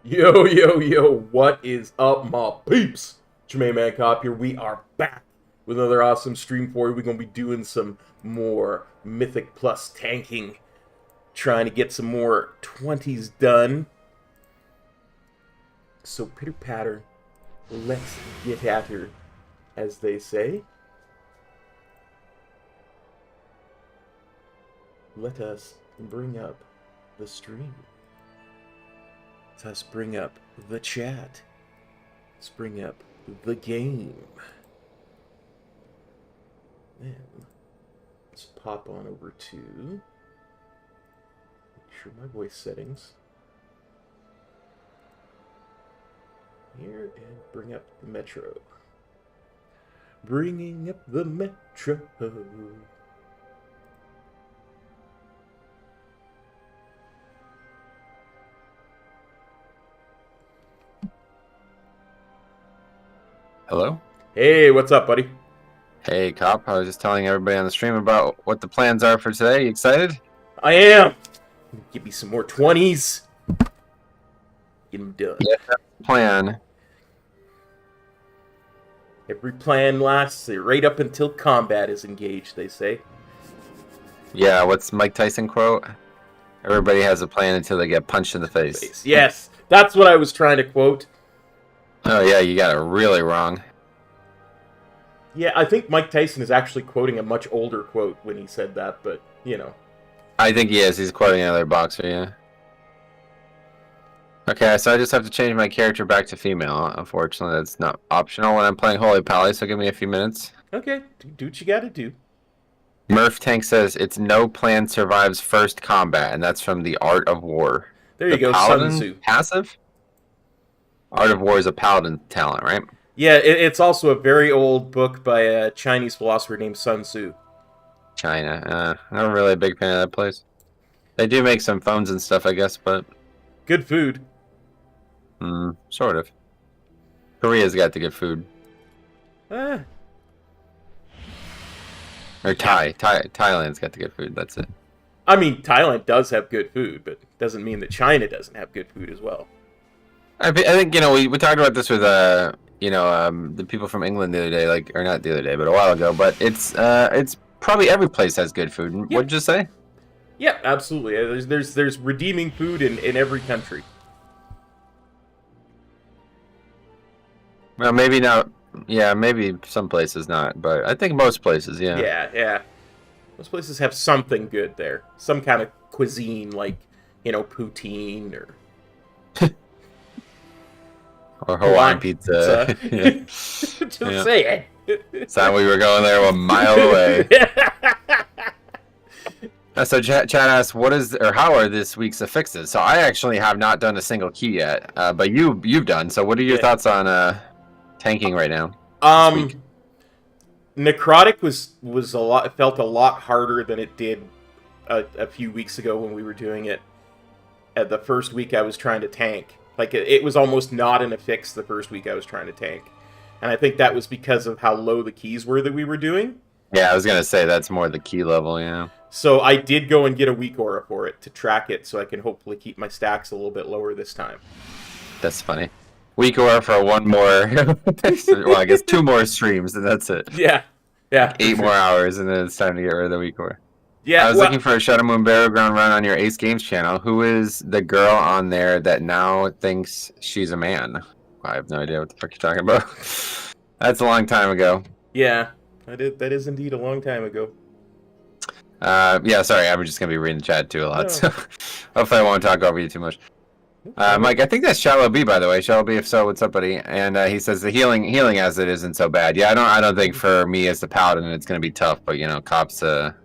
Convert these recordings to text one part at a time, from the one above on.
Yo, yo, yo, what is up, my peeps? Jermaine Man Cop here. We are back with another awesome stream for you. We're going to be doing some more Mythic Plus tanking, trying to get some more 20s done. So, pitter-patter, let's get at her, as they say. Let us bring up the stream. Let us bring up the chat. Let's bring up the game. Then, let's pop on over to, make sure my voice settings. Here, and bring up the Metro. Bringing up the Metro. Hello? Hey, what's up, buddy? Hey, Cop. I was just telling everybody on the stream about what the plans are for today. You excited? I am! Give me some more 20s. Get them done. Yeah, that's the plan. Every plan lasts right up until combat is engaged, they say. Yeah, what's Mike Tyson quote? Everybody has a plan until they get punched in the face. Yes, that's what I was trying to quote. Oh, yeah, you got it really wrong. Yeah, I think Mike Tyson is actually quoting a much older quote when he said that, but, you know. I think he is. He's quoting another boxer, yeah. Okay, so I just have to change my character back to female. Unfortunately, that's not optional when I'm playing Holy Pally, so give me a few minutes. Okay, do what you gotta do. Murph Tank says, it's no plan survives first combat, and that's from The Art of War. There you go, Sun Tzu. Passive? Art of War is a paladin talent, right? Yeah, it's also a very old book by a Chinese philosopher named Sun Tzu. China. I'm really a big fan of that place. They do make some phones and stuff, I guess, but... Good food. Sort of. Korea's got the good food. Eh. Or Thailand's got the good food, that's it. I mean, Thailand does have good food, but it doesn't mean that China doesn't have good food as well. I think, you know, we talked about this with, the people from England the other day, or not the other day, but a while ago, but it's probably every place has good food. Yep. What'd you say? Yeah, absolutely. There's redeeming food in every country. Well, maybe not. Yeah, maybe some places not, but I think most places, yeah. Yeah. Most places have something good there. Some kind of cuisine, like, poutine or... Or Hawaiian pizza. Just saying. Sound we were going there a mile away. So Chad asks, what is or how are this week's affixes? So I actually have not done a single key yet, but you've done. So what are your thoughts on tanking right now? This week? Necrotic was a lot. It felt a lot harder than it did a few weeks ago when we were doing it. At the first week I was trying to tank, like it was almost not an affix the first week I was trying to tank, and I think that was because of how low the keys were that we were doing. Yeah, I was gonna say that's more the key level, yeah. So I did go and get a weak aura for it to track it, so I can hopefully keep my stacks a little bit lower this time. That's funny. Weak aura for one more. Well, I guess 2 more streams, and that's it. Yeah. 8 more hours, and then it's time to get rid of the weak aura. Yeah, I was looking for a Shadow Moon Battleground run on your Ace Games channel. Who is the girl on there that now thinks she's a man? I have no idea what the fuck you're talking about. That's a long time ago. Yeah, that is indeed a long time ago. Yeah, sorry, I'm just gonna be reading the chat too a lot, so hopefully I won't talk over you too much. Mike, I think that's Shallow B, by the way. Shallow B, if so, what's up, buddy? And he says the healing as it isn't so bad. Yeah, I don't think for me as the paladin it's gonna be tough, but you know, Cop's the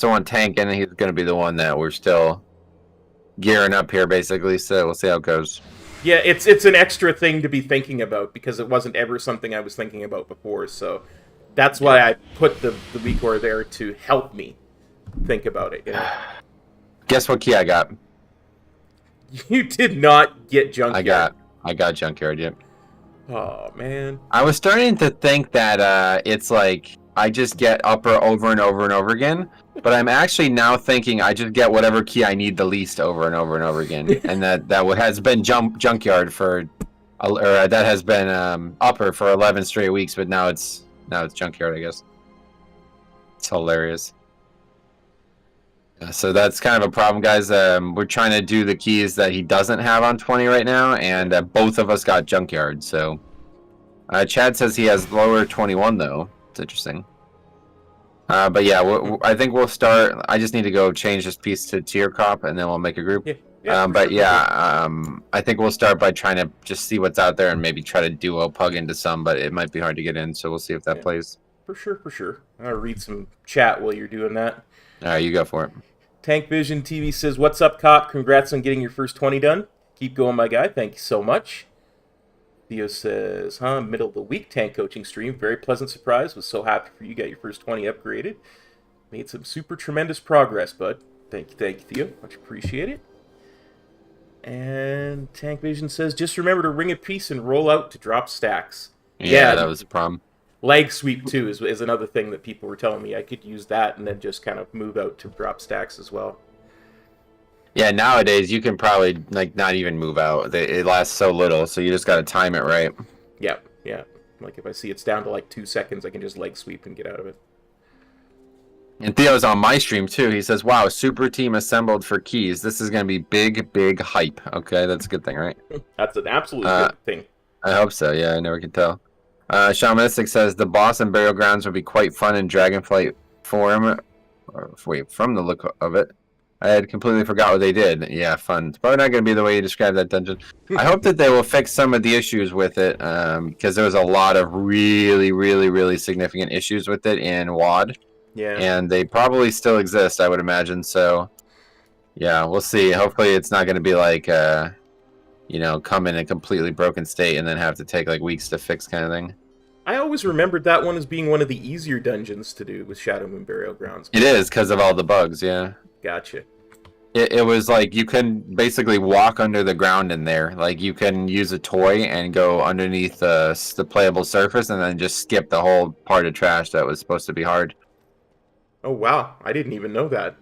one tanking, and he's gonna be the one that we're still gearing up here, basically. So we'll see how it goes. Yeah, it's an extra thing to be thinking about because it wasn't ever something I was thinking about before. So that's why I put the weak aura there to help me think about it. You know? Guess what key I got? You did not get Junkyard. I got Junkyard, yep. Oh, man. I was starting to think that it's like I just get upper over and over and over again, but I'm actually now thinking I just get whatever key I need the least over and over and over again, and that has been Junkyard for, or that has been upper for 11 straight weeks, but now it's Junkyard, I guess. It's hilarious. So that's kind of a problem, guys. We're trying to do the keys that he doesn't have on 20 right now, and both of us got Junkyard. So Chad says he has lower 21, though. It's interesting. But yeah, I think we'll start. I just need to go change this piece to tier cop, and then we'll make a group. I think we'll start by trying to just see what's out there and maybe try to duo pug into some, but it might be hard to get in, so we'll see if that plays. For sure. I'll read some chat while you're doing that. All right, you go for it. Tank Vision TV says, "What's up, Cop? Congrats on getting your first 20 done. Keep going, my guy. Thank you so much." Theo says, middle of the week tank coaching stream. Very pleasant surprise. Was so happy for you. Got your first 20 upgraded. Made some super tremendous progress, bud. Thank you, Theo. Much appreciated. And Tank Vision says, just remember to ring a piece and roll out to drop stacks. Yeah, that was a problem. Leg sweep, too, is another thing that people were telling me. I could use that and then just kind of move out to drop stacks as well. Yeah, nowadays you can probably not even move out. It lasts so little, so you just got to time it right. Yeah. Like if I see it's down to like 2 seconds, I can just leg sweep and get out of it. And Theo's on my stream too. He says, "Wow, super team assembled for keys. This is going to be big hype." Okay, that's a good thing, right? That's an absolute good thing. I hope so. Yeah, I never can tell. Shamanistic says the boss and burial grounds would be quite fun in Dragonflight form. From the look of it, I had completely forgot what they did. Yeah, fun. It's probably not going to be the way you describe that dungeon. I hope that they will fix some of the issues with it, because there was a lot of really significant issues with it in WoD. Yeah. And they probably still exist, I would imagine. So, yeah, we'll see. Hopefully it's not going to be like, come in a completely broken state and then have to take like weeks to fix kind of thing. I always remembered that one as being one of the easier dungeons to do with Shadow Moon Burial Grounds. It is, because of all the bugs, yeah. Gotcha. It was like you can basically walk under the ground in there. Like you can use a toy and go underneath the playable surface and then just skip the whole part of trash that was supposed to be hard. Oh, wow. I didn't even know that.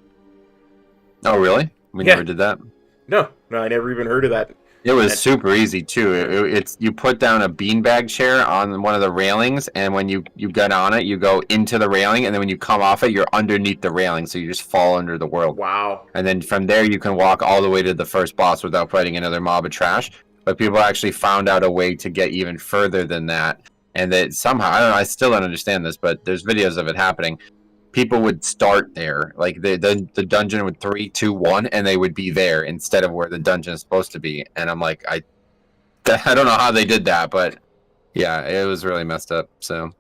Oh, really? We never did that? No, I never even heard of that. It was super easy, too. It's you put down a beanbag chair on one of the railings, and when you get on it, you go into the railing, and then when you come off it, you're underneath the railing, so you just fall under the world. Wow. And then from there, you can walk all the way to the first boss without fighting another mob of trash. But people actually found out a way to get even further than that, and that somehow, I don't know, I still don't understand this, but there's videos of it happening. People would start there, like the dungeon would 3, 2, 1, and they would be there instead of where the dungeon is supposed to be. And I'm like, I, I, I don't know how they did that, but yeah, it was really messed up. So,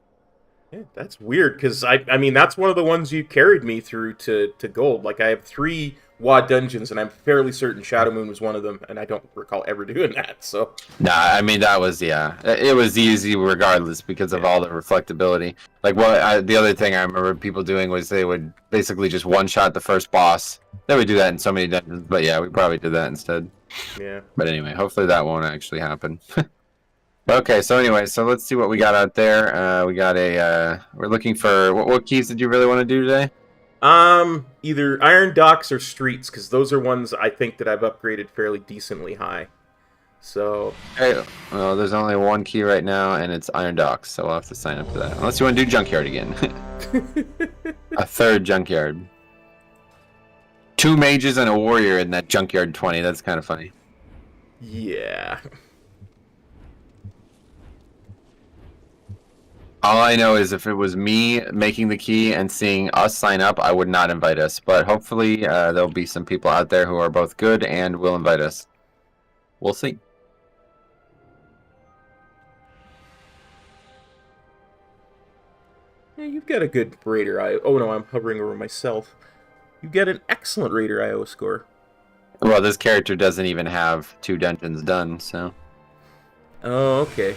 Yeah, that's weird, because I mean, that's one of the ones you carried me through to gold. Like, I have 3 WoD dungeons, and I'm fairly certain Shadow Moon was one of them, and I don't recall ever doing that, so... Nah, I mean, that was, yeah. It was easy regardless because of all the reflectability. Like, the other thing I remember people doing was they would basically just one-shot the first boss. They would do that in so many dungeons, but yeah, we probably did that instead. Yeah. But anyway, hopefully that won't actually happen. Okay, so anyway, so let's see what we got out there. We got we're looking for, what keys did you really want to do today? Either Iron Docks or Streets, because those are ones I think that I've upgraded fairly decently high. So... Okay, well, there's only one key right now, and it's Iron Docks, so we'll have to sign up for that. Unless you want to do Junkyard again. A 3rd Junkyard. 2 mages and a warrior in that Junkyard 20, that's kind of funny. Yeah. All I know is if it was me making the key and seeing us sign up, I would not invite us. But hopefully there'll be some people out there who are both good and will invite us. We'll see. Yeah, you've got a good Raider IO. Oh no, I'm hovering over myself. You get an excellent Raider IO score. Well, this character doesn't even have 2 dungeons done, so... Oh, okay.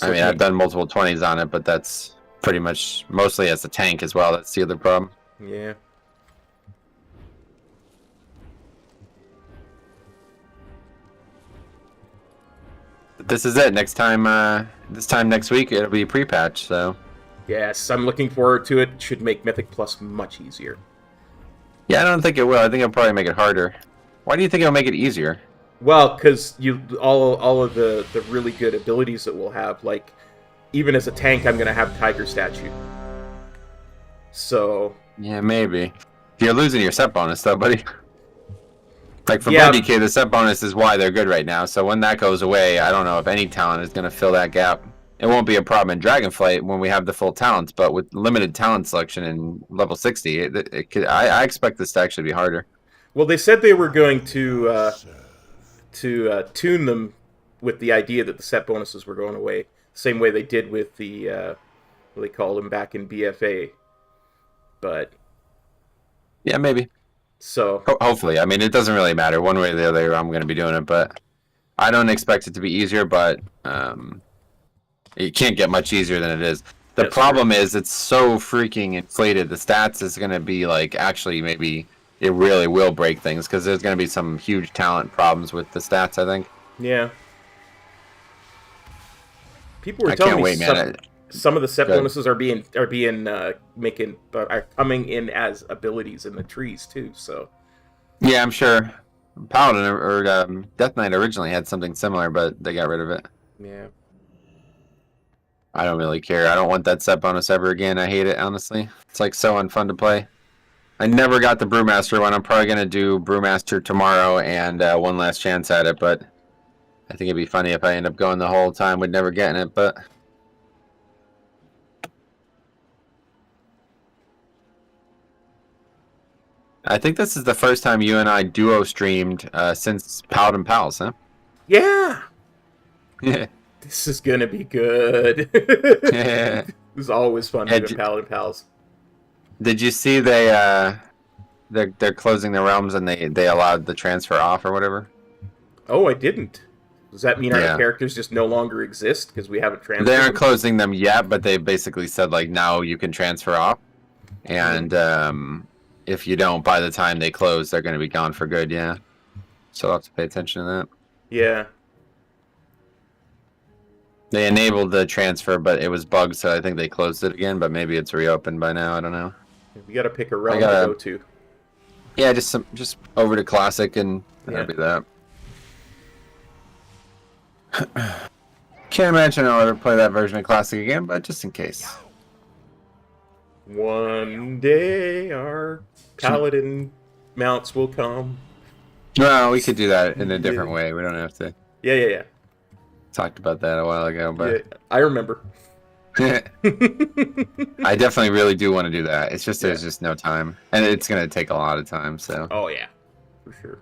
I mean, I've done multiple 20s on it, but that's pretty much mostly as a tank as well. That's the other problem. Yeah. But this is it. Next time, this time next week, it'll be pre-patch, so... Yes, I'm looking forward to it. It should make Mythic Plus much easier. Yeah, I don't think it will. I think it'll probably make it harder. Why do you think it'll make it easier? Well, because all of the really good abilities that we'll have, like, even as a tank, I'm going to have Tiger Statue. So... Yeah, maybe. You're losing your set bonus, though, buddy. Like, for yeah. BDK, the set bonus is why they're good right now, so when that goes away, I don't know if any talent is going to fill that gap. It won't be a problem in Dragonflight when we have the full talents, but with limited talent selection in level 60, I expect this to actually be harder. Well, they said they were going to tune them with the idea that the set bonuses were going away, same way they did with the what they called them back in BFA. But yeah, maybe. So hopefully, I mean, it doesn't really matter one way or the other. I'm going to be doing it, but I don't expect it to be easier. But it can't get much easier than it is. The problem is it's so freaking inflated. The stats is going to be like actually maybe. It really will break things because there's going to be some huge talent problems with the stats, I think. Yeah. People were telling me some of the set bonuses are coming in as abilities in the trees too. So. Yeah, I'm sure. Paladin or Death Knight originally had something similar, but they got rid of it. Yeah. I don't really care. I don't want that set bonus ever again. I hate it, honestly. It's like so unfun to play. I never got the Brewmaster one. I'm probably going to do Brewmaster tomorrow and one last chance at it, but I think it'd be funny if I end up going the whole time with never getting it, but... I think this is the first time you and I duo streamed since Paladin Pals, huh? Yeah! Yeah. This is going to be good. Yeah. It was always fun doing Paladin Pals. Did you see they're closing the realms and they allowed the transfer off or whatever? Oh, I didn't. Does that mean our characters just no longer exist because we haven't transferred? They aren't closing them yet, but they basically said like now you can transfer off, and if you don't, by the time they close, they're going to be gone for good. Yeah, so I'll have to pay attention to that. Yeah. They enabled the transfer, but it was bugged, so I think they closed it again. But maybe it's reopened by now. I don't know. We got to pick a realm to go to. Yeah, just over to Classic, and that'll be that. Can't imagine I'll ever play that version of Classic again, but just in case. One day our Paladin mounts will come. Well, we could do that in a different way. We don't have to. Yeah. Talked about that a while ago, but yeah, I remember. I definitely really do want to do that. It's just there's just no time, and it's gonna take a lot of time. So. Oh yeah, for sure.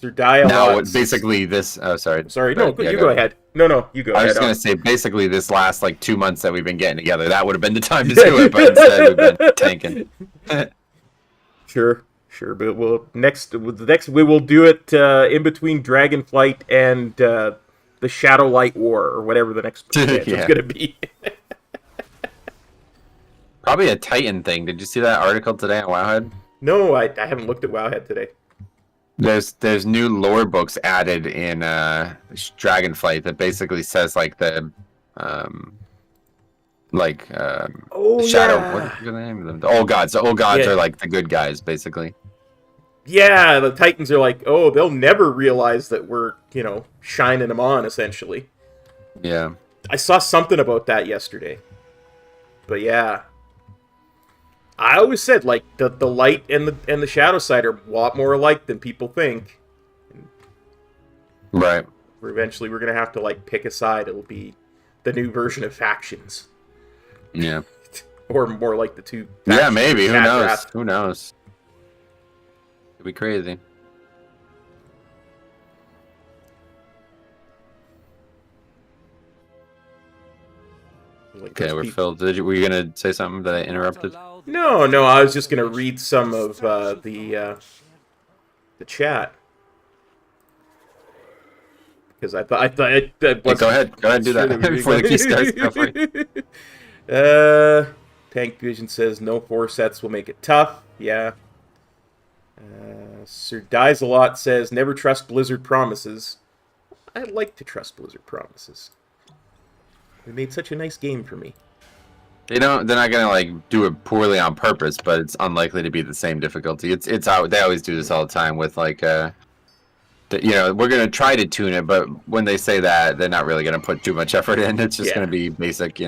Sir Die a Now, lot. basically this... Oh, sorry. Sorry, But, no, yeah, you go ahead. No, you go ahead. I was just going to say, basically, this last, like, 2 months that we've been getting together, that would have been the time to do it, but instead we've been tanking. Sure, but we will do it in between Dragonflight and the Shadowlight War, or whatever the next expansion's going to be. Probably a Titan thing. Did you see that article today on Wowhead? No, I haven't looked at Wowhead today. There's new lore books added in Dragonflight that basically says like the shadow. Yeah. What's the name of them? The old gods. The old gods are like the good guys, basically. Yeah, the Titans are like, oh, they'll never realize that we're, shining them on, essentially. Yeah. I saw something about that yesterday. But yeah. I always said, like, the light and the shadow side are a lot more alike than people think. Right. Eventually we're going to have to, like, pick a side. It'll be the new version of factions. Yeah. Or more like the two. Yeah, maybe. Who knows? Draft. Who knows? It'd be crazy. Okay, we're filled. Were you gonna say something that I interrupted? No, I was just gonna read some of the chat because I thought it was. Go ahead, do that before the key starts. Go for it. Tank Vision says no 4 sets will make it tough. Yeah. Sir Dies a Lot says never trust Blizzard promises. I'd like to trust Blizzard promises. They made such a nice game for me. They're not gonna like do it poorly on purpose, but it's unlikely to be the same difficulty. It's how they always do this all the time with like we're gonna try to tune it, but when they say that, they're not really gonna put too much effort in. It's just gonna be basic,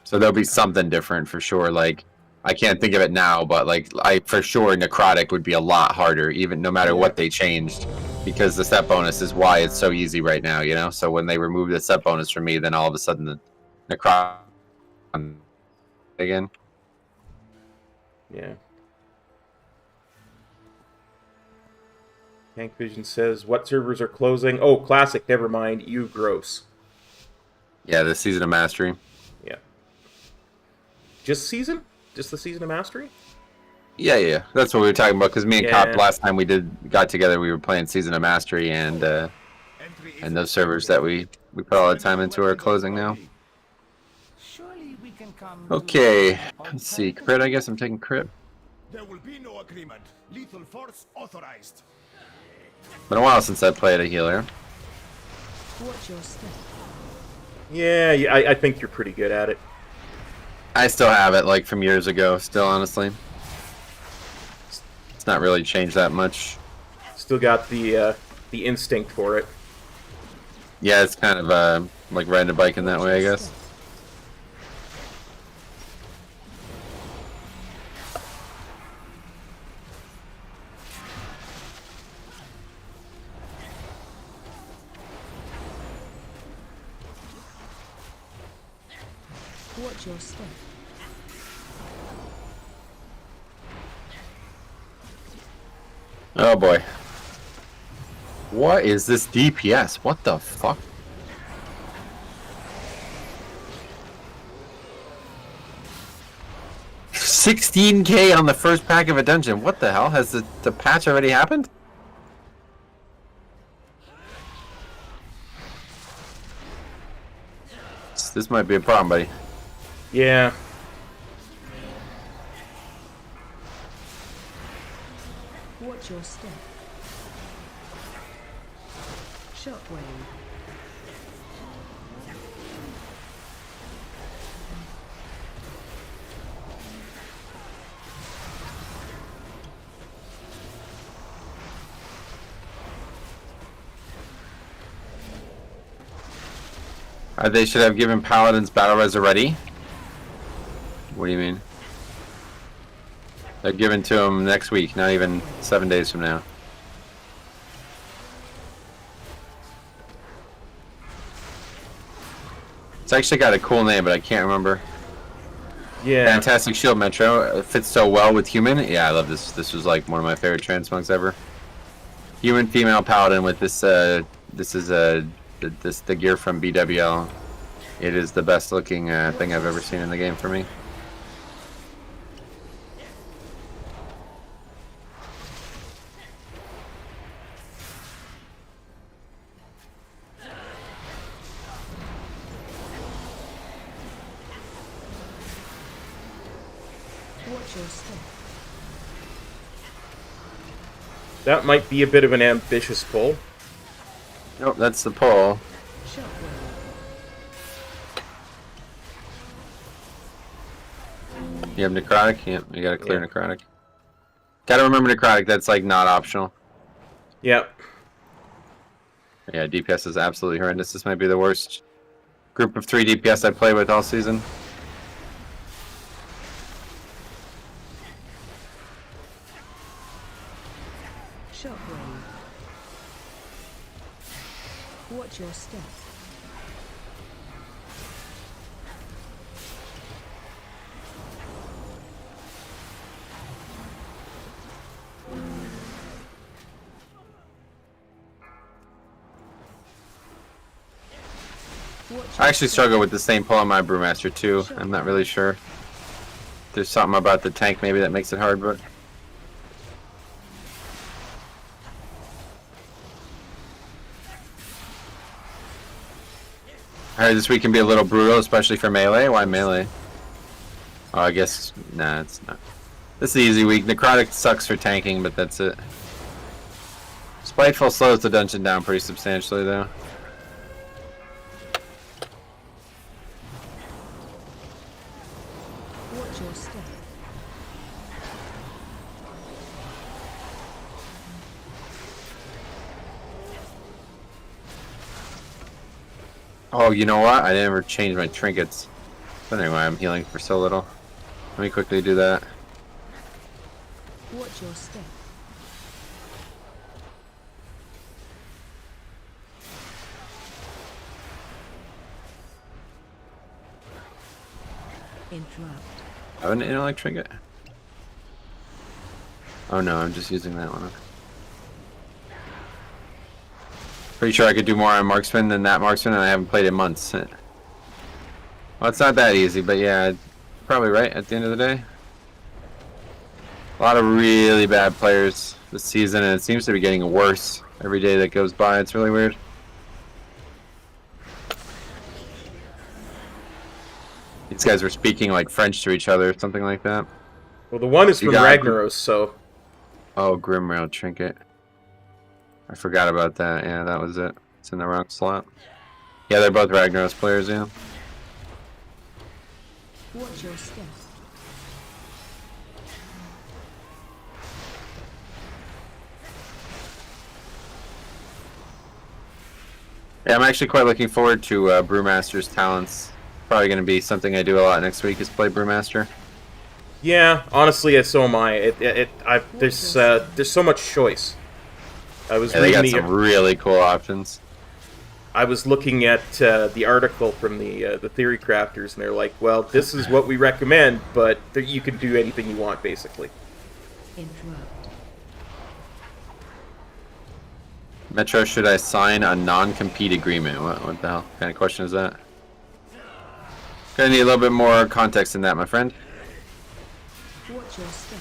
So there'll be something different for sure. Like I can't think of it now, but like for sure necrotic would be a lot harder, even no matter what they changed. Because the set bonus is why it's so easy right now, So when they remove the set bonus from me, then all of a sudden the necrotic again. Yeah. Tank Vision says, what servers are closing? Oh, Classic, never mind. You gross. Yeah, the Season of Mastery. Yeah. Just Season? Just the Season of Mastery? Yeah. That's what we were talking about, because me and Cop, last time we got together, we were playing Season of Mastery, and those servers that we put all the time into are closing now. Okay, let's see. Crit, I guess I'm taking crit. There will be no agreement. Lethal force authorized. Been a while since I played a healer. What's your step? Yeah, I think you're pretty good at it. I still have it, like, from years ago, still, honestly. It's not really changed that much. Still got the instinct for it. Yeah, it's kind of, like riding a bike in that way, I guess. What's your step? Oh boy. What is this DPS? What the fuck? $16K on the first pack of a dungeon. What the hell? Has the patch already happened? This might be a problem, buddy. Yeah. What's your step? Shockwave. They should have given Paladins Battle Res already. What do you mean? They're given to them next week, not even 7 days from now. It's actually got a cool name, but I can't remember. Yeah. Fantastic Shield Metro. It fits so well with human. Yeah, I love this. This was like one of my favorite transmogs ever. Human female paladin with this. This is the gear from BWL. It is the best looking thing I've ever seen in the game for me. Watch your step. That might be a bit of an ambitious pull. Nope, that's the pull. Shockwave. You have necrotic? Yep, you gotta clear Yeah. necrotic. Gotta remember necrotic, that's like not optional. Yep. Yeah, DPS is absolutely horrendous. This might be the worst group of 3 DPS I play with all season. Shockwave. Watch your step. I actually struggle with the same pull on my Brewmaster too. I'm not really sure. There's something about the tank maybe that makes it hard, but... I heard this week can be a little brutal, especially for melee. Why melee? Oh, I guess... Nah, it's not. This is the easy week. Necrotic sucks for tanking, but that's it. Spiteful slows the dungeon down pretty substantially, though. Watch your step. Oh, you know what? I never changed my trinkets. But anyway, I'm healing for so little. Let me quickly do that. Watch your step. Interrupt. I have an intellect trinket. Oh no, I'm just using that one. Pretty sure I could do more on marksman than that marksman, and I haven't played in months. Well, it's not that easy, but yeah, probably right at the end of the day. A lot of really bad players this season, and it seems to be getting worse every day that goes by. It's really weird. These guys were speaking like French to each other or something like that. Well, the one is You from got- Ragnaros, so... Oh, Grimrail trinket. I forgot about that. Yeah, that was it. It's in the wrong slot. Yeah, they're both Ragnaros players, yeah. Watch your step. Yeah, I'm actually quite looking forward to Brewmaster's talents. Probably going to be something I do a lot next week is play Brewmaster. Yeah, honestly, so am I. There's so much choice. I was Yeah, they got reading some really cool options. I was looking at the article from the Theory Crafters, and they're like, well, this is what we recommend, but you can do anything you want, basically. Interrupt. Metro, should I sign a non-compete agreement? What the hell kind of question is that? Gonna need a little bit more context in that, my friend. Watch your step.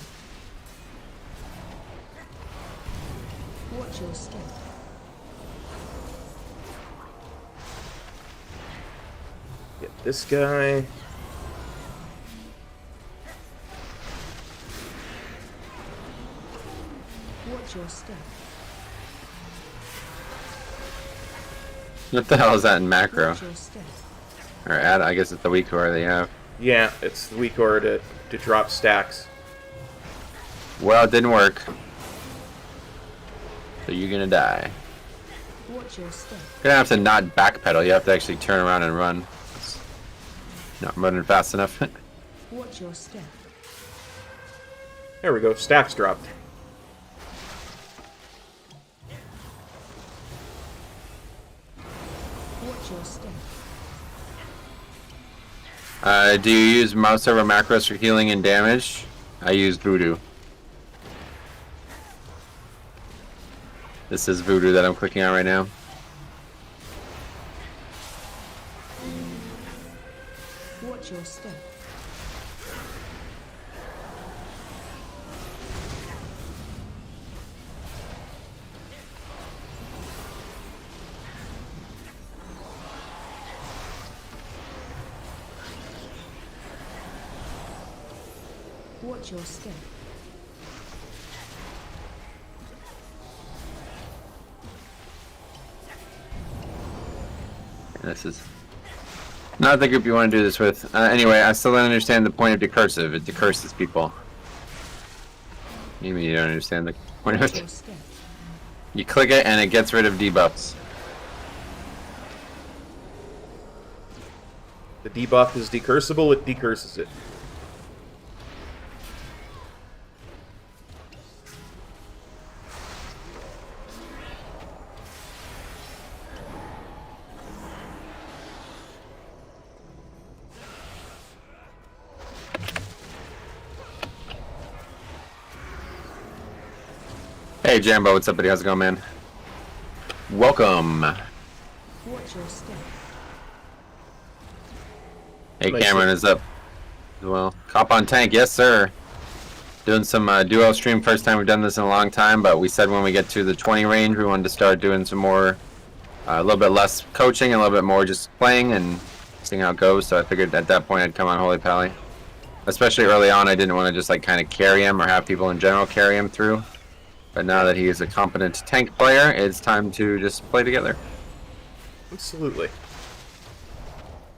Watch your step. Get this guy. Watch your step. What the hell is that in macro? Watch your step. Or add, I guess it's the weak core they have. Yeah, it's the weak order to drop stacks. Well, it didn't work. So you're gonna die. Watch your step. You're gonna have to not backpedal, you have to actually turn around and run. It's not running fast enough. Watch your step. There we go, stacks dropped. Watch your step. Do you use mouse over macros for healing and damage? I use Voodoo. This is Voodoo that I'm clicking on right now. Watch your step. Watch your step. This is not the group you want to do this with. Anyway, I still don't understand the point of decursive. It decurses people. You mean you don't understand the point of Watch it? your step. You click it and it gets rid of debuffs. The debuff is decursible, it decurses it. Hey Jambo, what's up buddy? How's it going, man? Welcome. Watch your step. Hey Nice. Cameron is up as well. Cop on tank, yes sir. Doing some duo stream, first time we've done this in a long time, but we said when we get to the 20 range we wanted to start doing some more, a little bit less coaching and a little bit more just playing and seeing how it goes, so I figured at that point I'd come on Holy Pally. Especially early on I didn't want to just like kind of carry him or have people in general carry him through. But now that he is a competent tank player, it's time to just play together. Absolutely.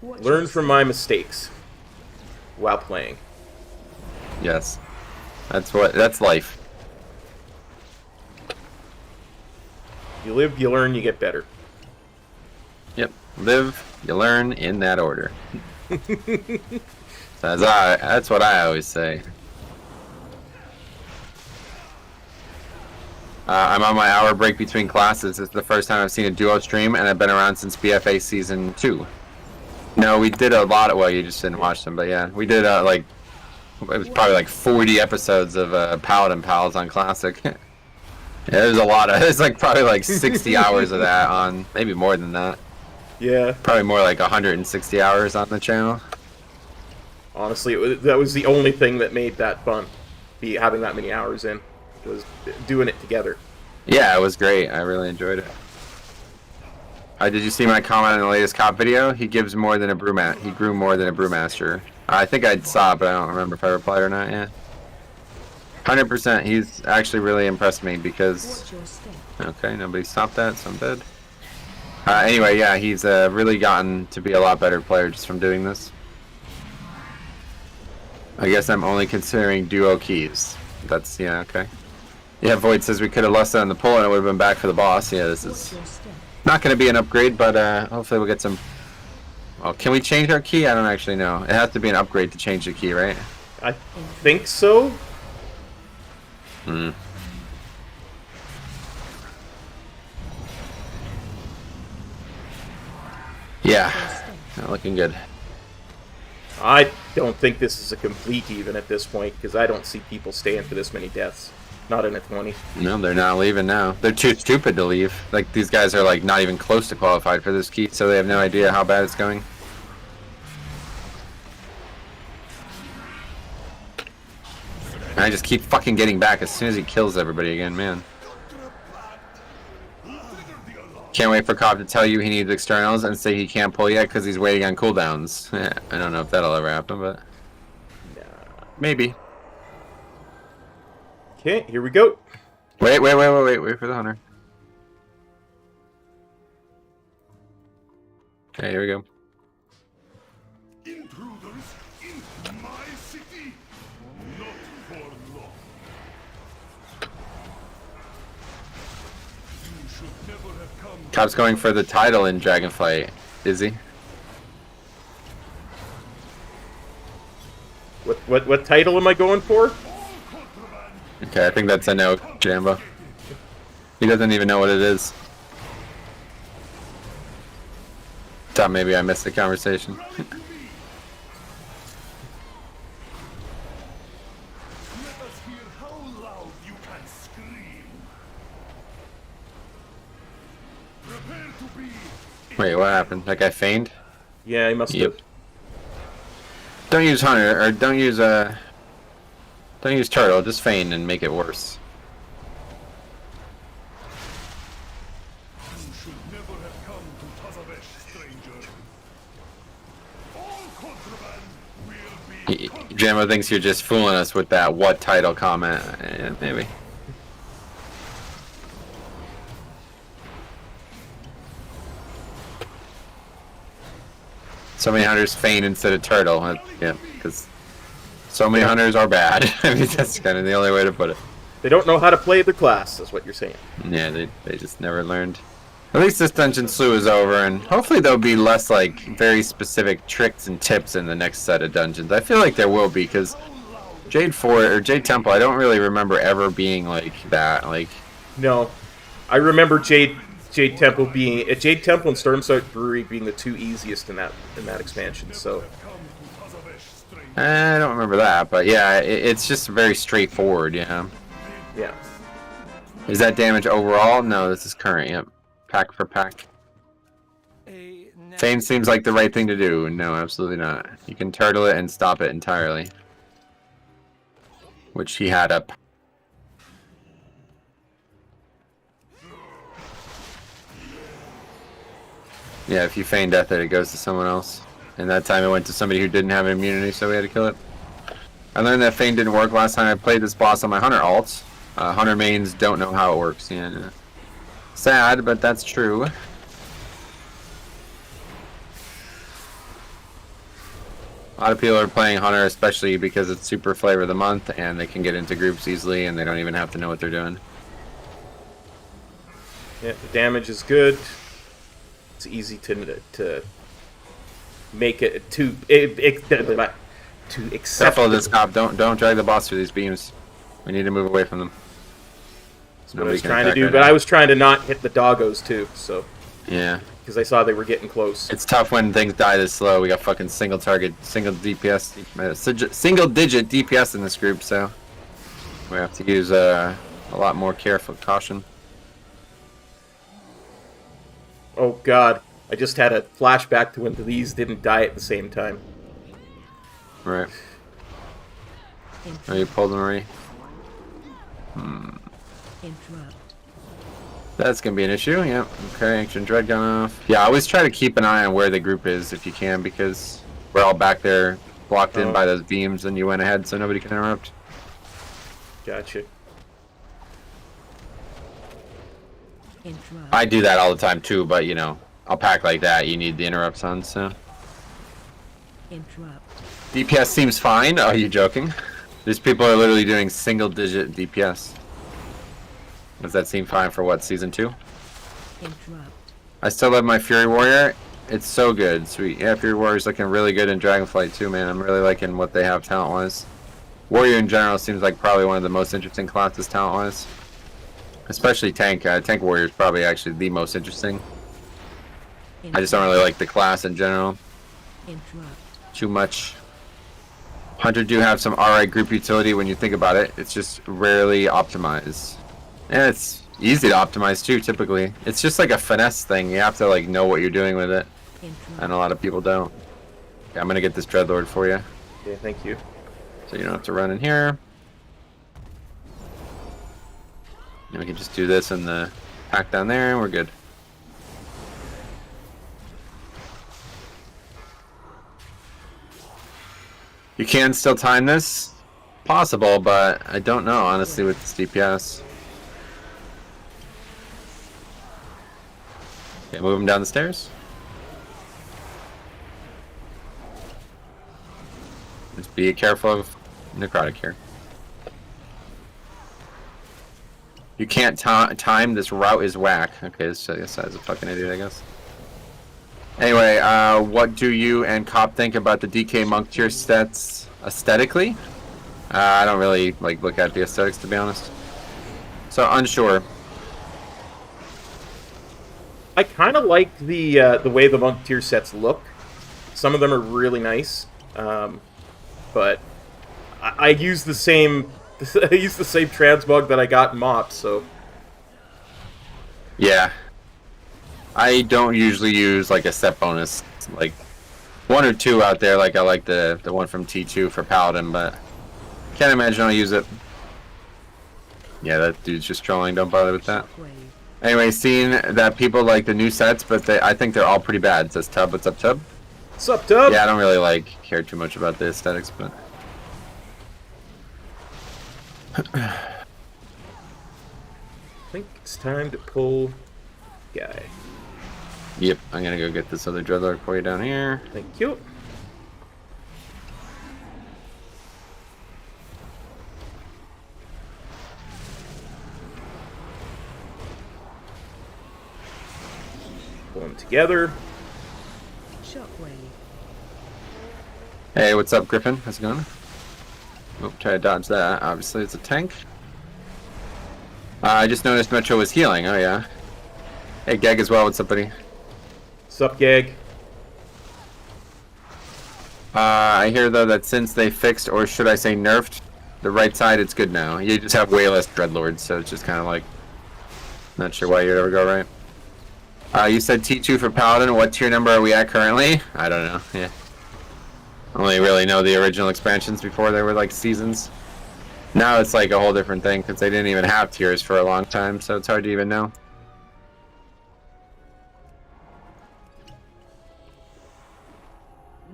Watch Learn your from my mistakes while playing. Yes. That's life. You live, you learn, you get better. Yep. Live, you learn in that order. That's what I always say. I'm on my hour break between classes. It's the first time I've seen a duo stream, and I've been around since BFA Season 2. No, we did a lot of, well, you just didn't watch them, but yeah. We did, like, it was probably like 40 episodes of Paladin Pals on Classic. Yeah, there's a lot of, it's like probably like 60 hours of that on, maybe more than that. Yeah. Probably more like 160 hours on the channel. Honestly, that was the only thing that made that fun. Having that many hours in. Was doing it together. Yeah, it was great. I really enjoyed it. Did you see my comment on the latest cop video? He gives more than a brewmaster. He grew more than a brewmaster. I think I saw it, but I don't remember if I replied or not. Yeah. 100%. He's actually really impressed me because. Watch your step. Okay, nobody stopped that, so I'm dead. Anyway, yeah, he's really gotten to be a lot better player just from doing this. I guess I'm only considering duo keys. That's, yeah, okay. Yeah, Void says we could have lost that on the pull and it would have been back for the boss. Yeah, this Watch is your step. not going to be an upgrade, but hopefully we'll get some. Well, can we change our key? I don't actually know. It has to be an upgrade to change the key, right? I think so. Hmm. Yeah, not looking good. I don't think this is a complete even at this point, because I don't see people staying for this many deaths. Not in a 20. No, they're not leaving now. They're too stupid to leave. Like, these guys are, like, not even close to qualified for this key, so they have no idea how bad it's going. And I just keep fucking getting back as soon as he kills everybody again, man. Can't wait for Cobb to tell you he needs externals and say he can't pull yet because he's waiting on cooldowns. I don't know if that'll ever happen, but maybe. Okay, here we go. Wait for the hunter. Okay, here we go. Intruders into my city, not for long. You should never have come. Cobb's going for the title in Dragonflight, is he? What title am I going for? Okay, I think that's a no, Jambo. He doesn't even know what it is. Thought maybe I missed the conversation. Let us hear how loud you can scream. Wait, what happened? That guy feigned? Yeah, he must Yep. have. Don't use Hunter, or don't use Turtle, just feign and make it worse. You should never have come to Tazavesh, stranger. All contraband will be Jammo thinks you're just fooling us with that what title comment. Yeah, maybe. So many hunters feign instead of turtle. Yeah, because so many hunters are bad. I mean, that's kind of the only way to put it. They don't know how to play their class, is what you're saying. Yeah, they just never learned. At least this dungeon slew is over, and hopefully there'll be less, like, very specific tricks and tips in the next set of dungeons. I feel like there will be, because Jade Fort, or Jade Temple, I don't really remember ever being like that. Like, No. I remember Jade Temple being... Jade Temple and Stormsight Brewery being the two easiest in that expansion, so... I don't remember that, but yeah, it's just very straightforward, yeah. Yeah. Is that damage overall? No, this is current, yep. Pack for pack. Feign seems like the right thing to do. No, absolutely not. You can turtle it and stop it entirely. Which he had up. Yeah, if you feign death it goes to someone else. And that time it went to somebody who didn't have an immunity, so we had to kill it. I learned that feign didn't work last time I played this boss on my Hunter alt. Hunter mains don't know how it works. Yeah. Sad, but that's true. A lot of people are playing Hunter, especially because it's super flavor of the month, and they can get into groups easily, and they don't even have to know what they're doing. Yeah, the damage is good. It's easy to make it to accept. Careful of this cop. Don't drag the boss through these beams. We need to move away from them. That's what I was trying to do, but I was trying to not hit the doggos too, so... Yeah. Because I saw they were getting close. It's tough when things die this slow. We got fucking single target, single DPS, single digit DPS in this group, so... we have to use a lot more careful caution. Oh god, I just had a flashback to when these didn't die at the same time. Right. Oh, you pulled them already? Interrupt. That's gonna be an issue, yep. Okay, ancient dread gone off. Yeah, always try to keep an eye on where the group is if you can, because we're all back there blocked in by those beams and you went ahead so nobody can interrupt. Gotcha. Interrupt. I do that all the time too, but you know, I'll pack like that, you need the interrupts on, so. Interrupt. DPS seems fine. Are you joking? These people are literally doing single digit DPS. Does that seem fine for what, season 2? Interrupt. I still love my Fury Warrior. It's so good. Sweet. Yeah, Fury Warrior's looking really good in Dragonflight too, man. I'm really liking what they have talent-wise. Warrior in general seems like probably one of the most interesting classes talent-wise. Especially tank. Tank Warrior is probably actually the most interesting. I just don't really like the class in general. Interrupt. Too much. Hunter do have some alright group utility when you think about it. It's just rarely optimized. And it's easy to optimize too, typically. It's just like a finesse thing. You have to like know what you're doing with it. And a lot of people don't. Okay, I'm gonna get this Dreadlord for you. Yeah, thank you. So you don't have to run in here. And we can just do this in the pack down there and we're good. You can still time this. Possible, but I don't know, honestly, with this DPS. Okay, move him down the stairs. Just be careful of necrotic here. You can't time this route is whack. Okay, so I guess I was a fucking idiot, I guess. Anyway, what do you and Cop think about the DK Monk tier stats aesthetically? I don't really like look at the aesthetics, to be honest. So unsure. I kind of like the way the monk tier sets look. Some of them are really nice, but I use the same I use the same transmog that I got in MOP, so Yeah. I don't usually use like a set bonus, like 1 or 2 out there. Like I like the one from T2 for Paladin, but can't imagine I'll use it. Yeah, that dude's just trolling. Don't bother with that. Shockwave. Anyway, seeing that people like the new sets, but I think they're all pretty bad. It says Tub. What's up, Tub? What's up, Tub? Yeah, I don't really like care too much about the aesthetics, but I think it's time to pull guy. yep, I'm gonna go get this other Dreadlord for you down here. Thank you. Pull them together. Shockwave. Hey, what's up, Griffin? How's it going? Oh, try to dodge that. Obviously, it's a tank. I just noticed Metro was healing. Oh, yeah. Hey, Gag as well. What's up, buddy? What's up, Gag? I hear, though, that since they fixed, or should I say nerfed, the right side, it's good now. You just have way less Dreadlords, so it's just kind of like... Not sure why you'd ever go right. You said T2 for Paladin. What tier number are we at currently? I don't know. Yeah. Only really know the original expansions before they were like seasons. Now it's like a whole different thing because they didn't even have tiers for a long time, so it's hard to even know.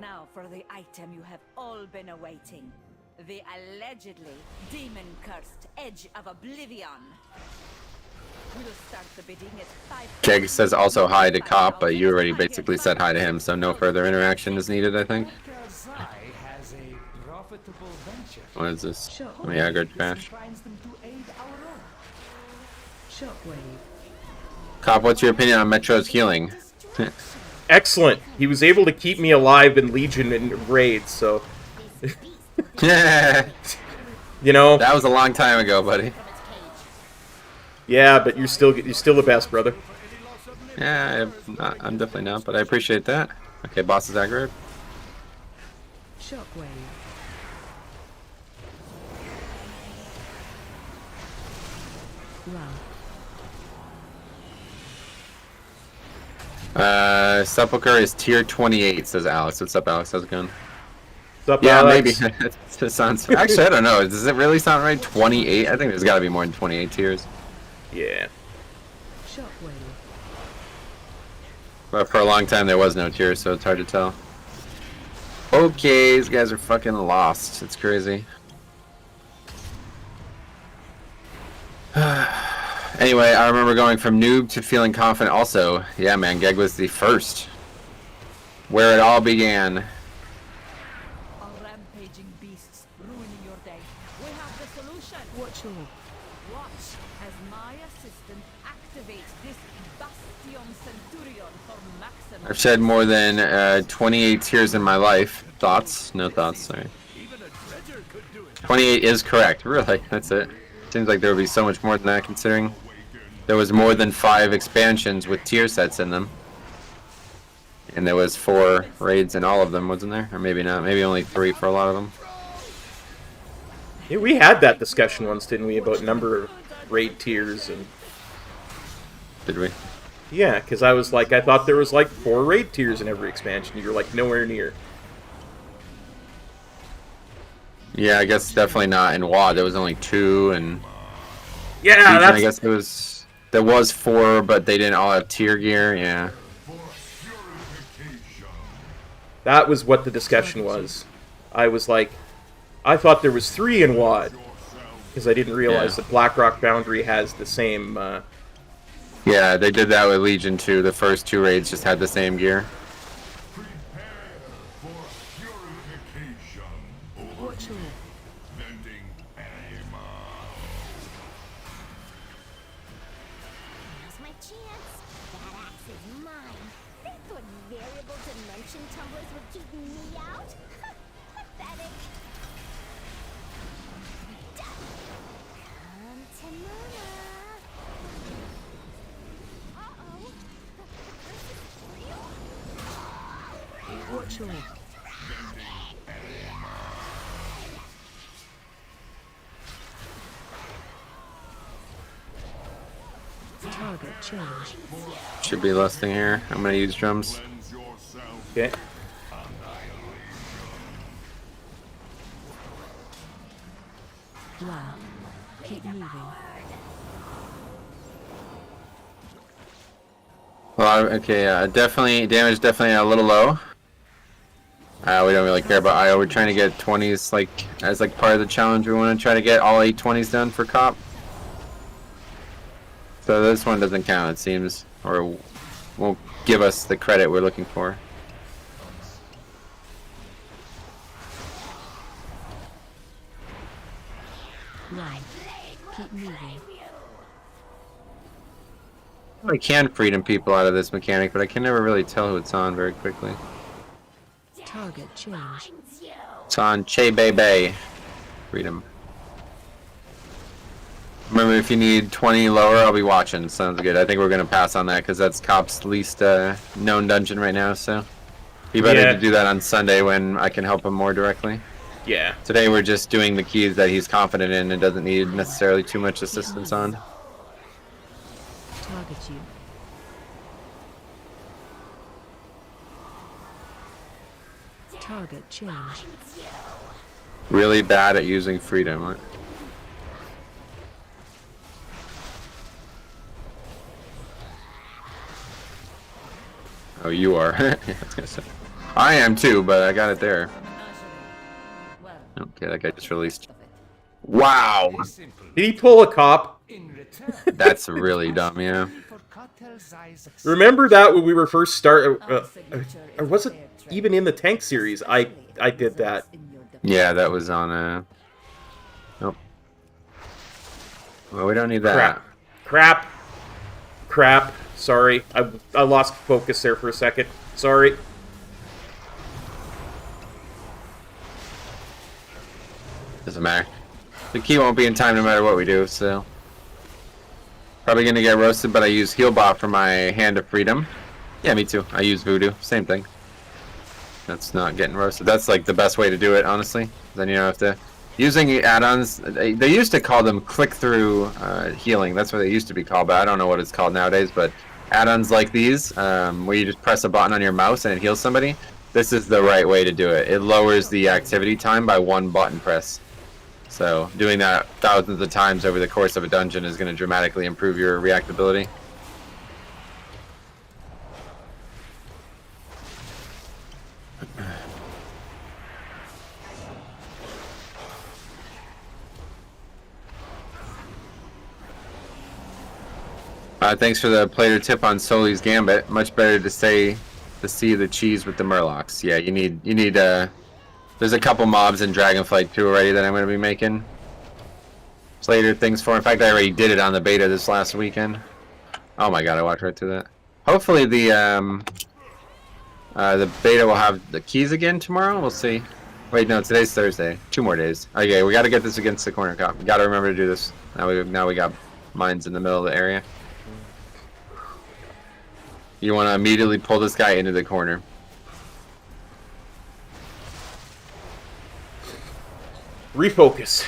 Now for the item you have all been awaiting. The allegedly demon-cursed Edge of Oblivion. We'll start the bidding at 5. Keg says also hi to Cop, but you already basically said hi to him, so no further interaction is needed, I think. has a profitable venture. What is this? Sure. Oh, yeah, good trash. Finds them to aid our own. Shockwave. Cop, what's your opinion on Metro's healing? Excellent. He was able to keep me alive in Legion and raids, so That you know. was a long time ago, buddy. Yeah, but you're still the best, brother. Yeah, I'm definitely not, but I appreciate that. Okay, boss is aggro. Shockwave. Run. Sepulchre is tier 28, says Alex. What's up, Alex? How's it going? What's up, Yeah, Alex? maybe. That sounds... Actually, I don't know. Does it really sound right? 28? I think there's got to be more than 28 tiers. Yeah. Shockwave. But for a long time, there was no tier, so it's hard to tell. Okay, these guys are fucking lost. It's crazy. Anyway, I remember going from noob to feeling confident also. Yeah, man, Geg was the first. Where it all began. All rampaging beasts ruining your day. We have the solution. Watch all. Watch as my assistant activates this Bastion Centurion for maximum. I've shed more than 28 tears in my life. Thoughts? No thoughts, sorry. Even a dredger could do it. 28 is correct, really. That's it. Seems like there would be so much more than that, considering there was more than 5 expansions with tier sets in them. And there was 4 raids in all of them, wasn't there? Or maybe not. Maybe only 3 for a lot of them. Yeah, we had that discussion once, didn't we, about number of raid tiers and Did we? yeah, because I was like, I thought there was like 4 raid tiers in every expansion. You're like nowhere near. Yeah, I guess definitely not in WoD. There was only 2, and Yeah, Legion, that's I guess there was 4, but they didn't all have tier gear. Yeah. that was what the discussion was. I was like, I thought there was 3 in WoD because I didn't realize Yeah. that Blackrock Boundary has the same. Yeah, they did that with Legion too. The first 2 raids just had the same gear. Watch all. Now's my chance. That axe is mine. They thought variable dimension tumblers would keep me out? Pathetic. Come to mama. Uh-oh. This is real? Watch all. Target change. Should be lusting here. I'm gonna use drums. Cleanse yourself. Okay. Wow. Keep moving. Well, okay, definitely damage definitely a little low. We don't really care about IO. We're trying to get 20s like as like part of the challenge. We want to try to get all 8 20s done for cop. So this one doesn't count, it seems, or won't give us the credit we're looking for. Wow. Keep moving. I can freedom people out of this mechanic, but I can never really tell who it's on very quickly. Target change. It's on Che Bebe. Freedom. Remember, if you need 20 lower, I'll be watching. Sounds good. I think we're going to pass on that because that's Cop's least known dungeon right now, so be better to do that on Sunday when I can help him more directly. Yeah. Today we're just doing the keys that he's confident in and doesn't need necessarily too much assistance on. Target you. Target change. Really bad at using freedom. Oh, you are. Yeah, I was gonna say. I am too, but I got it there. Well, Okay, that guy just released. Wow! Did he pull a cop? That's really dumb, yeah. Remember that when we were first or was it even in the tank series? I did that. Yeah, that was on Nope. Well, we don't need that. Crap. Sorry. I lost focus there for a second. Sorry. Doesn't matter. The key won't be in time no matter what we do, so. Probably gonna get roasted, but I use Heal Bot for my Hand of Freedom. Yeah, me too. I use Voodoo. Same thing. That's not getting roasted. That's like the best way to do it, honestly. Then you don't have to... Using add-ons, they used to call them click-through healing. That's what they used to be called, but I don't know what it's called nowadays. But add-ons like these, where you just press a button on your mouse and it heals somebody, this is the right way to do it. It lowers the activity time by 1 button press. So doing that thousands of times over the course of a dungeon is going to dramatically improve your reactability. Thanks for the player tip on Soli's Gambit. Much better to see the cheese with the Murlocs. Yeah, you need there's a couple mobs in Dragonflight 2 already that I'm going to be making later things for. In fact, I already did it on the beta this last weekend. Oh my god, I walked right through that. Hopefully the beta will have the keys again tomorrow. We'll see. Wait, no, today's Thursday. 2 more days. Okay, we got to get this against the corner cop. We got to remember to do this. Now we got mines in the middle of the area. You want to immediately pull this guy into the corner. Refocus.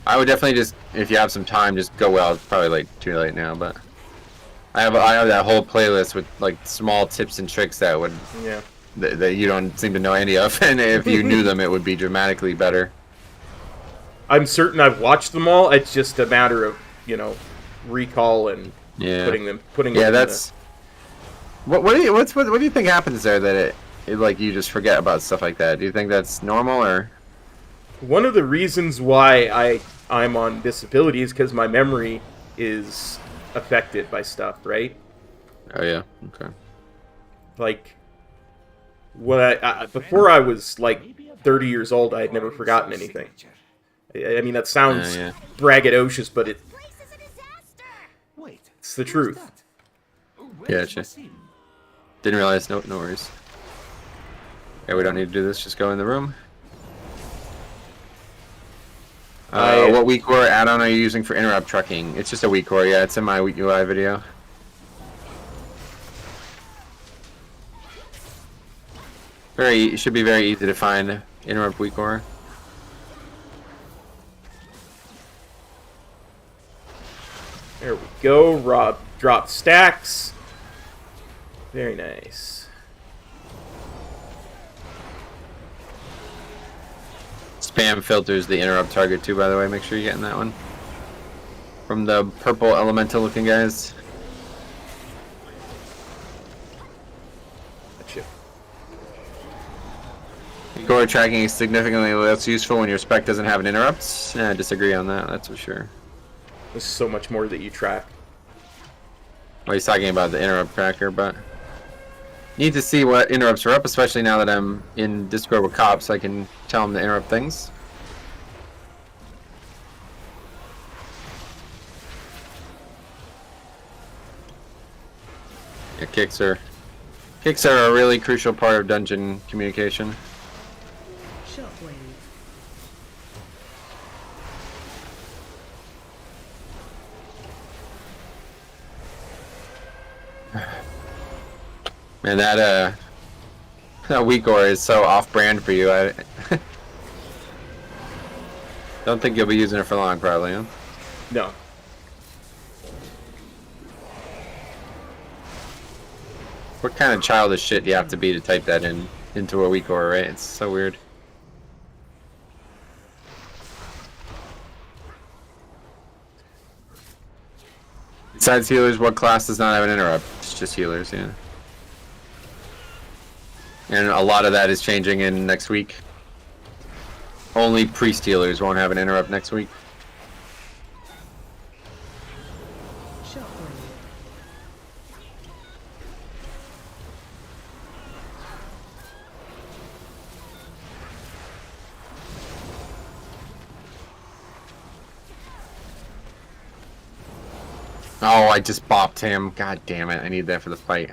I would definitely just, if you have some time, just go well. It's probably like too late now, but I have that whole playlist with like small tips and tricks that would that you don't seem to know any of, and if you knew them, it would be dramatically better. I'm certain I've watched them all. It's just a matter of recall and putting them. Yeah, that's. What do you think happens there that it like you just forget about stuff like that? Do you think that's normal or? One of the reasons why I'm on disability is because my memory is affected by stuff, right? Oh yeah. Okay. Like, before I was like 30 years old, I had never forgotten anything. I mean, that sounds braggadocious, but it's the truth. Gotcha. Didn't realize. No worries. Yeah, we don't need to do this. Just go in the room. What weak core add-on are you using for interrupt trucking? It's just a weak core, yeah. It's in my weak UI video. It should be very easy to find interrupt weak core. go. Rob drop stacks. Very nice. Spam filters the interrupt target too, by the way. Make sure you're getting that one. From the purple elemental looking guys. Gotcha. Core tracking is significantly less useful when your spec doesn't have an interrupt. Yeah, I disagree on that, that's for sure. There's so much more that you track. Well, he's talking about the interrupt tracker, but need to see what interrupts are up, especially now that I'm in Discord with cops, so I can tell them to interrupt things. Yeah, kicks are a really crucial part of dungeon communication. Shockwave. Man, that weak ore is so off-brand for you. I don't think you'll be using it for long, probably. Huh? No. What kind of childish shit do you have to be to type that into a weak ore, right? It's so weird. Besides healers, what class does not have an interrupt? It's just healers, yeah. And a lot of that is changing in next week. Only priest healers won't have an interrupt next week. Shockwave. Oh, I just bopped him. God damn it, I need that for the fight.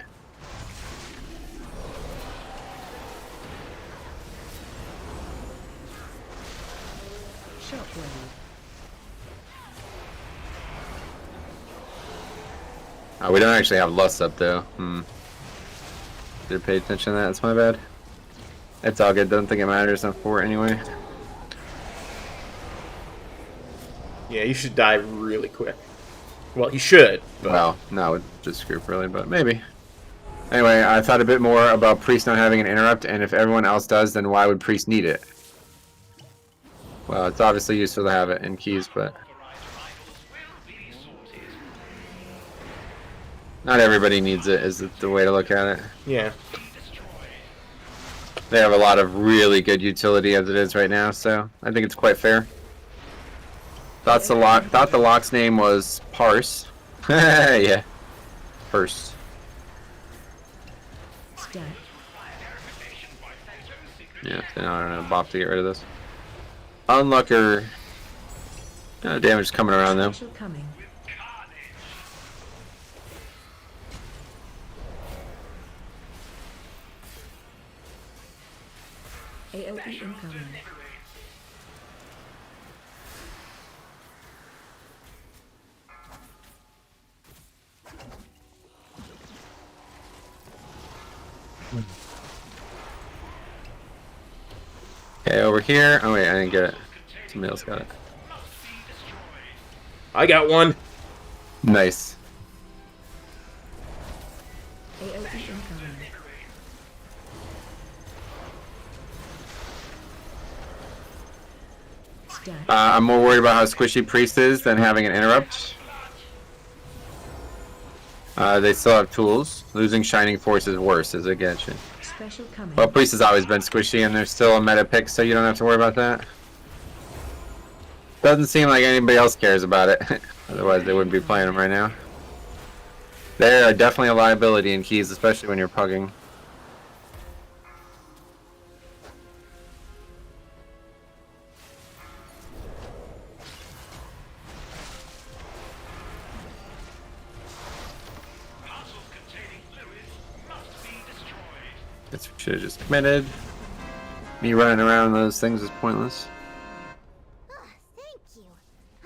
Shockwave. Oh, we don't actually have lust up though. Did pay attention to that? That's my bad. It's all good. Don't think it matters enough for it anyway. Yeah, you should die really quick. Well, he should. But... Well, no, with this group really, but maybe. Anyway, I thought a bit more about Priest not having an interrupt, and if everyone else does, then why would Priest need it? Well, it's obviously useful to have it in keys, but... not everybody needs it, is the way to look at it. Yeah. They have a lot of really good utility as it is right now, so I think it's quite fair. Thought the lock's name was Parse. Yeah. Parse. Stack. Yeah, I don't know, bop to get rid of this. Unlucker. Damage coming around though. Special coming. AOE incoming. Okay, over here. Oh wait, I didn't get it. Somebody else got it. I got one. Nice. AOE incoming. Stack. I'm more worried about how squishy Priest is than having an interrupt. They still have tools. Losing Shining Force is worse as it gets you. Special coming. Well, Priest has always been squishy, and there's still a meta pick, so you don't have to worry about that. Doesn't seem like anybody else cares about it. Otherwise, they wouldn't be playing them right now. They are definitely a liability in keys, especially when you're pugging. Guess we should have just committed. Me running around those things is pointless. Ah, thank you.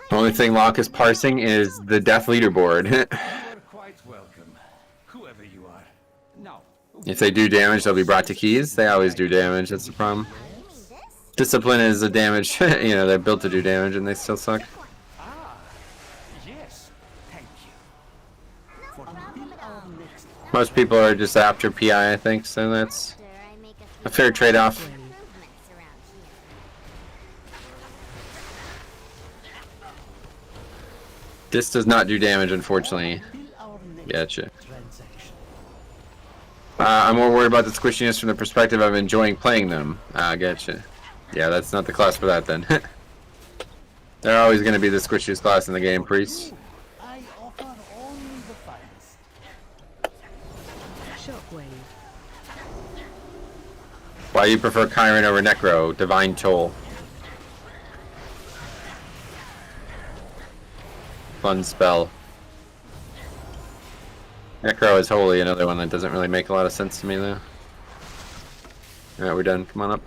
The only thing Locke is parsing is the death leaderboard. You're quite welcome, whoever you are. Now, If they do damage, they'll be brought to keys. They always do damage, that's the problem. Discipline is a damage. You know, they're built to do damage and they still suck. yes, thank you. Most people are just after PI, I think, so that's After I make a fair trade-off. improvements around here. This does not do damage, unfortunately. Gotcha. I'm more worried about the squishiness from the perspective of enjoying playing them. Gotcha. Yeah, that's not the class for that then. They're always going to be the squishiest class in the game, Priest. I offer only the finest. Shockwave. Why do you prefer Chiron over Necro? Divine Toll. Fun spell. Necro is holy, another one that doesn't really make a lot of sense to me though. Alright, we're done. Come on up.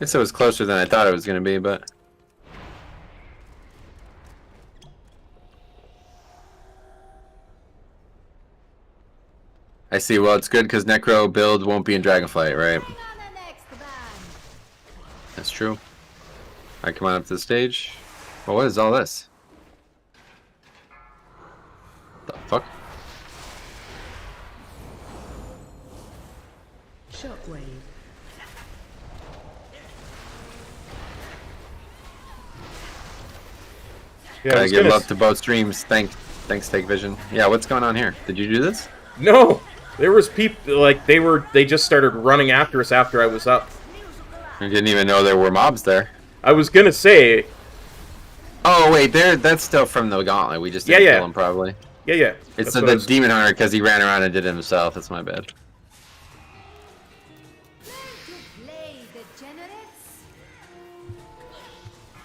Guess it was closer than I thought it was going to be, but... I see. Well, it's good because Necro build won't be in Dragonflight, right? That's true. Alright, come on up to the stage. Well, what is all this? The fuck? Shockwave. Yeah, I I was give gonna love to both streams. Thanks, Take Vision. Yeah, what's going on here? Did you do this? No, there was people like they just started running after us after I was up. I didn't even know there were mobs there. I was gonna say, Oh wait, that's still from the Gauntlet. We just didn't kill him probably. yeah. It's that's what I the was- Demon Hunter because he ran around and did it himself. That's my bad.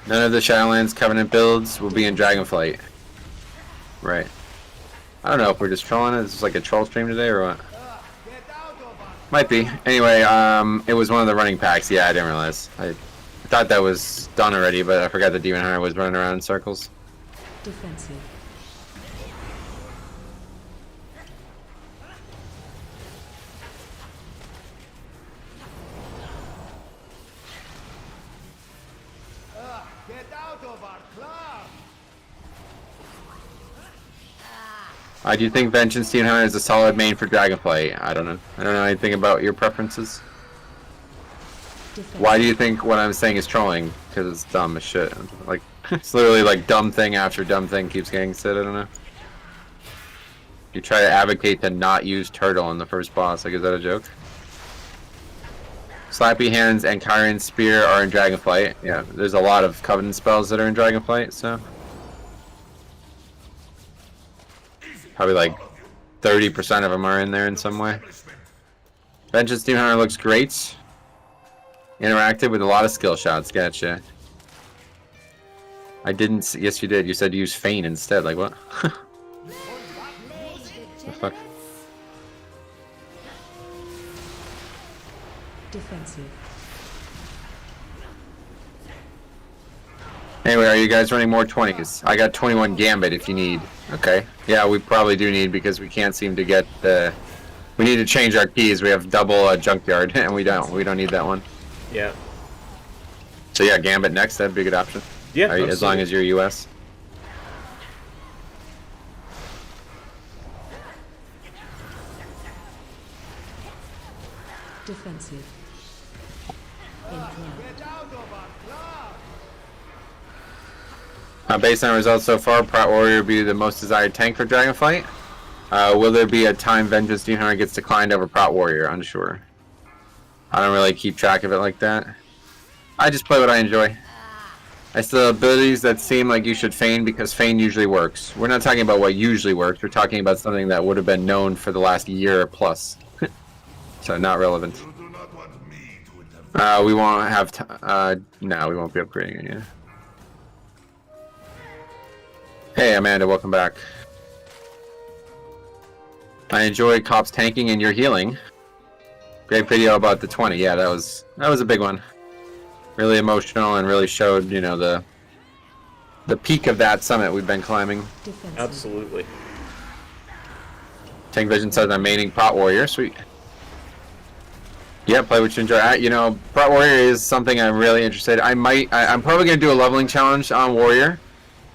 None of the Shadowlands Covenant builds will be in Dragonflight. Right. I don't know if we're just trolling it. Is this like a troll stream today or what? Might be. Anyway, it was one of the running packs. Yeah, I didn't realize. I thought that was done already, but I forgot the Demon Hunter was running around in circles. Defensive. Get out of our club! Do you think Vengeance Demon Hunter is a solid main for Dragonflight? I don't know. I don't know anything about your preferences. Defensive. Why do you think what I'm saying is trolling? Because it's dumb as shit. Like, it's literally like dumb thing after dumb thing keeps getting said. I don't know. You try to advocate to not use Turtle in the first boss. Like, is that a joke? Slappy Hands and Chiron Spear are in Dragonflight. Yeah, there's a lot of Covenant spells that are in Dragonflight, so... Probably like 30% of them are in there in some way. Vengeance Demon Hunter looks great. Interactive with a lot of skill shots. Gotcha. I didn't see, yes you did. You said use Feign instead. Like what? The fuck? Defensive. Anyway, are you guys running more 20s? I got 21 Gambit if you need. Okay. Yeah, we probably do need because we can't seem to get the... We need to change our keys. We have double Junkyard and we don't need that one. Yeah. So yeah, Gambit next. That'd be a good option. Yeah. As long as you're US. Defensive. Incline. Based on results so far, Prot Warrior will be the most desired tank for Dragonflight. Will there be a time Vengeance Demon Hunter gets declined over Prot Warrior? Unsure. I don't really keep track of it like that. I just play what I enjoy. I still have abilities that seem like you should feign because feign usually works. We're not talking about what usually works. We're talking about something that would have been known for the last year plus. So not relevant. You do not want me to intervene. We won't have no, we won't be upgrading it yet. Hey Amanda, welcome back. I enjoy Cops tanking and your healing. Great video about the 20. Yeah, that was a big one. Really emotional and really showed, you know, the peak of that summit we've been climbing. Defensive. Absolutely. Tank Vision says I'm maining Pot Warrior. Sweet. Yeah, play what you enjoy. You know, Prot Warrior is something I'm really interested. I'm probably gonna do a leveling challenge on Warrior,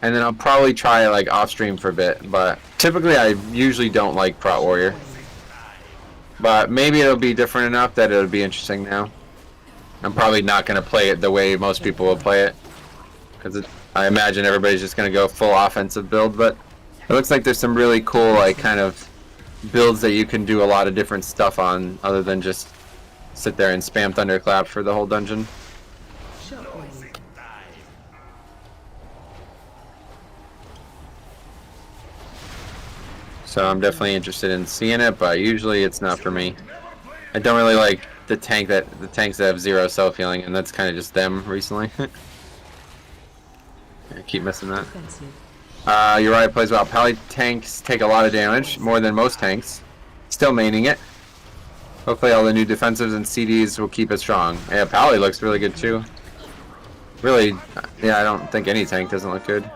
and then I'll probably try like off stream for a bit. But typically, I usually don't like Prot Warrior. But maybe it'll be different enough that it'll be interesting now. I'm probably not gonna play it the way most people will play it, because I imagine everybody's just gonna go full offensive build. But it looks like there's some really cool like kind of builds that you can do a lot of different stuff on, other than just sit there and spam Thunderclap for the whole dungeon. Shockwave. So I'm definitely interested in seeing it, but usually it's not for me. I don't really like the tanks that have zero self healing, and that's kind of just them recently. I keep missing that. Defensive. Uriah plays well. Pally tanks take a lot of damage, more than most tanks. Still maining it. Hopefully all the new defensives and CDs will keep it strong. Yeah, Pally looks really good too. Really, yeah, I don't think any tank doesn't look good.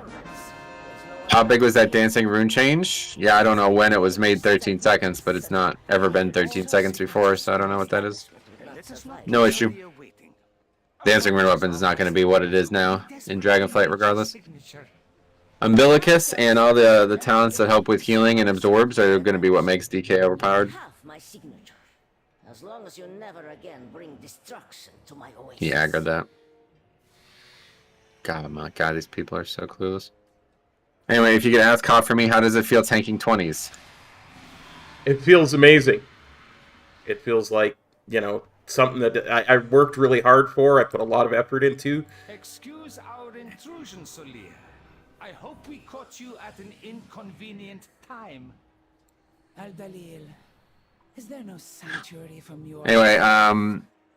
How big was that dancing rune change? Yeah, I don't know when it was made 13 seconds, but it's not ever been 13 seconds before, so I don't know what that is. No issue. Dancing rune weapons is not going to be what it is now in Dragonflight regardless. Umbilicous and all the talents that help with healing and absorbs are going to be what makes DK overpowered. Have my signature. As long as you never again bring destruction to my oasis. Yeah, I got that. God, oh my God, these people are so clueless. Anyway, if you could ask Hot for me, how does it feel tanking 20s? It feels amazing. It feels like, you know, something that I worked really hard for. I put a lot of effort into. Excuse our intrusion, Solia. I hope we caught you at an inconvenient time. Al-Dalil, is there no sanctuary from your... Anyway,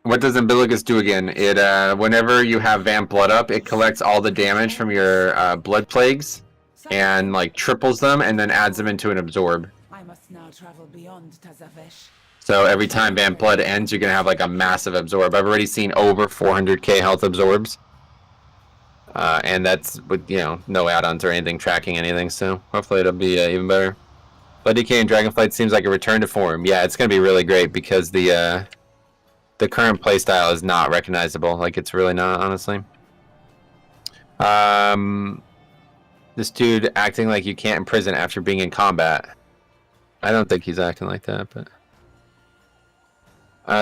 what does Umbilicus do again? It, whenever you have Vamp Blood up, it collects all the damage from your Blood Plagues and, like, triples them and then adds them into an Absorb. I must now travel beyond Tazavesh. So every time Vamp Blood ends, you're going to have, like, a massive Absorb. I've already seen over 400k health Absorbs. And that's with, you know, no add-ons or anything, tracking anything, so hopefully it'll be even better. But DK and Dragonflight seems like a return to form. Yeah, it's going to be really great because the current playstyle is not recognizable. Like, it's really not, honestly. This dude acting like you can't imprison after being in combat. I don't think he's acting like that, but...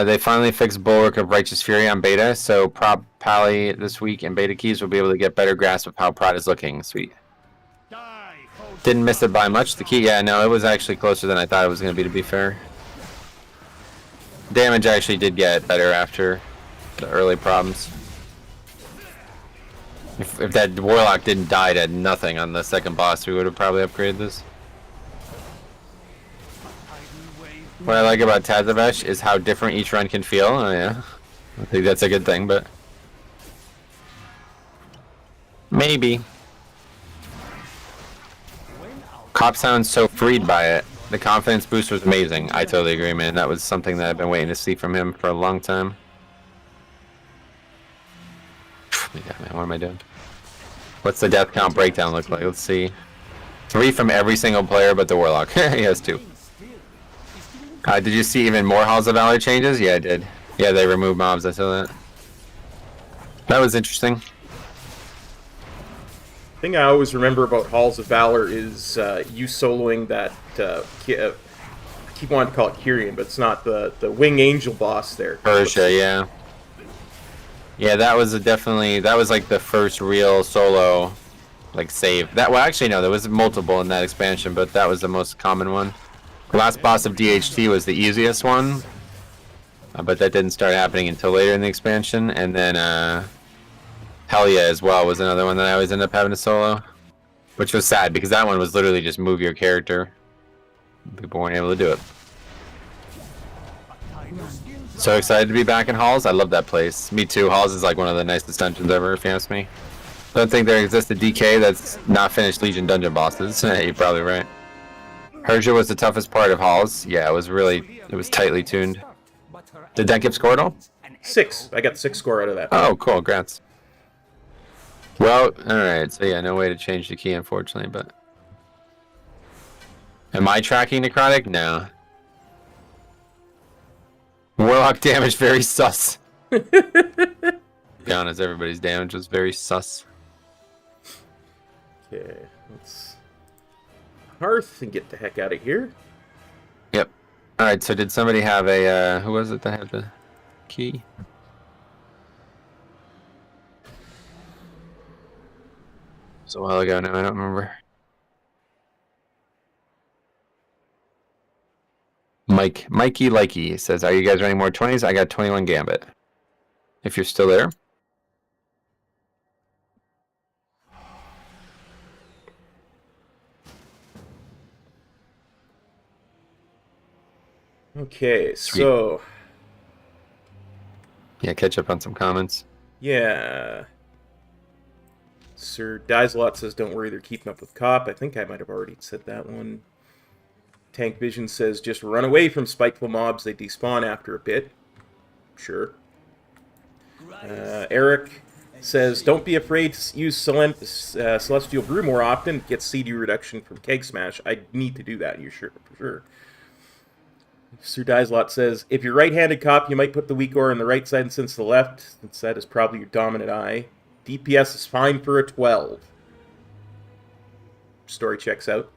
they finally fixed Bulwark of Righteous Fury on beta, so Prop Pally this week and beta keys will be able to get better grasp of how Prot is looking. Sweet. Didn't miss it by much. The key, yeah, no, it was actually closer than I thought it was going to be fair. Damage actually did get better after the early problems. If that Warlock didn't die at nothing on the second boss, we would have probably upgraded this. What I like about Tazavesh is how different each run can feel. Oh yeah, I think that's a good thing, but... maybe. Cop sounds so freed by it. The confidence boost was amazing. I totally agree, man. That was something that I've been waiting to see from him for a long time. Yeah, man, what am I doing? What's the death count breakdown look like? Let's see. 3 from every single player but the Warlock. He has 2. Did you see even more Halls of Valor changes? Yeah, I did. Yeah, they removed mobs. I saw that. That was interesting. The thing I always remember about Halls of Valor is you soloing that, I keep wanting to call it Kyrian, but it's not, the Wing Angel boss there. Persia, yeah. Yeah, that was that was like the first real solo, like, save. Well, actually, no, there was multiple in that expansion, but that was the most common one. The last boss of DHT was the easiest one, but that didn't start happening until later in the expansion, and then, Helya as well was another one that I always ended up having to solo, which was sad because that one was literally just move your character. People weren't able to do it. So excited to be back in Halls. I love that place. Me too. Halls is like one of the nicest dungeons ever, if you ask me. Don't think there exists a DK that's not finished Legion dungeon bosses. You're probably right. Herja was the toughest part of Halls. Yeah, it was tightly tuned. Did that give Squirtle? 6. I got the 6 score out of that. Oh, cool. Congrats. Well, alright, so yeah, no way to change the key, unfortunately, but... Am I tracking Necrotic? No. Warlock Murloc damage very sus. To be honest, everybody's damage was very sus. Okay, let's hearth and get the heck out of here. Yep. Alright, so did somebody have a, who was it that had the key? It was a while ago now, I don't remember. Mikey Likey says, are you guys running more 20s? I got 21 Gambit. If you're still there. Okay, so... Yeah, catch up on some comments. Yeah. Sir Dizelot says, don't worry, they're keeping up with Cop. I think I might have already said that one. Tank Vision says, just run away from spiteful mobs. They despawn after a bit. Sure. Eric says, don't be afraid to use Celestial Brew more often. Get CD reduction from Keg Smash. I need to do that, for sure. Sir Dizelot says, if you're right-handed Cop, you might put the weak ore on the right side instead of the left, since that is probably your dominant eye. DPS is fine for a 12. Story checks out.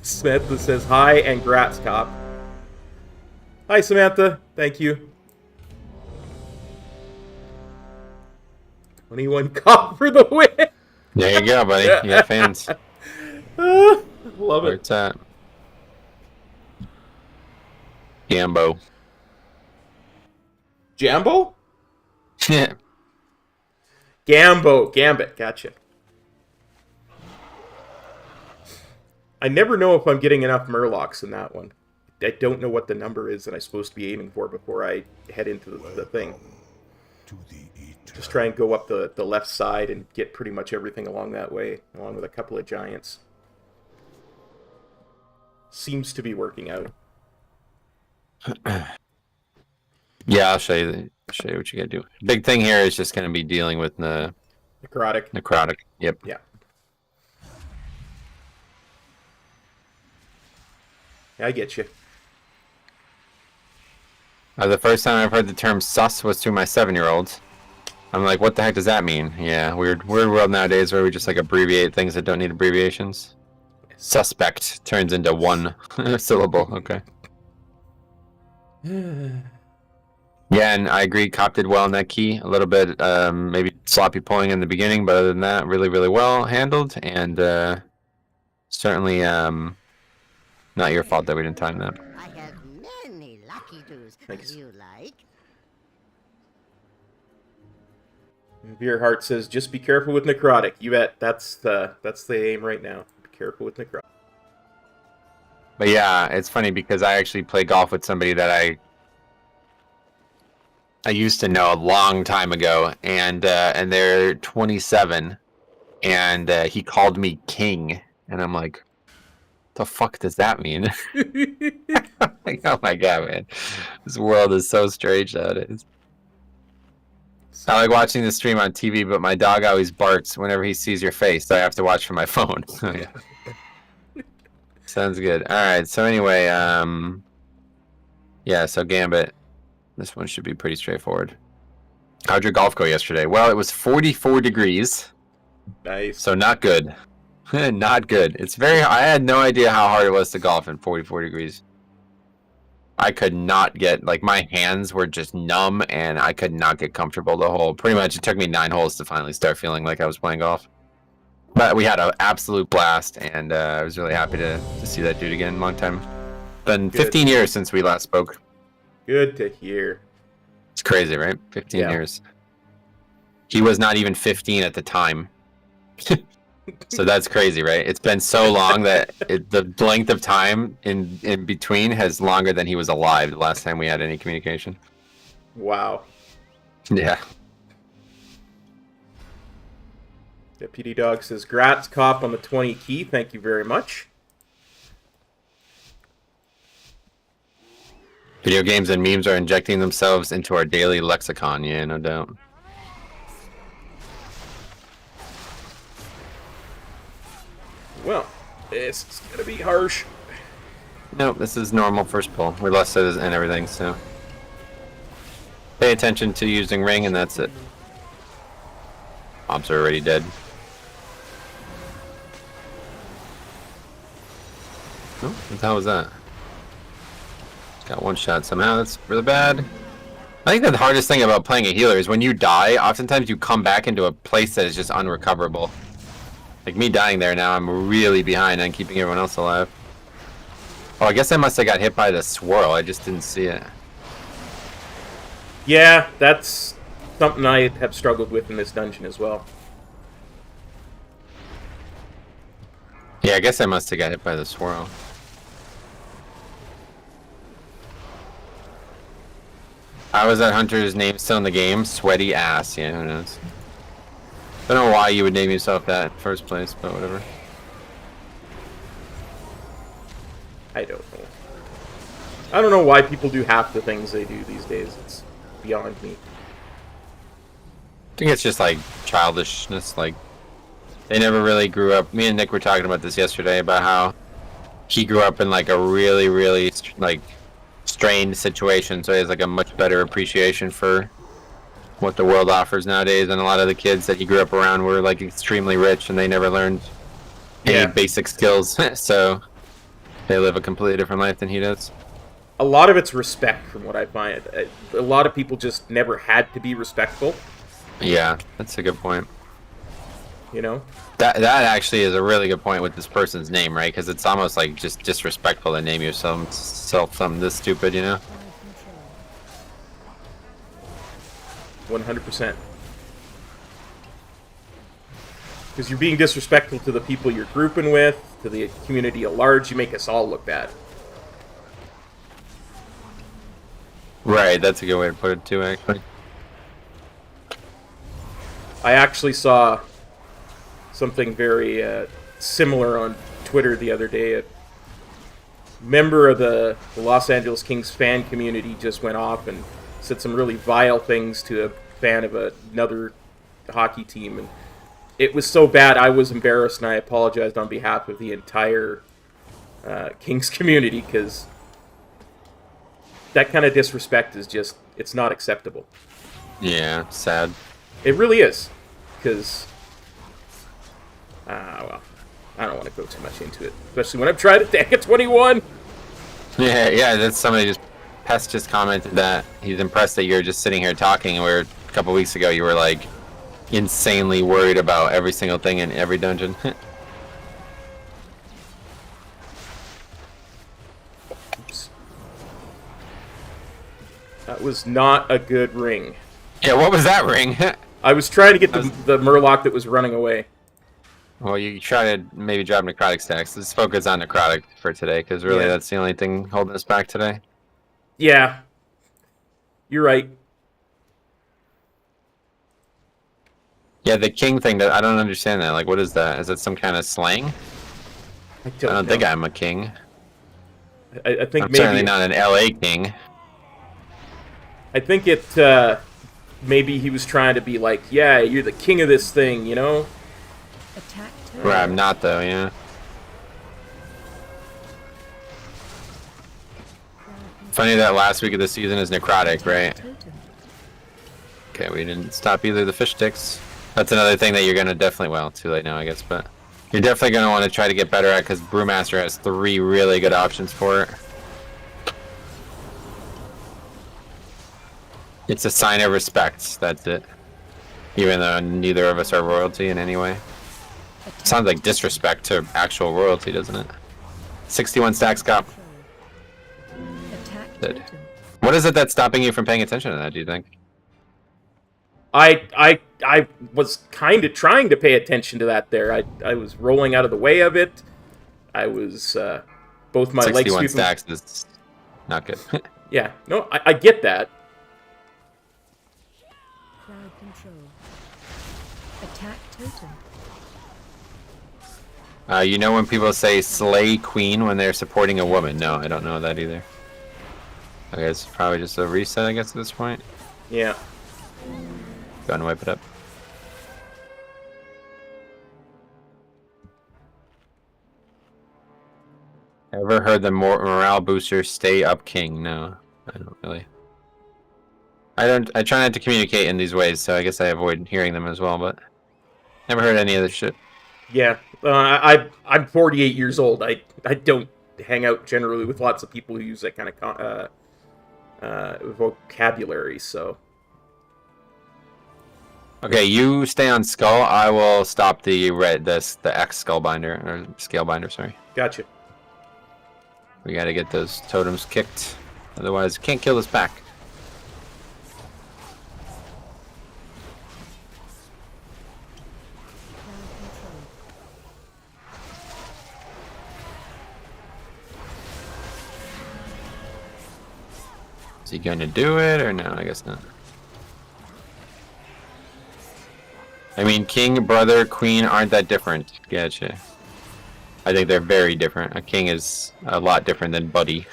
Samantha says, hi and grats, Cop. Hi, Samantha. Thank you. 21 Cop for the win. There you go, buddy. You got fans. Love Where it. it's at. Gambo. Jambo? Yeah. Gambit. Gotcha. I never know if I'm getting enough Murlocs in that one. I don't know what the number is that I'm supposed to be aiming for before I head into the thing. Just try and go up the left side and get pretty much everything along that way, along with a couple of giants. Seems to be working out. Yeah, I'll show you what you gotta do. Big thing here is just gonna be dealing with the necrotic. Yep. Yeah. I get you. The first time I've heard the term sus was through my 7-year-old. I'm like, what the heck does that mean? Yeah, weird world nowadays where we just like abbreviate things that don't need abbreviations. Suspect turns into one syllable. Okay. Yeah, and I agree. Cop did well in that key. A little bit, maybe sloppy pulling in the beginning, but other than that, really, really well handled. And certainly not your fault that we didn't time that. I have many lucky doos. Thanks. You like? Beerheart says, just be careful with necrotic. You bet. That's the aim right now. Be careful with necrotic. But yeah, it's funny because I actually play golf with somebody that I used to know a long time ago, and they're 27, and he called me king, and I'm like, the fuck does that mean? Like, oh my god, man, this world is so strange nowadays. I like watching the stream on TV, but my dog always barks whenever he sees your face, so I have to watch from my phone. Yeah. Sounds good. All right. So anyway, yeah. So Gambit, this one should be pretty straightforward. How'd your golf go yesterday? Well, it was 44 degrees. Nice. So not good. Not good. It's very. I had no idea how hard it was to golf in 44 degrees. I could not get, like, my hands were just numb, and I could not get comfortable the whole. Pretty much, it took me 9 holes to finally start feeling like I was playing golf. But we had an absolute blast, and I was really happy to see that dude again. Long time. Been 15 years since we last spoke. Good to hear. It's crazy, right? 15 Yeah. years. He was not even 15 at the time. So that's crazy, right? It's been so long that the length of time in between has longer than he was alive the last time we had any communication. Wow. Yeah. Deputy Dog says, Grats Cop on the 20 key. Thank you very much. Video games and memes are injecting themselves into our daily lexicon. Yeah, no doubt. Well, this is going to be harsh. Nope, this is normal first pull. We're less and everything, so. Pay attention to using ring, and that's it. Mobs are already dead. Oh, what the hell was that? Got one shot somehow. That's really bad. I think the hardest thing about playing a healer is when you die, oftentimes you come back into a place that is just unrecoverable. Like me dying there now, I'm really behind on keeping everyone else alive. Oh, I guess I must have got hit by the swirl. I just didn't see it. Yeah, that's something I have struggled with in this dungeon as well. Yeah, I guess I must have got hit by the swirl. How is that hunter's name still in the game? Sweaty ass. Yeah, who knows? Don't know why you would name yourself that in the first place, but whatever. I don't know. I don't know why people do half the things they do these days. It's beyond me. I think it's just like childishness. Like they never really grew up. Me and Nick were talking about this yesterday about how he grew up in like a really, really like strained situation, so he has like a much better appreciation for what the world offers nowadays. And a lot of the kids that he grew up around were like extremely rich, and they never learned any basic skills. So they live a completely different life than he does. A lot of it's respect, from what I find. A lot of people just never had to be respectful. Yeah, that's a good point. You know? That actually is a really good point with this person's name, right? Because it's almost like just disrespectful to name yourself something this stupid, you know? 100%. Because you're being disrespectful to the people you're grouping with, to the community at large. You make us all look bad. Right, that's a good way to put it too, actually. I actually saw something very similar on Twitter the other day. A member of the Los Angeles Kings fan community just went off and said some really vile things to a fan of another hockey team, and it was so bad I was embarrassed, and I apologized on behalf of the entire Kings community, because that kind of disrespect is just, it's not acceptable. Yeah, sad. It really is, because well, I don't want to go too much into it, especially when I'm trying to tank a 21. Yeah, that's somebody Pest just commented that he's impressed that you're just sitting here talking, where a couple weeks ago you were like insanely worried about every single thing in every dungeon. Oops. That was not a good ring. Yeah, what was that ring? I was trying to get the Murloc that was running away. Well, you try to maybe drop necrotic stacks. Let's focus on necrotic for today, because really that's the only thing holding us back today. Yeah. You're right. Yeah, the king thing, I don't understand that. Like, what is that? Is that some kind of slang? I I don't know. think I'm a king. I think I'm maybe certainly not an LA king. I think it maybe he was trying to be like, yeah, you're the king of this thing, you know? Attack Where I'm not, though, yeah. Funny that last week of the season is necrotic, right? Okay, we didn't stop either of the fish sticks. That's another thing that you're going to definitely... Well, too late now, I guess, but... You're definitely going to want to try to get better at, because Brewmaster has 3 really good options for it. It's a sign of respect, that's it. Even though neither of us are royalty in any way. Sounds like disrespect to actual royalty, doesn't it? 61 stacks, cop. Good. What is it that's stopping you from paying attention to that, do you think? I was kind of trying to pay attention to that there. I was rolling out of the way of it. I was both my legs 61 sweeping. stacks is not good. Yeah, no, I get that. Crowd control. Attack totem. You know when people say slay queen when they're supporting a woman? No, I don't know that either. Okay, it's probably just a reset, I guess, at this point. Yeah. Go and wipe it up. Ever heard the morale booster stay up king? No, I don't really. I try not to communicate in these ways, so I guess I avoid hearing them as well, but never heard any other shit. Yeah, I'm 48 years old. I don't hang out generally with lots of people who use that kind of vocabulary. So Okay, you stay on skull. I will stop the X skull binder or scale binder. Sorry. gotcha. We gotta get those totems kicked, otherwise can't kill this pack. Is he gonna do it or no? I guess not. I mean, king, brother, queen aren't that different. Gotcha. I think they're very different. A king is a lot different than buddy.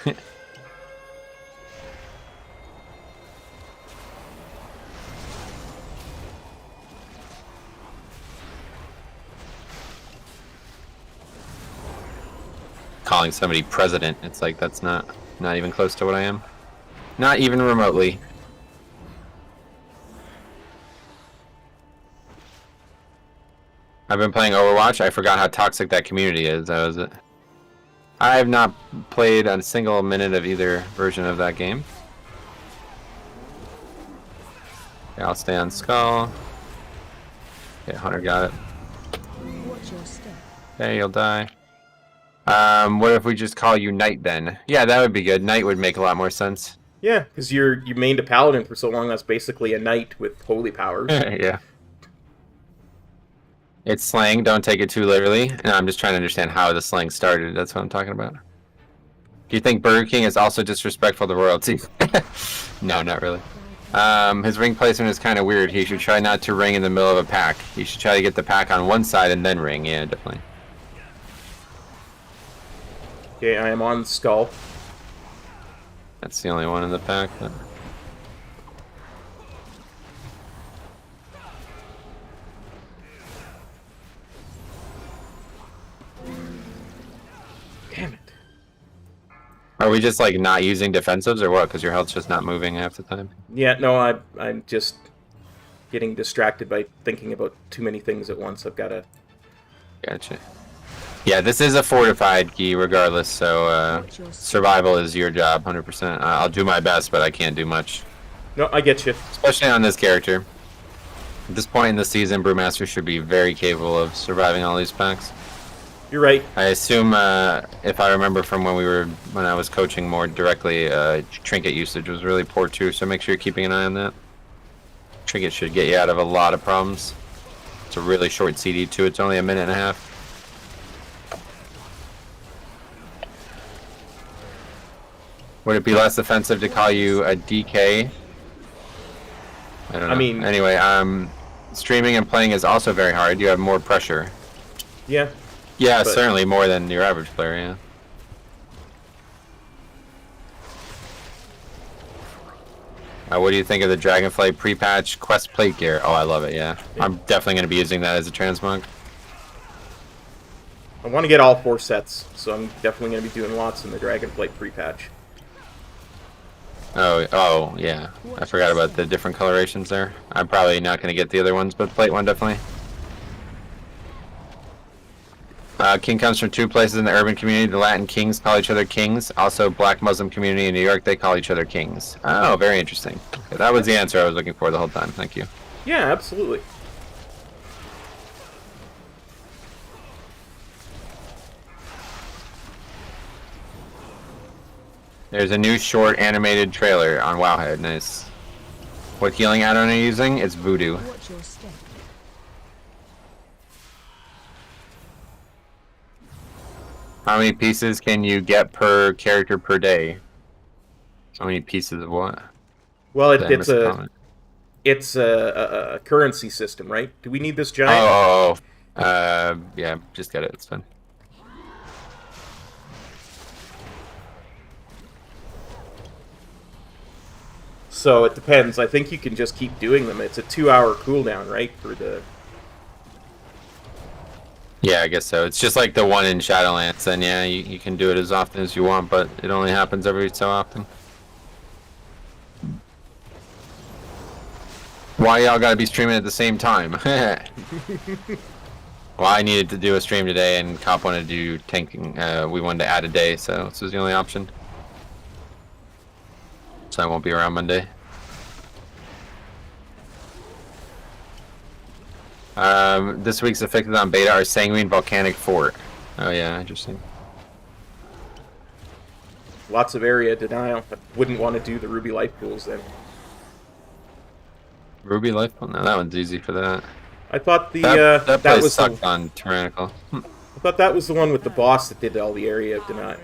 Calling somebody president, it's like that's not even close to what I am. Not even remotely. I've been playing Overwatch. I forgot how toxic that community is. I have not played a single minute of either version of that game. Okay, I'll stay on Skull. Okay, Hunter got it. Watch your step. Okay, you'll die. What if we just call you Knight then? Yeah, that would be good. Knight would make a lot more sense. Yeah, because you mained a paladin for so long. That's basically a knight with holy powers. Yeah. It's slang, don't take it too literally. And I'm just trying to understand how the slang started. That's what I'm talking about. Do you think Burger King is also disrespectful to royalty? No, not really. His ring placement is kind of weird. He should try not to ring in the middle of a pack. He should try to get the pack on one side and then ring. Yeah, definitely. Okay, I am on Skull. That's the only one in the pack. But... Damn it. Are we just like not using defensives or what? Because your health's just not moving half the time. Yeah, no, I'm just getting distracted by thinking about too many things at once. I've got to... Gotcha. Yeah, this is a fortified key regardless, so survival is your job, 100%. I'll do my best, but I can't do much. No, I get you. Especially on this character. At this point in the season, Brewmaster should be very capable of surviving all these packs. You're right. I assume, if I remember from when I was coaching more directly, trinket usage was really poor too, so make sure you're keeping an eye on that. Trinket should get you out of a lot of problems. It's a really short CD too, it's only a minute and a half. Would it be less offensive to call you a DK? I don't know. I mean... Anyway, streaming and playing is also very hard. You have more pressure. Yeah. Yeah, but... certainly more than your average player, yeah. What do you think of the Dragonflight pre-patch quest plate gear? Oh, I love it, yeah. I'm definitely going to be using that as a transmog. I want to get all 4 sets, so I'm definitely going to be doing lots in the Dragonflight pre-patch. Oh, yeah. I forgot about the different colorations there. I'm probably not going to get the other ones, but plate one definitely. King comes from 2 places in the urban community. The Latin kings call each other kings. Also, Black Muslim community in New York, they call each other kings. Oh, very interesting. Okay, that was the answer I was looking for the whole time. Thank you. Yeah, absolutely. There's a new short animated trailer on Wowhead. Nice. What healing add-on are you using? It's Voodoo. Watch your step. How many pieces can you get per character per day? How many pieces of what? Well, Did I miss a comment? it's a currency system, right? Do we need this giant? Yeah, just get it. It's fine. So it depends. I think you can just keep doing them. It's a 2-hour cooldown, right? For the... Yeah, I guess so. It's just like the one in Shadowlands, and yeah, you can do it as often as you want, but it only happens every so often. Why y'all gotta be streaming at the same time? Well, I needed to do a stream today, and Cop wanted to do tanking. We wanted to add a day, so this was the only option. So I won't be around Monday. This week's affected on beta are Sanguine Volcanic Fort. Oh yeah, interesting. Lots of area denial. I wouldn't want to do the Ruby Life Pools then. Ruby Life? Oh, no, that one's easy for that. I thought the That that place was sucked the, on Tyrannical. I thought that was the one with the boss that did all the area denial.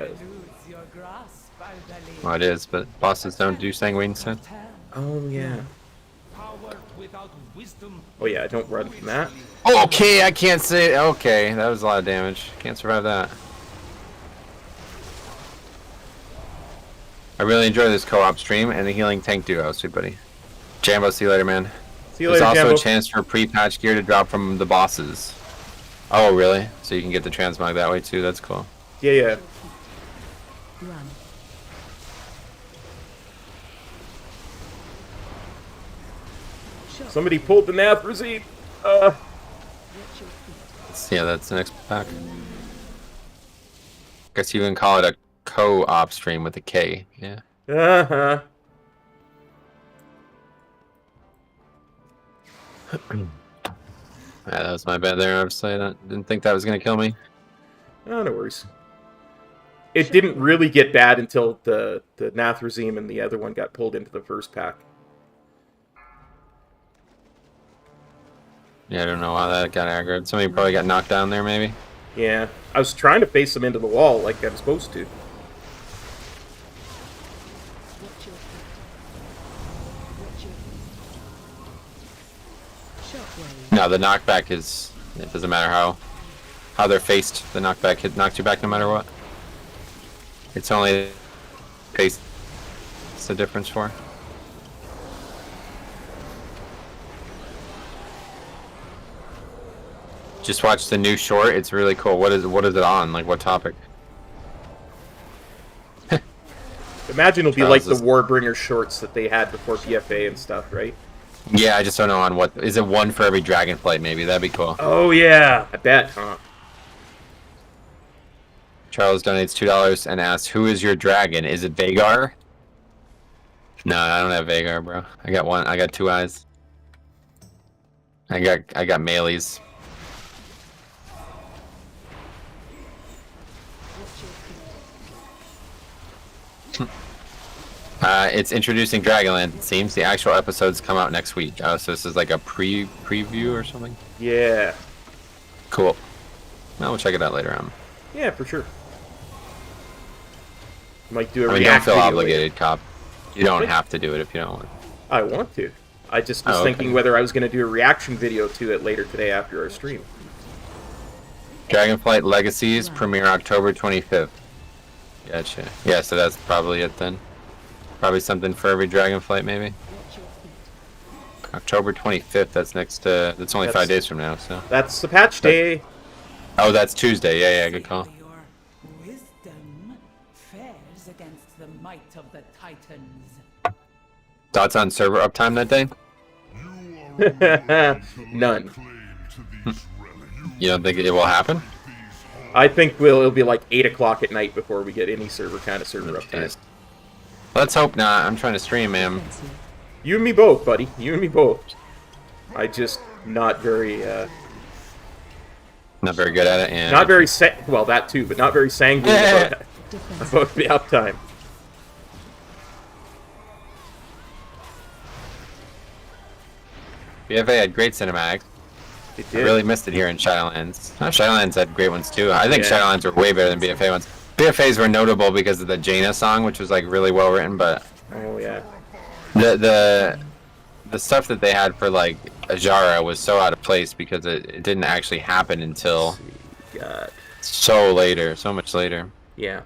Well, it is, but bosses don't do Sanguine, so. Oh yeah. Power without wisdom. Oh yeah. I don't run from that. Okay, I can't say. Okay, that was a lot of damage. Can't survive that. I really enjoy this co-op stream and the healing tank duo. Sweet buddy. Jambo, see you later, man. See you There's later, also Jambo. a chance for pre-patch gear to drop from the bosses. Oh, really? So you can get the transmog that way too. That's cool. Yeah, yeah. Run. Somebody pulled the Nathrezine. Watch your feet. Yeah, that's the next pack. Guess you can call it a co-op stream with a K. Yeah. Uh-huh. Yeah, that was my bad there. Obviously, I didn't think that was gonna kill me. Oh, no worries. It didn't really get bad until the Nathrezine and the other one got pulled into the first pack. Yeah, I don't know why that got aggroed. Somebody probably got knocked down there, maybe. Yeah. I was trying to face them into the wall like I was supposed to. Watch your feet. Watch your feet. Shockwave. No, the knockback is. It doesn't matter how they're faced. The knockback knocks you back no matter what. It's only face. It's the difference for. Just watch the new short. It's really cool. What is it on? Like what topic? Imagine it'll be Charles like the is- Warbringer shorts that they had before PFA and stuff, right? Yeah, I just don't know on what. Is it one for every Dragonflight? Maybe that'd be cool. Oh, yeah. I bet, huh? Charles donates $2 and asks, "Who is your dragon? Is it Vagar?" No, I don't have Vagar, bro. I got one. I got two eyes. I got Melees. Watch your feet. It's introducing Dragonland. It seems the actual episodes come out next week. Oh, so this is like a preview or something. Yeah. Cool. Well, we'll check it out later on. Yeah, for sure. Might do a I mean, don't react feel video obligated, later. Cop. You don't have to do it if you don't want. I want to. I just was Oh, okay. thinking whether I was going to do a reaction video to it later today after our stream. Dragonflight Legacies premiere October 25th. Gotcha. Yeah, so that's probably it then. Probably something for every Dragonflight, maybe. Watch your feet. October 25th. That's next. That's only 5 That's- days from now. So. That's the patch day. Oh, that's Tuesday. Yeah, yeah. Good call. Your wisdom fares against the might of the Titans. Thoughts on server uptime that day? None. You don't think it will happen? I think it'll be like 8 o'clock at night before we get any server uptime. Jeez. Let's hope not. I'm trying to stream, man. Venthyr. You and me both, buddy. You and me both. I just not very, Not very good at it. And not very well, that too, but not very sanguine Defense. about the uptime. BFA had great cinematics. It I did. really missed it here in Shadowlands. Shadowlands had great ones too. I think Yeah. Shadowlands were way better than BFA ones. BFAs were notable because of the Jaina song, which was like really well written, but Oh yeah. the stuff that they had for like Ajara was so out of place because it didn't actually happen until God. so much later. Yeah.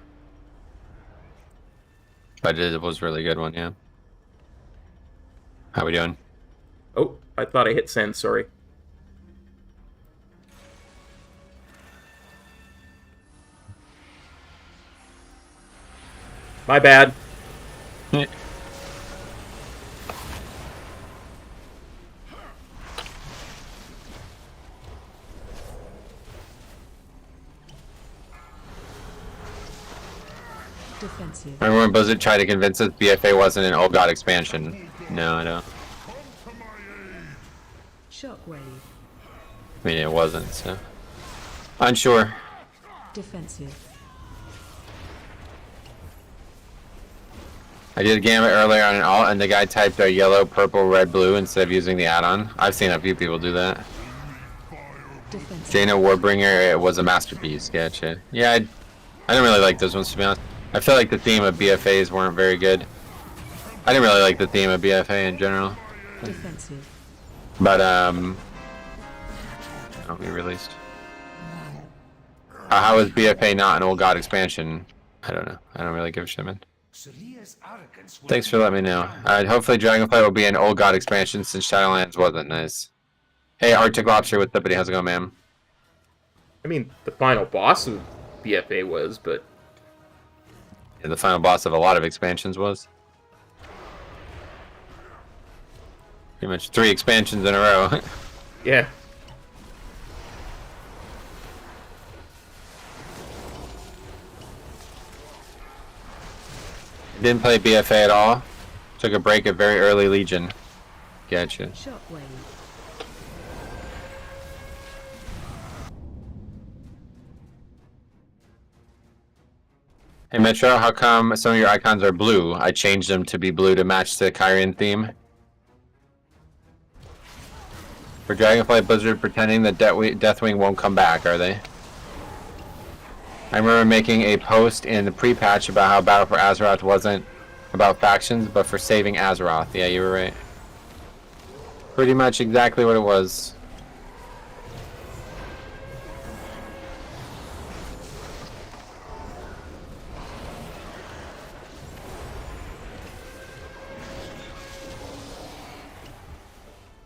But it was a really good one, yeah. How we doing? Oh, I thought I hit send. Sorry. My bad. Defensive. Remember when Blizzard tried to convince us BFA wasn't an Old God expansion? No, I don't. Shockwave. I mean, it wasn't, so. Unsure. Defensive. I did a gamut earlier on an alt, and the guy typed a yellow, purple, red, blue instead of using the add-on. I've seen a few people do that. Defensive. Jaina Warbringer, it was a masterpiece. Gotcha. Yeah, I didn't really like those ones, to be honest. I feel like the theme of BFAs weren't very good. I didn't really like the theme of BFA in general. Defensive. But, I'll be released. How is BFA not an Old God expansion? I don't know. I don't really give a shit, man. Thanks for letting me know. Hopefully Dragonflight will be an Old God expansion since Shadowlands wasn't nice. Hey, Arctic Lobster, what's up, buddy? How's it going, man? I mean, the final boss of BFA was, but Yeah, the final boss of a lot of expansions was. Pretty much 3 expansions in a row. yeah. Didn't play BFA at all. Took a break at very early Legion. Gotcha. Shockwave. Hey Metro, how come some of your icons are blue? I changed them to be blue to match the Kyrian theme. For Dragonflight Blizzard pretending that Deathwing won't come back, are they? I remember making a post in the pre-patch about how Battle for Azeroth wasn't about factions, but for saving Azeroth. Yeah, you were right. Pretty much exactly what it was.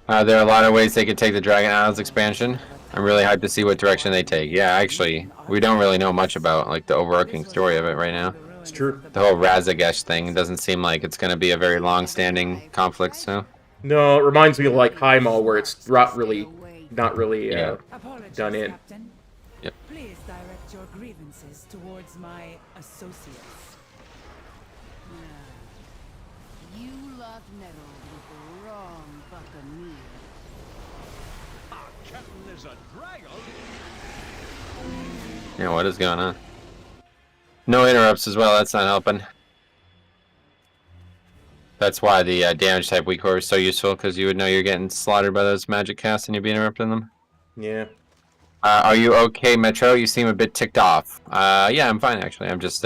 There are a lot of ways they could take the Dragon Isles expansion. I'm really hyped to see what direction they take. Yeah, actually, we don't really know much about like the overarching story of it right now. It's true. The whole Razagesh thing doesn't seem like it's going to be a very long-standing conflict, so... No, it reminds me of like Heimal, where it's not really Yeah. done in. Captain. Yep. Please direct your grievances towards my associates. You love meddled with the wrong buccaneer. Our captain is a dragon. Yeah, what is going on? No interrupts as well, that's not helping. That's why the damage type weak core is so useful, because you would know you're getting slaughtered by those magic casts and you'd be interrupting them. Yeah. Are you okay, Metro? You seem a bit ticked off. Yeah, I'm fine actually. I'm just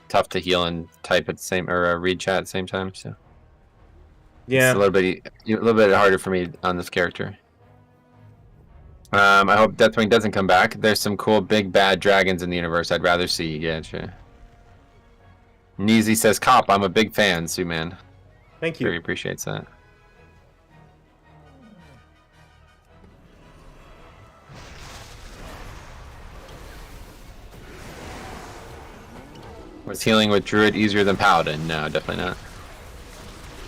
tough to heal and type at the same, or read chat at the same time, so... Yeah. It's a little bit harder for me on this character. I hope Deathwing doesn't come back. There's some cool big bad dragons in the universe I'd rather see. Yeah, sure. Neezy says, "Cop, I'm a big fan, Sue Man." Thank Very you. appreciates that. Was healing with Druid easier than Paladin? No, definitely not.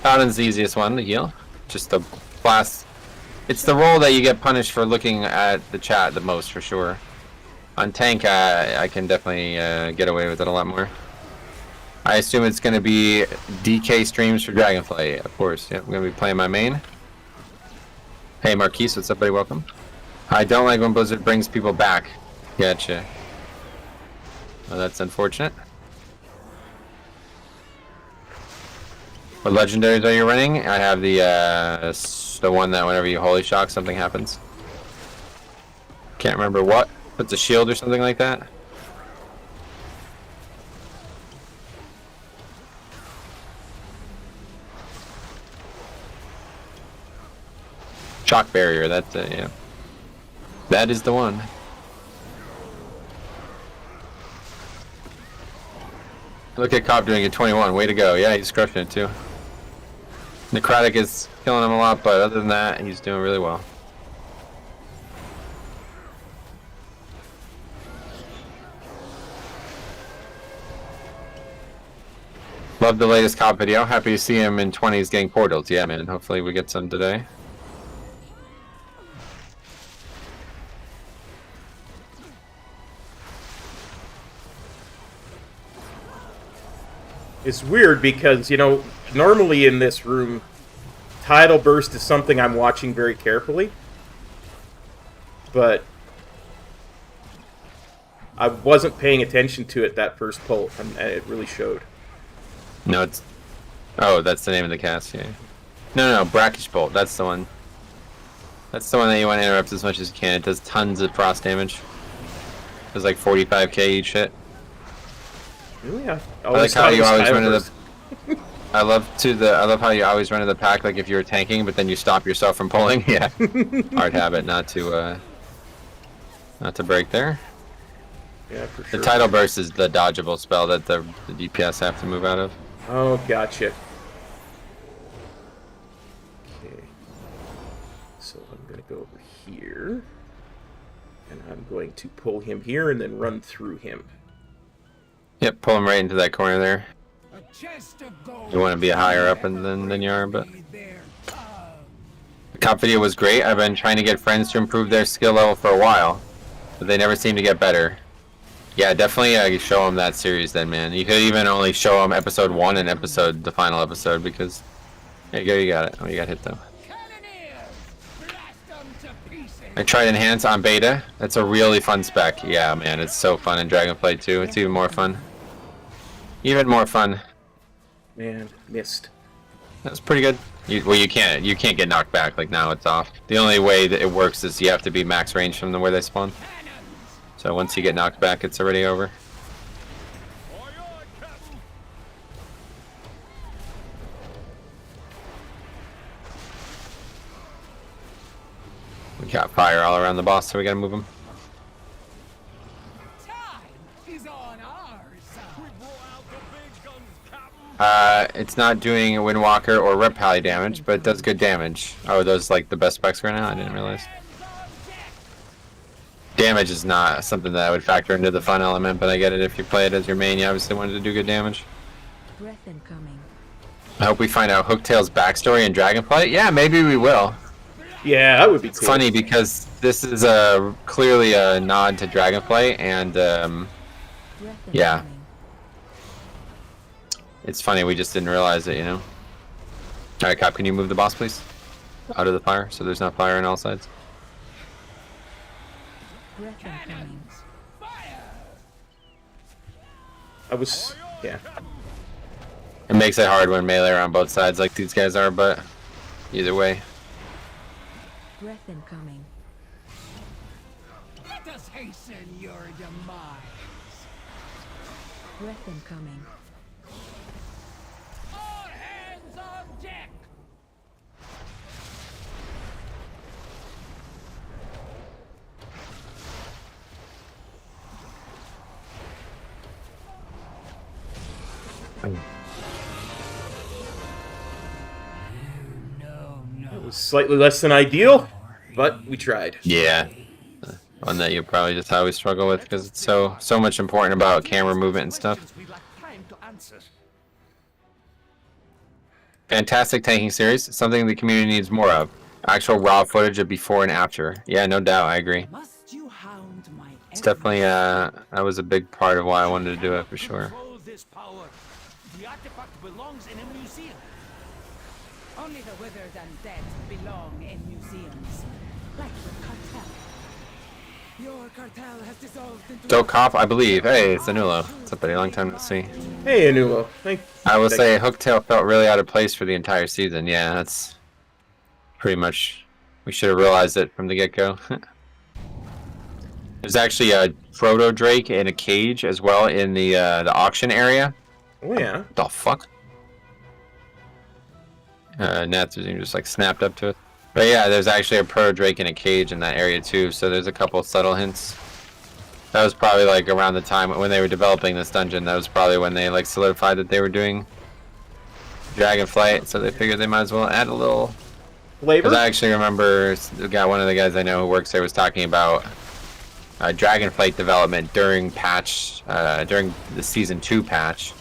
Paladin's the easiest one to heal. Just the blast. It's the role that you get punished for looking at the chat the most, for sure. On tank, I can definitely get away with it a lot more. I assume it's going to be DK streams for Dragonflight, of course. Yep, I'm going to be playing my main. Hey Marquise, what's up, buddy? Welcome. I don't like when Blizzard brings people back. Gotcha. Well, that's unfortunate. What legendaries are you running? I have the one that whenever you holy shock, something happens. Can't remember what. Puts a shield or something like that. Shock barrier, that's it, yeah. That is the one. Look at Cop doing a 21, way to go. Yeah, he's crushing it too. Necrotic is killing him a lot, but other than that, he's doing really well. Love the latest Cop video. Happy to see him in 20s getting portals. Yeah, man. Hopefully we get some today. It's weird because, you know, normally in this room, Tidal Burst is something I'm watching very carefully. But I wasn't paying attention to it that first pull, and it really showed. No, it's... Oh, that's the name of the cast, yeah. No, Brackish Bolt, that's the one. That's the one that you want to interrupt as much as you can. It does tons of frost damage. It does like 45k each hit. Really? I like how you always run to the... the... I love how you always run to the pack like if you were tanking, but then you stop yourself from pulling. Yeah. Hard habit not to break there. Yeah, for sure. The Tidal Burst is the dodgeable spell that the DPS have to move out of. Oh, gotcha. Okay. So I'm going to go over here. And I'm going to pull him here and then run through him. Yep, pull him right into that corner there. A chest of gold. You want to be higher up than you are, but... There. The cop video was great. I've been trying to get friends to improve their skill level for a while, but they never seem to get better. Yeah, definitely show them that series then, man. You could even only show them episode 1 and the final episode, because... There you go, you got it. Oh, you got hit, though. I tried Enhance on beta. That's a really fun spec. Yeah, man, it's so fun in Dragonflight too. It's even more fun. Even more fun. Man, missed. That's pretty good. You can't get knocked back. Like now, it's off. The only way that it works is you have to be max range from where they spawn. So once you get knocked back, it's already over. We got fire all around the boss, so we gotta move him. It's not doing a Windwalker or Rep Pally damage, but it does good damage. Oh, those like the best specs right now? I didn't realize. Damage is not something that I would factor into the fun element, but I get it if you play it as your main. You obviously wanted to do good damage. Breath incoming. I hope we find out Hooktail's backstory in Dragonflight. Yeah, maybe we will. Yeah, that would be cool. It's funny because this is clearly a nod to Dragonflight, and yeah. It's funny, we just didn't realize it, you know? Alright, Cop, can you move the boss, please? Out of the fire, so there's not fire on all sides. Yeah. It makes it hard when melee are on both sides like these guys are, but either way. Breath incoming. Let us hasten your demise. Breath incoming. All hands on deck. It was slightly less than ideal, but we tried. Yeah. One that you probably just always struggle with because it's so much important about camera movement and stuff. Fantastic tanking series, something the community needs more of. Actual raw footage of before and after. Yeah, no doubt, I agree. It's definitely, that was a big part of why I wanted to do it for sure. The artifact belongs in a museum. Only the withered and dead belong in museums. Like the cartel. Your cartel has dissolved into... Dokov, I believe. Hey, it's Anulo. What's up, buddy? Long time to see. Hey, Anulo. I will say Hooktail felt really out of place for the entire season. Yeah, that's pretty much... We should have realized it from the get-go. There's actually a Proto Drake in a cage as well in the auction area. Oh, yeah. What the fuck? Nats just like snapped up to it. But yeah, there's actually a Proto Drake in a cage in that area too, so there's a couple subtle hints. That was probably like around the time when they were developing this dungeon. That was probably when they like solidified that they were doing Dragonflight, so they figured they might as well add a little flavor. Because I actually remember one of the guys I know who works there was talking about Dragonflight development during during the season 2 patch,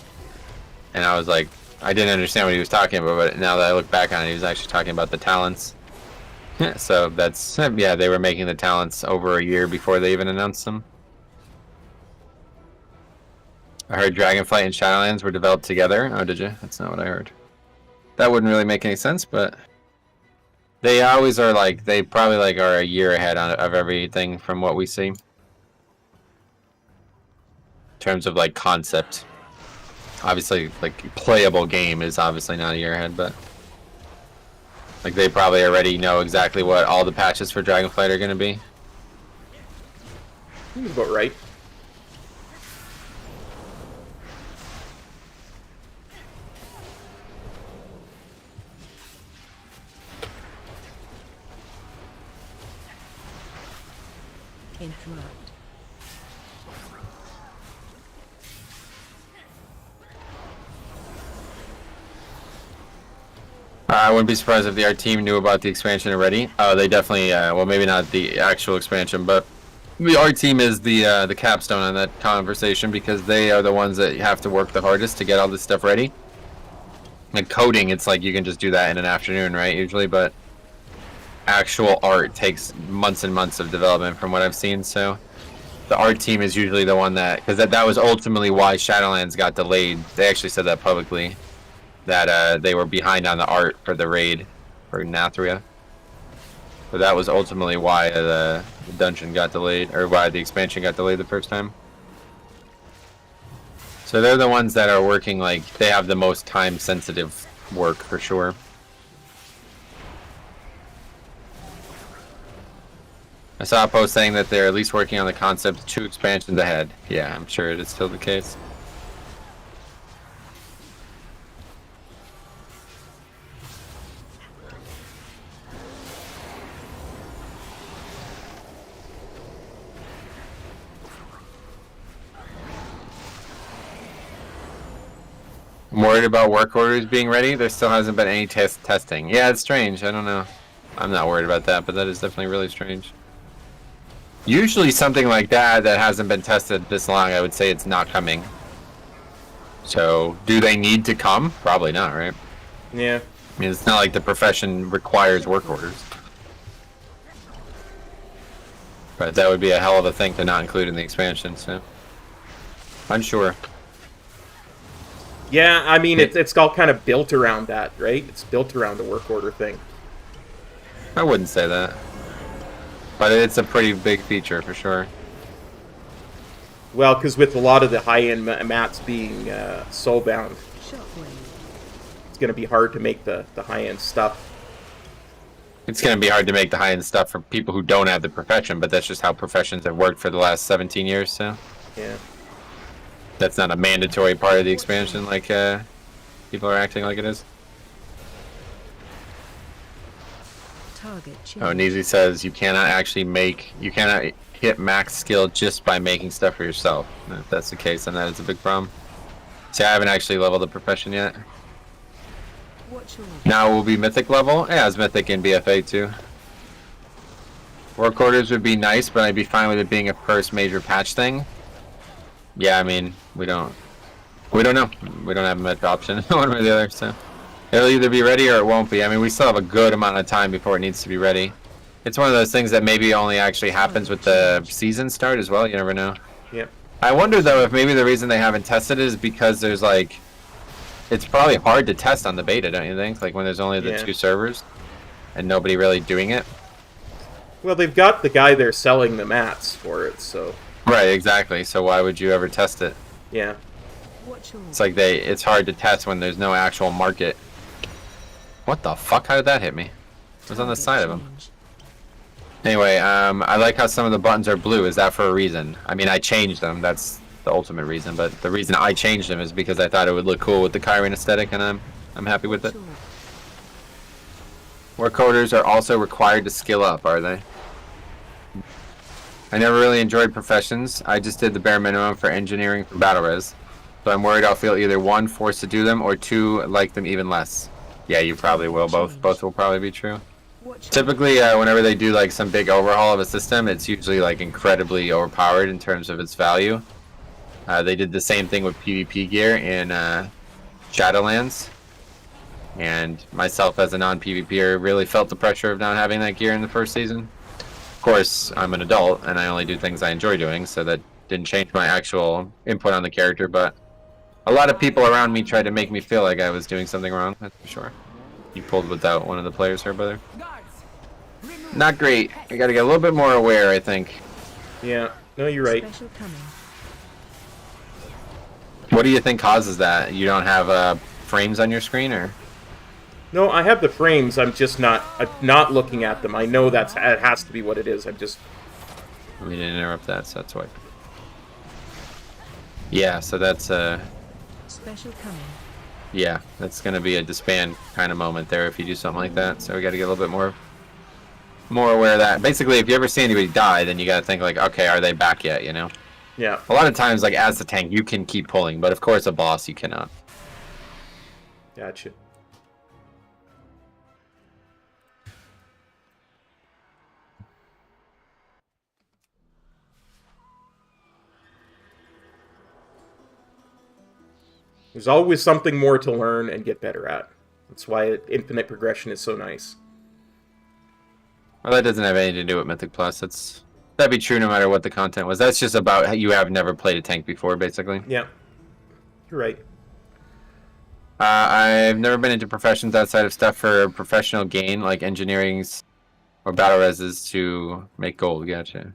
and I was like, I didn't understand what he was talking about, but now that I look back on it, he was actually talking about the talents. So that's, yeah, they were making the talents over a year before they even announced them. I heard Dragonflight and Shadowlands were developed together. Oh, did you? That's not what I heard. That wouldn't really make any sense, but they always are like, they probably like are a year ahead of everything from what we see. In terms of like concept. Obviously, like playable game is obviously not a year ahead, but like they probably already know exactly what all the patches for Dragonflight are going to be. Seems about right. Interrupt. I wouldn't be surprised if our team knew about the expansion already. They definitely, well, maybe not the actual expansion, but the art team is the capstone on that conversation because they are the ones that have to work the hardest to get all this stuff ready. Like coding, it's like you can just do that in an afternoon, right? Usually, but actual art takes months and months of development from what I've seen. So the art team is usually the one that, because that was ultimately why Shadowlands got delayed. They actually said that publicly, that they were behind on the art for the raid for Nathria. But that was ultimately why the dungeon got delayed, or why the expansion got delayed the first time. So they're the ones that are working, like, they have the most time-sensitive work for sure. I saw a post saying that they're at least working on the concept 2 expansions ahead. Yeah, I'm sure it is still the case. I'm worried about work orders being ready. There still hasn't been any testing. Yeah, it's strange. I don't know. I'm not worried about that, but that is definitely really strange. Usually something like that hasn't been tested this long, I would say it's not coming. So, do they need to come? Probably not, right? Yeah. I mean, it's not like the profession requires work orders. But that would be a hell of a thing to not include in the expansion, so... Unsure. Yeah, I mean, it's all kind of built around that, right? It's built around the work order thing. I wouldn't say that. But it's a pretty big feature, for sure. Well, because with a lot of the high-end mats being soulbound, Shockwave. it's going to be hard to make the high-end stuff. It's going to be hard to make the high-end stuff for people who don't have the profession, but that's just how professions have worked for the last 17 years, so... Yeah. That's not a mandatory part of the expansion like people are acting like it is. Target change. Oh, Neezy says you cannot hit max skill just by making stuff for yourself. And if that's the case, then that is a big problem. See, I haven't actually leveled the profession yet. Watch your Now we'll be mythic level. Yeah, it's mythic in BFA too. Work orders would be nice, but I'd be fine with it being a first major patch thing. Yeah, I mean, we don't know. We don't have much option one way or the other, so it'll either be ready or it won't be. I mean, we still have a good amount of time before it needs to be ready. It's one of those things that maybe only actually happens with the season start as well. You never know. Yep. I wonder though if maybe the reason they haven't tested it is because there's like, it's probably hard to test on the beta, don't you think? Like when there's only the 2 servers and nobody really doing it. Well, they've got the guy there selling the mats for it, so... Right, exactly. So why would you ever test it? Yeah. watch your It's like it's hard to test when there's no actual market. What the fuck? How did that hit me? It was on the side of him. change. Anyway, I like how some of the buttons are blue. Is that for a reason? I mean, I changed them. That's the ultimate reason. But the reason I changed them is because I thought it would look cool with the Kyrian aesthetic, and I'm happy with it. Sure. Work coders are also required to skill up, are they? I never really enjoyed professions. I just did the bare minimum for engineering for battle res. So I'm worried I'll feel either 1, forced to do them, or 2, like them even less. Yeah, you probably will. Both will probably be true. Watch your Typically, whenever they do like some big overhaul of a system, it's usually like incredibly overpowered in terms of its value. They did the same thing with PvP gear in Shadowlands. And myself as a non-PvPer really felt the pressure of not having that gear in the first season. Of course, I'm an adult and I only do things I enjoy doing, so that didn't change my actual input on the character, but a lot of people around me tried to make me feel like I was doing something wrong, that's for sure. You pulled without one of the players here, brother. Not great. I gotta get a little bit more aware, I think. Yeah, no, you're right. Special coming. What do you think causes that? You don't have frames on your screen, or? No, I have the frames. I'm just not looking at them. I know it has to be what it is. I'm just. We didn't interrupt that, so that's why. Yeah, so that's Special coming. yeah, that's gonna be a disband kind of moment there if you do something like that. So we got to get a little bit more aware of that. Basically, if you ever see anybody die, then you got to think like, okay, are they back yet? You know. Yeah. A lot of times, like as the tank, you can keep pulling, but of course, a boss you cannot. Gotcha. There's always something more to learn and get better at. That's why infinite progression is so nice. Well, that doesn't have anything to do with Mythic Plus. That'd be true no matter what the content was. That's just about how you have never played a tank before, basically. Yeah. You're right. I've never been into professions outside of stuff for professional gain, like engineerings or battle reses to make gold. Gotcha.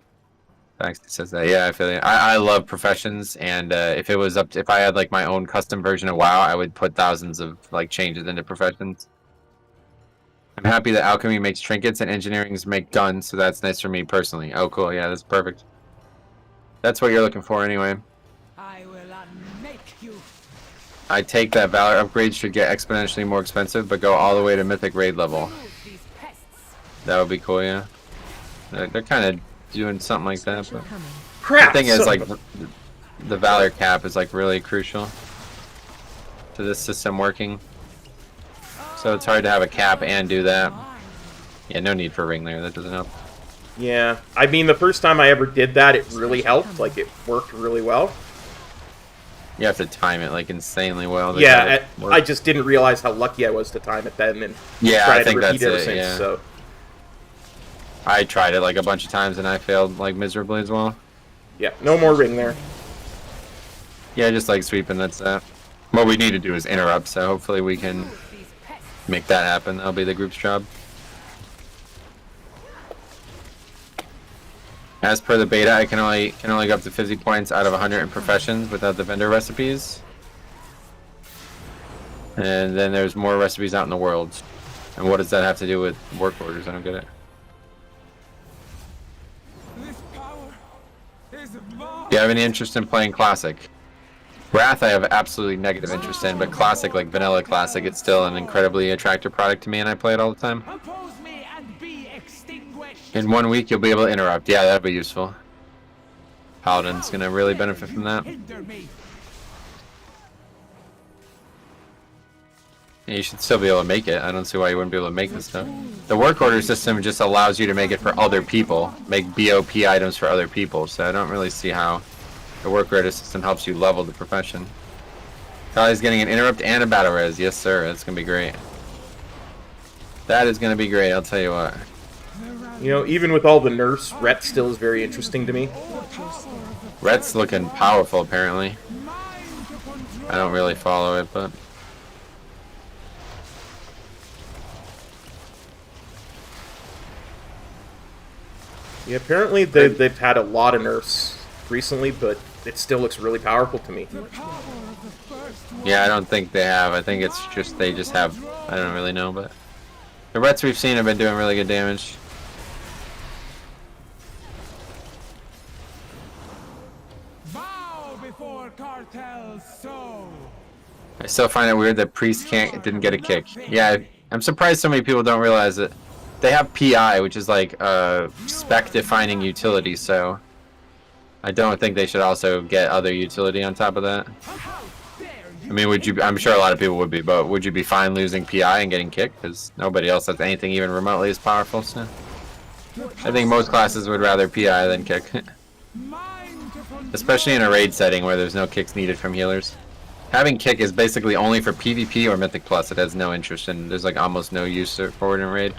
Thanks. He says that. Yeah, I feel it. I love professions, and if it was if I had like my own custom version of WoW, I would put thousands of like changes into professions. I'm happy that alchemy makes trinkets and engineerings make guns, so that's nice for me personally. Oh, cool. Yeah, that's perfect. That's what you're looking for anyway. I will unmake you. I take that Valor upgrades should get exponentially more expensive, but go all the way to Mythic raid level. That would be cool, yeah. They're kind of doing something like that, Special but coming. Crap! the thing is, son like, of a- the Valor cap is like really crucial to this system working. So it's hard to have a cap and do that. Yeah, no need for a ring there. That doesn't help. Yeah. I mean, the first time I ever did that, it really helped. Like, it worked really well. You have to time it like insanely well. to Yeah, have it work. I just didn't realize how lucky I was to time it then, and Yeah, tried I to think repeat that's ever it, since. yeah. So I tried it like a bunch of times and I failed like miserably as well. yeah, no more ring there. Yeah, just like sweeping, that's that. What we need to do is interrupt, so hopefully we can make that happen. That'll be the group's job. As per the beta, I can only go up to 50 points out of 100 in professions without the vendor recipes. And then there's more recipes out in the world. And what does that have to do with work orders? I don't get it. This power is mine. Do you have any interest in playing Classic? Wrath I have absolutely negative interest in, but Classic, like Vanilla Classic, it's still an incredibly attractive product to me and I play it all the time. Oppose me and be extinguished. In 1 week you'll be able to interrupt. Yeah, that'd be useful. Paladin's gonna really benefit from that. Hinder me. Yeah, you should still be able to make it. I don't see why you wouldn't be able to make this stuff. The work order system just allows you to make it for other people. Make BOP items for other people, so I don't really see how the work order system helps you level the profession. Kylie's getting an interrupt and a battle res. Yes, sir. That's gonna be great. That is gonna be great, I'll tell you what. You know, even with all the nerfs, Ret still is very interesting to me. Ret's looking powerful, apparently. I don't really follow it, but... Yeah, apparently they've had a lot of nerfs recently, but it still looks really powerful to me. Yeah, I don't think they have. I think it's just they just have. I don't really know, but the Rets we've seen have been doing really good damage. Bow before cartels so. I still find it weird that Priest didn't get a kick. Yeah, I'm surprised so many people don't realize it. They have PI, which is like a spec-defining utility, so I don't think they should also get other utility on top of that. I mean, would you? I'm sure a lot of people would be, but would you be fine losing PI and getting kicked? Because nobody else has anything even remotely as powerful. So I think most classes would rather PI than kick, especially in a raid setting where there's no kicks needed from healers. Having kick is basically only for PvP or Mythic Plus. It has no interest in. There's like almost no use for it in raid.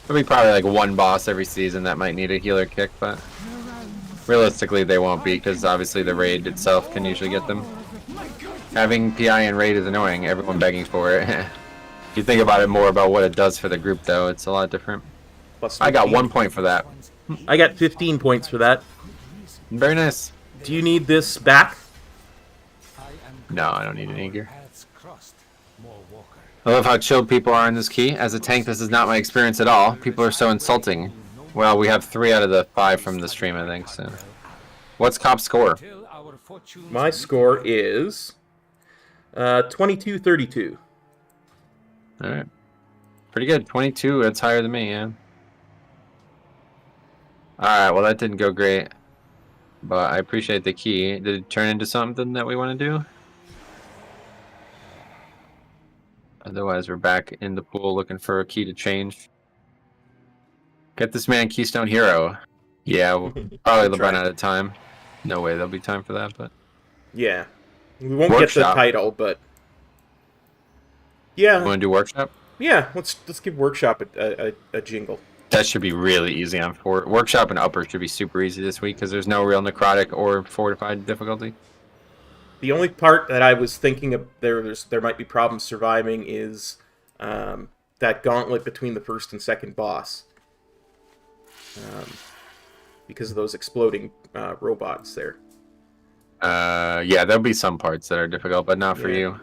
There'll be probably like one boss every season that might need a healer kick, but realistically they won't be, because obviously the raid itself can usually get them. Having PI and raid is annoying, everyone begging for it. If you think about it more about what it does for the group, though, it's a lot different. Plus I got 15. 1 point for that. I got 15 points for that. Very nice. Do you need this back? No, I don't need any gear. I love how chilled people are in this key. As a tank, this is not my experience at all. People are so insulting. Well, we have 3 out of the 5 from the stream, I think. So, what's Cop's score? My score is 22-32. All right, pretty good. 22. That's higher than me. Yeah. All right. Well, that didn't go great, but I appreciate the key. Did it turn into something that we want to do? Otherwise, we're back in the pool looking for a key to change. Get this man Keystone Hero. Yeah, we'll probably run out of time. No way there'll be time for that, but... Yeah. We won't Workshop. get the title, but... Yeah. Want to do Workshop? Yeah, let's give Workshop a jingle. That should be really easy on Workshop, and Upper should be super easy this week, because there's no real necrotic or fortified difficulty. The only part that I was thinking of there might be problems surviving is that gauntlet between the first and second boss. Because of those exploding robots there. Yeah, there'll be some parts that are difficult, but not for you.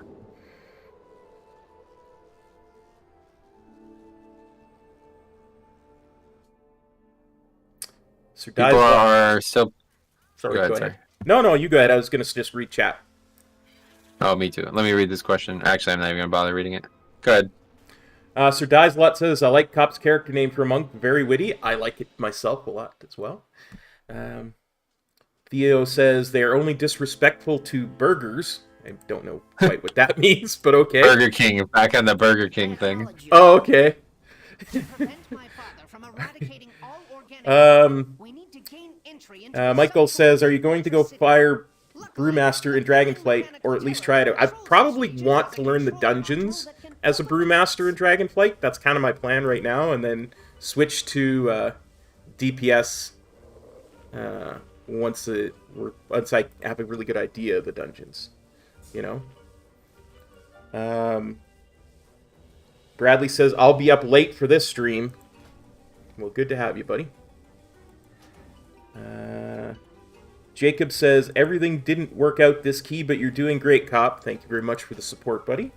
People are still... Sorry, go ahead. sorry. No, you go ahead. I was going to just read chat. Oh, me too. Let me read this question. Actually, I'm not even going to bother reading it. Go ahead. Sir Dieslot says, I like Cop's character name for a monk. Very witty. I like it myself a lot as well. Theo says, they are only disrespectful to burgers. I don't know quite what that means, but okay. Burger King. Back on the Burger King thing. Oh, okay. Michael says, are you going to go fire Brewmaster in Dragonflight, or at least try it out? I probably want to learn the dungeons as a Brewmaster in Dragonflight. That's kind of my plan right now, and then switch to DPS once I have a really good idea of the dungeons, you know? Bradley says, I'll be up late for this stream. Well, good to have you, buddy. Jacob says, everything didn't work out this key, but you're doing great, Cop. Thank you very much for the support, buddy.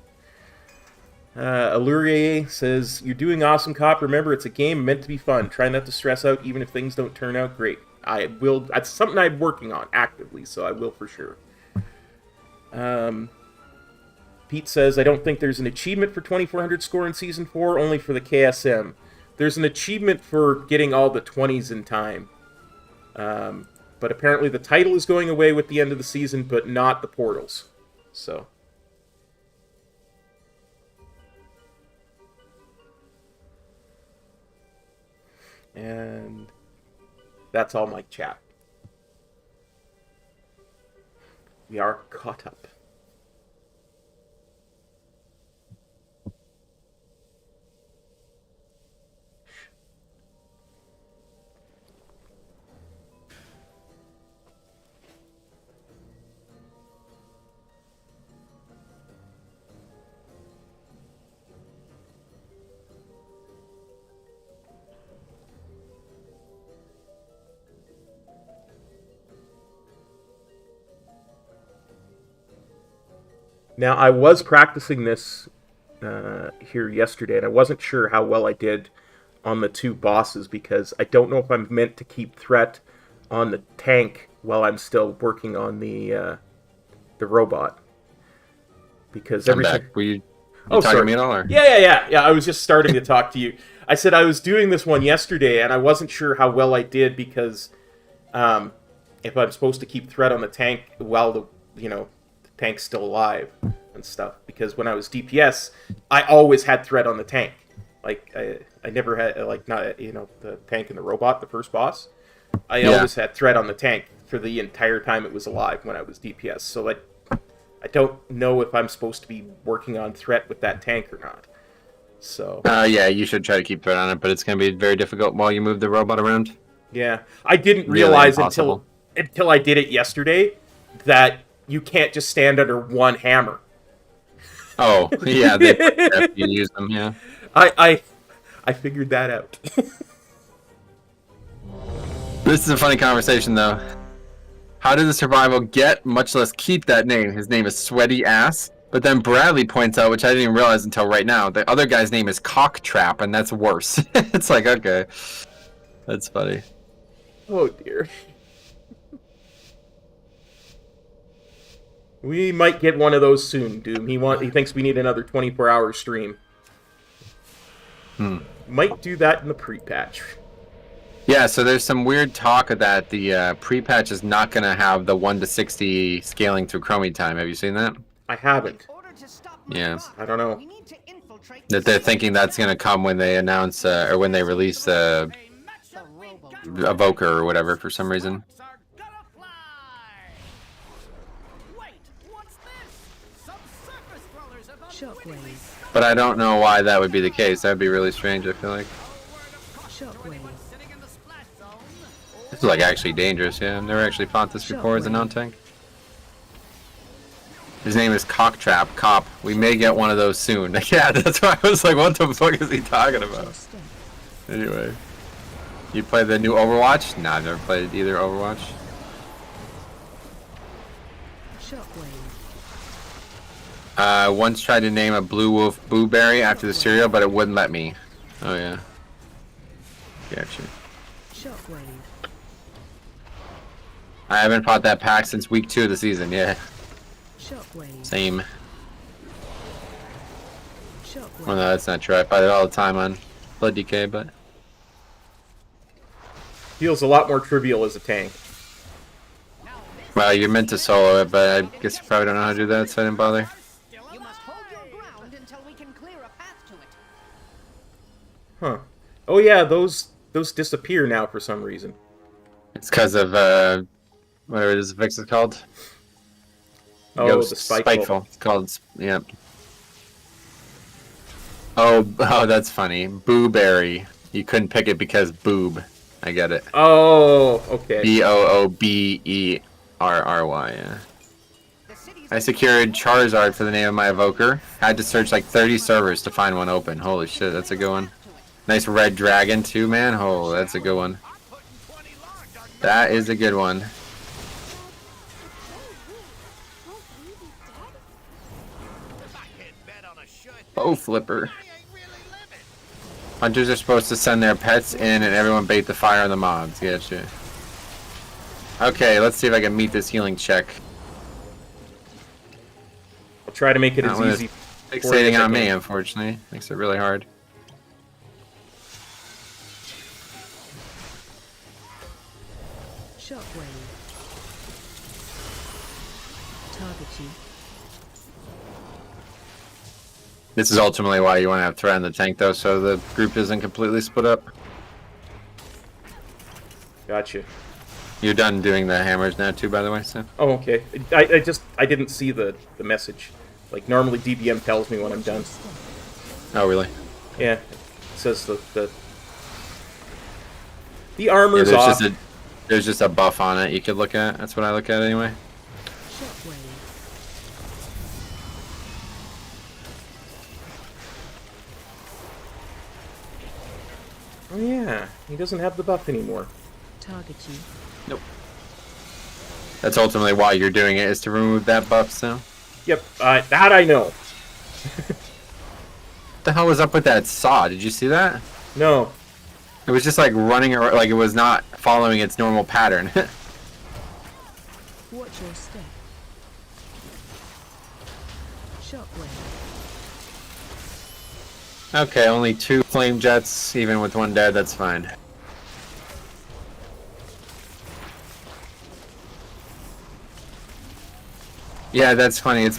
Allurier says, you're doing awesome, Cop. Remember, it's a game meant to be fun. Try not to stress out, even if things don't turn out great. I will. That's something I'm working on actively, so I will for sure. Pete says, I don't think there's an achievement for 2400 score in Season 4, only for the KSM. There's an achievement for getting all the 20s in time. But apparently the title is going away with the end of the season, but not the portals. So. And that's all my chat. We are caught up. Now, I was practicing this here yesterday, and I wasn't sure how well I did on the 2 bosses, because I don't know if I'm meant to keep threat on the tank while I'm still working on the robot. Because I'm back. Were you talking to me at all? Or? Yeah. I was just starting to talk to you. I said I was doing this one yesterday, and I wasn't sure how well I did, because if I'm supposed to keep threat on the tank while the tank's still alive and stuff, because when I was DPS, I always had threat on the tank. Like I never had the tank and the robot, the first boss. I always had threat on the tank for the entire time it was alive when I was DPS. So I don't know if I'm supposed to be working on threat with that tank or not. So yeah, you should try to keep threat on it, but it's going to be very difficult while you move the robot around. Yeah, I didn't Really realize impossible. until I did it yesterday, that you can't just stand under one hammer. Oh, yeah, they have you use them, yeah. I figured that out. This is a funny conversation, though. How did the survival get, much less keep that name? His name is Sweaty Ass. But then Bradley points out, which I didn't even realize until right now, the other guy's name is Cock Trap, and that's worse. It's like, okay. That's funny. Oh, dear. We might get one of those soon, Doom. He thinks we need another 24-hour stream. Might do that in the pre-patch. Yeah, so there's some weird talk that the pre-patch is not going to have the 1 to 60 scaling through chromie time. Have you seen that? I haven't. Yeah. I don't know. That they're thinking that's going to come when they announce, or when they release Evoker or whatever for some reason. Shockwave. But I don't know why that would be the case. That would be really strange, I feel like. Shockwave. This is like actually dangerous, yeah. I've never actually fought this before as a non-tank. His name is Cock Trap, Cop. We may get one of those soon. Yeah, that's why I was like, what the fuck is he talking about? Anyway. You play the new Overwatch? Nah, I've never played either Overwatch. Shockwave. Once tried to name a Blue Wolf Blueberry after the cereal, but it wouldn't let me. Oh, yeah. Gotcha. Shockwave. I haven't fought that pack since week 2 of the season, yeah. Shockwave. Same. Shockwave. Well, no, that's not true. I fight it all the time on Blood DK, but... Feels a lot more trivial as a tank. Well, you're meant to solo it, but I guess you probably don't know how to do that, so I didn't bother. You must hold your ground until we can clear a path to it. Huh. Oh yeah, those disappear now for some reason. It's because of, whatever this fix is called. Oh, Ghost the spiteful. It's called, yeah. Oh, that's funny. Booberry. You couldn't pick it because boob. I get it. Oh, okay. Booberry, yeah. I secured Charizard for the name of my evoker. Had to search like 30 servers to find one open. Holy shit, that's a good one. Nice red dragon too, man. Oh, that's a good one. That is a good one. Oh, flipper. Hunters are supposed to send their pets in and everyone bait the fire on the mobs. Gotcha. Okay, let's see if I can meet this healing check. I'll try to make it That as one is easy. fixating on me, unfortunately. Makes it really hard. Shockwave. Target you. This is ultimately why you want to have threat in the tank, though, so the group isn't completely split up. Gotcha. You're done doing the hammers now, too, by the way, so. Oh, okay. I didn't see the message. Like, normally DBM tells me when I'm done. Oh, really? Yeah. It says the armor's Yeah, off. there's just a buff on it you could look at. That's what I look at anyway. Shockwave. Oh yeah, he doesn't have the buff anymore. Target you. Nope. That's ultimately why you're doing it, is to remove that buff, so. Yep, that I know. What the hell was up with that saw? Did you see that? No. It was just like running around, like it was not following its normal pattern. Watch your step. Shockwave. Okay, only 2 flame jets, even with 1 dead, that's fine. Yeah, that's funny. It's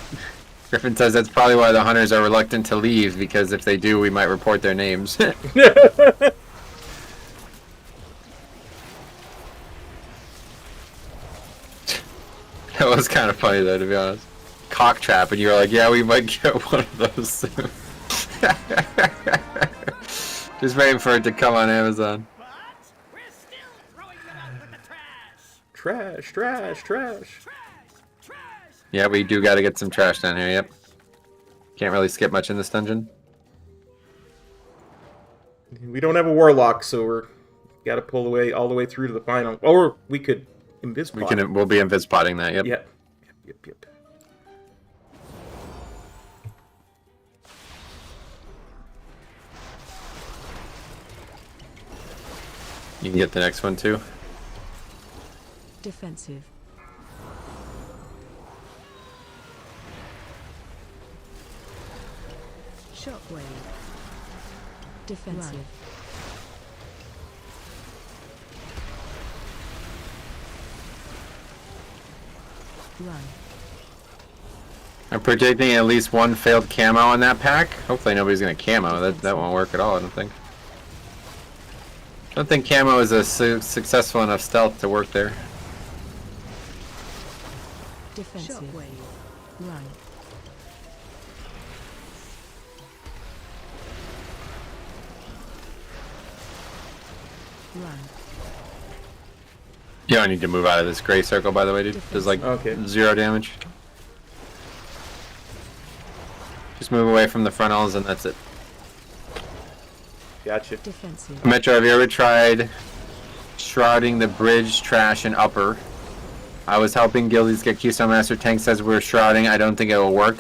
Griffin says that's probably why the hunters are reluctant to leave, because if they do, we might report their names. That was kind of funny, though, to be honest. Cock trap, and you were like, yeah, we might get one of those soon. Just waiting for it to come on Amazon. Trash, trash, trash. Yeah, we do got to get some trash down here. Yep. Can't really skip much in this dungeon. We don't have a warlock, so we're got to pull away all the way through to the final. Or we could invis pot. We'll be invis potting that. Yep. Yep. You can get the next one too. Defensive. Shockwave. Defensive. Run. I'm predicting at least one failed camo on that pack. Hopefully nobody's gonna camo. That won't work at all, I don't think. I don't think camo is a successful enough stealth to work there. Defensive. Shockwave. Run. Run. You don't need to move out of this gray circle, by the way, dude. There's like Okay. 0 damage. Just move away from the frontals and that's it. Gotcha. Defensive. Metro, have you ever tried shrouding the bridge, trash, and upper? I was helping guildies get Keystone Master. Tank says we're shrouding. I don't think it will work.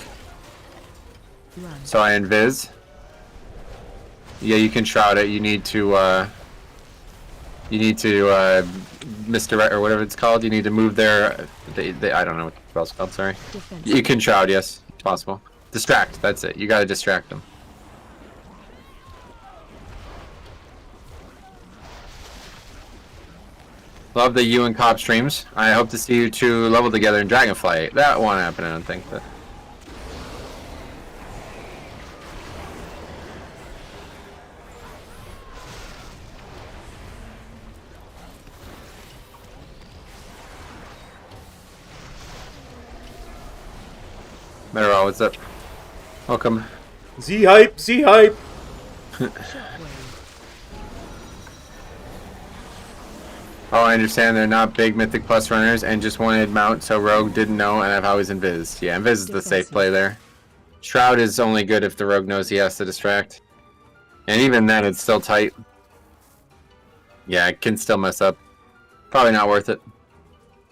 Run. So I invis. Yeah, you can shroud it. You need to misdirect or whatever it's called. You need to move their. I don't know what the spell's called. Sorry. Defensive. You can shroud. Yes, it's possible. Distract. That's it. You gotta distract them. Love the you and Cop streams. I hope to see you two level together in Dragonflight. That won't happen, I don't think. But... Merrill, what's up? Welcome. Z hype, Z hype. Oh, I understand they're not big Mythic Plus runners and just wanted mount, so Rogue didn't know, and I've always invis. Yeah, invis is the safe play there. Shroud is only good if the Rogue knows he has to distract. And even then, it's still tight. Yeah, it can still mess up. Probably not worth it.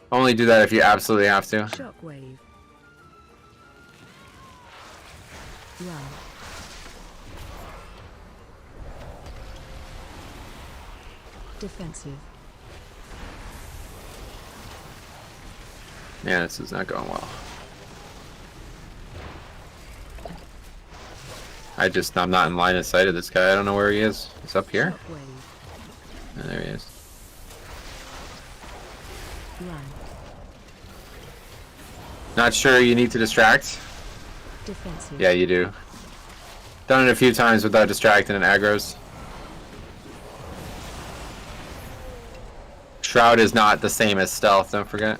Only do that if you absolutely have to. Shockwave. Run. Defensive. Yeah, this is not going well. I'm not in line of sight of this guy. I don't know where he is. He's up here? Shockwave. Oh, there he is. Run. Not sure you need to distract? Defensive. Yeah, you do. Done it a few times without distracting and aggros. Shroud is not the same as stealth, don't forget.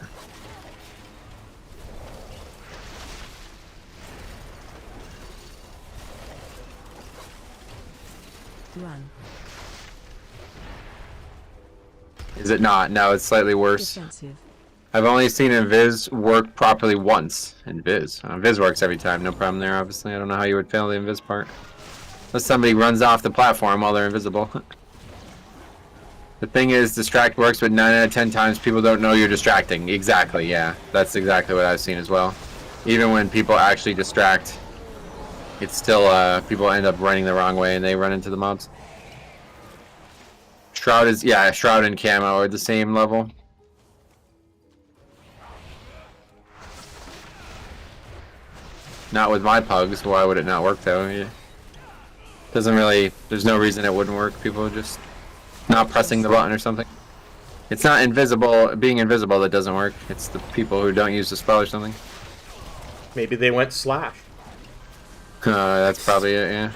Run. Is it not? No, it's slightly worse. Defensive. I've only seen Invis work properly once. Invis works every time, no problem there, obviously. I don't know how you would fail the Invis part. Unless somebody runs off the platform while they're invisible. The thing is, distract works, but 9 out of 10 times people don't know you're distracting. Exactly, yeah. That's exactly what I've seen as well. Even when people actually distract, it's still, people end up running the wrong way and they run into the mobs. Shroud is, yeah, Shroud and Camo are the same level. Not with my pugs, why would it not work though? Yeah. Doesn't really, there's no reason it wouldn't work. People are just not pressing the button or something. It's not invisible, being invisible that doesn't work. It's the people who don't use the spell or something. Maybe they went slash. That's probably it, yeah.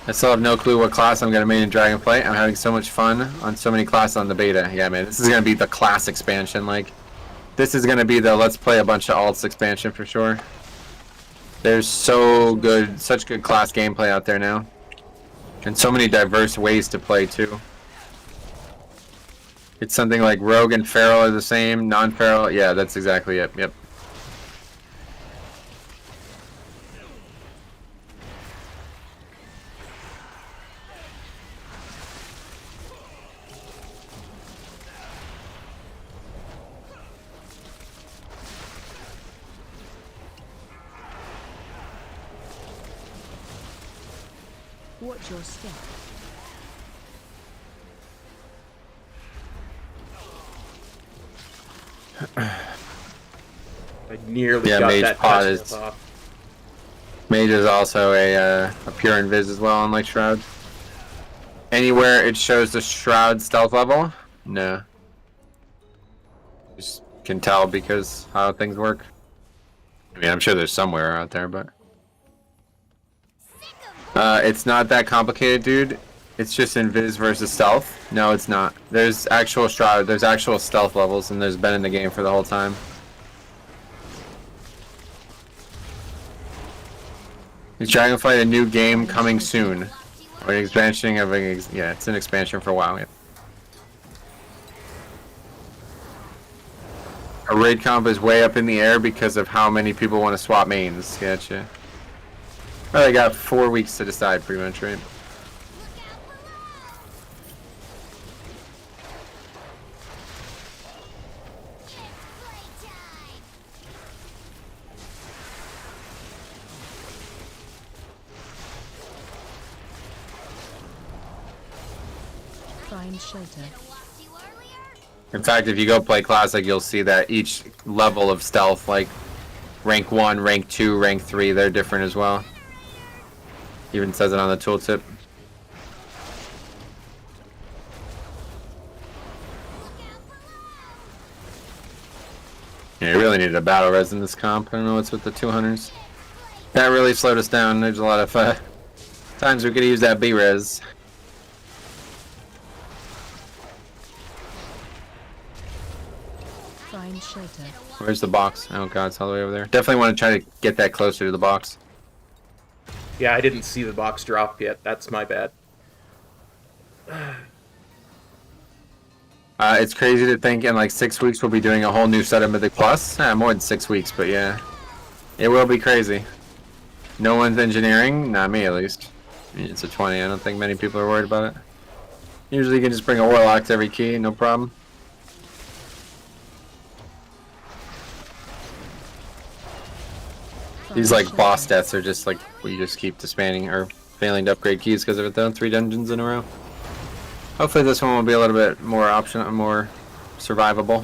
I still have no clue what class I'm gonna main in Dragonflight. I'm having so much fun on so many classes on the beta. Yeah, man, this is gonna be the class expansion. Like, this is gonna be the let's play a bunch of alts expansion for sure. There's such good class gameplay out there now. And so many diverse ways to play too. It's something like Rogue and Feral are the same, non-Feral. Yeah, that's exactly it. Yep. Watch your step. I nearly Yeah, got Mage that Pod touch is- off. Mage is also a pure invis as well, unlike Shroud. Anywhere it shows the Shroud stealth level? No. Just can tell because how things work. I mean, I'm sure there's somewhere out there, but... it's not that complicated, dude. It's just invis versus stealth. No, it's not. There's actual Shroud, there's actual stealth levels, and there's been in the game for the whole time. Is Dragonflight a new game coming soon? Or an expansion of a... Yeah, it's an expansion for a while, yeah. A raid comp is way up in the air because of how many people want to swap mains. Gotcha. Well, they got 4 weeks to decide, pretty much, right? Find shelter. In fact, if you go play Classic, you'll see that each level of stealth, like rank 1, rank 2, rank 3, they're different as well. Even says it on the tooltip. Yeah, you really needed a battle res in this comp. I don't know what's with the 200s. That really slowed us down. There's a lot of times we could use that B-res. Find shelter. Where's the box? Oh god, it's all the way over there. Definitely want to try to get that closer to the box. Yeah, I didn't see the box drop yet. That's my bad. It's crazy to think in like 6 weeks we'll be doing a whole new set of Mythic Plus. More than 6 weeks, but yeah. It will be crazy. No one's engineering, not me at least. I mean, it's a 20, I don't think many people are worried about it. Usually you can just bring a Warlock to every key, no problem. These like boss deaths are just like we just keep disbanding or failing to upgrade keys because of it though. 3 dungeons in a row. Hopefully this one will be a little bit more more survivable.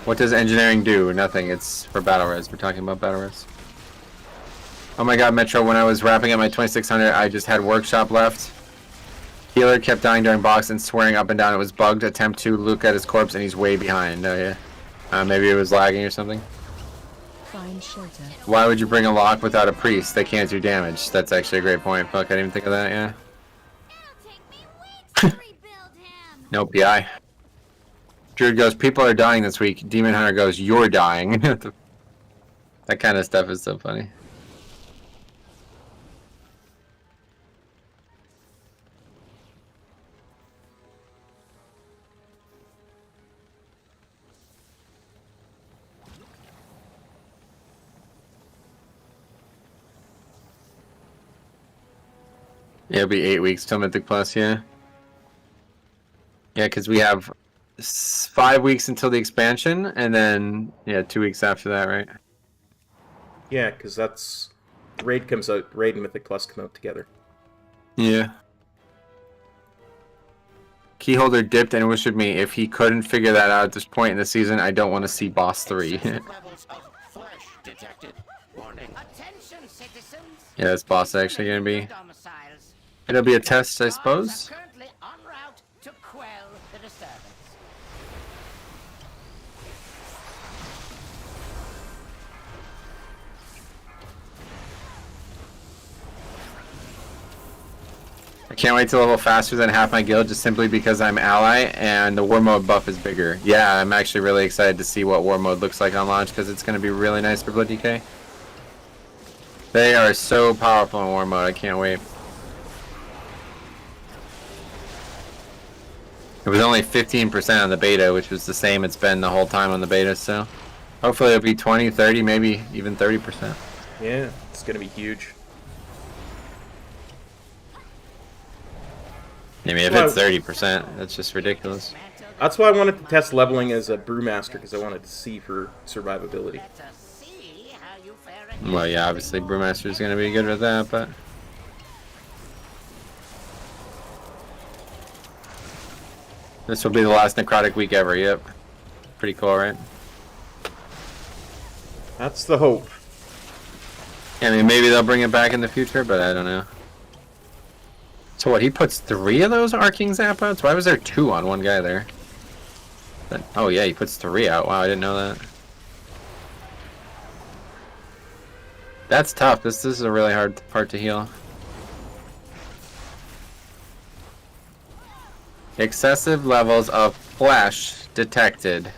What does engineering do? Nothing. It's for battle res. We're talking about battle res. Oh my god, Metro, when I was wrapping up my 2600, I just had workshop left. Healer kept dying during box and swearing up and down it was bugged. Attempt to look at his corpse and he's way behind. Oh yeah. Maybe it was lagging or something. Find shelter. Why would you bring a lock without a priest? They can't do damage. That's actually a great point. Fuck, I didn't even think of that, yeah. It'll take me weeks to rebuild him. No PI. Druid goes, people are dying this week. Demon Hunter goes, you're dying. That kind of stuff is so funny. Yeah, it'll be 8 weeks till Mythic Plus, yeah. Yeah, because we have 5 weeks until the expansion, and then, yeah, 2 weeks after that, right? Yeah, because that's... Raid comes out... Raid and Mythic Plus come out together. Yeah. Keyholder dipped and wished me if he couldn't figure that out at this point in the season, I don't want to see Boss 3. Levels of flesh detected. Warning. Attention, citizens. Yeah, this boss actually going to be... Domiciles. It'll be a test, I Guards suppose. are currently en route to quell the disturbance. I can't wait to level faster than half my guild just simply because I'm ally and the war mode buff is bigger. Yeah, I'm actually really excited to see what war mode looks like on launch because it's going to be really nice for Blood DK. They are so powerful in war mode, I can't wait. It was only 15% on the beta, which was the same it's been the whole time on the beta, so hopefully it'll be 20, 30, maybe even 30%. Yeah, it's gonna be huge. I mean, if it's 30%, that's just ridiculous. That's why I wanted to test leveling as a brewmaster, because I wanted to see for survivability. Let us see how you fare Well, yeah, obviously Brewmaster is going to be good with that, but... This will be the last necrotic week ever, yep. Pretty cool, right? That's the hope. I mean, maybe they'll bring it back in the future, but I don't know. So what, he puts 3 of those Arcing Zap outs? Why was there 2 on one guy there? Oh yeah, he puts 3 out. Wow, I didn't know that. That's tough. This is a really hard part to heal. Excessive levels of flesh detected.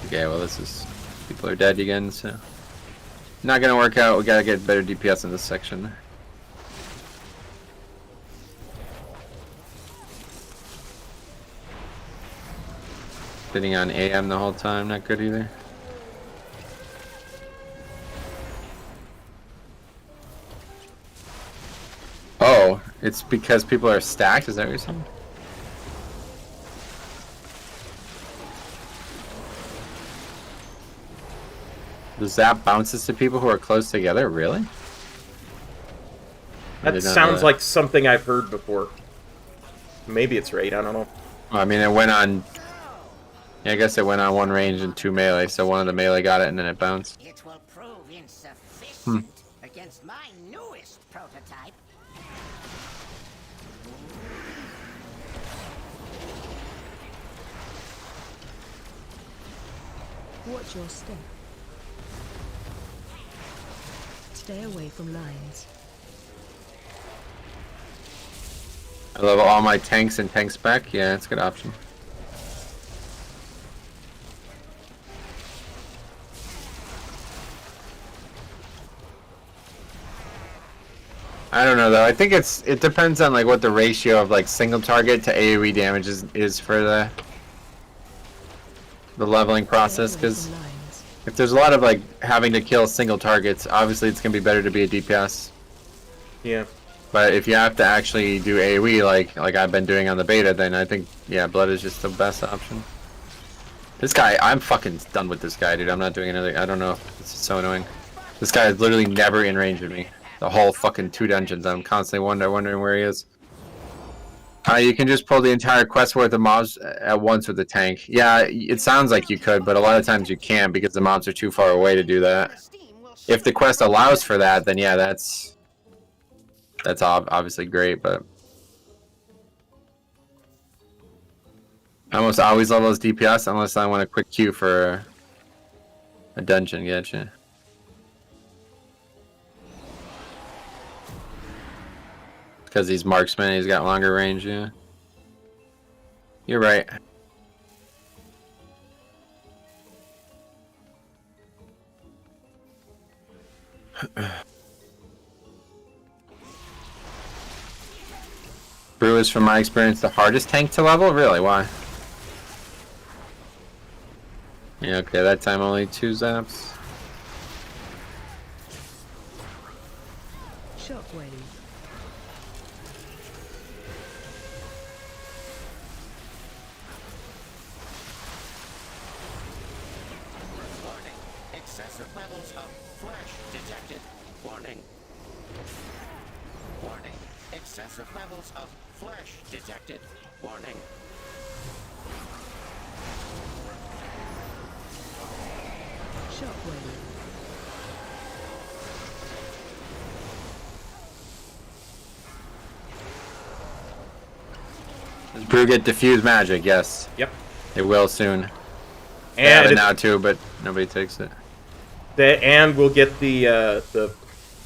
Okay, well this is... People are dead again, so... Not gonna work out. We gotta get better DPS in this section. Sitting on AM the whole time, not good either. Oh, it's because people are stacked? Is that what you're saying? The zap bounces to people who are close together? Really? That sounds like something I've heard before. Maybe it's right, I don't know. Well, I mean, it went on... Yeah, I guess it went on 1 range and 2 melee, so one of the melee got it and then it bounced. It will prove insufficient against my newest prototype. Watch your step. Stay away from lines. I level all my tanks and tank spec. Yeah, that's a good option. I don't know though. I think it depends on like what the ratio of like single target to AoE damage is for the leveling process. Because if there's a lot of like having to kill single targets, obviously it's gonna be better to be a DPS. Yeah. But if you have to actually do AoE like I've been doing on the beta, then I think yeah, blood is just the best option. This guy, I'm fucking done with this guy, dude. I'm not doing another. I don't know. It's so annoying. This guy is literally never in range of me. The whole fucking 2 dungeons. I'm constantly wondering where he is. You can just pull the entire quest worth of mobs at once with the tank. Yeah, it sounds like you could, but a lot of times you can't because the mobs are too far away to do that. If the quest allows for that, then yeah, that's obviously great, but... I almost always level as DPS unless I want a quick queue for a dungeon, getcha. Because he's marksman, he's got longer range, yeah. You're right. Brew is, from my experience, the hardest tank to level? Really? Why? Yeah, okay, that time only 2 zaps. Shockwave. Warning. Excessive levels of flesh detected. Warning. Warning. Excessive levels of flesh detected. Warning. Shockwave. Does Brew get diffuse magic? Yes. Yep. It will soon. They have And it now too, but nobody takes it. and we'll get the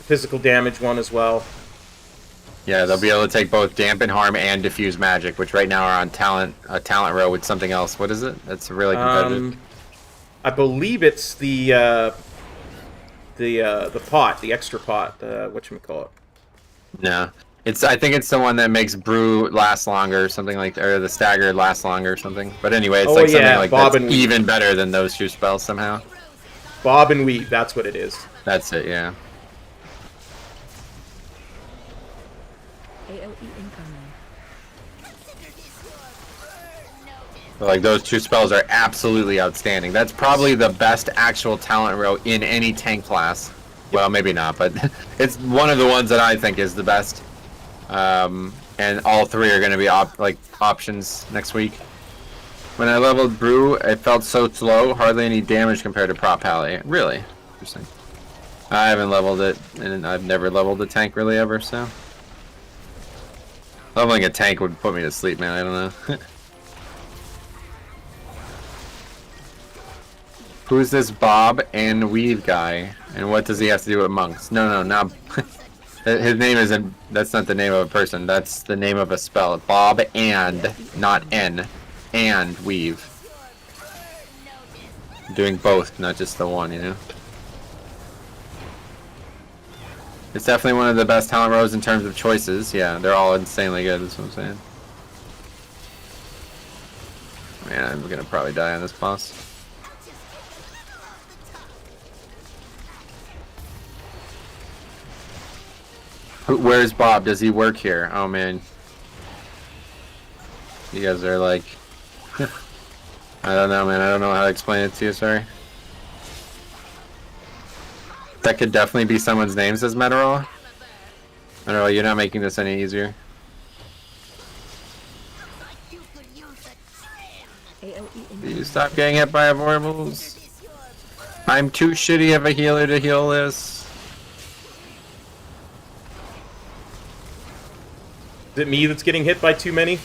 physical damage one as well. Yeah, they'll be able to take both dampen, harm, and diffuse magic, which right now are on a talent row with something else. What is it? That's really competitive. I believe it's the pot, the extra pot. Whatchamacallit? No, I think it's the one that makes brew last longer, or something like, or the staggered last longer, or something. But anyway, it's like something like Bob that's and even better than those two spells somehow. Bob and weave, that's what it is. That's it, yeah. AOE incoming. But like those two spells are absolutely outstanding. That's probably the best actual talent row in any tank class. Well, maybe not, but it's one of the ones that I think is the best. And all three are going to be options next week. When I leveled Brew, it felt so slow, hardly any damage compared to Prop Pally. Really? Interesting. I haven't leveled it, and I've never leveled a tank really ever, so... Leveling a tank would put me to sleep, man, I don't know. Who's this Bob and Weave guy? And what does he have to do with monks? No, not... His name isn't... That's not the name of a person. That's the name of a spell. Bob and, not N. And Weave. Doing both, not just the one, you know? It's definitely one of the best talent rows in terms of choices. Yeah, they're all insanely good, that's what I'm saying. Man, I'm gonna probably die on this boss. Where's Bob? Does he work here? Oh man. You guys are like... I don't know, man. I don't know how to explain it to you, sorry. That could definitely be someone's name, says Metarol. Metarol, you're not making this any easier. Do you stop getting hit by avoidables? I'm too shitty of a healer to heal this. Is it me that's getting hit by too many?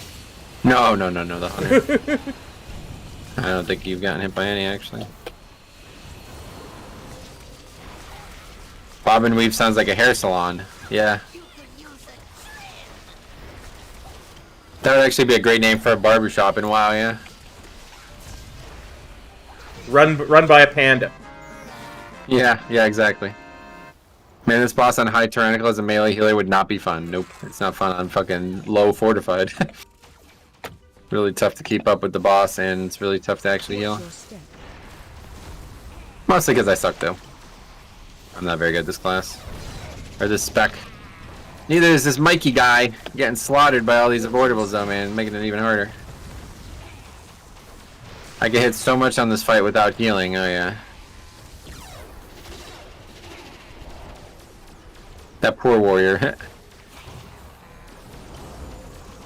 No, the hunter. I don't think you've gotten hit by any, actually. Bob and Weave sounds like a hair salon. Yeah. That would actually be a great name for a barbershop in WoW, yeah. Run by a panda. Yeah, exactly. Man, this boss on High Tyrannical as a melee healer would not be fun. Nope, it's not fun on fucking low fortified. Really tough to keep up with the boss, and it's really tough to actually heal. Mostly because I suck, though. I'm not very good at this class. Or this spec. Neither is this Mikey guy getting slaughtered by all these avoidables, though, man. Making it even harder. I get hit so much on this fight without healing, oh yeah. That poor warrior.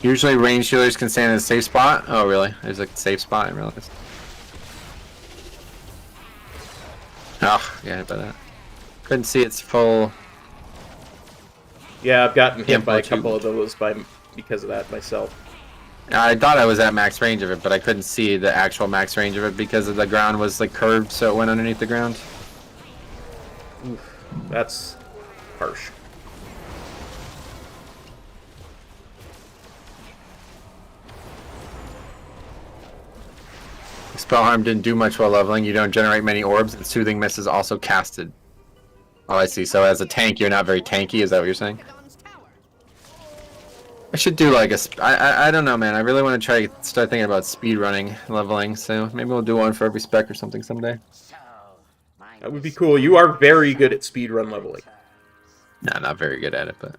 Usually ranged healers can stand in a safe spot. Oh really? There's like a safe spot, I realized. Oh, yeah, hit by that. Couldn't see its full... Yeah, I've gotten hit by a couple of those because of that myself. I thought I was at max range of it, but I couldn't see the actual max range of it because the ground was like curved, so it went underneath the ground. Oof, that's harsh. Spell harm didn't do much while leveling. You don't generate many orbs, and soothing mist is also casted. Oh, I see. So as a tank, you're not very tanky. Is that what you're saying? I should do like a... I don't know, man. I really want to try to start thinking about speed running, leveling. So maybe we'll do one for every spec or something someday. That would be cool. You are very good at speedrun leveling. Nah, not very good at it, but...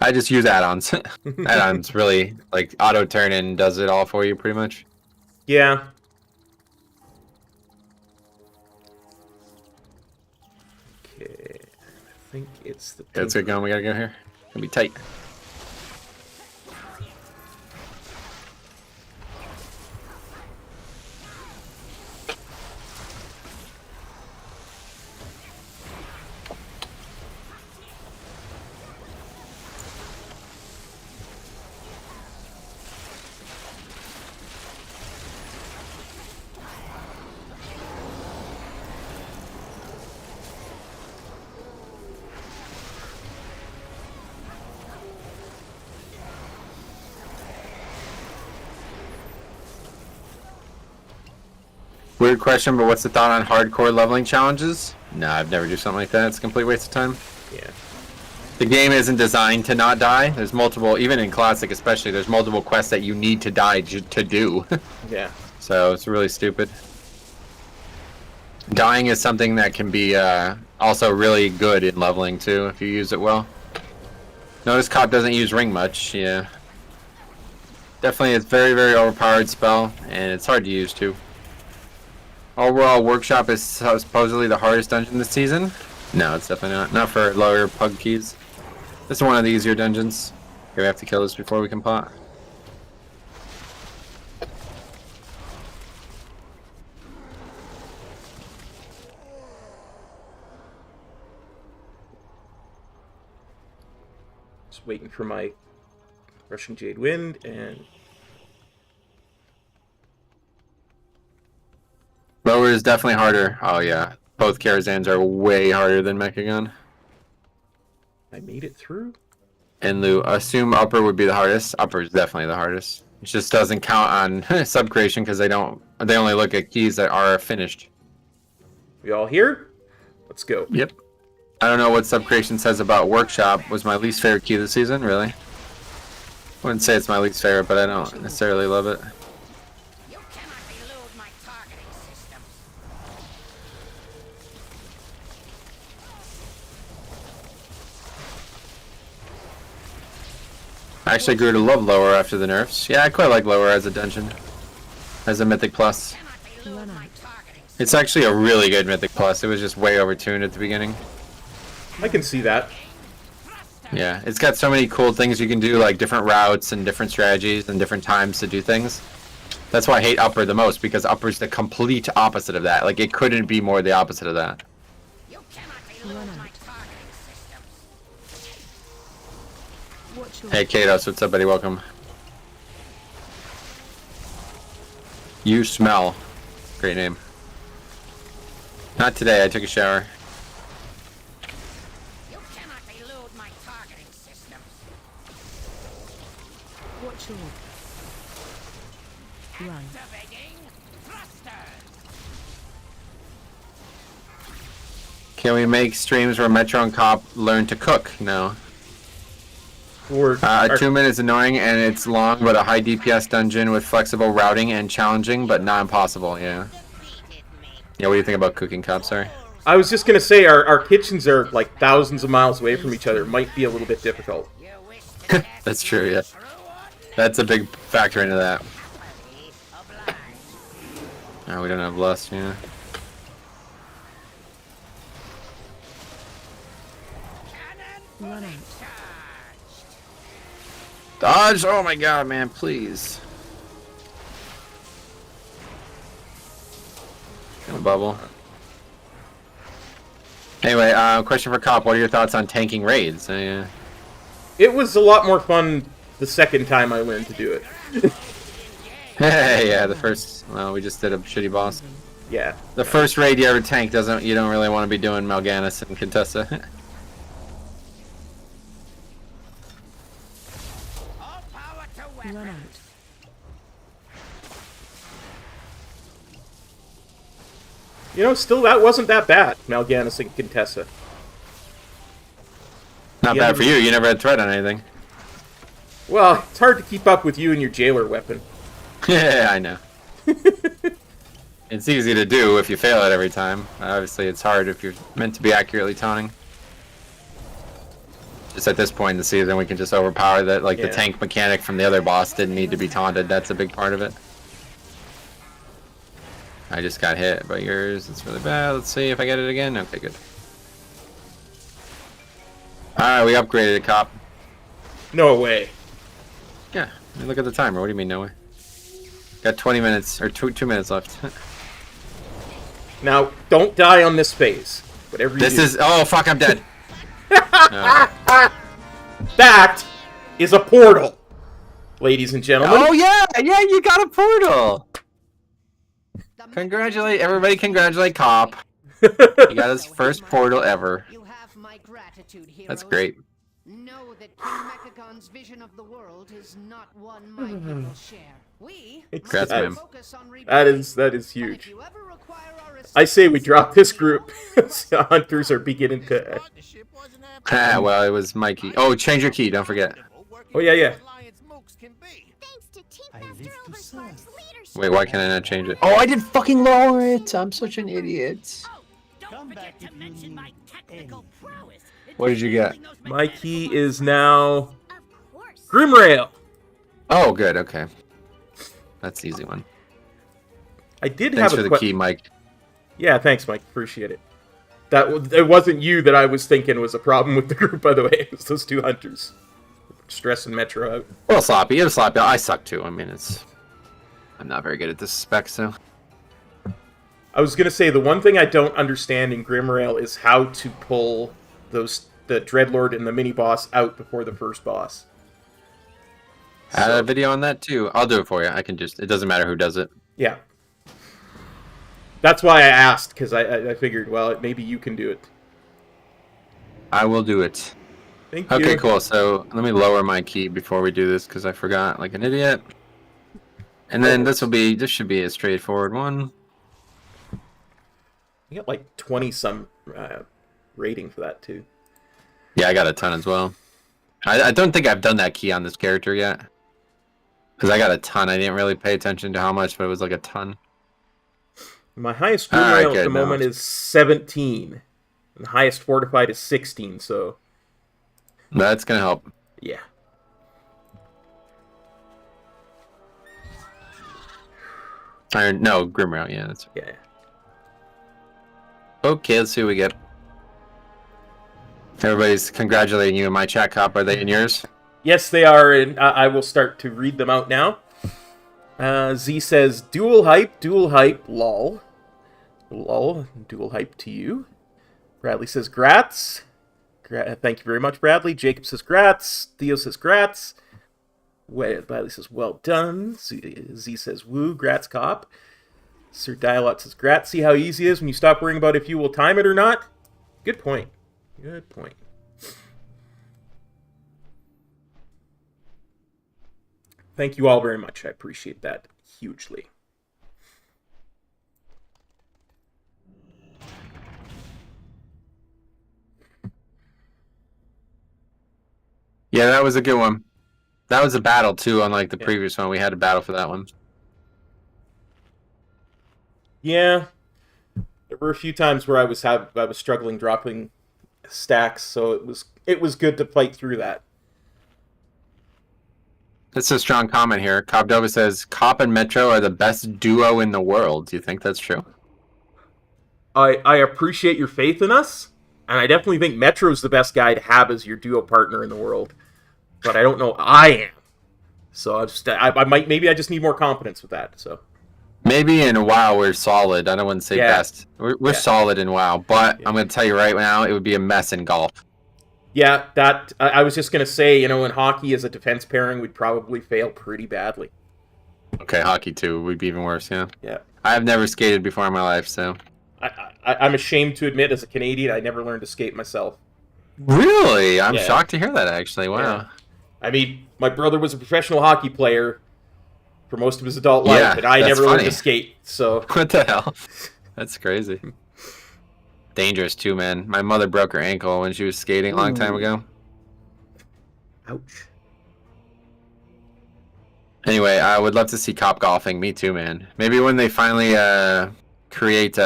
I just use add-ons. Add-ons really, like, auto-turn and does it all for you, pretty much. Yeah. Okay. I think it's the... Let's get going. We gotta go here. It's gonna be tight. Weird question, but what's the thought on hardcore leveling challenges? No, I've never do something like that. It's a complete waste of time. Yeah. The game isn't designed to not die. There's multiple, even in Classic especially, there's multiple quests that you need to die to do. Yeah. So it's really stupid. Dying is something that can be also really good in leveling too, if you use it well. Notice Cop doesn't use ring much, yeah. Definitely it's very, very overpowered spell, and it's hard to use too. Overall, Workshop is supposedly the hardest dungeon this season. No, it's definitely not. Not for lower pug keys. This is one of the easier dungeons. Okay, we have to kill this before we can pot. Just waiting for my Rushing Jade Wind and... Lower is definitely harder. Oh yeah. Both Karazhans are way harder than Mechagon. I made it through? And Lou, assume upper would be the hardest. Upper is definitely the hardest. It just doesn't count on sub creation because they only look at keys that are finished. We all here? Let's go. Yep. I don't know what sub creation says about Workshop. Was my least favorite key this season, really? Wouldn't say it's my least favorite, but I don't necessarily love it. You cannot elude my targeting systems. I actually grew to love Lower after the nerfs. Yeah, I quite like Lower as a dungeon. As a Mythic Plus. Cannot elude my targeting systems. It's actually a really good Mythic Plus. It was just way overtuned at the beginning. I can see that. Yeah, it's got so many cool things you can do, like different routes and different strategies and different times to do things. That's why I hate Upper the most, because Upper's the complete opposite of that. Like, it couldn't be more the opposite of that. You cannot elude my targeting systems. Watch your Hey, Kados, what's up, buddy? Welcome. You Smell. Great name. Not today, I took a shower. You cannot elude my targeting systems. watch your run. Activating thrusters. Can we make streams where Metro and Cop learn to cook? No. Or 2 minutes annoying and it's long, but a high DPS dungeon with flexible routing and challenging, but not impossible. Yeah. Defeated me. Yeah. What do you think about cooking, Cop? Sorry. I was just gonna say our kitchens are like thousands of miles away from each other. It might be a little bit difficult. You wish to test That's true. Yeah. true That's a big factor into that. ordinary oblige. Oh, we don't have lust. Yeah. Cannon Run out. charged. Dodge! Oh my god, man, please. Got a bubble. Anyway, question for Cop. What are your thoughts on tanking raids? It was a lot more fun the second time I learned to do it. Yeah, the first. Well, we just did a shitty boss. Yeah. The first raid you ever tank you don't really want to be doing Mal'Ganis and Contessa. All power to Run weapons. out. You know, still that wasn't that bad, Mal'Ganis and Contessa. Not Yeah, bad for you. You never had threat on anything. Well, it's hard to keep up with you and your jailer weapon. Yeah, I know. It's easy to do if you fail it every time. Obviously, it's hard if you're meant to be accurately taunting. Just at this point in the season, we can just overpower that. Like, Yeah. the tank mechanic from the other boss didn't need to be taunted. That's a big part of it. I just got hit by yours. It's really bad. Let's see if I get it again. Okay, good. Alright, we upgraded it, Cop. No way. Yeah, I mean, look at the timer. What do you mean, no way? Got 20 minutes, or two minutes left. Now, don't die on this phase. Whatever you This do. is... Oh, fuck, I'm dead. No. That is a portal, ladies and gentlemen. Oh, yeah! Yeah, you got a portal! Everybody congratulate Cop. He got his first portal ever. You have my gratitude, heroes. That's great. Know that King Mechagon's vision of the world is not one my people share. We Congrats, must ma'am. focus on That rebuilding. is And if huge. you ever require our I say we assistance, drop this we group. always have Hunters are beginning to. Ah, well, it was Mikey. Oh, change your key. Don't forget. Oh, yeah. Thanks to Team Master Overspark's leadership. Wait, why can't I not change it? Oh, I did fucking lower it. I'm such an idiot. Don't forget to mention my technical prowess. What did you get? My key is now Of course. Grimrail. Oh, good. Okay. That's the easy one. I did Thanks have for a the key, Mike. Yeah, thanks, Mike. Appreciate it. It wasn't you that I was thinking was a problem with the group, by the way. It was those 2 hunters. Stressing Metro out. Well, sloppy. It was sloppy. I suck too. I mean, I'm not very good at this spec, so. I was gonna say the one thing I don't understand in Grimrail is how to pull the Dreadlord and the mini boss out before the first boss. I had a video on that too. I'll do it for you. I can just. It doesn't matter who does it. Yeah. That's why I asked, because I figured, well, maybe you can do it. I will do it. Thank you. Okay, cool. So let me lower my key before we do this because I forgot like an idiot. And then this should be a straightforward one. You got like 20-some rating for that, too. Yeah, I got a ton as well. I don't think I've done that key on this character yet. Because I got a ton. I didn't really pay attention to how much, but it was like a ton. My highest All right, Grimrail at good, the no, moment it's- is 17. And the highest Fortified is 16, so... That's going to help. Yeah. No, Grimrail, yeah. That's... Yeah. Okay, let's see what we get. Everybody's congratulating you in my chat, Cop. Are they in yours? Yes, they are, and I will start to read them out now. Z says, dual hype, lol. Lol, dual hype to you. Bradley says, grats. Thank you very much, Bradley. Jacob says, grats. Theo says, grats. Bradley says, well done. Z says, woo, grats, Cop. Sir Dialot says, grats. See how easy it is when you stop worrying about if you will time it or not? Good point. Good point. Thank you all very much. I appreciate that hugely. Yeah, that was a good one. That was a battle, too, unlike the previous one. We had a battle for that one. Yeah. There were a few times where I was struggling dropping stacks, so it was good to fight through that. That's a strong comment here. Cobdova says, Cop and Metro are the best duo in the world. Do you think that's true? I appreciate your faith in us, and I definitely think Metro's the best guy to have as your duo partner in the world. But I don't know I am. So maybe I just need more confidence with that. So Maybe in WoW we're solid. I don't want to say Yeah. best. We're solid in WoW, but I'm going to tell you right now, it would be a mess in golf. yeah, that I was just gonna say, in hockey as a defense pairing, we'd probably fail pretty badly. Okay, hockey too would be even worse. Yeah. Yeah. I have never skated before in my life, so. I'm ashamed to admit, as a Canadian, I never learned to skate myself. Really? I'm Yeah. shocked to hear that. Actually, wow. Yeah. I mean, my brother was a professional hockey player for most of his adult life, Yeah, and I that's never learned funny. to skate. So What the hell? That's crazy. Dangerous too, man. My mother broke her ankle when she was skating a long time ago. ouch. Anyway, I would love to see Cop golfing. Me too, man. Maybe when they finally create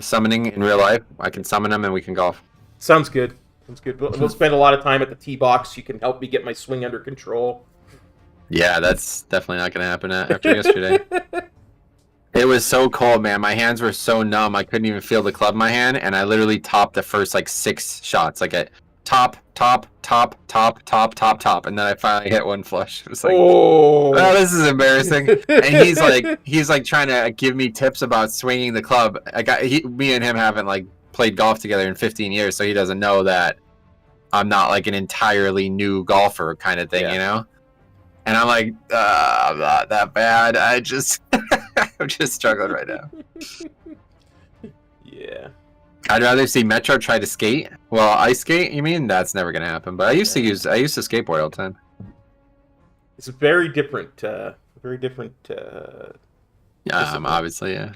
summoning in real life, I can summon them and we can golf. Sounds good. Sounds good. We'll spend a lot of time at the tee box. You can help me get my swing under control. Yeah, that's definitely not going to happen after yesterday. It was so cold, man. My hands were so numb. I couldn't even feel the club in my hand, and I literally topped the first, 6 shots. Like, a top, and then I finally hit one flush. It was like, Oh, this is embarrassing. And he's trying to give me tips about swinging the club. Me and him haven't, played golf together in 15 years, so he doesn't know that I'm not, an entirely new golfer kind of thing, Yeah. you know? And I'm like, I'm not that bad. I'm just struggling right now. yeah. I'd rather see Metro try to skate. Well, ice skate, you mean? That's never gonna happen. But I used to skateboard all the time. It's a very different, Obviously, yeah.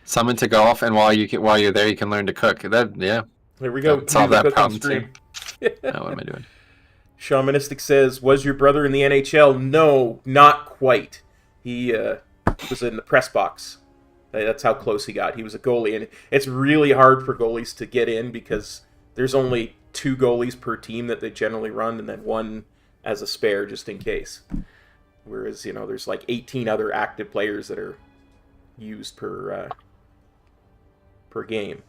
Summon to golf, and while you're there, you can learn to cook. Yeah. There we go. Solve that Cooking problem stream. too. What am I doing? Shamanistic says, was your brother in the NHL? No, not quite. He was in the press box. That's how close he got. He was a goalie, and it's really hard for goalies to get in because there's only 2 goalies per team that they generally run, and then 1 as a spare just in case. Whereas, there's like 18 other active players that are used per game.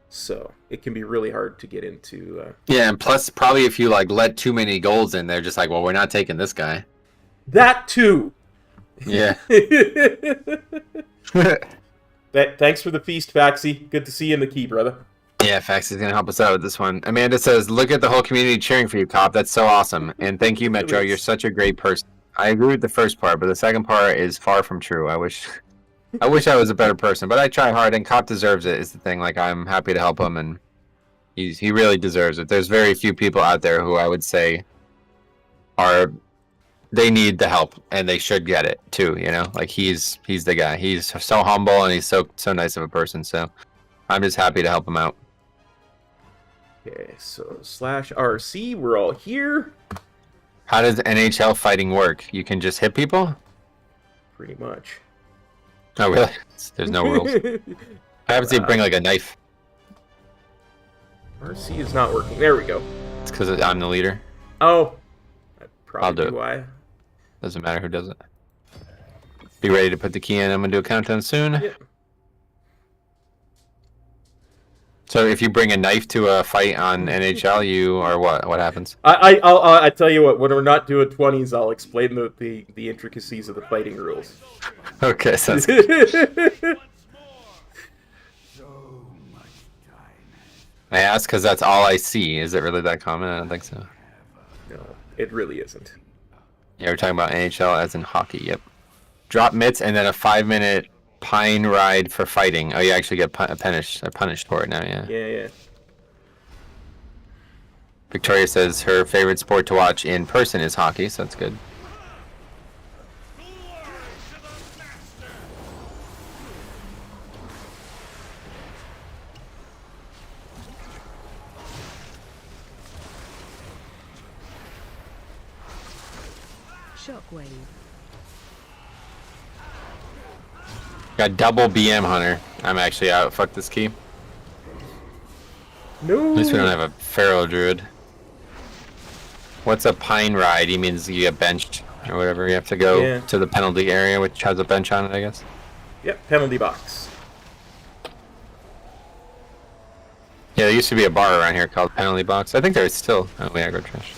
So it can be really hard to get into. Yeah, and plus, probably if you let too many goals in, they're just like, well, we're not taking this guy. That too. Yeah. Thanks for the feast, Faxi. Good to see you in the key, brother. Yeah, Faxi's gonna help us out with this one. Amanda says, "Look at the whole community cheering for you, Cop. That's so awesome." And thank you, Metro. You're such a great person. I agree with the first part, but the second part is far from true. I wish I was a better person, but I try hard, and Cop deserves it. Is the thing. I'm happy to help him, and he really deserves it. There's very few people out there who I would say they need the help, and they should get it too. He's the guy. He's so humble, and he's so nice of a person. So I'm just happy to help him out. Okay, so /RC, we're all here. How does NHL fighting work? You can just hit people? Pretty much. Oh, really? There's no rules. I haven't seen bring a knife. RC is not working. There we go. It's because I'm the leader. Oh. That probably I'll do it. why. Doesn't matter who does it. Be ready to put the key in. I'm going to do a countdown soon. Yeah. So if you bring a knife to a fight on NHL, what happens? I tell you what, when we're not doing 20s, I'll explain the intricacies of the fighting rules. Okay, sounds good. I ask because that's all I see. Is it really that common? I don't think so. No, it really isn't. Yeah, we're talking about NHL as in hockey. Yep. Drop mitts and then a 5-minute pine ride for fighting. Oh, you actually get punished for it now. Yeah. Yeah. Victoria says her favorite sport to watch in person is hockey, so that's good. Shockwave. Got double BM Hunter. I'm actually out. Fuck this key. No. At least we don't have a Pharaoh Druid. What's a pine ride? He means you get benched or whatever. You have to go to the penalty area, which has a bench on it, I guess. Yep, penalty box. Yeah, there used to be a bar around here called Penalty Box. I think there is still. Oh, we aggro trash.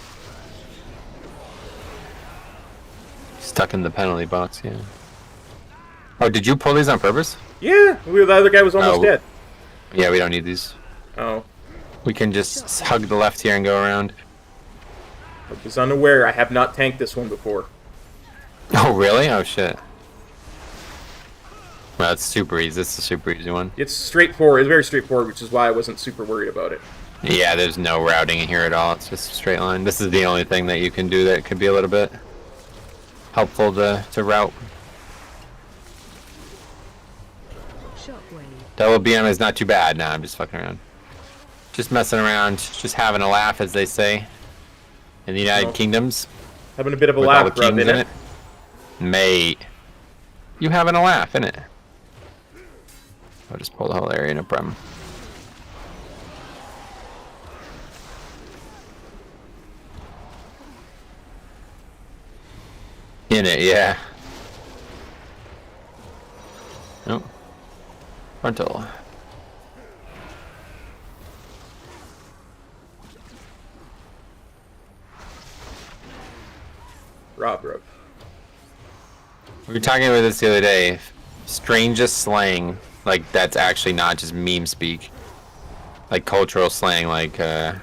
Stuck in the penalty box, yeah. Oh, did you pull these on purpose? Yeah, the other guy was almost dead. Yeah, we don't need these. Oh. We can just hug the left here and go around. I was unaware. I have not tanked this one before. Oh, really? Oh, shit. Well, it's super easy. This is a super easy one. It's straightforward. It's very straightforward, which is why I wasn't super worried about it. Yeah, there's no routing in here at all. It's just a straight line. This is the only thing that you can do that could be a little bit helpful to route. Double BM is not too bad. Nah, I'm just fucking around. Just messing around. Just having a laugh, as they say. In the United Kingdoms. Having a bit of a with laugh, all the kings in it. Mate. You having a laugh, innit? I'll just pull the whole area, no problem. In it, yeah. Nope. Frontal. Rob. We were talking about this the other day. Strangest slang, like that's actually not just meme speak. Like cultural slang, like I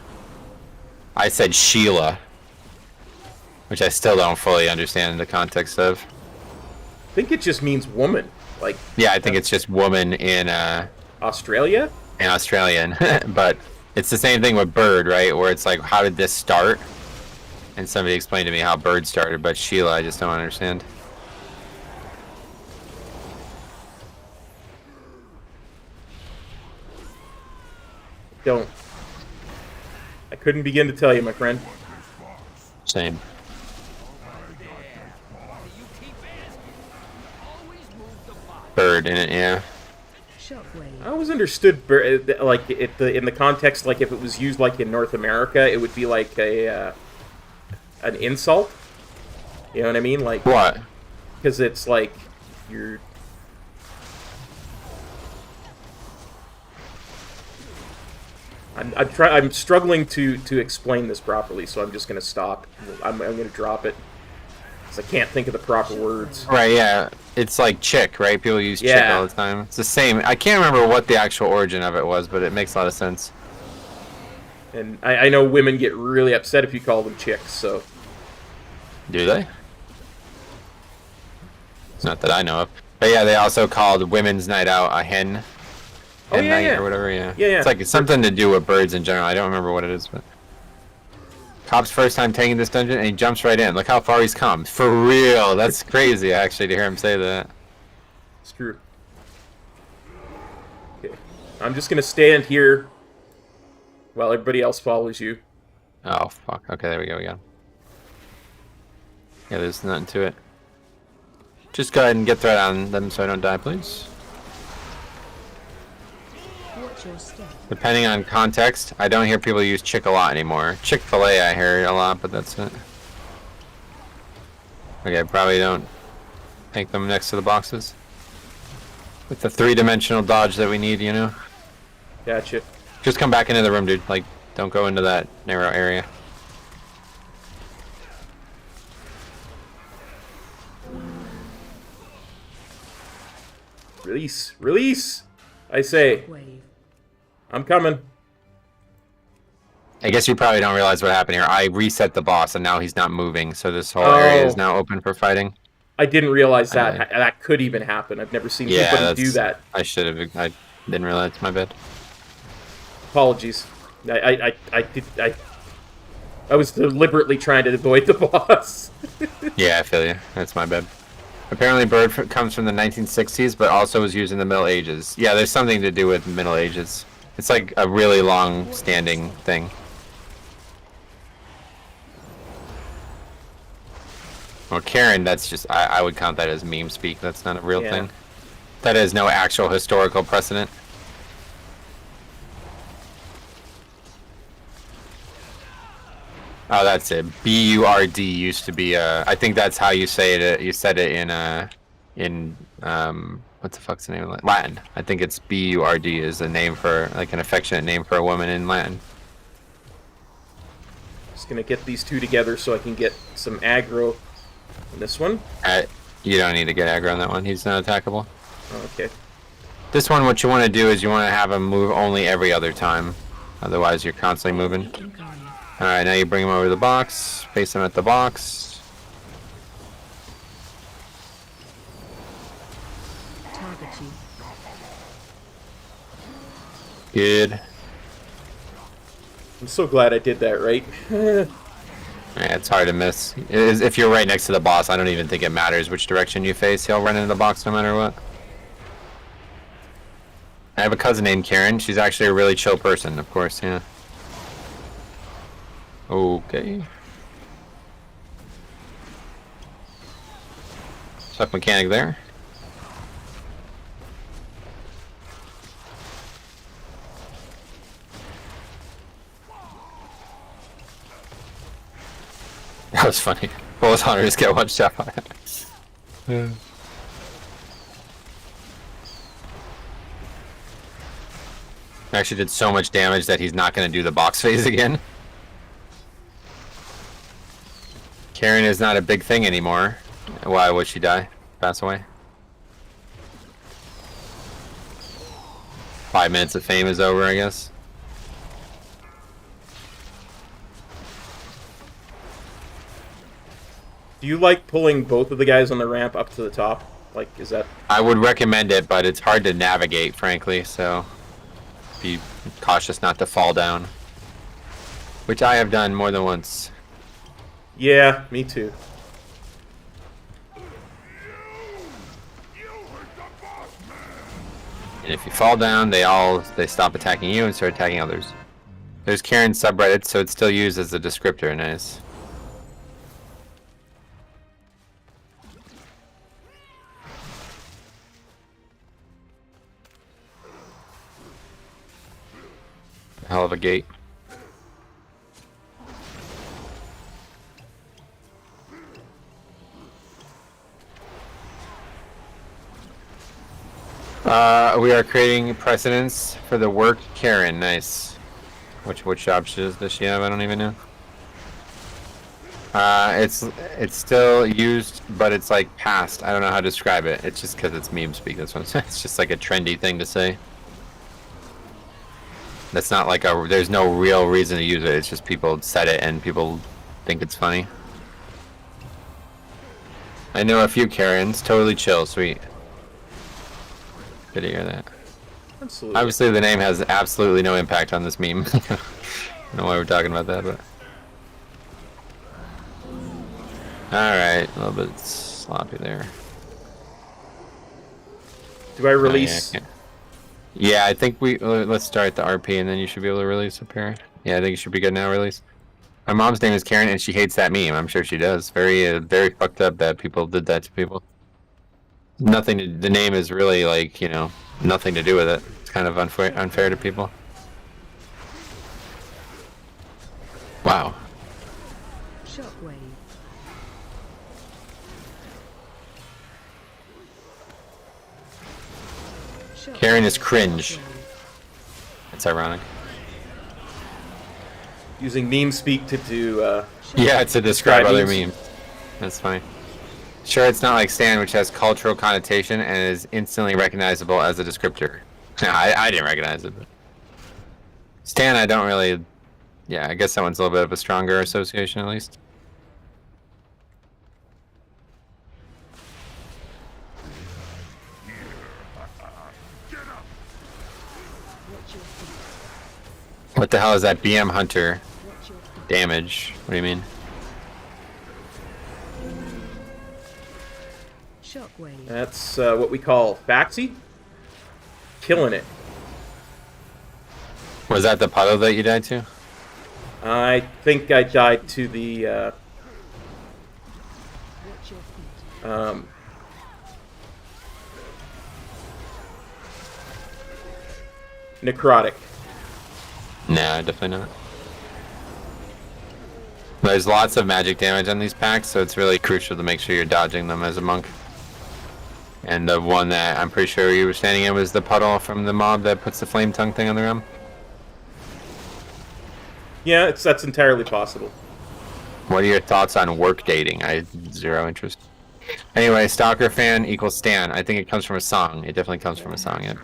said Sheila, which I still don't fully understand the context of. I think it just means woman. Like. Yeah, I think it's just woman in Australia? and Australian, but it's the same thing with bird, right? Where it's like, how did this start? And somebody explained to me how bird started, but Sheila, I just don't understand. Don't. I couldn't begin to tell you, my friend. Same. Bird in it, yeah. Shockwave. I always understood, like, in the context, like, if it was used, like, in North America, it would be, like, an insult. You know what I mean? Like, What? because it's, like, you're... I'm struggling to explain this properly, so I'm just going to stop. I'm going to drop it. Because I can't think of the proper words. Right, yeah. It's like chick, right? People use chick Yeah. all the time. It's the same. I can't remember what the actual origin of it was, but it makes a lot of sense. And I know women get really upset if you call them chicks, so... Do they? Not that I know of. But yeah, they also called Women's Night Out a hen. Oh, Hen yeah, night yeah. or whatever, yeah. Yeah, yeah. It's like it's something to do with birds in general. I don't remember what it is, but... Cop's first time taking this dungeon, and he jumps right in. Look how far he's come. For real. That's crazy, actually, to hear him say that. It's true. Okay. I'm just gonna stand here while everybody else follows you. Oh, fuck. Okay, there we go, we got him. Yeah, there's nothing to it. Just go ahead and get threat on them so I don't die, please. Watch your step. Depending on context, I don't hear people use chick a lot anymore. Chick-fil-A I hear a lot, but that's it. Okay, probably don't take them next to the boxes. With the three-dimensional dodge that we need, you know? Gotcha. Just come back into the room, dude. Like, don't go into that narrow area. Release! Release! I say, Wave. I'm coming. I guess you probably don't realize what happened here. I reset the boss, and now he's not moving, so this whole area is now open for fighting. I didn't realize that that could even happen. I've never seen anybody do that. I should have. I didn't realize. My bad. Apologies. I was deliberately trying to avoid the boss. Yeah, I feel you. That's my bad. Apparently, bird comes from the 1960s, but also was used in the Middle Ages. Yeah, there's something to do with Middle Ages. It's like a really long-standing thing. Well, Karen, that's just... I would count that as meme speak. That's not a real thing. That is no actual historical precedent. Oh, that's it. B-U-R-D used to be I think that's how you say it. You said it in what the fuck's the name of it? Latin. I think it's B-U-R-D is a name for, like, an affectionate name for a woman in Latin. Just gonna get these two together so I can get some aggro on this one. You don't need to get aggro on that one. He's not attackable. Oh, okay. This one, what you want to do is you want to have him move only every other time. Otherwise, you're constantly moving. Alright, now you bring him over to the box. Face him at the box. Target you. Good. I'm so glad I did that, right? Yeah, it's hard to miss. If you're right next to the boss, I don't even think it matters which direction you face. He'll run into the box no matter what. I have a cousin named Karen. She's actually a really chill person, of course, yeah. Okay. Stuck mechanic there. That was funny. Both hunters get one shot on it. Yeah. Actually did so much damage that he's not going to do the box phase again. Karen is not a big thing anymore. Why would she die? Pass away? 5 minutes of fame is over, I guess. Do you like pulling both of the guys on the ramp up to the top? Like, is that... I would recommend it, but it's hard to navigate, frankly, so... be cautious not to fall down. Which I have done more than once. Yeah, me too. And if you fall down, they stop attacking you and start attacking others. There's Karen's subreddit, so it's still used as a descriptor. Nice. Hell of a gate. We are creating precedents for the work Karen. Nice. Which job does she have? I don't even know. It's still used, but it's like past. I don't know how to describe it. It's just because it's meme speak. That's what I'm saying. It's just like a trendy thing to say. That's not like there's no real reason to use it. It's just people said it and people think it's funny. I know a few Karens. Totally chill. Sweet. Good to hear that. Absolutely. Obviously, the name has absolutely no impact on this meme. I don't know why we're talking about that, but... Alright, a little bit sloppy there. Do I release? Yeah, I think let's start the RP and then you should be able to release up here. Yeah, I think you should be good now, release. My mom's name is Karen and she hates that meme. I'm sure she does. Very fucked up that people did that to people. The name is really like, you know, nothing to do with it. It's kind of unfair to people. Wow. Shockwave. Karen is cringe. It's ironic. Using meme speak to do. Yeah, to describe other memes. memes. That's funny. Sure, it's not like Stan, which has cultural connotation and is instantly recognizable as a descriptor. I didn't recognize it, but Stan, I don't really. Yeah, I guess that one's a little bit of a stronger association, at least. What the hell is that BM Hunter? Damage. What do you mean? Shockwave. That's what we call Baxi. Killing it. Was that the puddle that you died to? I think I died to the. Watch your feet. Necrotic. No, definitely not. There's lots of magic damage on these packs, so it's really crucial to make sure you're dodging them as a monk. And the one that I'm pretty sure you were standing in was the puddle from the mob that puts the flame tongue thing on the ground. Yeah, that's entirely possible. What are your thoughts on work dating? I have zero interest. Anyway, Stalker fan equals Stan. I think it comes from a song. It definitely comes from a song, yeah.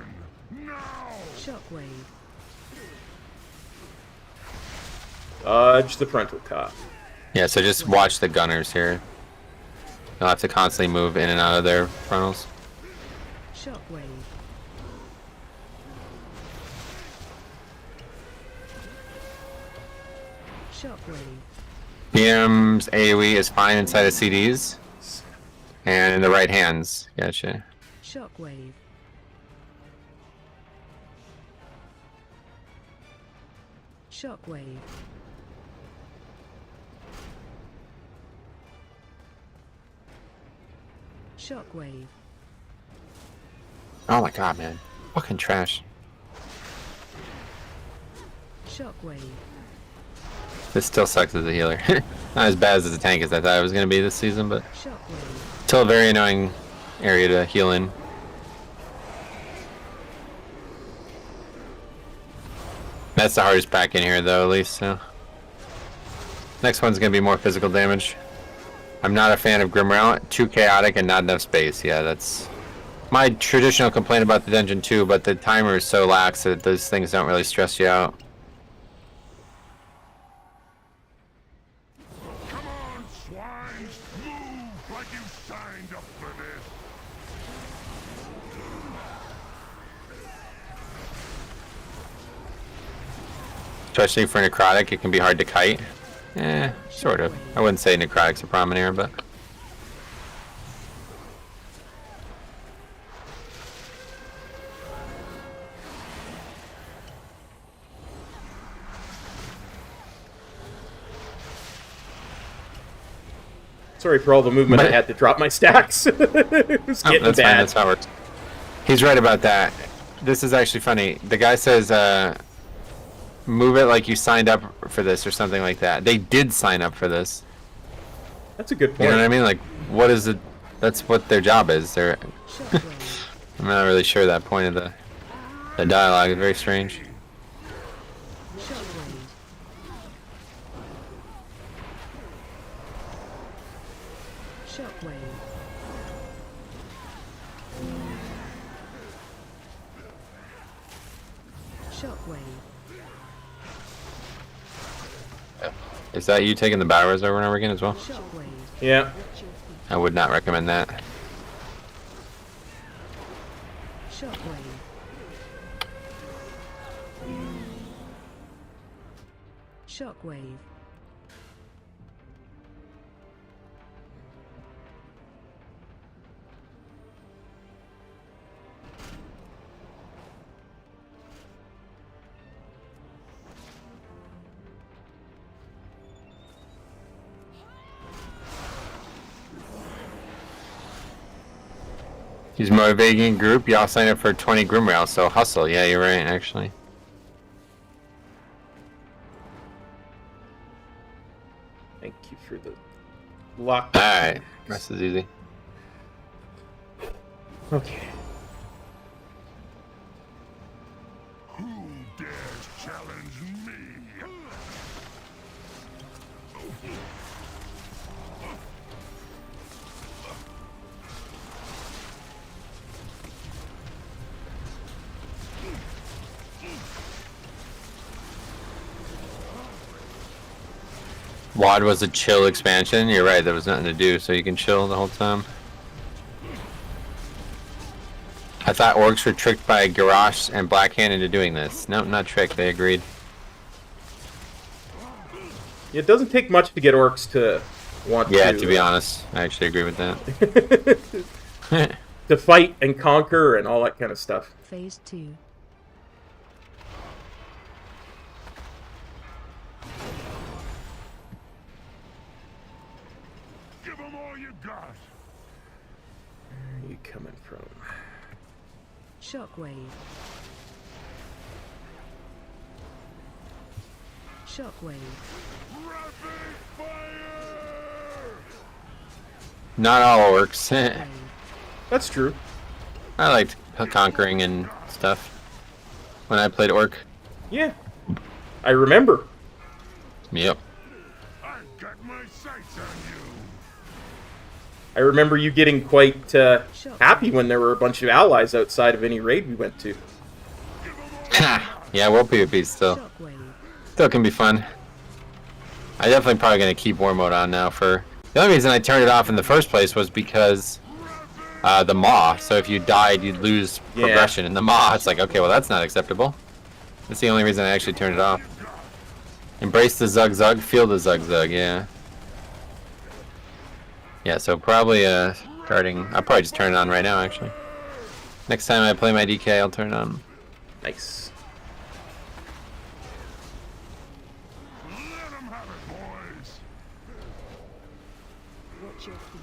Shockwave. Dodge the frontal cop. Yeah, so just watch the gunners here. They'll have to constantly move in and out of their frontals. Shockwave. Shockwave. PM's AoE is fine inside of CDs. And in the right hands. Gotcha. Shockwave. Shockwave. Shockwave. Oh my god, man. Fucking trash. Shockwave. This still sucks as a healer. Not as bad as a tank as I thought it was going to be this season, but Shockwave. still a very annoying area to heal in. That's the hardest pack in here, though, at least, so. Next one's going to be more physical damage. I'm not a fan of Grimrout. Too chaotic and not enough space. Yeah, that's my traditional complaint about the dungeon, too, but the timer is so lax that those things don't really stress you out. Come on, swines! Move like you signed up for this! Especially for necrotic, it can be hard to kite. Sort of. I wouldn't say necrotic's a prominent here, but... Sorry for all the movement. I had to drop my stacks. It was getting that's bad. fine, that's how it works. He's right about that. This is actually funny. The guy says, move it like you signed up for this or something like that. They did sign up for this. That's a good point. You know what I mean? Like, what is it? That's what their job is. They're... Shockwave. I'm not really sure that point of the dialogue is very strange. Shockwave. Shockwave. Shockwave. Is that you taking the battle res over and over again as well? Shockwave. Yeah. I would not recommend that. Shockwave. Shockwave. He's motivating a group. Y'all sign up for 20 Grim Rails, so hustle. Yeah, you're right, actually. Thank you for the lock. Alright, rest is easy. Okay. Who dares challenge me? WoD was a chill expansion. You're right, there was nothing to do, so you can chill the whole time. I thought orcs were tricked by Garrosh and Blackhand into doing this. Nope, not tricked, they agreed. It doesn't take much to get orcs to want Yeah, to... to be honest, I actually agree with that. to fight and conquer and all that kind of stuff. Phase 2. Give them all you got. Where are you coming from? Shockwave. Shockwave. Rapid fire! Not all orcs. Shockwave. That's true. I liked conquering and stuff when I played orc. Yeah. I remember. Yep. I've got my sights on you. I remember you getting quite happy when there were a bunch of allies outside of any raid we went to. Yeah, world PvP still. Shockwave. Still can be fun. I definitely probably gonna keep war mode on now for... The only reason I turned it off in the first place was because the Maw. So if you died, you'd lose progression in the Maw. It's like, okay, well that's not acceptable. That's the only reason I actually turned it off. Embrace the Zug Zug, feel the Zug Zug, yeah. Yeah, so probably starting... I'll probably just turn it on right now, actually. Next time I play my DK, I'll turn it on. Nice. Let them have it, boys. Watch your feet.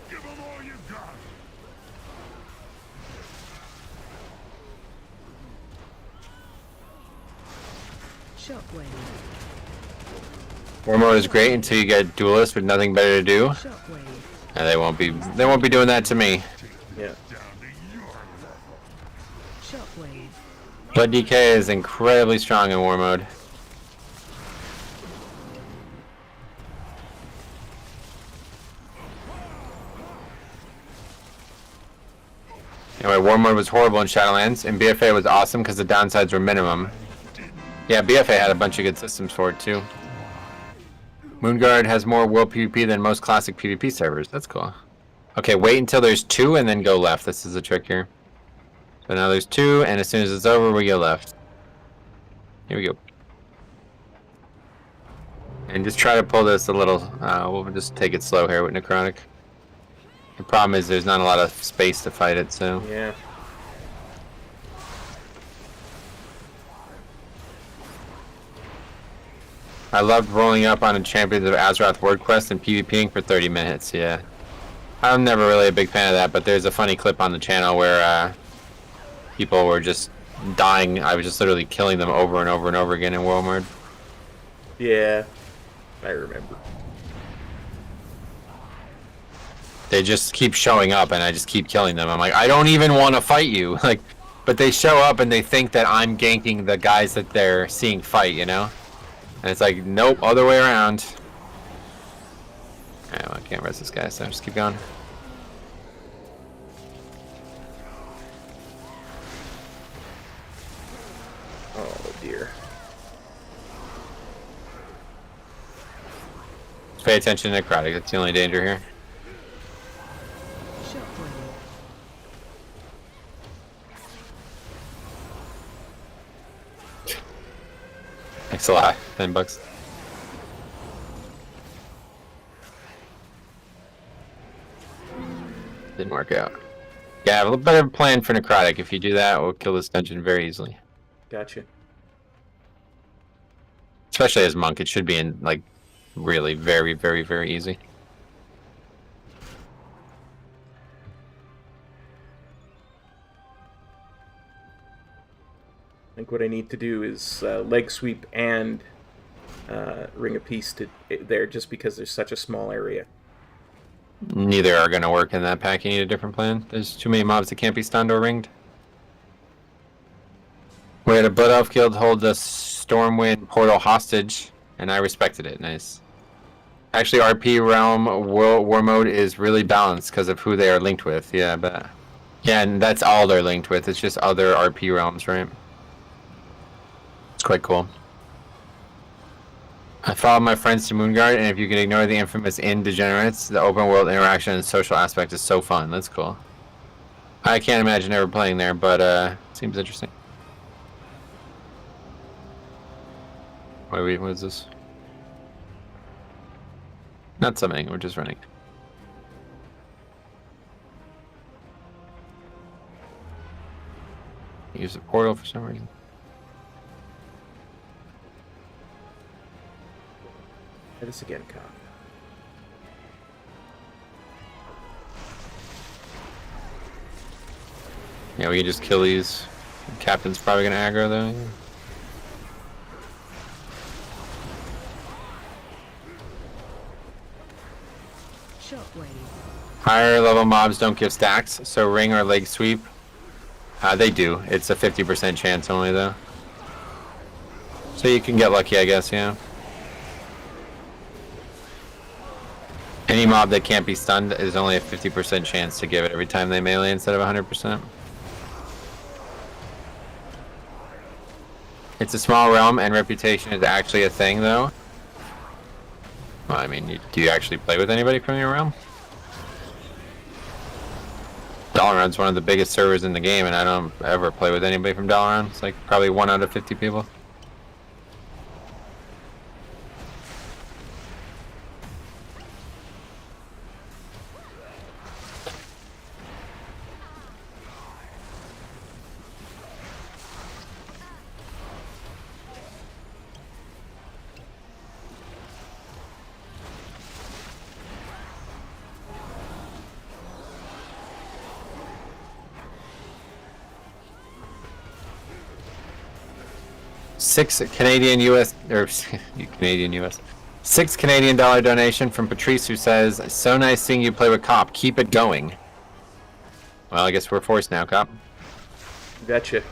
Give them all you got. Shockwave. War mode is great until you get duelists with nothing better to do. Shockwave. And they won't be doing that to me. Yeah. Down to your level. Shockwave. But DK is incredibly strong in war mode. Anyway, war mode was horrible in Shadowlands, and BFA was awesome because the downsides were minimum. Yeah, BFA had a bunch of good systems for it too. Moonguard has more world PvP than most classic PvP servers. That's cool. Okay, wait until there's 2 and then go left. This is a trick here. So now there's 2, and as soon as it's over, we go left. Here we go. And just try to pull this a little. We'll just take it slow here with Necrotic. The problem is there's not a lot of space to fight it, so... Yeah. I loved rolling up on a Champions of Azeroth word quest and PvPing for 30 minutes, yeah. I'm never really a big fan of that, but there's a funny clip on the channel where people were just dying. I was just literally killing them over and over and over again in World Mode. Yeah, I remember. They just keep showing up and I just keep killing them. I'm like, I don't even want to fight you. Like, but they show up and they think that I'm ganking the guys that they're seeing fight, you know? And it's like, nope, other way around. Alright, well, I can't rest this guy, so just keep going. Oh dear. Just pay attention to Necrotic, that's the only danger here. Shockwave. Thanks a lot. $10. Didn't work out. Yeah, a little better plan for Necrotic. If you do that, we'll kill this dungeon very easily. Gotcha. Especially as Monk, it should be in, like, really very, very, very easy. I think what I need to do is leg sweep and ring a piece to there, just because there's such a small area. Neither are going to work in that pack. You need a different plan. There's too many mobs that can't be stunned or ringed. We had a Blood Elf Guild hold the Stormwind portal hostage, and I respected it. Nice. Actually, RP Realm War Mode is really balanced because of who they are linked with. Yeah, but... Yeah, and that's all they're linked with. It's just other RP realms, right? It's quite cool. I followed my friends to Moonguard, and if you can ignore the infamous inn degenerates, the open world interaction and social aspect is so fun. That's cool. I can't imagine ever playing there, but seems interesting. Wait, what is this? Not summoning, we're just running. Use the portal for some reason. Try this again, Cop. Yeah, we can just kill these. Captain's probably gonna aggro though. Shockwave. Higher level mobs don't give stacks, so ring or leg sweep. They do. It's a 50% chance only though. So you can get lucky, I guess, yeah. Any mob that can't be stunned is only a 50% chance to give it every time they melee instead of 100%. It's a small realm and reputation is actually a thing though. Well, I mean, do you actually play with anybody from your realm? Dalaran's one of the biggest servers in the game, and I don't ever play with anybody from Dalaran. It's like probably 1 out of 50 people. $6 Canadian dollar donation from Patrice, who says, "So nice seeing you play with Cop. Keep it going." Well, I guess we're forced now, Cop. Gotcha.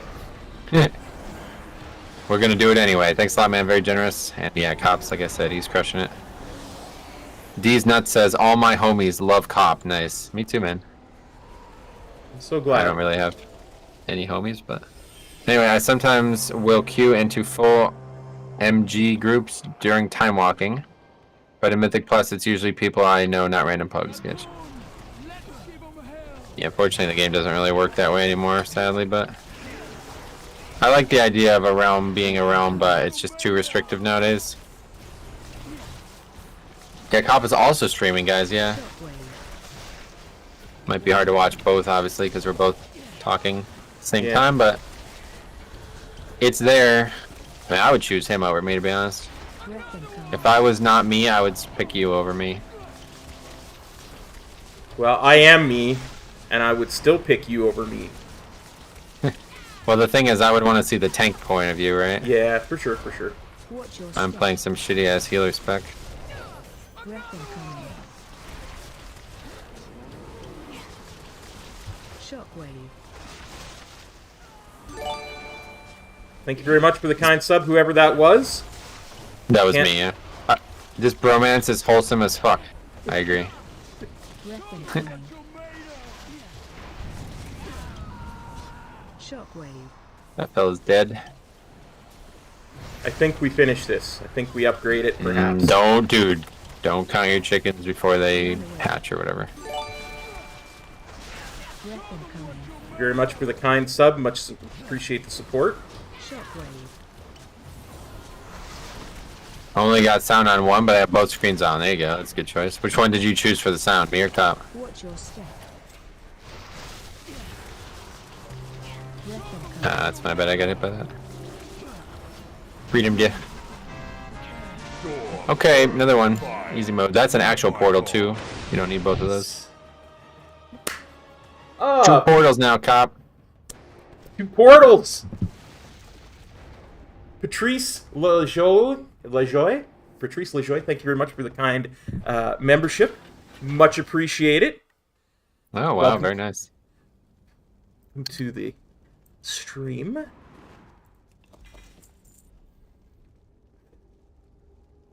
We're gonna do it anyway. Thanks a lot, man. Very generous. And yeah, Cop's, like I said, he's crushing it. D's Nuts says, "All my homies love Cop." Nice. Me too, man. I'm so glad. I don't really have any homies, but anyway, I sometimes will queue into full MG groups during time walking. But in Mythic Plus, it's usually people I know, not random pugs. Sketch. Yeah, fortunately, the game doesn't really work that way anymore, sadly, but I like the idea of a realm being a realm, but it's just too restrictive nowadays. Yeah, Cop is also streaming, guys, yeah. Might be hard to watch both, obviously, because we're both talking at the same time, but it's there. I mean, I would choose him over me, to be honest. If I was not me, I would pick you over me. Well, I am me, and I would still pick you over me. Well, the thing is, I would want to see the tank point of view, right? Yeah, for sure, for sure. I'm playing some shitty-ass healer spec. Shockwave. Thank you very much for the kind sub, whoever that was. That was me, yeah. This bromance is wholesome as fuck. I agree. Shockwave. That fella's dead. I think we finish this. I think we upgrade it, perhaps. Don't, dude. Don't count your chickens before they hatch or whatever. Thank you very much for the kind sub. Much appreciate the support. Shockwave. Only got sound on one, but I have both screens on. There you go. That's a good choice. Which one did you choose for the sound? Me or Top? Watch your step. That's my bad. I got hit by that. Freedom gift. Okay, another one. Easy mode. That's an actual portal too. You don't need both of those. Two portals now, Cop. 2 portals. Patrice Lejoy. Patrice Lejoy, thank you very much for the kind membership. Much appreciated. Oh, wow. Very nice. Welcome to the stream.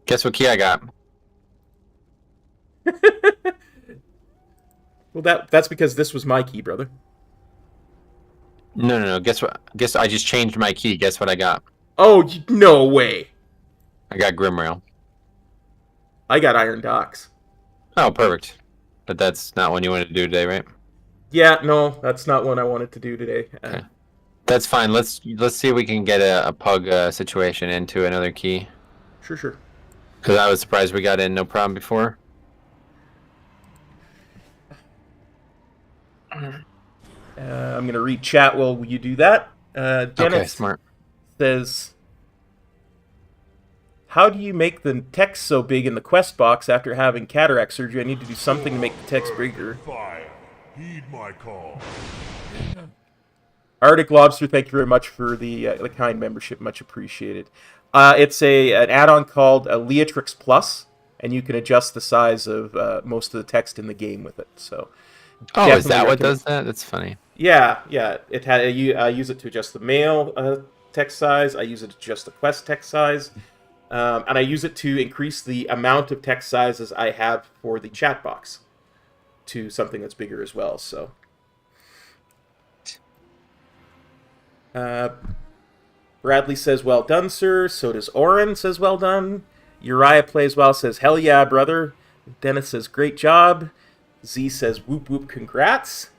Guess what key I got? Well, that's because this was my key, brother. No. Guess what? Guess I just changed my key. Guess what I got? Oh, no way. I got Grimrail. I got Iron Docks. Oh, perfect. But that's not one you wanted to do today, right? Yeah, no, that's not one I wanted to do today. Okay. That's fine. Let's see if we can get a pug situation into another key. Sure. Because I was surprised we got in no problem before. I'm going to read chat while you do that. Dennis Okay, smart. says, how do you make the text so big in the quest box after having cataract surgery? I need to do something to make the text bigger. Fire. Heed my call. Arctic Lobster, thank you very much for the kind membership. Much appreciated. It's an add-on called Leatrix Plus, and you can adjust the size of most of the text in the game with it. So, oh, is that what does that? That's funny. Yeah. I use it to adjust the mail text size. I use it to adjust the quest text size, and I use it to increase the amount of text sizes I have for the chat box to something that's bigger as well. So. Bradley says, well done, sir. So does Oren, says, well done. Uriah plays well, says, hell yeah, brother. Dennis says, great job. Z says, whoop whoop, congrats.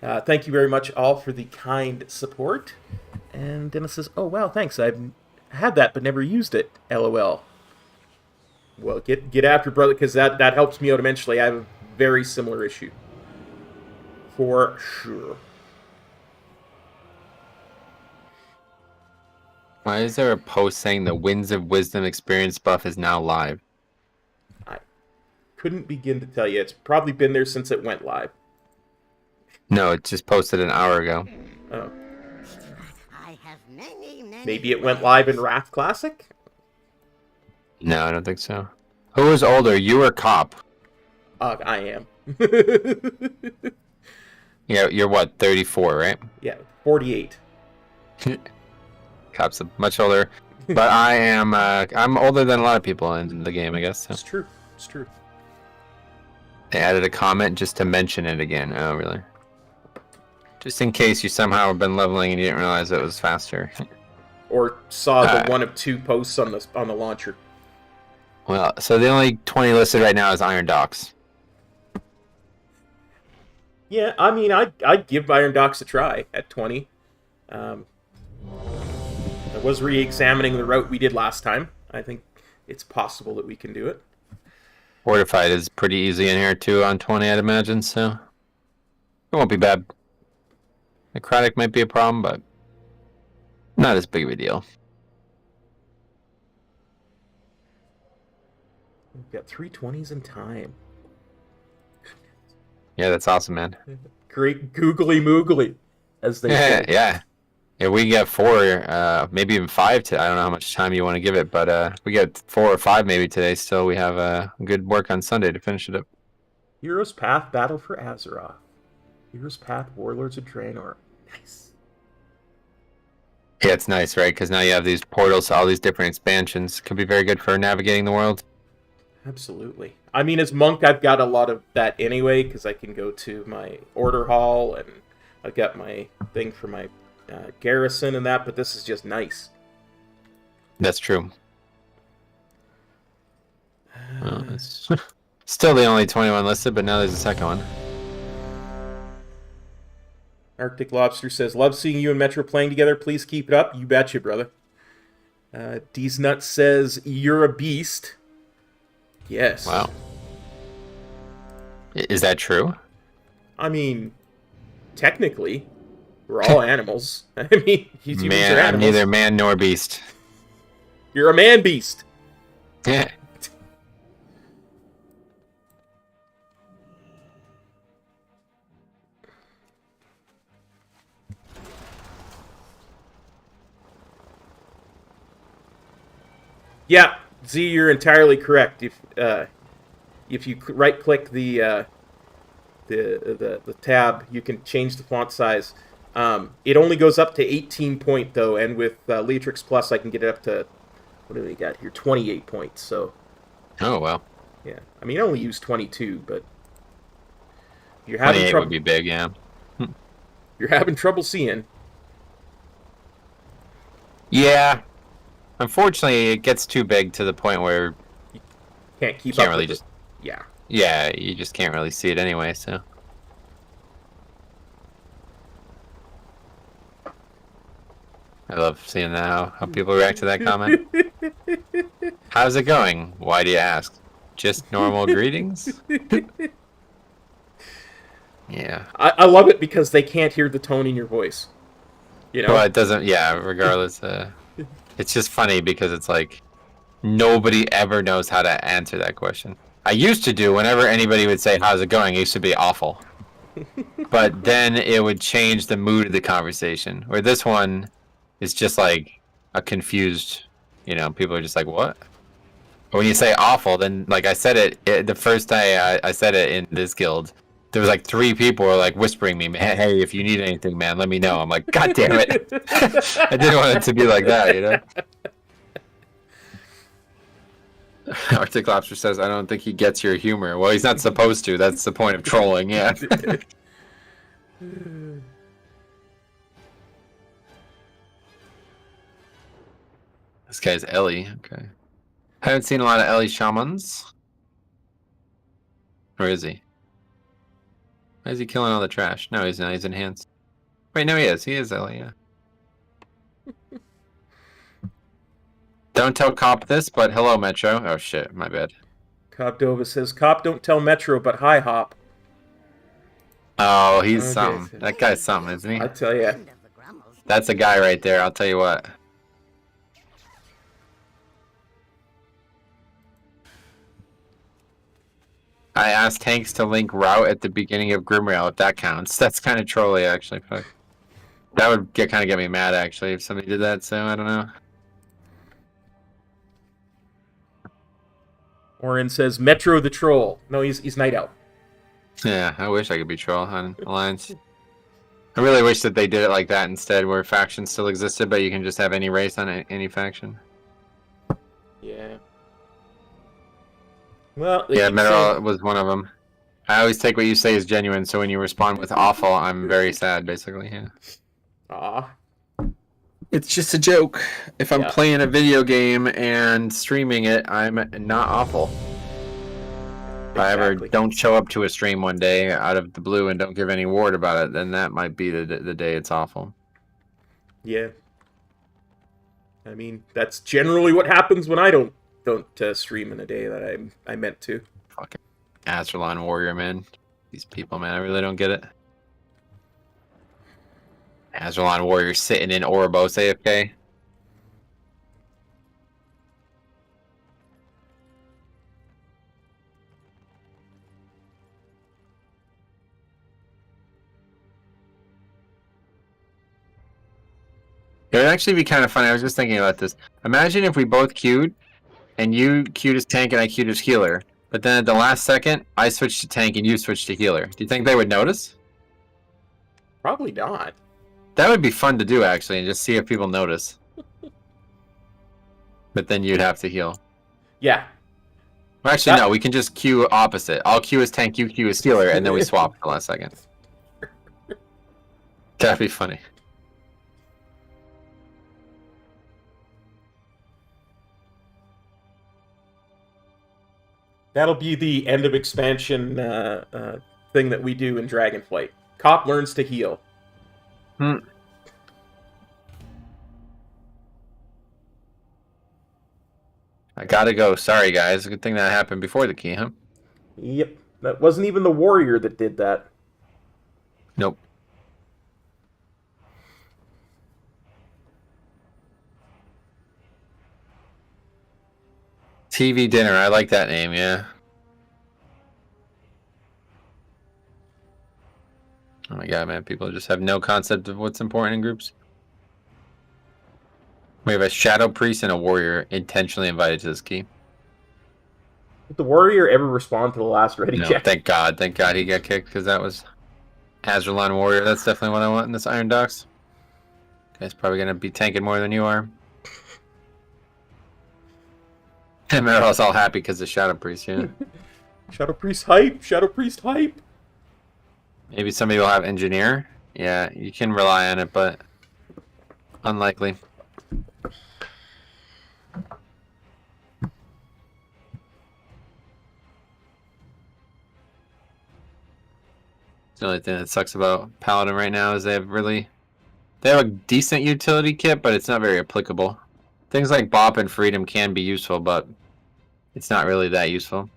Thank you very much all for the kind support. And Dennis says, oh, wow, thanks. I've had that but never used it. LOL. Well, get after it, brother, because that helps me out immensely. I have a very similar issue. For sure. Why is there a post saying the Winds of Wisdom experience buff is now live? I couldn't begin to tell you. It's probably been there since it went live. No, it just posted an hour ago. Oh. I have many Maybe it went live in Wrath Classic? No, I don't think so. Who is older, you or Cop? I am. Yeah, you're what, 34, right? Yeah, 48. Cop's much older, but I am. I'm older than a lot of people in the game, I guess. So. It's true. It's true. They added a comment just to mention it again. Oh, really? Just in case you somehow have been leveling and you didn't realize it was faster. Or saw the one of 2 posts on the launcher. Well, so the only 20 listed right now is Iron Docks. Yeah, I mean, I'd give Iron Docks a try at 20. I was re-examining the route we did last time. I think it's possible that we can do it. Fortified is pretty easy in here too on 20, I'd imagine, so it won't be bad. Necrotic might be a problem, but not as big of a deal. We've got 3 20s in time. Yeah, that's awesome, man. Great googly moogly, as they say. Yeah. Yeah, we get 4, maybe even 5 I don't know how much time you want to give it, but we get 4 or 5 maybe today, so we have good work on Sunday to finish it up. Heroes Path, Battle for Azeroth. Heroes Path, Warlords of Draenor. Nice. Yeah, it's nice, right? Because now you have these portals to all these different expansions. Could be very good for navigating the world. Absolutely. I mean, as Monk, I've got a lot of that anyway, because I can go to my Order Hall, and I've got my thing for my garrison and that, but this is just nice. That's true. Well, it's still the only 21 listed, but now there's a second one. Arctic Lobster says, love seeing you and Metro playing together. Please keep it up. You betcha, brother. D's Nuts says, you're a beast. Yes. Wow. Is that true? I mean, technically, we're all animals. I mean, humans are Man, I'm animals. neither man nor beast. You're a man beast. Yeah. Yeah, Z, you're entirely correct. If you right-click the tab, you can change the font size. It only goes up to 18 point though, and with Leatrix Plus, I can get it up to, what do we got here? 28 points. So. Oh well. Yeah, I mean, I only use 22, but you're having 28 trouble. would be big, yeah. You're having trouble seeing. Yeah. Unfortunately, it gets too big to the point where Can't keep can't up really with just. it. Yeah. Yeah, you just can't really see it anyway. So. I love seeing how people react to that comment. How's it going? Why do you ask? Just normal greetings? Yeah. I love it because they can't hear the tone in your voice. You know? Well, it doesn't, yeah, regardless. It's just funny because it's like nobody ever knows how to answer that question. I used to do, whenever anybody would say, how's it going, it used to be awful. But then it would change the mood of the conversation. Where this one is just like a confused, people are just like, what? But when you say awful, then, like I said it the first day I said it in this guild, there was like 3 people were like whispering me, hey, if you need anything, man, let me know. I'm like, God damn it. I didn't want it to be like that, Arctic Lobster says, I don't think he gets your humor. Well, he's not supposed to. That's the point of trolling, yeah. This guy's Ellie, okay. Haven't seen a lot of Ellie shamans. Or is he? Why is he killing all the trash? No, he's not. He's enhanced. Wait, no, he is. He is Ellie, yeah. Don't tell Cop this, but hello, Metro. Oh, shit. My bad. Cop Dova says, Cop, don't tell Metro, but hi, Hop. Oh, he's Okay, something. That guy's something, isn't he? I tell ya. That's a guy right there. I'll tell you what. I asked Hanks to link route at the beginning of Grimrail, if that counts. That's kind of trolly, actually. Fuck. That would kind of get me mad, actually, if somebody did that, so I don't know. Orin says, Metro the Troll. No, he's Night Owl. Yeah, I wish I could be troll on Alliance. I really wish that they did it like that instead, where factions still existed, but you can just have any race on any faction. Yeah. Well, Yeah, Metal was one of them. I always take what you say as genuine, so when you respond with awful, I'm very sad, basically, yeah. Aw. It's just a joke. If I'm Yeah. playing a video game and streaming it, I'm not awful. If I ever Exactly. don't show up to a stream one day out of the blue and don't give any word about it, then that might be the day it's awful. Yeah. I mean, that's generally what happens when I don't stream in a day that I meant to. Fucking Azralan Warrior, man. These people, man, I really don't get it. Azralan Warrior sitting in Ouroboros AFK. It would actually be kind of funny. I was just thinking about this. Imagine if we both queued, and you queued as tank and I queued as healer. But then at the last second, I switched to tank and you switched to healer. Do you think they would notice? Probably not. That would be fun to do, actually, and just see if people notice. But then you'd have to heal. Yeah. Well, actually, no, we can just queue opposite. I'll queue as tank, you queue as healer, and then we swap at the last second. That'd be funny. That'll be the end of expansion thing that we do in Dragonflight. Cop learns to heal. Hmm. I gotta go. Sorry, guys. Good thing that happened before the key, huh? Yep. That wasn't even the warrior that did that. Nope. TV dinner. I like that name, yeah. Oh my god, man. People just have no concept of what's important in groups. We have a shadow priest and a warrior intentionally invited to this key. Did the warrior ever respond to the last ready No, check? thank God. Thank God he got kicked because that was Azralan warrior. That's definitely what I want in this Iron Docks. Guy's probably going to be tanking more than you are. And Meryl's all happy because of Shadow Priest, yeah. Shadow Priest hype! Shadow Priest hype! Maybe somebody will have Engineer. Yeah, you can rely on it, but unlikely. The only thing that sucks about Paladin right now is they have a decent utility kit, but it's not very applicable. Things like Bop and Freedom can be useful, but it's not really that useful.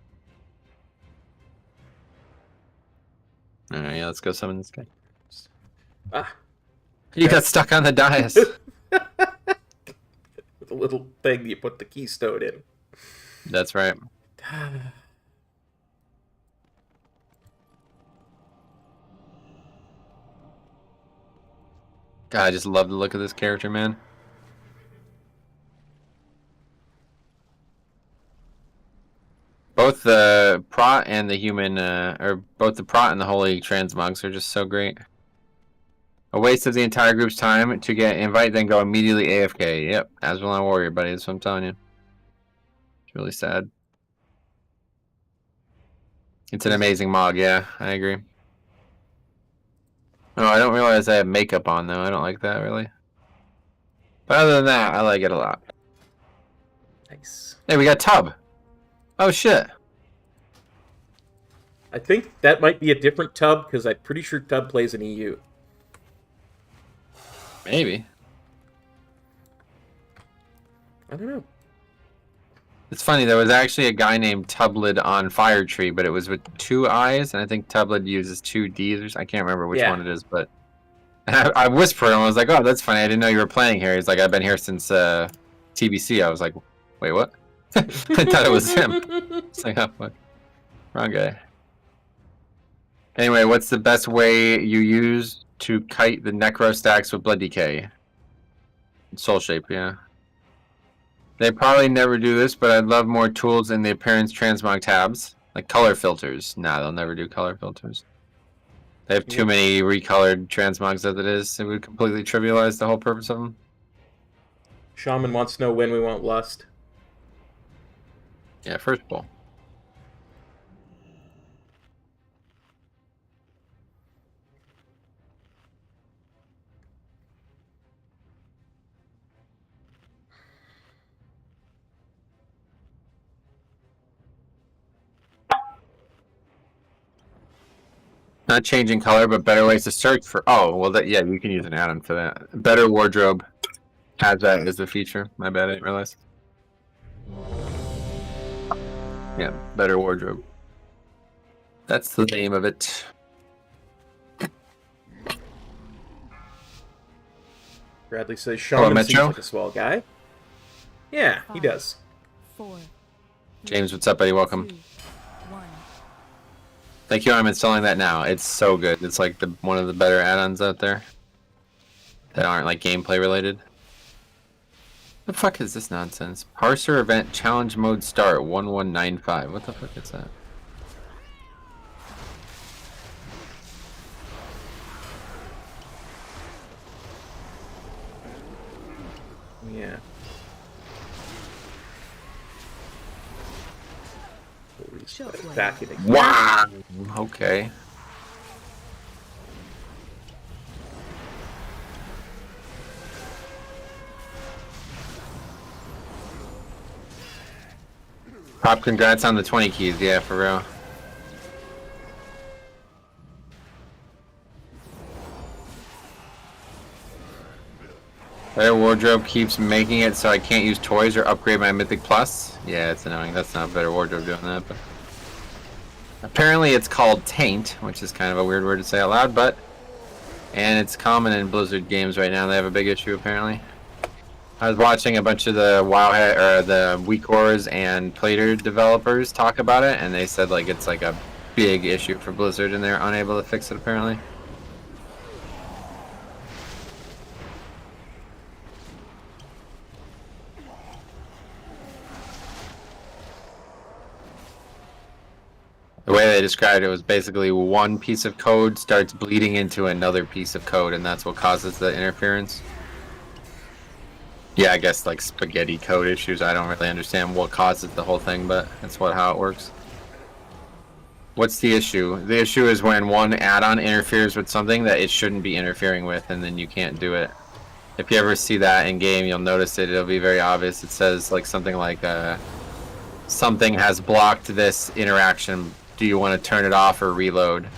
Alright, yeah, let's go summon this guy. Ah. You got stuck on the dais. With a little thing you put the keystone in. That's right. God, I just love the look of this character, man. Both the Prot and the human, or both the Prot and the Holy Transmogs are just so great. A waste of the entire group's time to get invite, then go immediately AFK. Yep, Azralan Warrior, buddy. That's what I'm telling you. It's really sad. It's an amazing mod, yeah, I agree. Oh, I don't realize I have makeup on, though. I don't like that, really. But other than that, I like it a lot. Nice. Hey, we got Tub. Oh, shit. I think that might be a different Tub, because I'm pretty sure Tub plays in EU. Maybe. I don't know. It's funny, there was actually a guy named Tublid on Fire Tree, but it was with 2 eyes, and I think Tublid uses 2 Ds. I can't remember which one it is, but I whispered and I was like, oh, that's funny. I didn't know you were playing here. He's like, I've been here since TBC. I was like, wait, what? I thought it was him. It's like, oh, fuck. Wrong guy. Anyway, what's the best way you use to kite the Necro stacks with Blood Decay? Soul Shape, yeah. They probably never do this, but I'd love more tools in the appearance transmog tabs. Like color filters. Nah, they'll never do color filters. They have too many recolored transmogs as it is. It would completely trivialize the whole purpose of them. Shaman wants to know when we want Lust. Yeah, first pull. Not changing color, but better ways to search for. Oh, well, yeah, you can use an add-on for that. Better wardrobe has that as a feature. My bad, I didn't realize. Yeah, better wardrobe. That's the name of it. Bradley says Hello, Shaman seems Metro. like a swell guy. Yeah, he does. 4, James, what's up, buddy? Welcome. 2, 1. Thank you. I'm installing that now. It's so good. It's like one of the better add-ons out there that aren't like gameplay related. The fuck is this nonsense? Parser event challenge mode start 1195. What the fuck is that? Yeah. Shockwave. Back in again. Wow. Okay. Pop, congrats on the 20 keys. Yeah, for real. Better wardrobe keeps making it so I can't use toys or upgrade my Mythic Plus. Yeah, it's annoying. That's not better wardrobe doing that, but apparently it's called Taint, which is kind of a weird word to say out loud, but and it's common in Blizzard games right now. They have a big issue apparently. I was watching a bunch of the the WeakOrs and Plater developers talk about it, and they said like it's like a big issue for Blizzard, and they're unable to fix it apparently. The way they described it was basically one piece of code starts bleeding into another piece of code, and that's what causes the interference. Yeah, I guess like spaghetti code issues. I don't really understand what causes the whole thing, but that's how it works. What's the issue? The issue is when one add-on interferes with something that it shouldn't be interfering with, and then you can't do it. If you ever see that in game, you'll notice it. It'll be very obvious. It says like something like something has blocked this interaction. Do you want to turn it off or reload?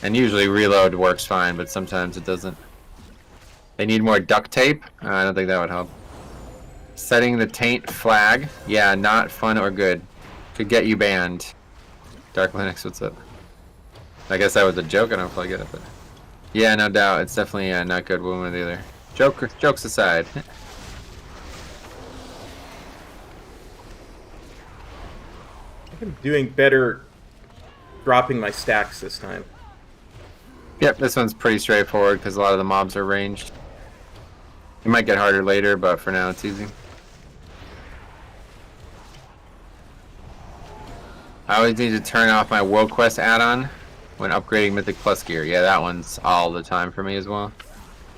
And usually reload works fine, but sometimes it doesn't. They need more duct tape? I don't think that would help. Setting the taint flag. Yeah, not fun or good. Could get you banned. Dark Linux, what's up? I guess that was a joke. I don't know if I get it, but yeah, no doubt. It's definitely not good one with either. Jokes aside. I'm doing better dropping my stacks this time. Yep, this one's pretty straightforward because a lot of the mobs are ranged. It might get harder later, but for now it's easy. I always need to turn off my World Quest add-on when upgrading Mythic Plus gear. Yeah, that one's all the time for me as well.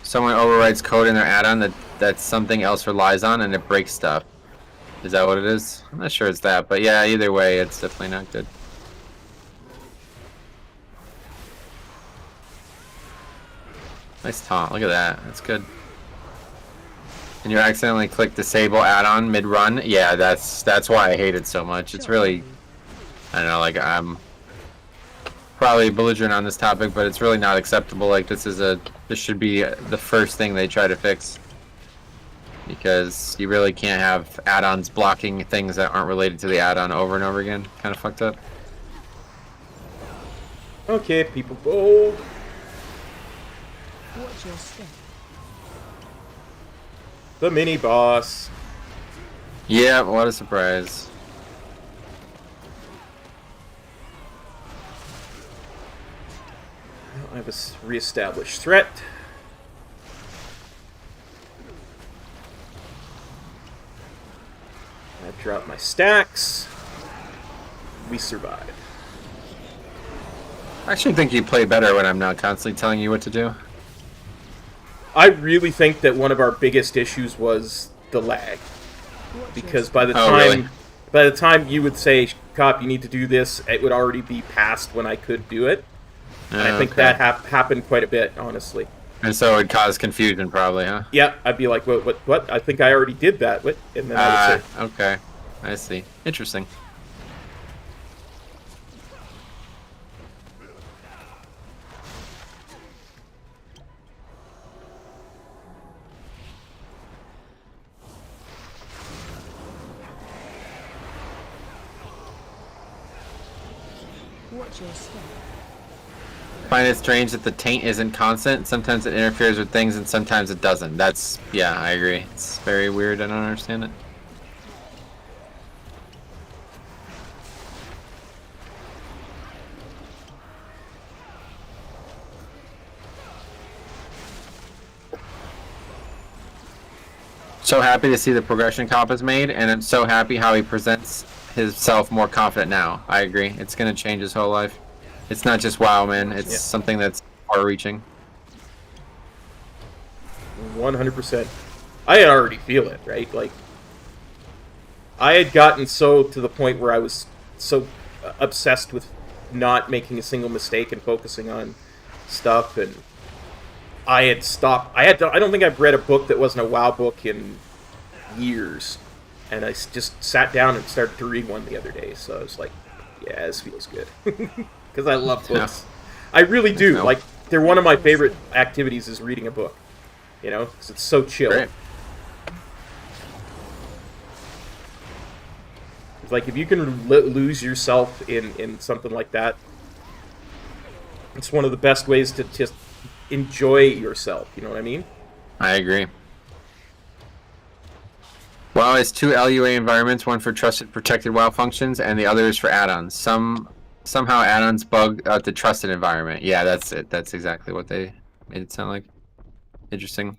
Someone overwrites code in their add-on that something else relies on and it breaks stuff. Is that what it is? I'm not sure it's that, but yeah, either way, it's definitely not good. Nice taunt, look at that, that's good. And you accidentally click disable add-on mid-run? Yeah, that's why I hate it so much. It's really, I don't know, like I'm probably belligerent on this topic, but it's really not acceptable. Like this should be the first thing they try to fix. Because you really can't have add-ons blocking things that aren't related to the add-on over and over again. Kind of fucked up. Okay, people bold. Watch your step. The mini boss. Yeah, what a surprise. I have a reestablished threat. I drop my stacks. We survive. I actually think you play better when I'm not constantly telling you what to do. I really think that one of our biggest issues was the lag. Because by the time you would say, "Cop, you need to do this," it would already be past when I could do it. And I think that happened quite a bit, honestly. And so it would cause confusion, probably, huh? Yeah, I'd be like, what? I think I already did that. What? And then I would say, okay. I see. Interesting. Watch your step. Find it strange that the taint isn't constant. Sometimes it interferes with things and sometimes it doesn't. That's, yeah, I agree. It's very weird. I don't understand it. So happy to see the progression Cop has made, and I'm so happy how he presents himself more confident now. I agree. It's going to change his whole life. It's not just WoW, man. It's something that's far-reaching. 100%. I had already feel it, right? Like, I had gotten so to the point where I was so obsessed with not making a single mistake and focusing on stuff, and I had stopped. I don't think I've read a book that wasn't a WoW book in years, and I just sat down and started to read one the other day. So I was like, "Yeah, this feels good," because I love books. I really do. Like, they're one of my favorite activities is reading a book. You know, because it's so chill. Great. It's like if you can lose yourself in something like that, it's one of the best ways to just enjoy yourself. You know what I mean? I agree. WoW has 2 LUA environments, one for trusted protected WoW functions, and the other is for add-ons. Somehow add-ons bug out the trusted environment. Yeah, that's it. That's exactly what they made it sound like. Interesting.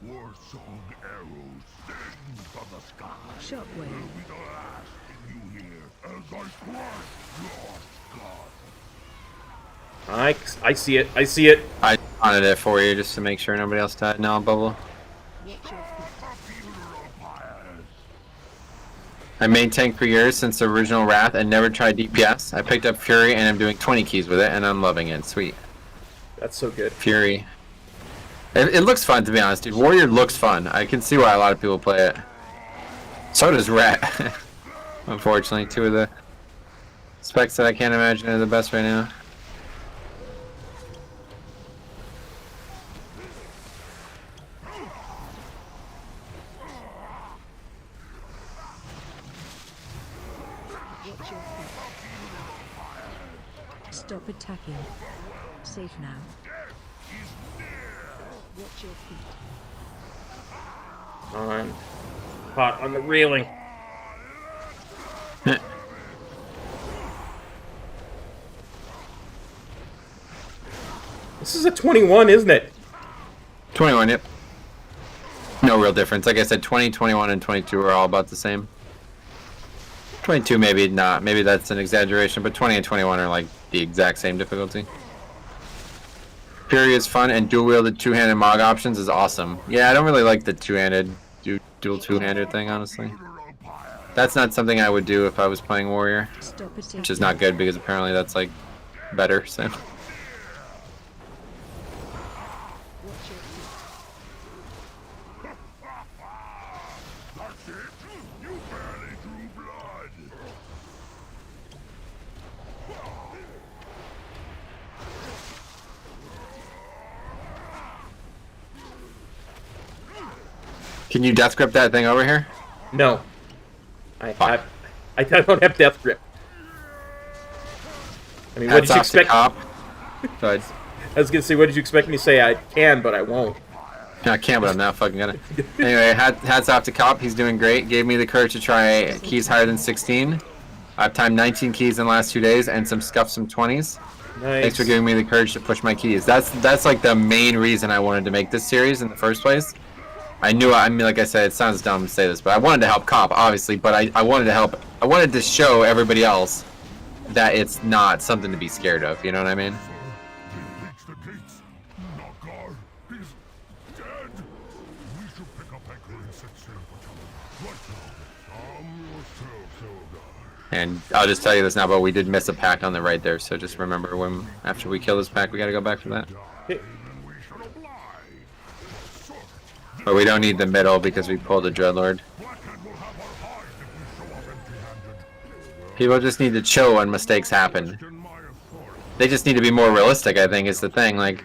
War song arrows sing from the sky. Shockwave. Be the last thing you hear as I crush your skull. I see it. I see it. I wanted it for you just to make sure nobody else died. Now, Bubble. I main tank for years since the original Wrath and never tried DPS. I picked up Fury and I'm doing 20 keys with it and I'm loving it. Sweet. That's so good. Fury. It looks fun, to be honest, dude. Warrior looks fun. I can see why a lot of people play it. So does Rat. Unfortunately, 2 of the specs that I can't imagine are the best right now. Stop attacking. Safe now. Watch your feet. On. Caught on the railing. This is a 21, isn't it? 21, yep. No real difference. Like I said, 20, 21, and 22 are all about the same. 22 maybe not. Maybe that's an exaggeration, but 20 and 21 are like the exact same difficulty. Fury is fun, and dual-wielded two-handed Mog options is awesome. Yeah, I don't really like the two-handed, dual two-handed thing, honestly. That's not something I would do if I was playing Warrior. Which is not good, because apparently that's, like, better, so... Can you death grip that thing over here? No. I don't have death grip. I mean, what did you expect? Go I ahead. was gonna say, what did you expect me to say? I can, but I won't. I can, but I'm not fucking gonna. Anyway, hats off to Cop. He's doing great. Gave me the courage to try keys higher than 16. I've timed 19 keys in the last 2 days and scuffed some 20s. Nice. Thanks for giving me the courage to push my keys. That's like the main reason I wanted to make this series in the first place. I mean, like I said, it sounds dumb to say this, but I wanted to help Cop, obviously, but I wanted to help. I wanted to show everybody else that it's not something to be scared of, you know what I mean? And I'll just tell you this now, but we did miss a pack on the right there, so just remember when, after we kill this pack, we gotta go back for that. But we don't need the middle because we pulled a Dreadlord. People just need to chill when mistakes happen. They just need to be more realistic, I think, is the thing. Like,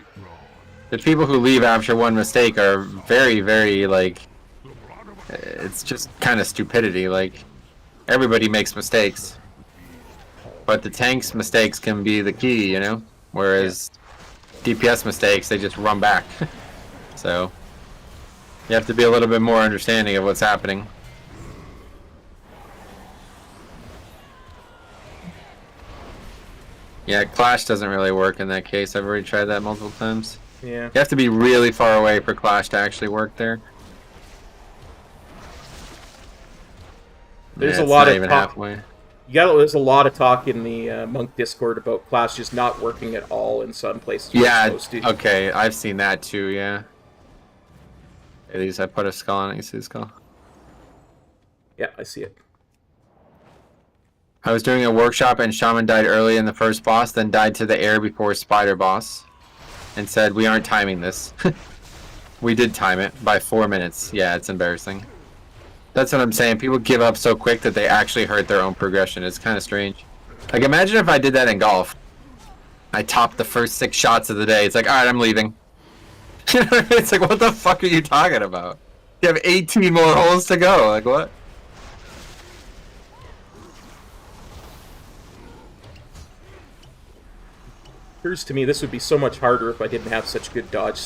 The people who leave after one mistake are very, very, like... It's just kind of stupidity, like... Everybody makes mistakes. But the tank's mistakes can be the key, you know? Whereas DPS mistakes, they just run back. So... You have to be a little bit more understanding of what's happening. Yeah, Clash doesn't really work in that case. I've already tried that multiple times. Yeah. You have to be really far away for Clash to actually work there. There's Yeah, a it's lot not of even talk. halfway. There's a lot of talk in the Monk Discord about Clash just not working at all in some places. where Yeah, it's supposed to. okay, I've seen that too, yeah. At least I put a skull on it, you see the skull? Yeah, I see it. I was doing a workshop and Shaman died early in the first boss, then died to the air before Spider boss. And said, we aren't timing this. We did time it by 4 minutes. Yeah, it's embarrassing. That's what I'm saying. People give up so quick that they actually hurt their own progression. It's kind of strange. Like, imagine if I did that in golf. I topped the first 6 shots of the day. It's like, alright, I'm leaving. It's like, what the fuck are you talking about? You have 18 more holes to go. Like, what? Occurs to me this would be so much harder if I didn't have such good dodge.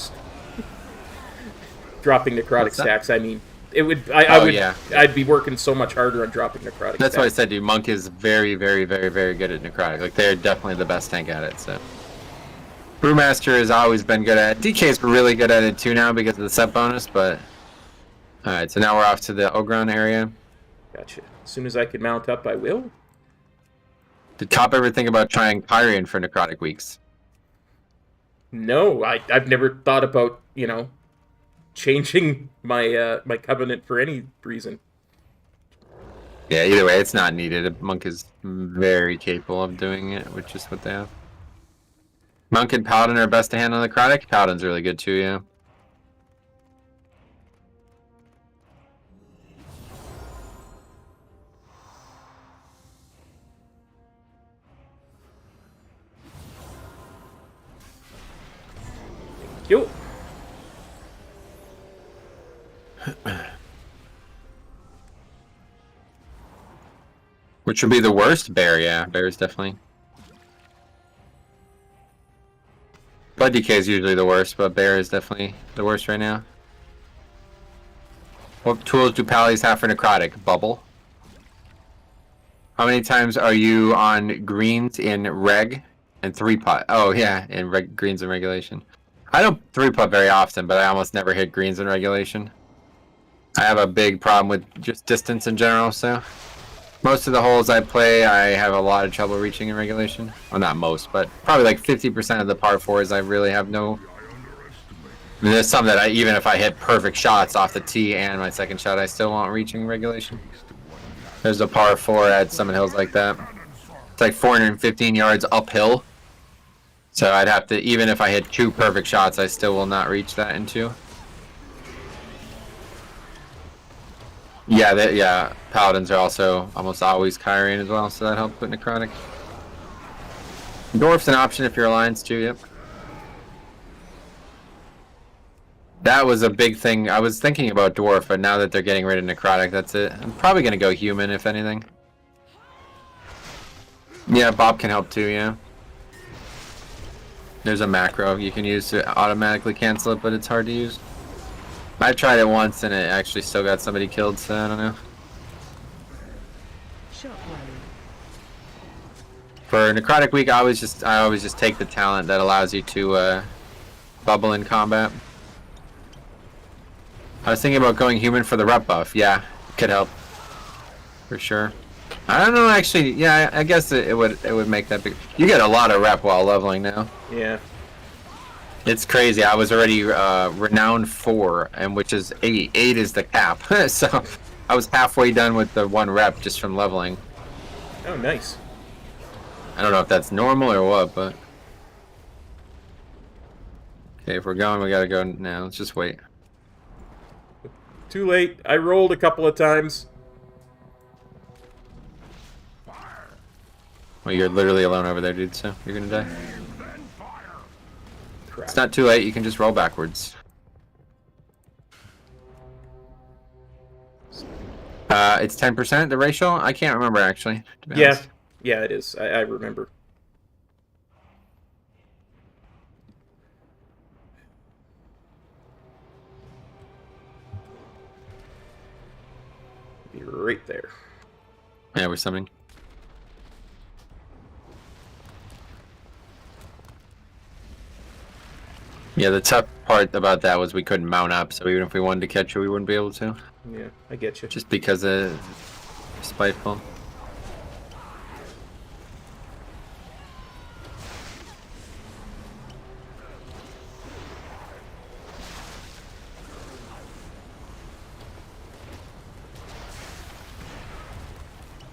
Dropping necrotic What's that? stacks, I mean, it would. I would. Yeah. I'd be working so much harder on dropping necrotic. That's why I stacks. said, dude, Monk is very, very, very, very good at necrotic. Like, they're definitely the best tank at it, so. Brewmaster has always been good at it. DK's really good at it too now because of the set bonus, but... Alright, so now we're off to the Ogron area. Gotcha. As soon as I can mount up, I will. Did Cop ever think about trying Kyrian for necrotic weeks? No, I've never thought about, changing my my covenant for any reason. Yeah, either way, it's not needed. Monk is very capable of doing it, which is what they have. Monk and Paladin are best to handle necrotic. Paladin's really good too, yeah. Yo. Which would be the worst? Bear, yeah. Bear is definitely... Blood DK is usually the worst, but Bear is definitely the worst right now. What tools do Pallies have for necrotic? Bubble. How many times are you on greens in reg and 3-putt? Oh yeah, in greens and regulation. I don't 3-putt very often, but I almost never hit greens in regulation. I have a big problem with just distance in general, so... Most of the holes I play, I have a lot of trouble reaching in regulation. Well, not most, but probably like 50% of the par 4s I really have no... I mean, there's some that even if I hit perfect shots off the tee and my second shot, I still won't reach in regulation. There's a par 4 at Summit Hills like that. It's like 415 yards uphill. So I'd have to, even if I hit 2 perfect shots, I still will not reach that in 2. Yeah, Paladins are also almost always Kyrian as well, so that helps with necrotic. Dwarf's an option if you're Alliance too, yep. That was a big thing. I was thinking about Dwarf, but now that they're getting rid of necrotic, that's it. I'm probably going to go human, if anything. Yeah, Bob can help too, yeah. There's a macro you can use to automatically cancel it, but it's hard to use. I tried it once and it actually still got somebody killed, so I don't know. For necrotic week, I always just take the talent that allows you to bubble in combat. I was thinking about going human for the rep buff. Yeah, it could help for sure. I don't know actually. Yeah, I guess it would make that big. You get a lot of rep while leveling now. Yeah. It's crazy. I was already renowned 4, and which is 8. 8 is the cap. So I was halfway done with the 1 rep just from leveling. Oh, nice. I don't know if that's normal or what, but okay. If we're going, we gotta go now. Let's just wait. Too late. I rolled a couple of times. Well, you're literally alone over there, dude. So you're gonna die. It's not too late. You can just roll backwards. It's 10%, the ratio? I can't remember, actually, to be honest. Yeah, it is. I remember. Be right there. Yeah, we're summoning. Yeah, the tough part about that was we couldn't mount up, so even if we wanted to catch you, we wouldn't be able to. Yeah, I get you. Just because of spiteful.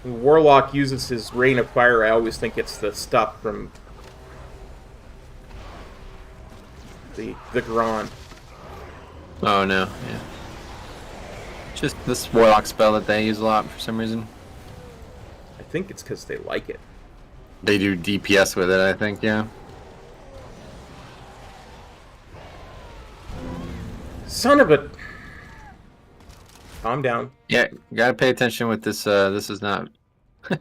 When Warlock uses his Rain of Fire, I always think it's the stuff from the Gron. Oh no, yeah. Just this Warlock spell that they use a lot for some reason. I think it's because they like it. They do DPS with it, I think, yeah. Son of a... Calm down. Yeah, you gotta pay attention with this. This is not not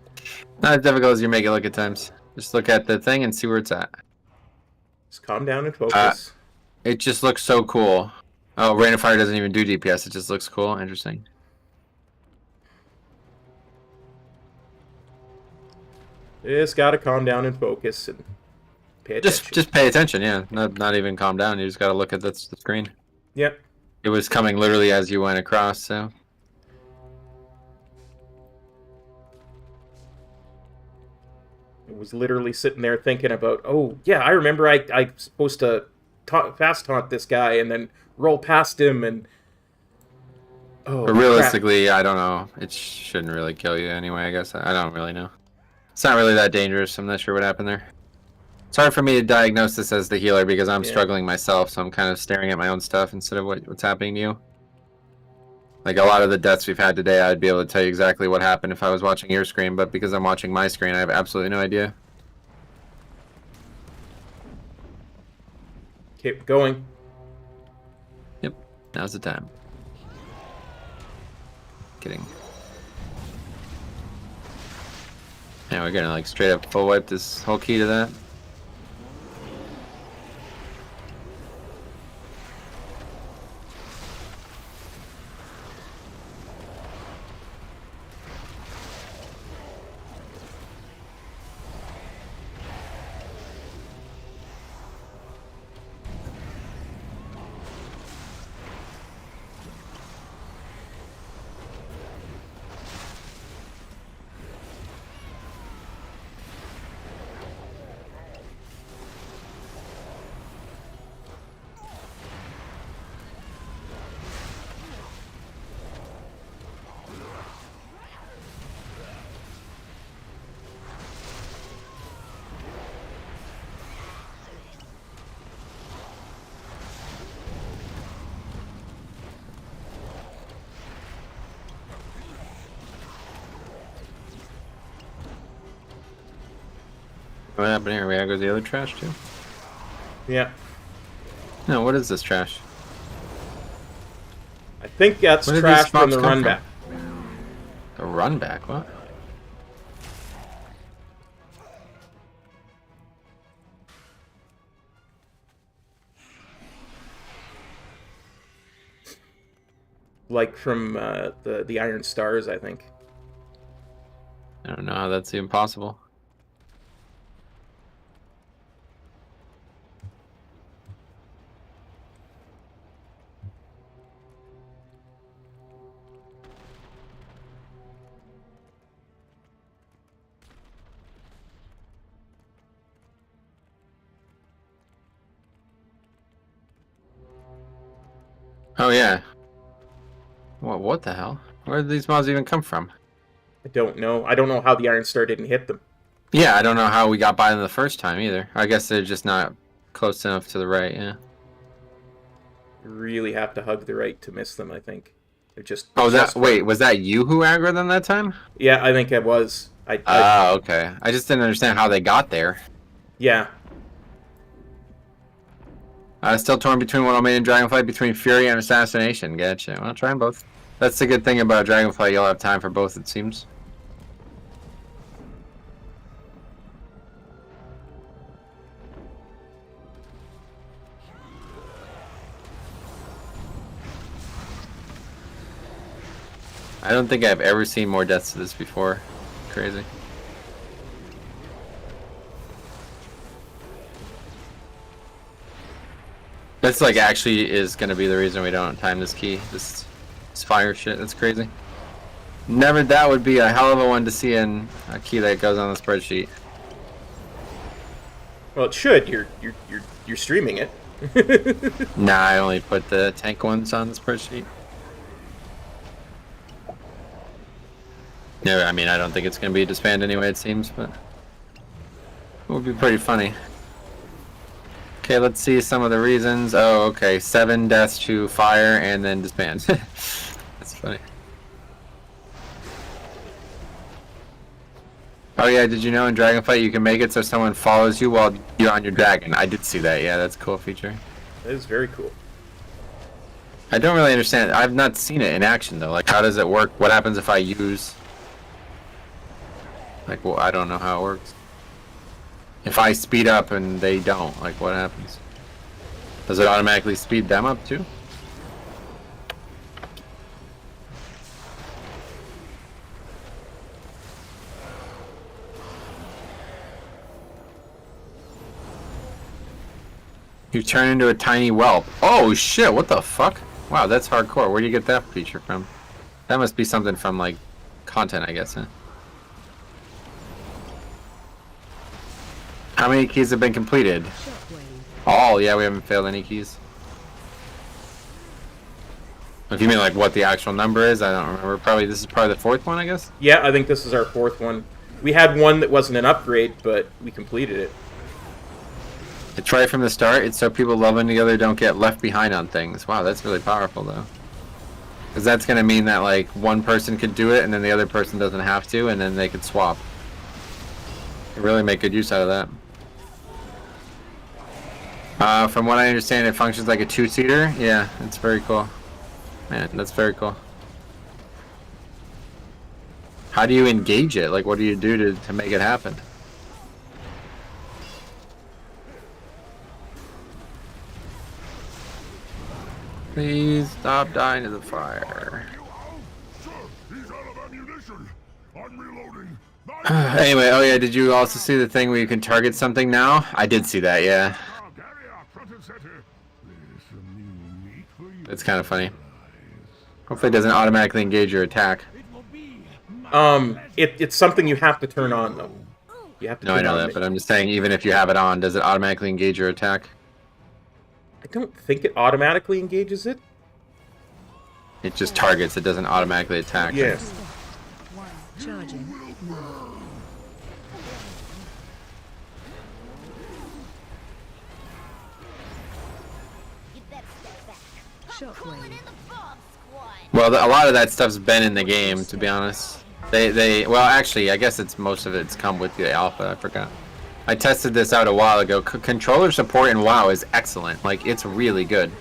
as difficult as you make it look at times. Just look at the thing and see where it's at. Just calm down and focus. It just looks so cool. Oh, Rain of Fire doesn't even do DPS. It just looks cool. Interesting. Just gotta calm down and focus and pay attention. Just pay attention. Yeah, not even calm down. You just gotta look at the screen. Yep. It was coming literally as you went across. So. I was literally sitting there thinking about, oh yeah, I remember I'm supposed to fast taunt this guy and then roll past him and. Oh. But realistically, crap. I don't know. It shouldn't really kill you anyway. I guess I don't really know. It's not really that dangerous. I'm not sure what happened there. It's hard for me to diagnose this as the healer because I'm struggling myself, so I'm kind of staring at my own stuff instead of what's happening to you. Like a lot of the deaths we've had today, I'd be able to tell you exactly what happened if I was watching your screen, but because I'm watching my screen, I have absolutely no idea. Keep going. Yep, now's the time. Kidding. Yeah, we're gonna like straight up full wipe this whole key to that. What happened here? We gotta go to the other trash too? Yeah. No, what is this trash? I think that's Where did trash these from mobs the come run from? back. The run back? What? Like from the Iron Stars, I think. I don't know how that's even possible. Oh yeah. What the hell? Where did these mobs even come from? I don't know. I don't know how the Iron Star didn't hit them. Yeah, I don't know how we got by them the first time either. I guess they're just not close enough to the right, yeah. You really have to hug the right to miss them, I think. They're just... Oh, wait, was that you who aggroed them that time? Yeah, I think it was. Oh, okay. I just didn't understand how they got there. Yeah. Still torn between what I made in Dragonflight, between Fury and Assassination. Gotcha. Well, try them both. That's the good thing about Dragonflight. You'll have time for both, it seems. I don't think I've ever seen more deaths to this before. Crazy. That's like actually is gonna be the reason we don't time this key. This fire shit. That's crazy. Never. That would be a hell of a one to see in a key that goes on the spreadsheet. Well, it should. You're streaming it. Nah, I only put the tank ones on the spreadsheet. No, I mean I don't think it's gonna be disbanded anyway. It seems, but it would be pretty funny. Okay, let's see some of the reasons. Oh, okay. 7 deaths to fire and then disband. That's funny. Oh yeah, did you know in Dragonflight you can make it so someone follows you while you're on your dragon? I did see that. Yeah, that's a cool feature. That is very cool. I don't really understand. I've not seen it in action though. Like, how does it work? What happens if I use... Like, well, I don't know how it works. If I speed up and they don't, like, what happens? Does it automatically speed them up too? You turn into a tiny whelp. Oh shit, what the fuck? Wow, that's hardcore. Where do you get that feature from? That must be something from, like, content, I guess, huh? How many keys have been completed? All, yeah, we haven't failed any keys. If you mean like what the actual number is, I don't remember. Probably this is probably the 4th one, I guess. Yeah, I think this is our 4th one. We had one that wasn't an upgrade, but we completed it. It's right from the start. It's so people loving together don't get left behind on things. Wow, that's really powerful though. Because that's gonna mean that like one person could do it and then the other person doesn't have to, and then they could swap. You really make good use out of that. From what I understand, it functions like a 2-seater. Yeah, it's very cool. Man, that's very cool. How do you engage it? Like, what do you do to make it happen? Please stop dying to the fire. Sir, he's out of ammunition. I'm reloading. Anyway, oh yeah, did you also see the thing where you can target something now? I did see that, yeah. It's kind of funny. Hopefully it doesn't automatically engage your attack. It's something you have to turn on, though. You have to. No, I know that, but I'm just saying, even if you have it on, does it automatically engage your attack? I don't think it automatically engages it. It just targets. It doesn't automatically attack. Yes. Charging. Shockwave. Well, a lot of that stuff's been in the game, to be honest. Well, actually, I guess it's most of it's come with the alpha. I forgot. I tested this out a while ago. Controller support in WoW is excellent. Like, it's really good.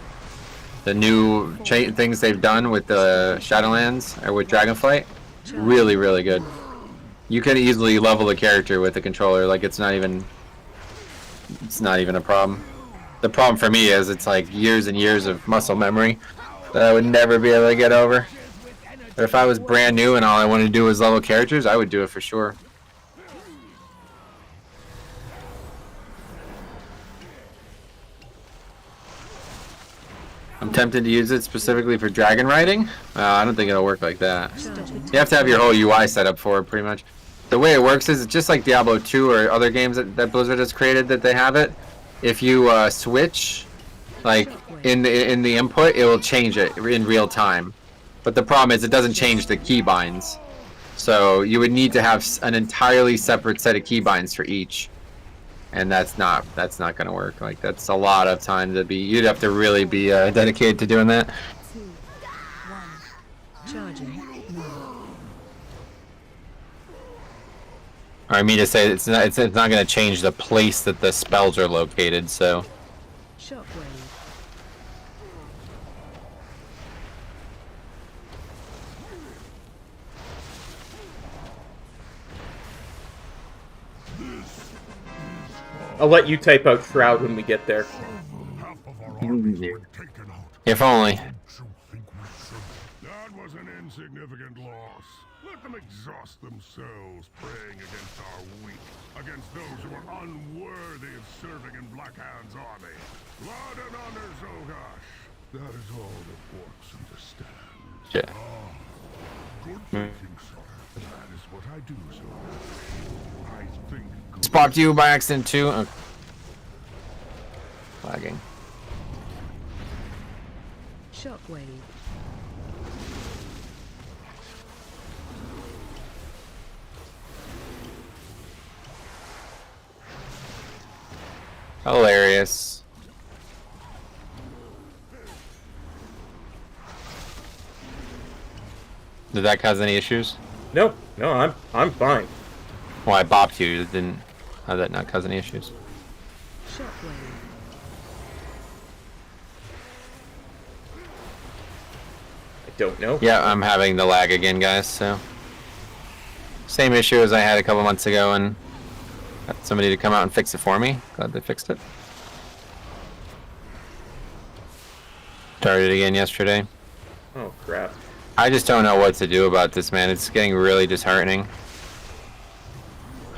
The new things they've done with the Shadowlands or with Dragonflight, really, really good. You can easily level the character with the controller. Like, it's not even a problem. The problem for me is it's like years and years of muscle memory that I would never be able to get over. But if I was brand new and all I wanted to do was level characters, I would do it for sure. I'm tempted to use it specifically for dragon riding. I don't think it'll work like that. You have to have your whole UI set up for it, pretty much. The way it works is it's just like Diablo 2 or other games that Blizzard has created that they have it. If you switch, like in the input, it will change it in real time. But the problem is it doesn't change the keybinds. So you would need to have an entirely separate set of keybinds for each. And that's not gonna work. Like, that's a lot of time to be. You'd have to really be dedicated to doing that. 2, 1. Charging. Or I mean to say it's not gonna change the place that the spells are located. So. Shockwave. I'll let you type out Shroud when we get there. Half of our army has been taken out. If only. Don't you think we should? That was an insignificant loss. Let them exhaust themselves praying against our weak, against those who are unworthy of serving in Blackhand's army. Blood and honor, Zogash. That is all that orcs understand. Yeah. Good thinking, sir. That is what I do, Zogash. I think good. Spot you by accident too. Oh. Lagging. Shockwave. Hilarious. Did that cause any issues? No, I'm fine. Well, I bopped you. Didn't. How did that not cause any issues? Shockwave. I don't know. Yeah, I'm having the lag again, guys. So same issue as I had a couple months ago, and got somebody to come out and fix it for me. Glad they fixed it. Started again yesterday. Oh crap. I just don't know what to do about this, man. It's getting really disheartening.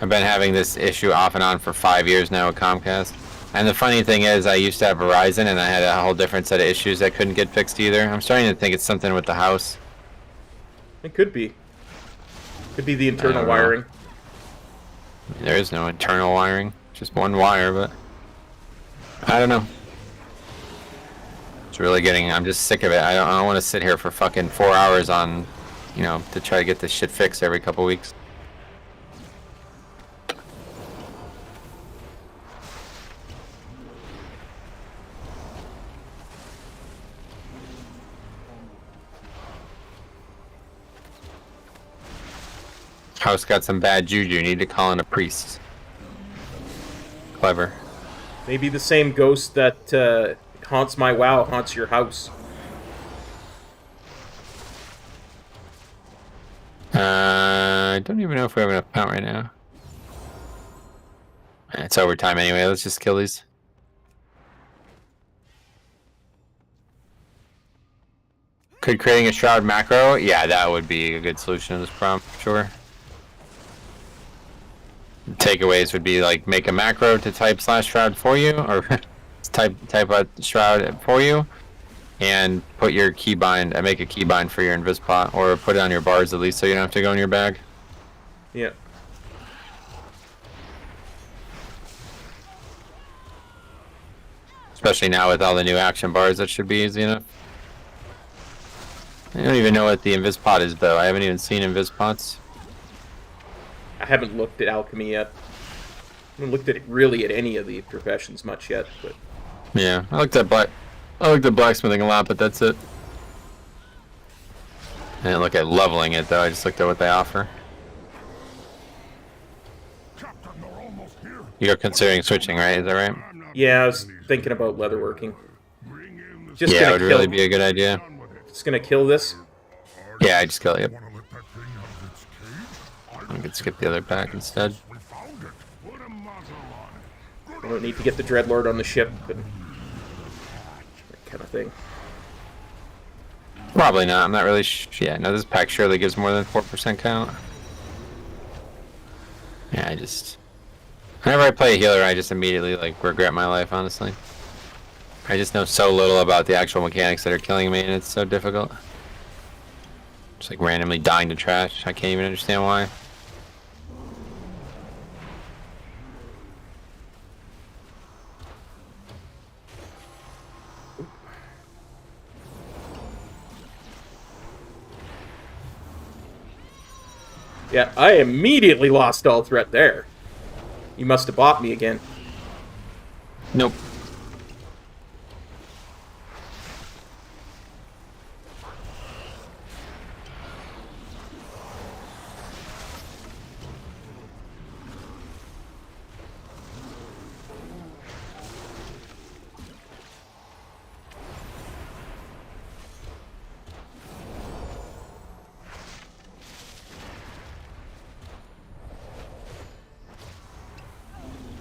I've been having this issue off and on for 5 years now with Comcast. And the funny thing is, I used to have Verizon, and I had a whole different set of issues that couldn't get fixed either. I'm starting to think it's something with the house. It could be. Could be the internal I don't know. wiring. There is no internal wiring, just one wire, but I don't know. It's really getting, I'm just sick of it. I don't want to sit here for fucking 4 hours on, you know, to try to get this shit fixed every couple weeks. House got some bad juju. Need to call in a priest. Clever. Maybe the same ghost that haunts my WoW haunts your house. I don't even know if we have enough count right now. It's overtime anyway. Let's just kill these. Could creating a shroud macro? Yeah, that would be a good solution to this problem, sure. Takeaways would be like make a macro to type /shroud for you, or type out shroud for you, and put your keybind. Make a keybind for your invispot, or put it on your bars at least, so you don't have to go in your bag. Yeah. Especially now with all the new action bars, that should be easy enough. I don't even know what the invispot is though. I haven't even seen invispots. I haven't looked at alchemy yet. I haven't looked at it really at any of the professions much yet, but Yeah, I looked at blacksmithing a lot, but that's it. I didn't look at leveling it though. I just looked at what they offer. Captain, they're almost here. You're considering switching, right? Is that right? I'm not yeah, I was thinking about leatherworking. bring in the Just Yeah, it gonna would kill. really be a good idea. done with it. Just gonna kill this. Yeah, I just kill it. Wanna let that thing out of its cage? I could skip the other pack instead. We found it. Put a muzzle on it. I don't need to get the Dreadlord on the ship, but that kind of thing. Probably not. I'm not really. Yeah, no. This pack surely gives more than 4% count. Yeah, whenever I play a healer, I just immediately like regret my life. Honestly, I just know so little about the actual mechanics that are killing me, and it's so difficult. Just like randomly dying to trash. I can't even understand why. Yeah, I immediately lost all threat there. You must have bought me again. Nope.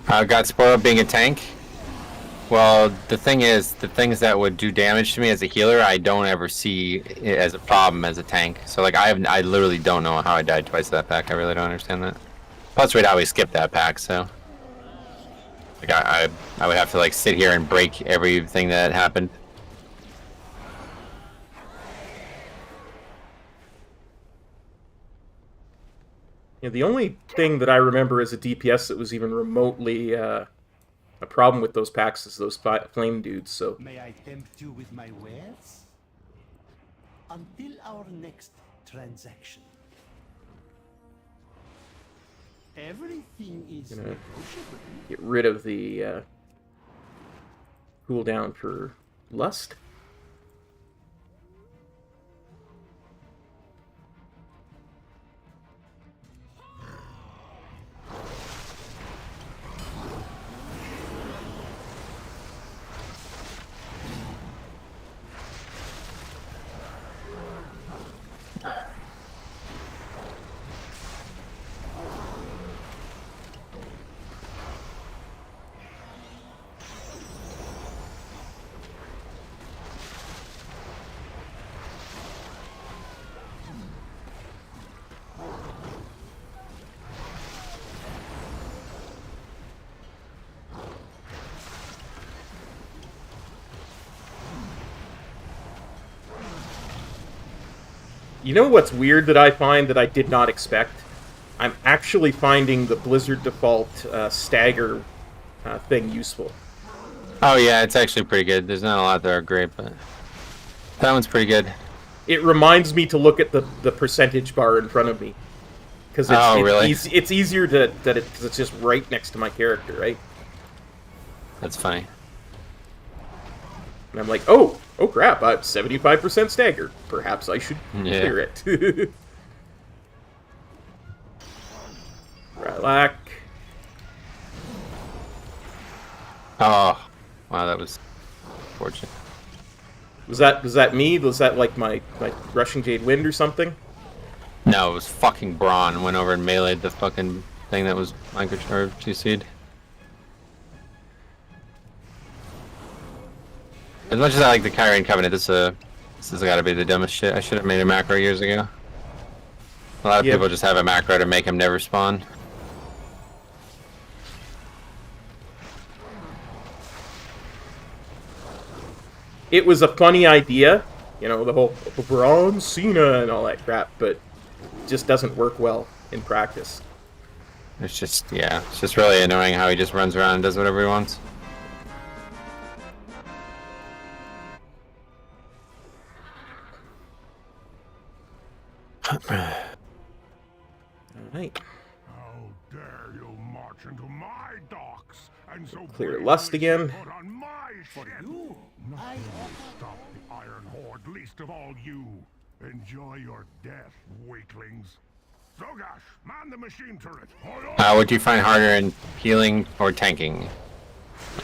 Got spoiled being a tank. Well, the thing is, the things that would do damage to me as a healer, I don't ever see it as a problem as a tank. So like, I literally don't know how I died twice to that pack. I really don't understand that. Plus, we'd always skip that pack, so like I would have to like sit here and break everything that happened. Yeah, the only thing that I remember as a DPS that was even remotely a problem with those packs is those flame dudes. So May I tempt you with my wares? Until our next transaction. Everything is gonna negotiable. get rid of the cooldown for lust. You know what's weird that I find that I did not expect? I'm actually finding the Blizzard default stagger thing useful. Oh yeah, it's actually pretty good. There's not a lot that are great, but that one's pretty good. It reminds me to look at the percentage bar in front of me. Because it's easier because it's just right next to my character, right? That's funny. And I'm like, oh crap, I'm 75% stagger. Perhaps I should clear it. Relax. Oh, wow, that was fortunate. Was that me? Was that like my Rushing Jade Wind or something? No, it was fucking Braun. Went over and meleeed the fucking thing that was micro or 2-seed. As much as I like the Kyrian Covenant, this has got to be the dumbest shit. I should have made a macro years ago. A lot of people just have a macro to make him never spawn. It was a funny idea, you know, the whole Braun, Cena, and all that crap, but it just doesn't work well in practice. It's just, yeah, it's just really annoying how he just runs around and does whatever he wants. Alright. How dare you march into my docks and so Clear lust again. put on my ship? Nothing will stop the Iron Horde, least of all you. Enjoy your death, weaklings. Zogash, man the machine turret. What do you find harder in healing or tanking?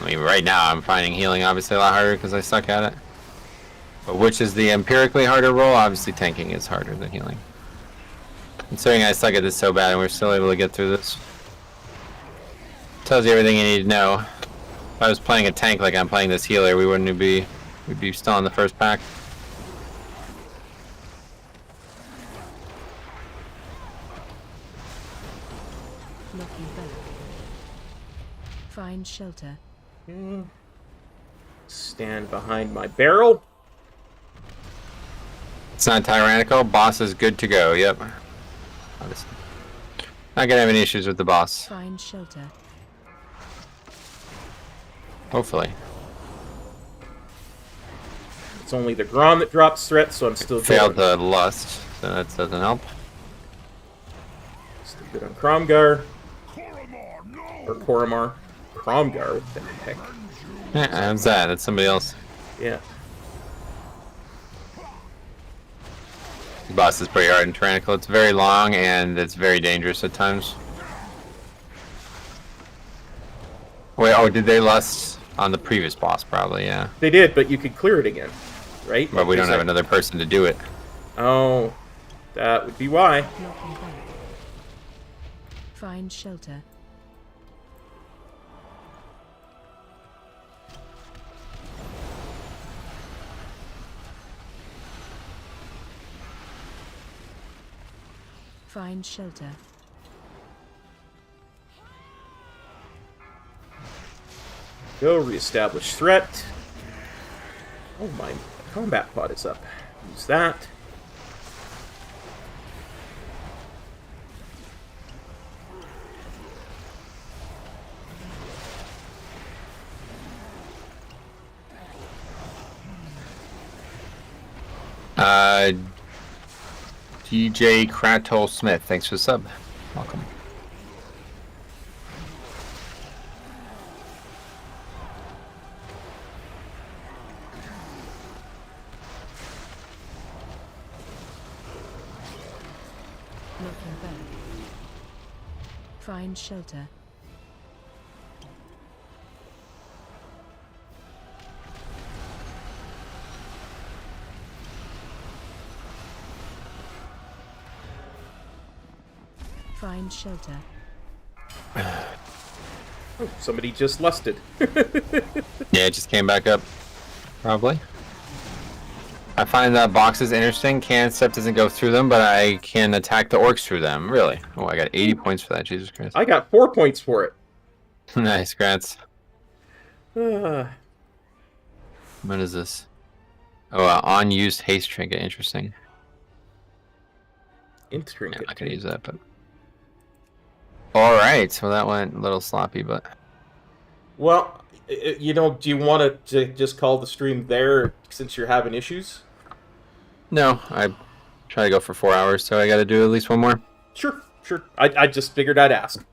I mean, right now I'm finding healing obviously a lot harder because I suck at it. But which is the empirically harder role? Obviously tanking is harder than healing. Considering I suck at this so bad and we're still able to get through this. Tells you everything you need to know. If I was playing a tank like I'm playing this healer, we'd be still in the first pack. Looking back. Find shelter. Stand behind my barrel. It's not tyrannical. Boss is good to go. Yep. Obviously. Not gonna have any issues with the boss. Find shelter. Hopefully. It's only the Grom that drops threats, so I'm still Failed going. the lust, so that doesn't help. Still good on Kromgar. Koromor, no! Or Koromar. Kromgar, what the heck? Yeah, how's that? That's somebody else. Yeah. The boss is pretty hard in tyrannical. It's very long and it's very dangerous at times. Wait, oh, did they lust on the previous boss? Probably, yeah. They did, but you could clear it again, right? But we don't have another person to do it. Oh, that would be why. Looking back. Find shelter. Find shelter. Go reestablish threat. Oh, my combat pod is up. Use that. DJ Kratol Smith, thanks for the sub. Welcome. Looking back. Find shelter. Find shelter. Oh, somebody just lusted. Yeah, it just came back up. Probably. I find that boxes interesting. Can step doesn't go through them, but I can attack the orcs through them. Really? Oh, I got 80 points for that. Jesus Christ. I got 4 points for it. Nice, grats. Uh, What is this? Oh, unused haste trinket. Interesting. Yeah, Intricate. I'm not gonna use that, but. All right. Well, that went a little sloppy, but. Well, you know, do you want to just call the stream there since you're having issues? No, I try to go for 4 hours, so I got to do at least one more. Sure, sure. I just figured I'd ask.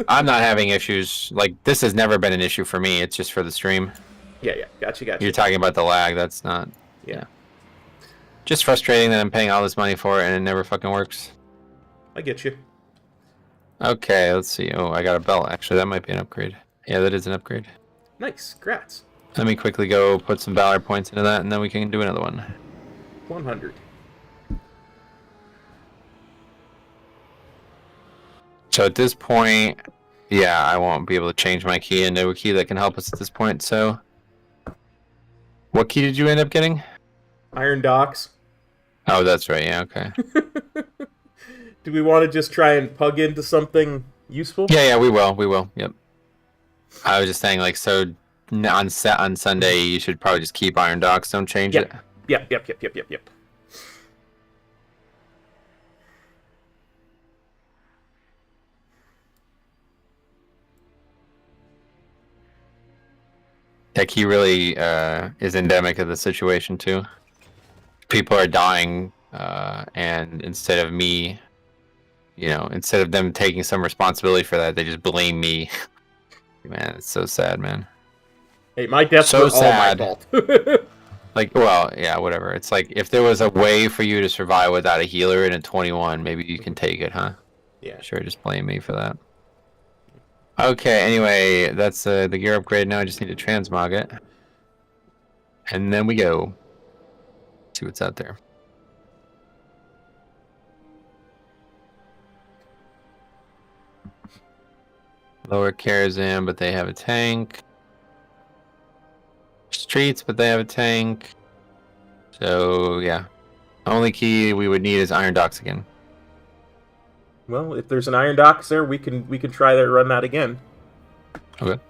I'm not having issues. Like, this has never been an issue for me. It's just for the stream. Yeah, yeah. Gotcha, gotcha. You're talking about the lag. That's not. Yeah. Just frustrating that I'm paying all this money for it and it never fucking works. I get you. Okay, let's see. Oh, I got a belt. Actually, that might be an upgrade. Yeah, that is an upgrade. Nice. Congrats. Let me quickly go put some Valor points into that, and then we can do another one. 100. So at this point, yeah, I won't be able to change my key into a key that can help us at this point, so... What key did you end up getting? Iron Docks. Oh, that's right, yeah, okay. Do we want to just try and pug into something useful? Yeah, we will, yep. I was just saying, like, so on Sunday, you should probably just keep Iron Docks, don't change it. Yep. That key really is endemic of the situation, too. People are dying, and instead of me, you know, instead of them taking some responsibility for that, they just blame me. Man, it's so sad, man. Hey, my deaths So were sad. all my fault. Like, well, yeah, whatever. It's like, if there was a way for you to survive without a healer in a 21, maybe you can take it, huh? Yeah. Sure, just blame me for that. Okay, anyway, that's the gear upgrade now. I just need to transmog it. And then we go. See what's out there. Lower Karazhan, but they have a tank. Streets, but they have a tank. So, yeah. Only key we would need is Iron Docks again. Well, if there's an Iron Docks there, we can try to run that again. Okay.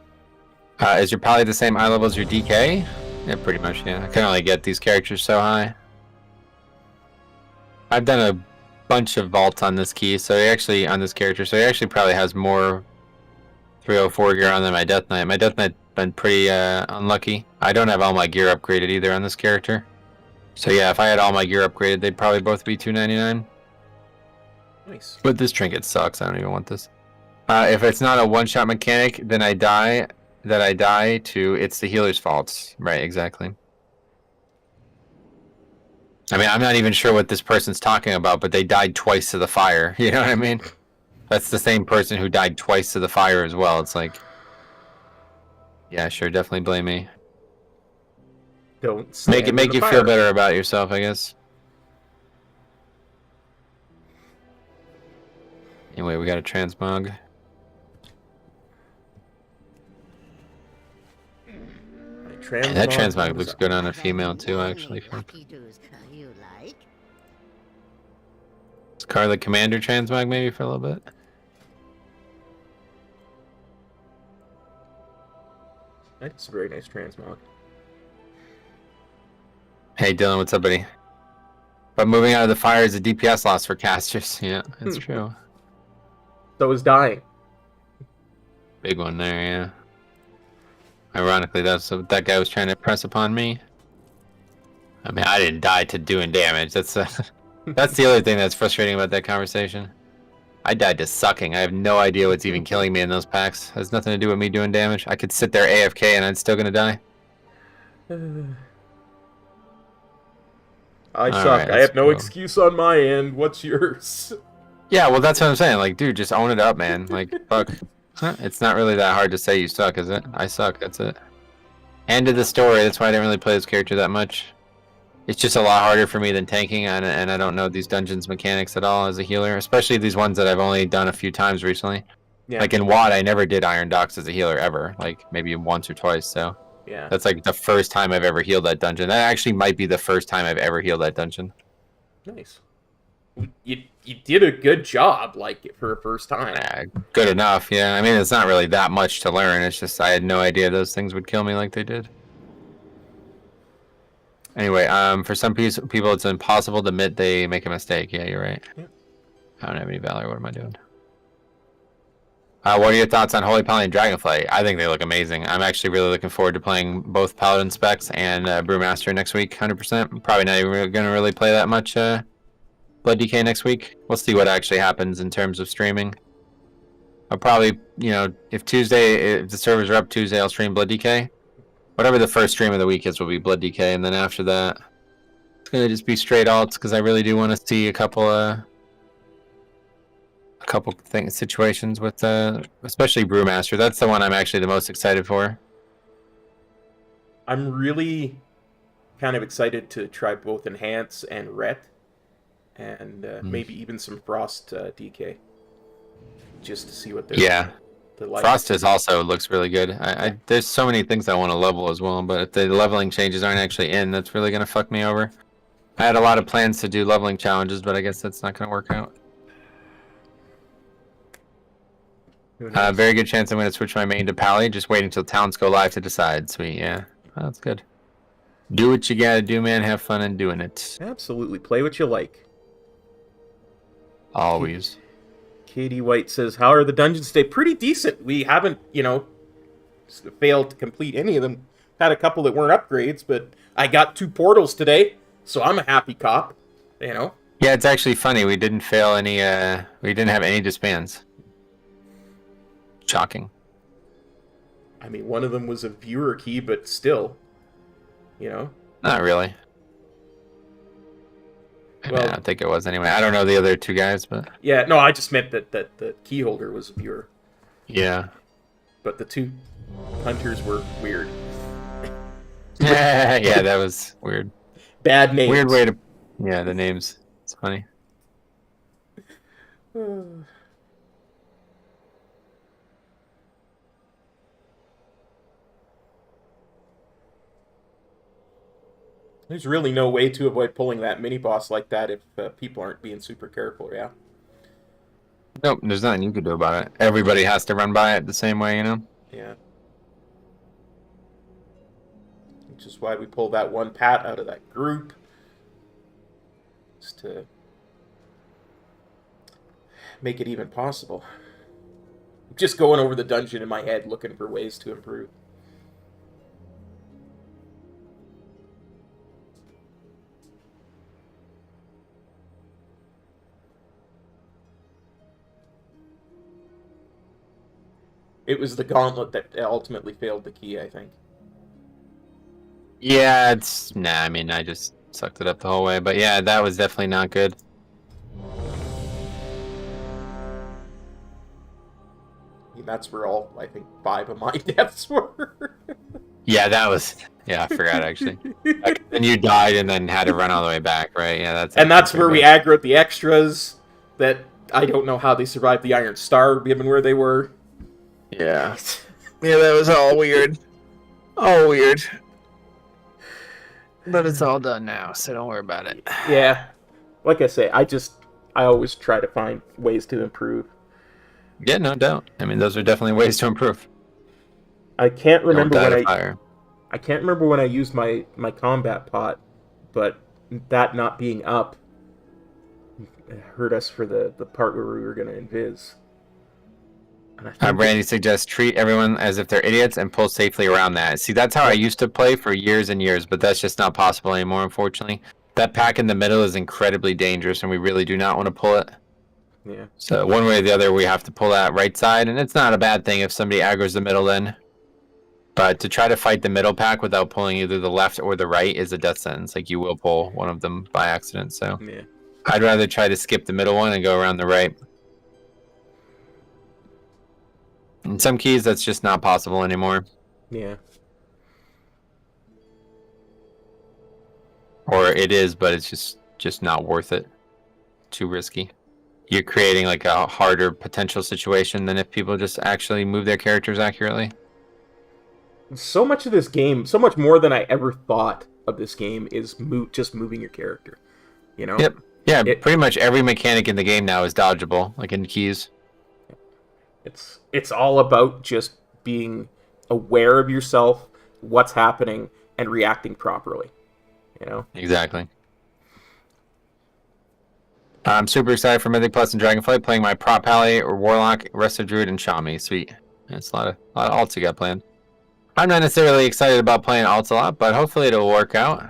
Is your Pally the same eye level as your DK? Yeah, pretty much, yeah. I can only get these characters so high. I've done a bunch of vaults on this key, so he actually, on this character, so he actually probably has more 304 gear on than my Death Knight. My Death Knight's been pretty unlucky. I don't have all my gear upgraded either on this character. So yeah, if I had all my gear upgraded, they'd probably both be 299. Nice. But this trinket sucks. I don't even want this. If it's not a one-shot mechanic, then I die. That I die to, it's the healer's fault. Right, exactly. I mean, I'm not even sure what this person's talking about, but they died twice to the fire. You know what I mean? That's the same person who died twice to the fire as well. It's like, yeah, sure, definitely blame me. Don't Make you feel better about yourself, I guess. Anyway, we got a transmog. And that transmog looks good on a female too, actually. Let's Carla Commander transmog maybe for a little bit. That's a very nice transmog. Hey Dylan, what's up, buddy? But moving out of the fire is a DPS loss for casters. Yeah, that's true. So is dying. Big one there, yeah. Ironically, that's what that guy was trying to press upon me. I mean, I didn't die to doing damage. That's that's the other thing that's frustrating about that conversation. I died to sucking. I have no idea what's even killing me in those packs. It has nothing to do with me doing damage. I could sit there AFK and I'm still gonna die. I suck. I have no excuse on my end. What's yours? Yeah, well, that's what I'm saying. Like, dude, just own it up, man. Like, fuck. It's not really that hard to say you suck, is it? I suck. That's it. End of the story. That's why I didn't really play this character that much. It's just a lot harder for me than tanking, and I don't know these dungeons mechanics at all as a healer, especially these ones that I've only done a few times recently. Yeah. Like in WoD, I never did Iron Docks as a healer ever. Like maybe once or twice. So yeah, that's like the first time I've ever healed that dungeon. That actually might be the first time I've ever healed that dungeon. Nice. You did a good job, like, for a first time. Yeah, good enough, yeah. I mean, it's not really that much to learn. It's just I had no idea those things would kill me like they did. Anyway, for some people, it's impossible to admit they make a mistake. Yeah, you're right. Yeah. I don't have any valor. What am I doing? What are your thoughts on Holy Paladin and Dragonflight? I think they look amazing. I'm actually really looking forward to playing both Paladin specs and Brewmaster next week, 100%. Probably not even going to really play that much Blood DK next week. We'll see what actually happens in terms of streaming. I'll probably, if the servers are up Tuesday, I'll stream Blood DK. Whatever the first stream of the week is will be Blood DK, and then after that, it's going to just be straight alts, because I really do want to see a couple situations with especially Brewmaster. That's the one I'm actually the most excited for. I'm really kind of excited to try both Enhance and Ret, and maybe even some Frost DK, just to see what they're like. Frost also looks really good. There's so many things I want to level as well, but if the leveling changes aren't actually in, that's really going to fuck me over. I had a lot of plans to do leveling challenges, but I guess that's not going to work out. Very good chance I'm going to switch my main to Pally. Just wait until towns go live to decide. Sweet, yeah. Oh, that's good. Do what you gotta do, man. Have fun in doing it. Absolutely. Play what you like. Always. Katie White says, how are the dungeons today? Pretty decent. We haven't, failed to complete any of them. Had a couple that weren't upgrades, but I got 2 portals today, so I'm a happy cop, Yeah, it's actually funny. We didn't fail any, we didn't have any disbands. Shocking. I mean, one of them was a viewer key, but still, Not really. Well, I don't think it was anyway. I don't know the other 2 guys, but... Yeah, no, I just meant that the key holder was a viewer. Yeah. But the 2 hunters were weird. Yeah, that was weird. Bad names. Weird way to... Yeah, the names. It's funny. There's really no way to avoid pulling that mini-boss like that if people aren't being super careful, yeah? Nope, there's nothing you could do about it. Everybody has to run by it the same way, Yeah. Which is why we pulled that one Pat out of that group. Just to make it even possible. Just going over the dungeon in my head looking for ways to improve. It was the gauntlet that ultimately failed the key, I think. Yeah, I mean, I just sucked it up the whole way. But yeah, that was definitely not good. I mean, that's where all, I think, 5 of my deaths were. Yeah, that was... Yeah, I forgot, actually. Then you died and then had to run all the way back, right? Yeah, that's where we aggroed the extras that I don't know how they survived the Iron Star, given where they were. Yeah. Yeah, that was all weird. All weird. But it's all done now, so don't worry about it. Yeah. Like I say, I just I always try to find ways to improve. Yeah, no doubt. I mean, those are definitely ways to improve. I can't Don't remember die when to fire. I can't remember when I used my combat pot, but that not being up hurt us for the part where we were going to invis. And I think Randy suggests treat everyone as if they're idiots and pull safely around that. See, that's how I used to play for years and years, but that's just not possible anymore, unfortunately. That pack in the middle is incredibly dangerous, and we really do not want to pull it. yeah. So one way or the other, we have to pull that right side, and it's not a bad thing if somebody aggroes the middle then. But to try to fight the middle pack without pulling either the left or the right is a death sentence. Like, you will pull one of them by accident, so Yeah. I'd rather try to skip the middle one and go around the right. In some keys, that's just not possible anymore. Yeah. Or it is, but it's just not worth it. Too risky. You're creating like a harder potential situation than if people just actually move their characters accurately. So much of this game, so much more than I ever thought of this game, is just moving your character. You know? Yep. Yeah, pretty much every mechanic in the game now is dodgeable, like in keys. It's all about just being aware of yourself, what's happening, and reacting properly. You know? Exactly. I'm super excited for Mythic Plus and Dragonflight, playing my Prop Pally or Warlock, Resto Druid, and Shami. Sweet. That's a lot of alts you got planned. I'm not necessarily excited about playing alts a lot, but hopefully it'll work out.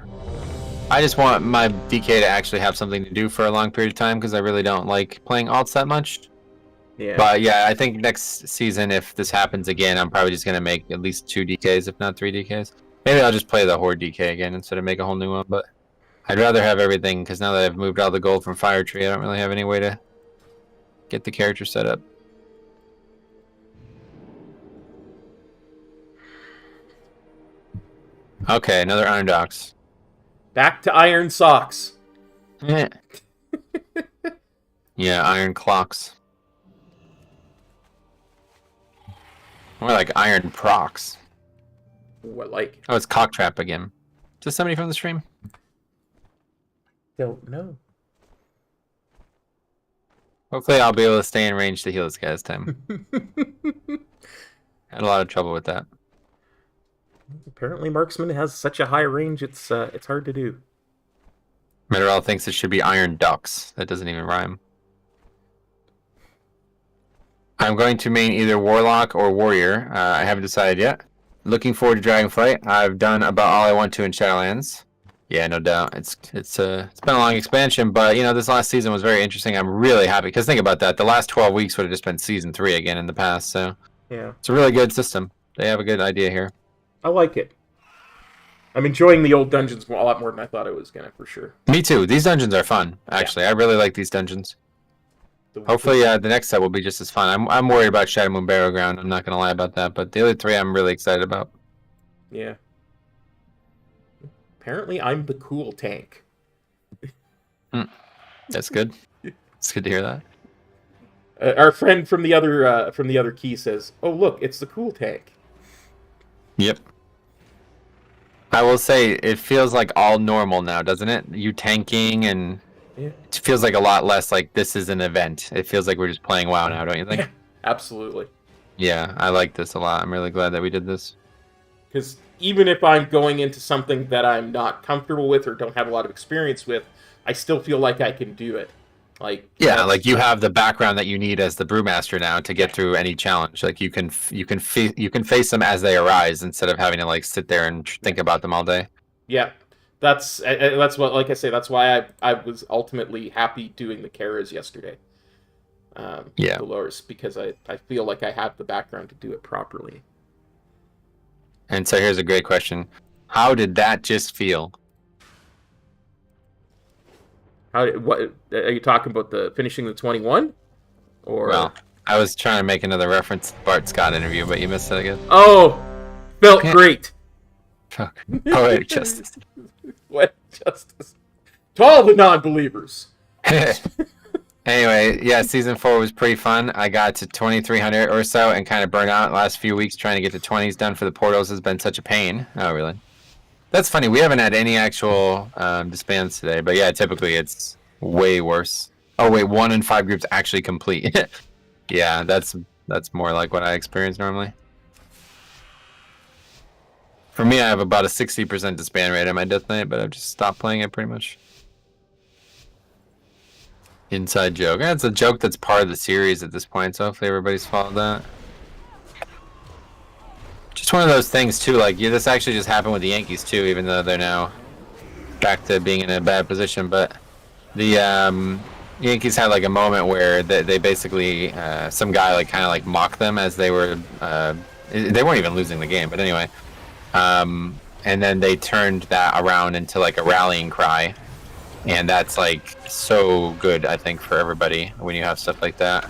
I just want my DK to actually have something to do for a long period of time, because I really don't like playing alts that much. Yeah. But yeah, I think next season, if this happens again, I'm probably just going to make at least 2 DKs, if not 3 DKs. Maybe I'll just play the Horde DK again instead of make a whole new one, but I'd rather have everything, because now that I've moved all the gold from Fire Tree, I don't really have any way to get the character set up. Okay, another Iron Docks. Back to Iron Socks. Yeah, Iron Clocks. More like Iron Procs. What, like? Oh, it's Cocktrap again. Is this somebody from the stream? Don't know. Hopefully I'll be able to stay in range to heal this guy this time. Had a lot of trouble with that. Apparently Marksman has such a high range, it's hard to do. Metarel thinks it should be Iron Ducks. That doesn't even rhyme. I'm going to main either Warlock or Warrior. I haven't decided yet. Looking forward to Dragonflight. I've done about all I want to in Shadowlands. Yeah, no doubt. It's been a long expansion, but you know, this last season was very interesting. I'm really happy, because think about that. The last 12 weeks would have just been season 3 again in the past. So yeah, it's a really good system. They have a good idea here. I like it. I'm enjoying the old dungeons a lot more than I thought I was gonna, for sure. Me too. These dungeons are fun. Actually, I really like these dungeons. Hopefully, the next set will be just as fun. I'm worried about Shadow Moon Barrow Ground. I'm not gonna lie about that, but the other 3 I'm really excited about. Yeah. Apparently, I'm the cool tank. That's good. It's good to hear that. Our friend from the other key says, "Oh, look, it's the cool tank." Yep. I will say it feels like all normal now, doesn't it? You tanking, and it feels like a lot less like this is an event. It feels like we're just playing WoW now, don't you think? Yeah, absolutely. Yeah, I like this a lot. I'm really glad that we did this. Because even if I'm going into something that I'm not comfortable with or don't have a lot of experience with, I still feel like I can do it. Like, yeah, like you have the background that you need as the brewmaster now to get through any challenge. Like you can face them as they arise instead of having to like sit there and think about them all day. Yeah, that's what, like I say, that's why I was ultimately happy doing the Karas yesterday. Dolores, because I feel like I have the background to do it properly. And so here's a great question: how did that just feel? What are you talking about? The finishing the 21, or? Well, I was trying to make another reference to the Bart Scott interview, but you missed it again. Oh, felt great. Poetic justice. What justice? To all the non-believers. Anyway, yeah, season 4 was pretty fun. I got to 2,300 or so and kind of burned out last few weeks trying to get the 20s done for the portals has been such a pain. Oh, really? That's funny. We haven't had any actual disbands today, but yeah, typically it's way worse. Oh wait, 1 in 5 groups actually complete. Yeah, that's more like what I experience normally. For me, I have about a 60% disband rate on my Death Knight, but I've just stopped playing it pretty much. Inside joke. That's a joke that's part of the series at this point, so hopefully everybody's followed that. Just one of those things too, like this actually just happened with the Yankees too, even though they're now back to being in a bad position, but the Yankees had like a moment where they basically some guy like kind of like mocked them as they were they weren't even losing the game, but anyway, and then they turned that around into like a rallying cry, and that's like so good, I think, for everybody when you have stuff like that.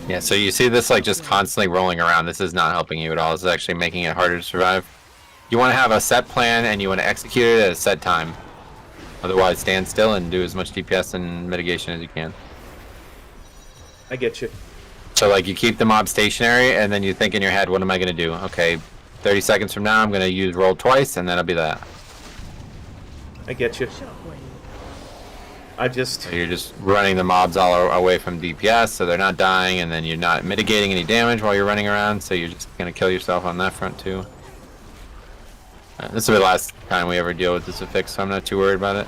Yeah, so you see this like just constantly rolling around. This is not helping you at all. This is actually making it harder to survive. You want to have a set plan and you want to execute it at a set time. Otherwise, stand still and do as much DPS and mitigation as you can. I get you. So like you keep the mob stationary and then you think in your head, what am I going to do? Okay, 30 seconds from now I'm going to use roll twice and then I'll be that. I get you. So you're just running the mobs all away from DPS so they're not dying, and then you're not mitigating any damage while you're running around, so you're just going to kill yourself on that front too. This will be the last time we ever deal with this affix, so I'm not too worried about it.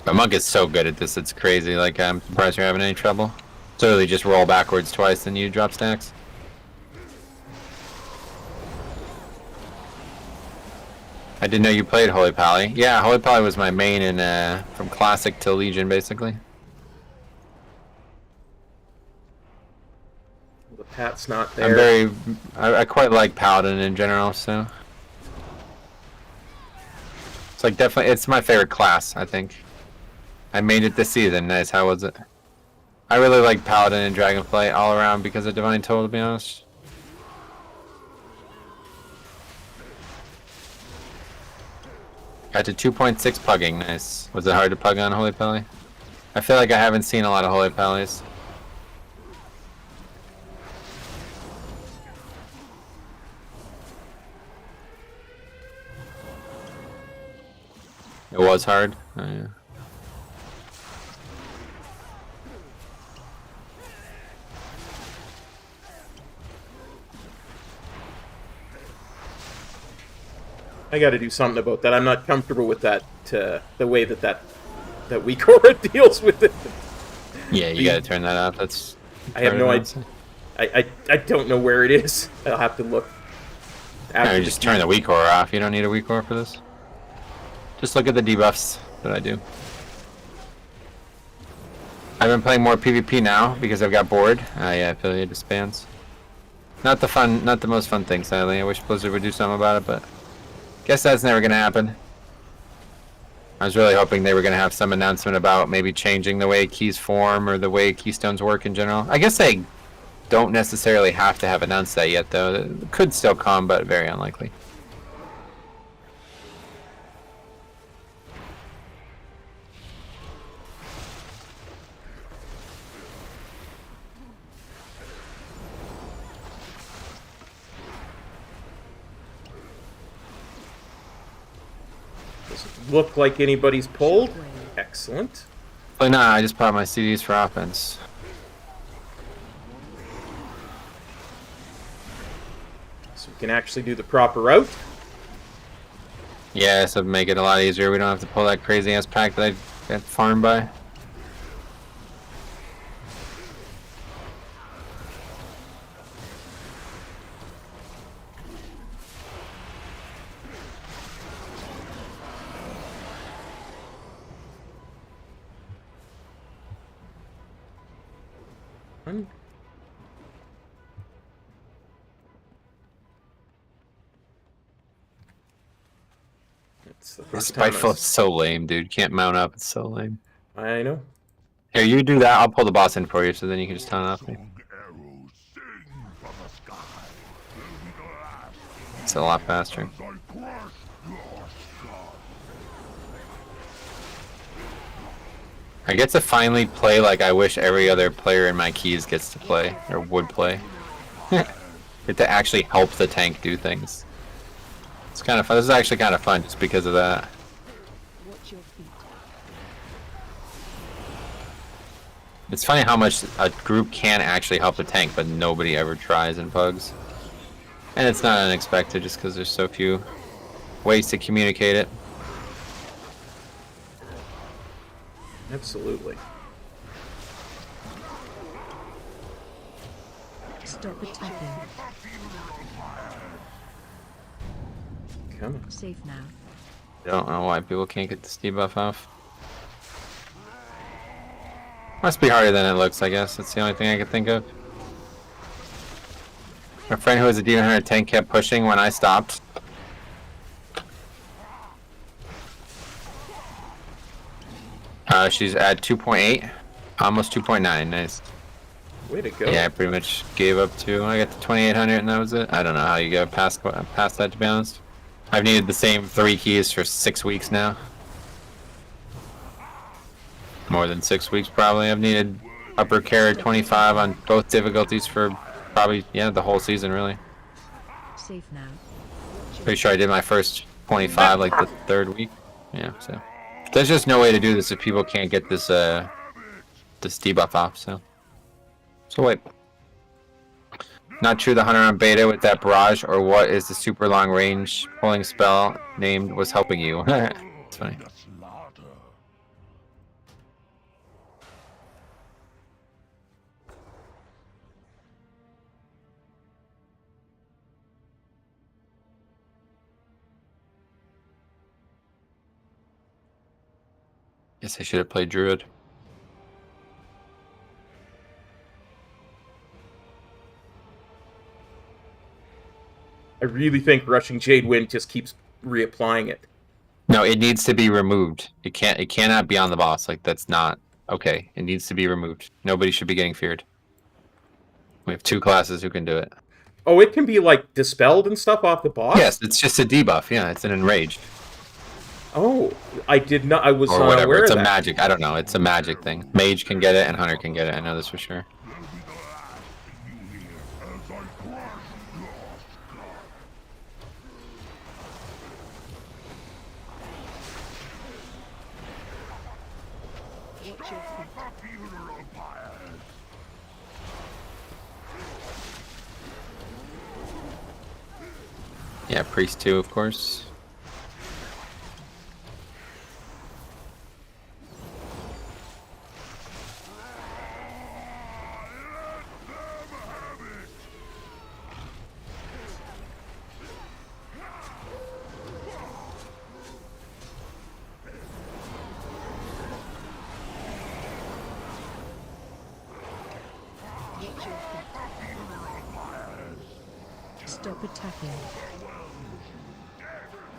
But Monk is so good at this, it's crazy. Like, I'm surprised you're having any trouble. So really just roll backwards twice and you drop stacks. I didn't know you played Holy Pally. Yeah, Holy Pally was my main in from Classic to Legion, basically. The Pat's not there. I quite like Paladin in general, so it's like definitely it's my favorite class, I think. I made it this season. Nice, how was it? I really like Paladin and Dragonflight all around because of Divine Toll, to be honest. Got to 2.6 pugging, nice. Was it hard to pug on Holy Pally? I feel like I haven't seen a lot of Holy Pallies. It was hard? Oh, yeah. I got to do something about that. I'm not comfortable with that. The way that weak aura deals with it. Yeah, you got to turn that off. That's. I have no idea. I don't know where it is. I'll have to look. No, you just turn the weak aura off. You don't need a weak aura for this. Just look at the debuffs that I do. I've been playing more PvP now because I've got bored. Yeah, affiliate disbands. Not the most fun thing, sadly. I wish Blizzard would do something about it, but guess that's never gonna happen. I was really hoping they were gonna have some announcement about maybe changing the way keys form or the way keystones work in general. I guess they don't necessarily have to have announced that yet, though. It could still come, but very unlikely. Look like anybody's pulled. Excellent. Well, nah, I just popped my CDs for offense. So we can actually do the proper route. Yeah, so make it a lot easier. We don't have to pull that crazy ass pack that I got farmed by. Spiteful is so lame, dude. Can't mount up. It's so lame. I know. Here, you do that. I'll pull the boss in for you, so then you can just taunt off me. It's a lot faster. I get to finally play like I wish every other player in my keys gets to play, or would play. get to actually help the tank do things. It's kind of fun. This is actually kind of fun just because of that. Watch your feet. It's funny how much a group can actually help the tank, but nobody ever tries in Pugs. And it's not unexpected just because there's so few ways to communicate it. Absolutely. Stop attacking. Come on. Safe now. I don't know why people can't get this debuff off. Must be harder than it looks, I guess. That's the only thing I could think of. My friend who was a demon hunter tank kept pushing when I stopped. She's at 2.8, almost 2.9. Nice. Way to go. Yeah, I pretty much gave up to. I got to 2,800 and that was it. I don't know how you go past that, to be honest. I've needed the same 3 keys for 6 weeks now. More than 6 weeks probably. I've needed upper carry 25 on both difficulties for probably, yeah, the whole season really. Safe now. Pretty sure I did my first 25 like the 3rd week. Yeah, so there's just no way to do this if people can't get this this debuff off. So wait. Not true. The hunter on beta with that barrage or what is the super long range pulling spell named was helping you. It's funny. Guess I should have played Druid. I really think Rushing Jade Wind just keeps reapplying it. No, it needs to be removed. It cannot be on the boss. Like, that's not okay. It needs to be removed. Nobody should be getting feared. We have 2 classes who can do it. Oh, it can be, like, dispelled and stuff off the boss? Yes, it's just a debuff. Yeah, it's an enraged. Oh, I did not. I was Or not whatever. aware It's of a that. magic. I don't know. It's a magic thing. Mage can get it and Hunter can get it. I know this for sure. Watch your feet. Yeah, Priest 2, of course. Watch your feet. Stop attacking.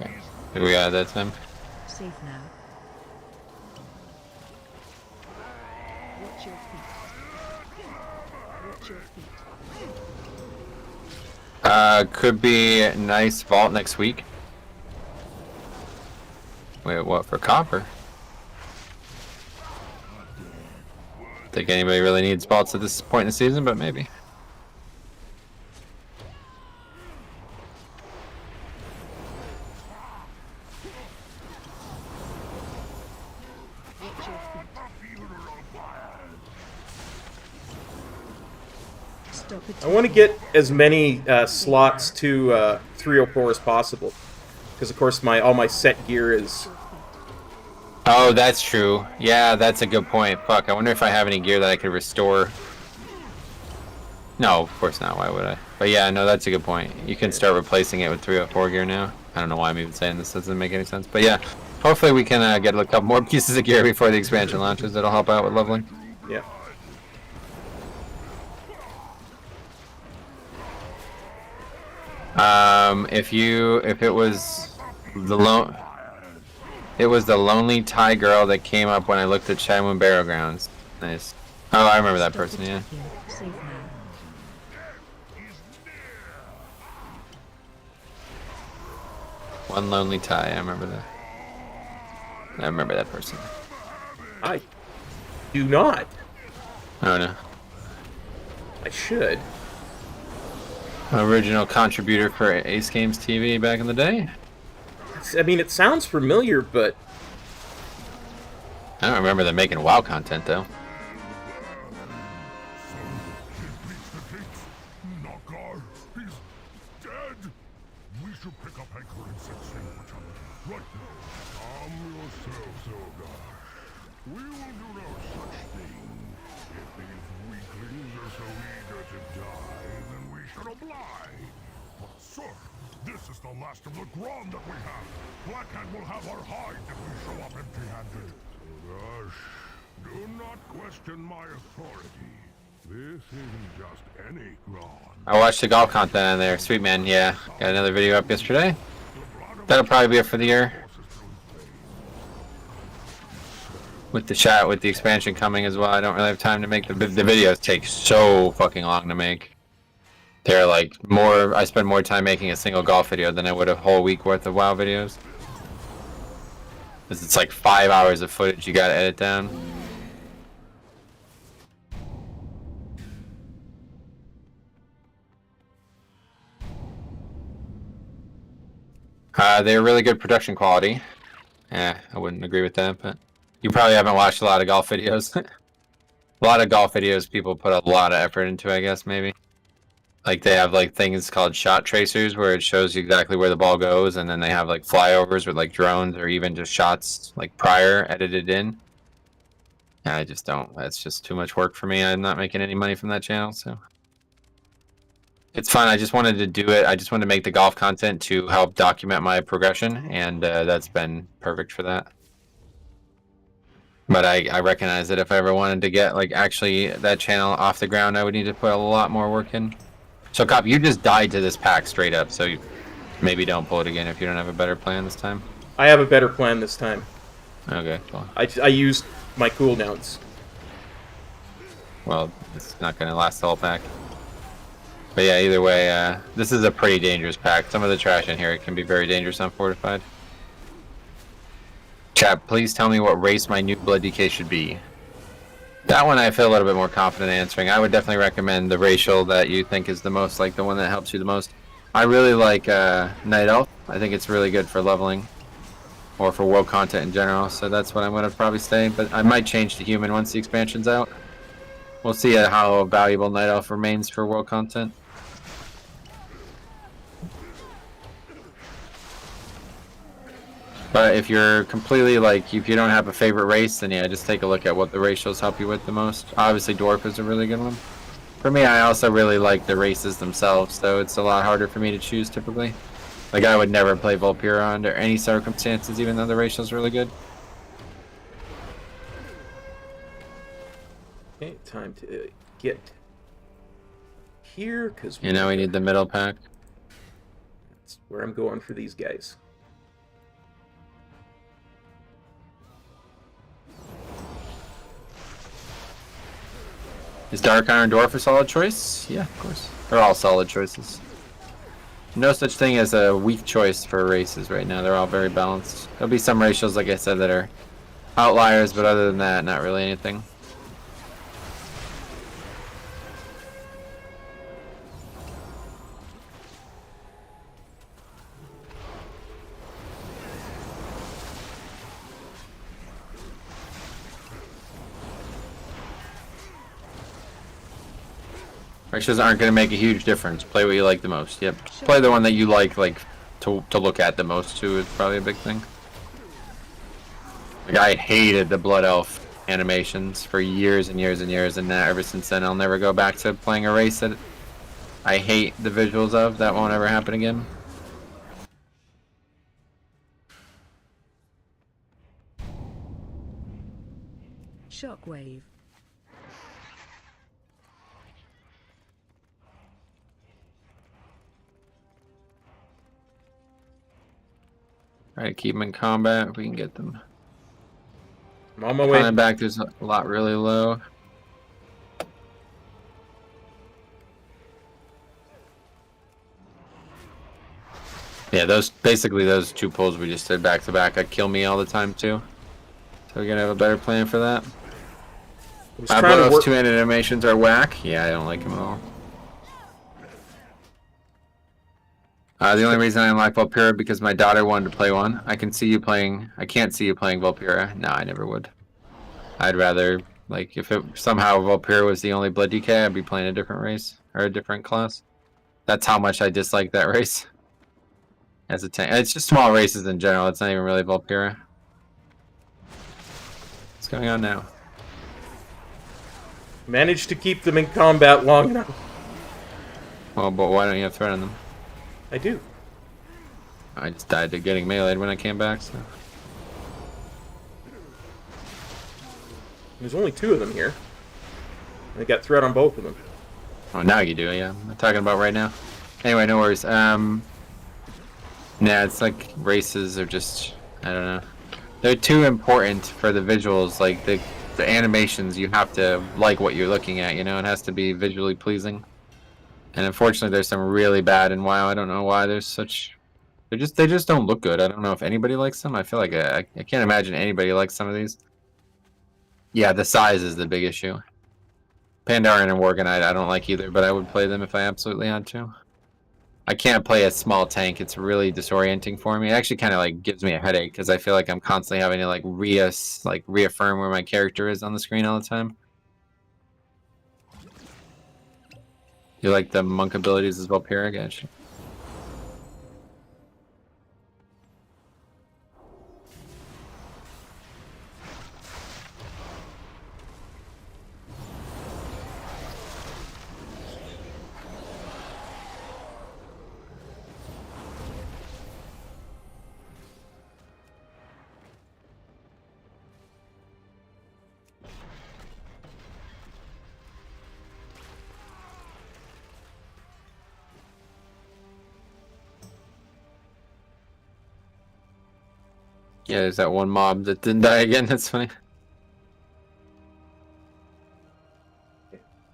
Okay. Who we got at that time? Safe now. Watch your feet. Watch your feet. Could be a nice vault next week. Wait, what, for copper? Think anybody really needs vaults at this point in the season, but maybe. Watch your feet. Stop I attacking. want to get as many slots to 304 as possible. Because, of course, all my set gear is... Oh, that's true. Yeah, that's a good point. Fuck, I wonder if I have any gear that I could restore. No, of course not. Why would I? But yeah, no, that's a good point. You can start replacing it with 304 gear now. I don't know why I'm even saying this. Doesn't make any sense. But yeah, hopefully we can get a couple more pieces of gear before the expansion launches. That'll help out with leveling. Yeah. If it was the lonely Thai girl that came up when I looked at Shadow Barrow Grounds. Nice. Oh, I remember that person. Yeah. Attacking. Safe now. One lonely Thai. I remember that. I remember that person. I do not. Oh no. I should. Original contributor for Ace Games TV back in the day. I mean, it sounds familiar, but I don't remember them making WoW content though. Knocker, he's dead. We should pick up anchor and set sail for China. Right now. Calm yourselves, Olga. We will do no such thing. If these weaklings are so eager to die, then we should oblige. But sir, this is the last of the Grom that we have. Blackhand will have our hide if we show up empty-handed. Gosh, do not question my authority. This isn't just any Grom. I watched the golf content on there. Sweet man, yeah. Got another video up yesterday. That'll probably be it for the year. With the chat, with the expansion coming as well, I don't really have time to make the videos. Take so fucking long to make. They're like more. I spend more time making a single golf video than I would a whole week worth of WoW videos. Cause it's like 5 hours of footage you gotta edit down. They're really good production quality. Yeah, I wouldn't agree with that, but you probably haven't watched a lot of golf videos. A lot of golf videos people put a lot of effort into, I guess, maybe. Like they have like things called shot tracers where it shows you exactly where the ball goes, and then they have like flyovers with like drones or even just shots like prior edited in. And I just don't. That's just too much work for me. I'm not making any money from that channel, so it's fun. I just wanted to do it. I just wanted to make the golf content to help document my progression, and that's been perfect for that. But I recognize that if I ever wanted to get like actually that channel off the ground, I would need to put a lot more work in. So, Cop, you just died to this pack straight up, so you maybe don't pull it again if you don't have a better plan this time. I have a better plan this time. Okay, well. I used my cooldowns. Well, it's not going to last the whole pack. But yeah, either way, this is a pretty dangerous pack. Some of the trash in here can be very dangerous on Fortified. Chat, please tell me what race my new Blood DK should be. That one I feel a little bit more confident answering. I would definitely recommend the racial that you think is the most, like the one that helps you the most. I really like Night Elf. I think it's really good for leveling. Or for world content in general, so that's what I'm going to probably stay. But I might change to human once the expansion's out. We'll see how valuable Night Elf remains for world content. But if you're completely like, if you don't have a favorite race, then yeah, just take a look at what the racials help you with the most. Obviously, Dwarf is a really good one. For me, I also really like the races themselves, so it's a lot harder for me to choose typically. Like, I would never play Volpira under any circumstances, even though the racial's really good. Okay, time to get here, because you know we need the middle pack. That's where I'm going for these guys. Is Dark Iron Dwarf a solid choice? Yeah, of course. They're all solid choices. No such thing as a weak choice for races right now. They're all very balanced. There'll be some racials, like I said, that are outliers, but other than that, not really anything. Racials aren't going to make a huge difference. Play what you like the most. Yep. Play the one that you like to look at the most too is probably a big thing. Like, I hated the Blood Elf animations for years and years and years, and now ever since then I'll never go back to playing a race that I hate the visuals of. That won't ever happen again. Shockwave. Try to keep them in combat if we can get them. I'm on my way. Coming back, there's a lot really low. Yeah, basically those two pulls we just did back to back, kill me all the time too. So we're gonna have a better plan for that. Blood Elf's two-handed animations are whack. Yeah, I don't like them at all. The only reason I unlock Valpyra because my daughter wanted to play one. I can see you playing. I can't see you playing Valpyra. No, I never would. I'd rather, like, if it somehow Valpyra was the only blood DK, I'd be playing a different race or a different class. That's how much I dislike that race. As a tank, it's just small races in general. It's not even really Valpyra. What's going on now? Managed to keep them in combat long enough. Well, but why don't you have threat on them? I do. I just died to getting meleeed when I came back, so. There's only 2 of them here. I got threat on both of them. Oh, now you do, yeah. I'm talking about right now. Anyway, no worries. Nah, it's like races are just, I don't know. They're too important for the visuals. Like the animations, you have to like what you're looking at. You know, it has to be visually pleasing. And unfortunately, there's some really bad in WoW. I don't know why there's such. They just don't look good. I don't know if anybody likes them. I feel like I can't imagine anybody likes some of these. Yeah, the size is the big issue. Pandaren and Worgenite I don't like either, but I would play them if I absolutely had to. I can't play a small tank. It's really disorienting for me. It actually kind of like gives me a headache because I feel like I'm constantly having to like reaffirm where my character is on the screen all the time. You like the monk abilities as well, Pyra? Gotcha. Yeah, there's that one mob that didn't die again. That's funny.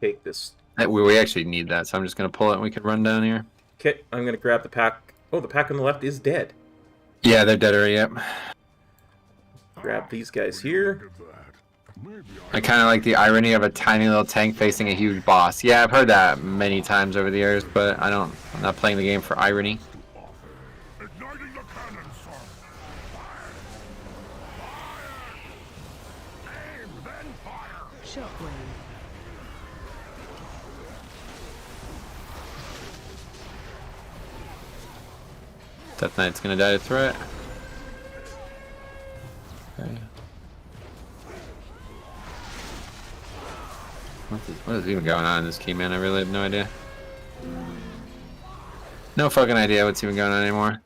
Take this. We actually need that, so I'm just going to pull it and we can run down here. Okay, I'm going to grab the pack. Oh, the pack on the left is dead. Yeah, they're dead already, yep. Grab these guys here. I kind of like the irony of a tiny little tank facing a huge boss. Yeah, I've heard that many times over the years, but I'm not playing the game for irony. Igniting the cannon, sir. Fire! Fire! Aim, then fire! Shockwave. Death Knight's gonna die to threat. Okay. What is even going on in this key, man? I really have no idea. No fucking idea what's even going on anymore.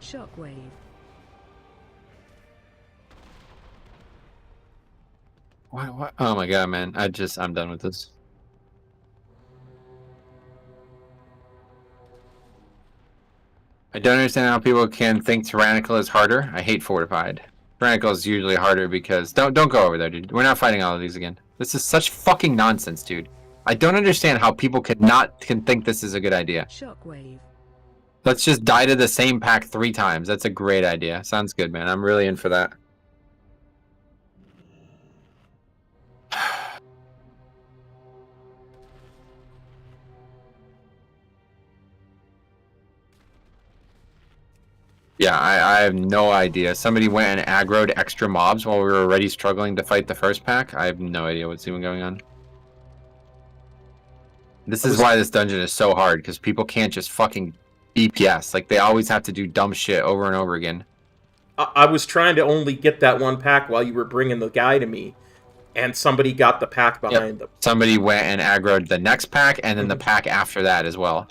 Shockwave. What? Oh my god, man. I'm done with this. I don't understand how people can think Tyrannical is harder. I hate Fortified. Tyrannical is usually harder because... Don't go over there, dude. We're not fighting all of these again. This is such fucking nonsense, dude. I don't understand how people can think this is a good idea. Shockwave. Let's just die to the same pack 3 times. That's a great idea. Sounds good, man. I'm really in for that. Yeah, I have no idea. Somebody went and aggroed extra mobs while we were already struggling to fight the first pack. I have no idea what's even going on. This is why this dungeon is so hard, because people can't just fucking BPS. Like, they always have to do dumb shit over and over again. I was trying to only get that one pack while you were bringing the guy to me, and somebody got the pack behind them. Somebody went and aggroed the next pack, and then the pack after that as well.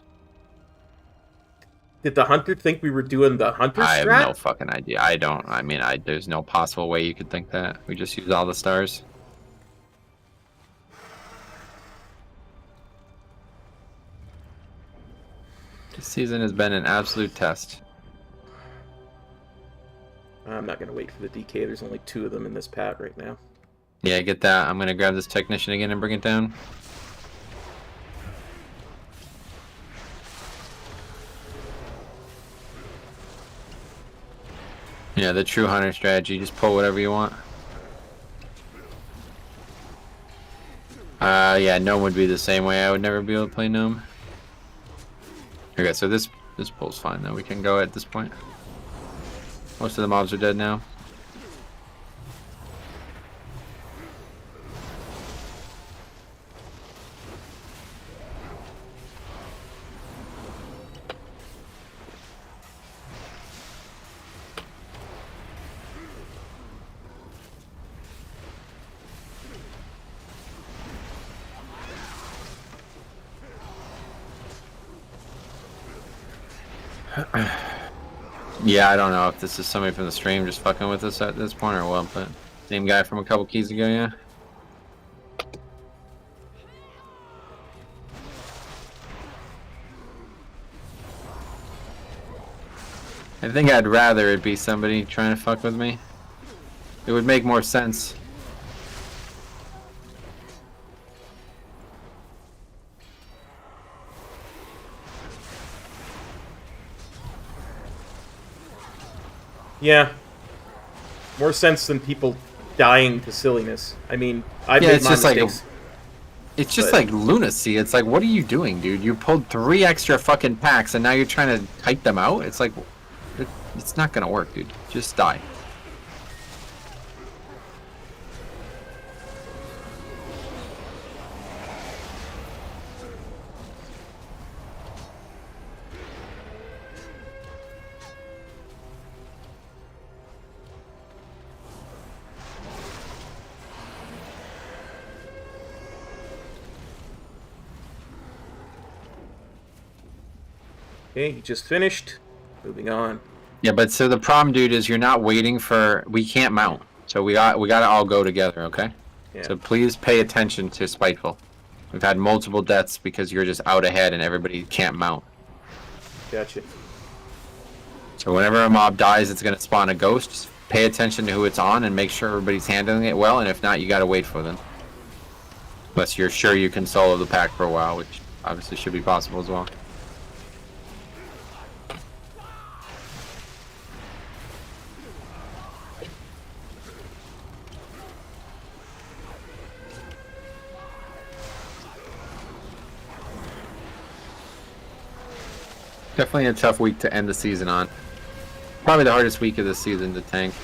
Did the hunter think we were doing the hunter strat? I have no fucking idea. There's no possible way you could think that. We just use all the stars. This season has been an absolute test. I'm not going to wait for the DK. There's only 2 of them in this pad right now. Yeah, get that. I'm gonna grab this technician again and bring it down. Yeah, the true hunter strategy. Just pull whatever you want. Yeah, gnome would be the same way. I would never be able to play gnome. Okay, so this pull's fine though. We can go at this point. Most of the mobs are dead now. Yeah, I don't know if this is somebody from the stream just fucking with us at this point or what, but same guy from a couple keys ago, yeah. I think I'd rather it be somebody trying to fuck with me. It would make more sense. Yeah. More sense than people dying to silliness. I mean, I've Yeah, made it's my just mistakes. It's just like lunacy. It's like, what are you doing, dude? You pulled 3 extra fucking packs and now you're trying to kite them out? It's like, it's not gonna work, dude. Just die. Okay, he just finished. Moving on. Yeah, but so the problem, dude, is you're not waiting for. We can't mount, so we gotta all go together, okay? Yeah. So please pay attention to Spiteful. We've had multiple deaths because you're just out ahead and everybody can't mount. Gotcha. So whenever a mob dies, it's gonna spawn a ghost. Just pay attention to who it's on and make sure everybody's handling it well. And if not, you gotta wait for them. Unless you're sure you can solo the pack for a while, which obviously should be possible as well. Definitely a tough week to end the season on. Probably the hardest week of the season to tank.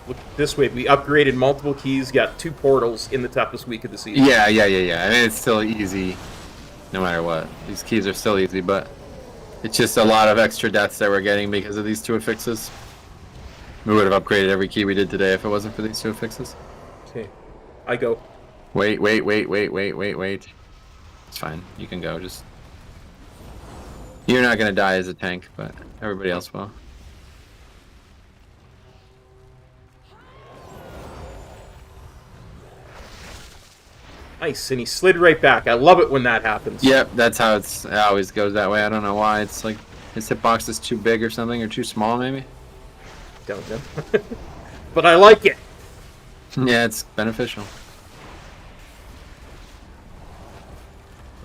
Look this way. We upgraded multiple keys, got 2 portals in the toughest week of the season. Yeah. I mean, it's still easy, no matter what. These keys are still easy, but it's just a lot of extra deaths that we're getting because of these 2 affixes. We would have upgraded every key we did today if it wasn't for these 2 affixes. Okay. I go. Wait. It's fine. You can go. Just. You're not gonna die as a tank, but everybody else will. Nice, and he slid right back. I love it when that happens. Yep, that's how it always goes that way. I don't know why. It's like his hitbox is too big or something, or too small maybe. Don't know. But I like it. Yeah, it's beneficial.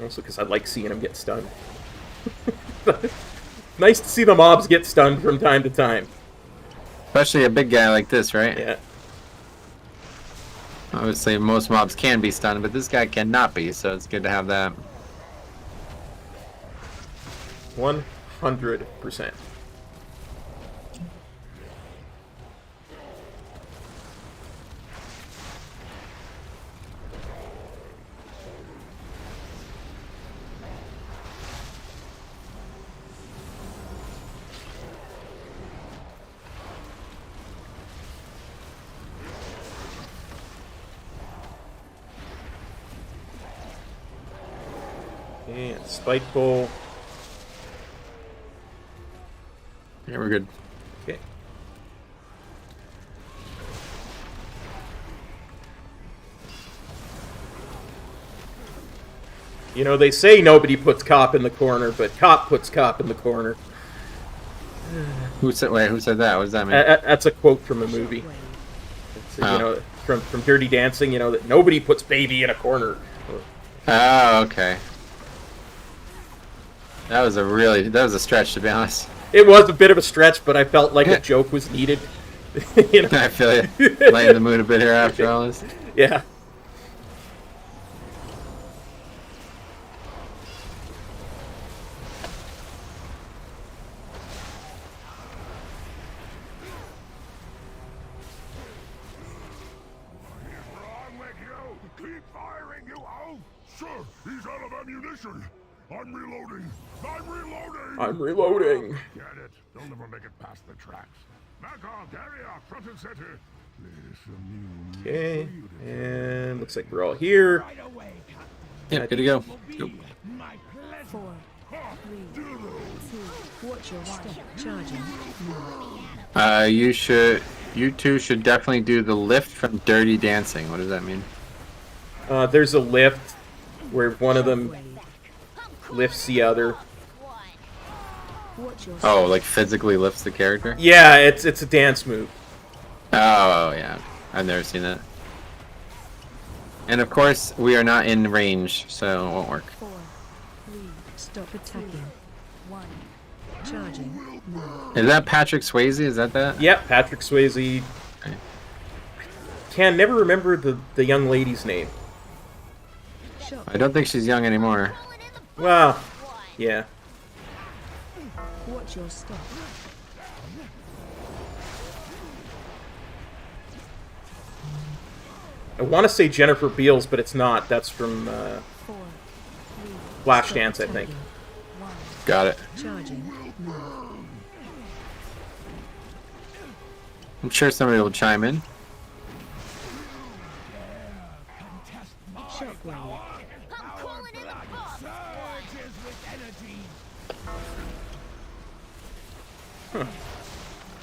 Also because I like seeing him get stunned. Nice to see the mobs get stunned from time to time. Especially a big guy like this, right? Yeah. Obviously, most mobs can be stunned, but this guy cannot be, so it's good to have that. 100%. And Spiteful. Yeah, we're good. Okay. You know, they say nobody puts cop in the corner, but cop puts cop in the corner. Who said that? What does that mean? That's a quote from a movie. So, you know, from Dirty Dancing, you know, that nobody puts baby in a corner. Oh, okay. That was a stretch, to be honest. It was a bit of a stretch, but I felt like a joke was needed. You know? I feel you. Lighten the mood a bit here after all this. Yeah. Wrong with you? Keep firing, you oaf! Sir, he's out of ammunition. I'm reloading. I'm reloading. Get it? They'll never make it past the tracks. Back off, carry off, front and center. Okay, and looks like we're all here. Yep, good to go. Yep. 4, 3, 2. Watch your step. Charging. You two should definitely do the lift from Dirty Dancing. What does that mean? There's a lift where one of them lifts the other. Watch your Oh, like physically lifts the character? Yeah, it's a dance move. Oh, yeah. I've never seen that. And of course, we are not in range, so it won't work. 4, 3. Stop attacking. 1. Charging. Move. Is that Patrick Swayze? Is that? Yep, Patrick Swayze. Okay. Can never remember the young lady's name. Shock. I don't think she's young anymore. Well, yeah. Watch your step. I want to say Jennifer Beals, but it's not. That's from 4, 3. Flashdance, Stop I think. attacking. 1. Got it. Charging. Move. I'm sure somebody will chime in. Shockwave. I'm calling in the boss.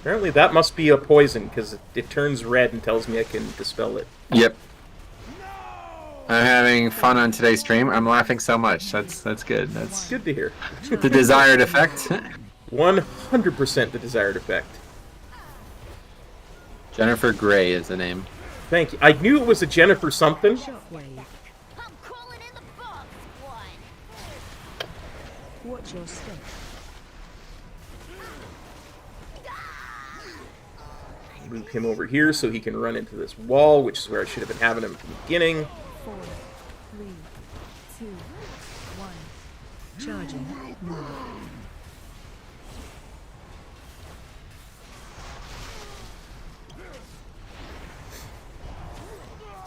Apparently that must be a poison, because it turns red and tells me I can dispel it. Yep. I'm having fun on today's stream. I'm laughing so much. That's good. That's Good to hear. the desired effect. 100% the desired effect. Jennifer Grey is the name. Thank you. I knew it was a Jennifer something. Shockwave. I'm calling in the boss. Watch your step. Move him over here so he can run into this wall, which is where I should have been having him from the beginning. 4, 3, 2, 1. Charging. Move.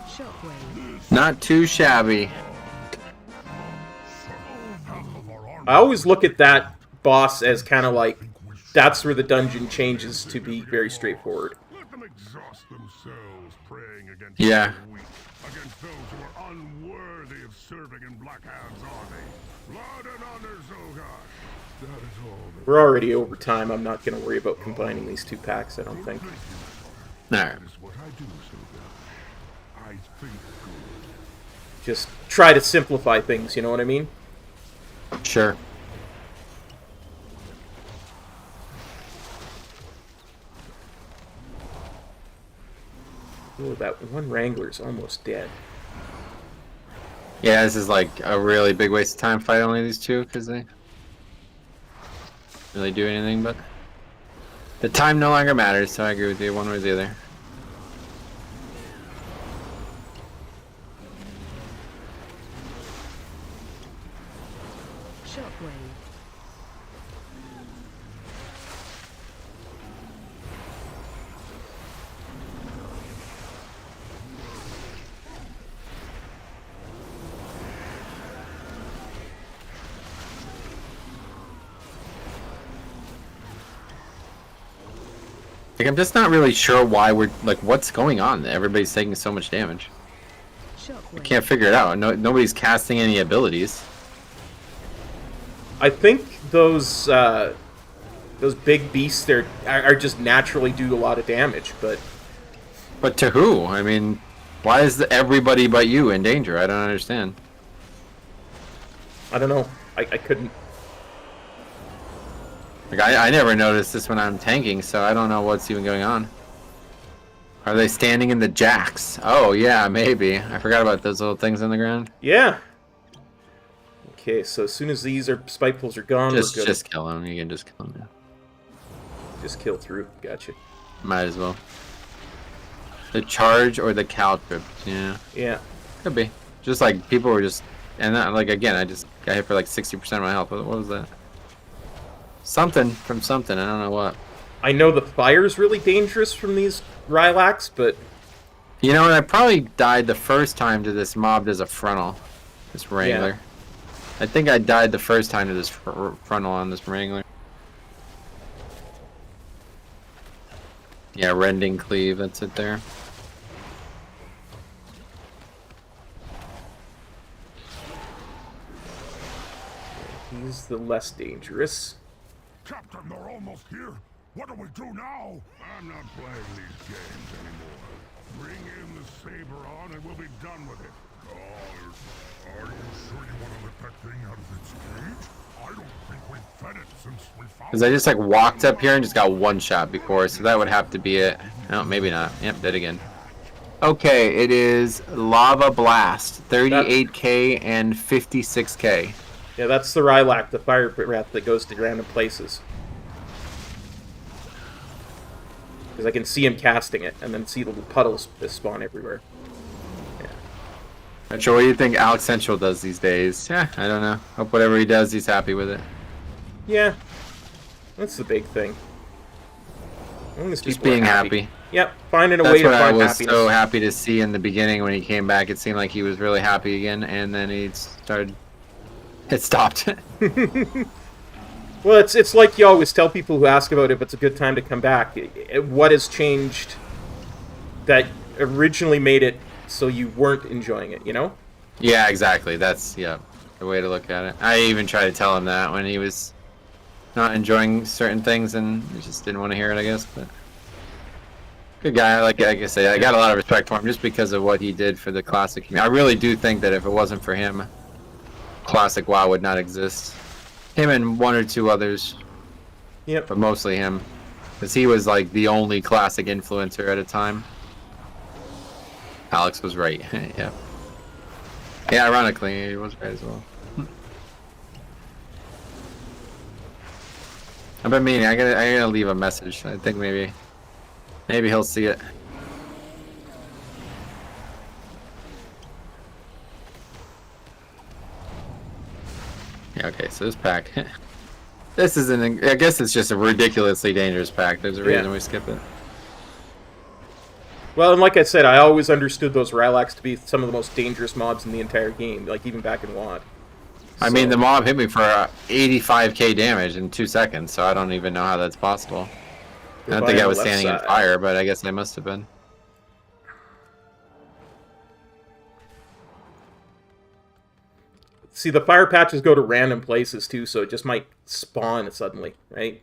Shockwave. Not too shabby. I always look at that boss as kind of like, that's where the dungeon changes to be very straightforward. Let them exhaust themselves, praying against Yeah. the weak, against those who are unworthy of serving in Blackhand's army. Blood and honor, Zogar. That is all that We're already over time. I'm not going to worry about combining these two packs, I don't think. Alright. is what I do, Zogar. I think good. Just try to simplify things, you know what I mean? Sure. Oh, that one Wrangler's almost dead. Yeah, this is like a really big waste of time fighting only these two because they really do anything, but the time no longer matters, so I agree with you one way or the other. Shockwave. Like, I'm just not really sure why we're like, what's going on? Everybody's taking so much damage. I Shockwave. can't figure it out. No, nobody's casting any abilities. I think those big beasts there are just naturally do a lot of damage, but But to who? I mean, why is everybody but you in danger? I don't understand. I don't know. I couldn't. Like, I never noticed this when I'm tanking, so I don't know what's even going on. Are they standing in the jacks? Oh, yeah, maybe. I forgot about those little things on the ground. Yeah. Okay, so as soon as these spike pools are gone, we're good. Just kill them. You can just kill them. Yeah. Just kill through. Gotcha. Might as well. The charge or the cow trip. Yeah. Yeah. Could be. Just like people were just... And that, like, again, I just got hit for like 60% of my health. What was that? Something from something. I don't know what. I know the fire's really dangerous from these Rylax, but... You know what? I probably died the first time to this mob as a frontal. This Wrangler. Yeah. I think I died the first time to this frontal on this Wrangler. Yeah, rending cleave. That's it there. He's the less dangerous. Captain, they're almost here. What do we do now? I'm not playing these games anymore. Bring in the saber on and we'll be done with it. Are you sure you want to let that thing out of its cage? I don't think we've fed it since we found it. Because I just like walked up here and just got one shot before, so that would have to be it. Oh, maybe not. Yep, dead again. Okay, it is Lava Blast, 38k and 56k. Yeah, that's the Rylac, the fire rat that goes to random places. Because I can see him casting it, and then see little puddles spawn everywhere. Yeah. So what do you think Alex Central does these days? Yeah, I don't know. Hope whatever he does, he's happy with it. Yeah. That's the big thing. As long as Just people are being happy. Yep, finding a That's way to what I find was happiness. so happy to see in the beginning when he came back. It seemed like he was really happy again, and then he started... It stopped. Well, it's like you always tell people who ask about if it's a good time to come back. What has changed that originally made it so you weren't enjoying it, you know? Yeah, exactly. That's, yeah, the way to look at it. I even tried to tell him that when he was not enjoying certain things, and he just didn't want to hear it, I guess. But good guy. Like I say, I got a lot of respect for him just because of what he did for the classic community. I really do think that if it wasn't for him, classic WoW would not exist. Him and one or two others. Yep. But mostly him. Because he was like the only classic influencer at a time. Alex was right. Yeah. Yeah, ironically, he was right as well. I've been meaning, I gotta leave a message. I think maybe he'll see it. Yeah, okay, so this pack. This isn't. I guess it's just a ridiculously dangerous pack. There's a reason we skip it. Well, and like I said, I always understood those Rylax to be some of the most dangerous mobs in the entire game, like even back in WoD. I mean, the mob hit me for 85k damage in 2 seconds, so I don't even know how that's possible. I don't think I was standing in fire, but I guess I must have been. See, the fire patches go to random places too, so it just might spawn suddenly, right?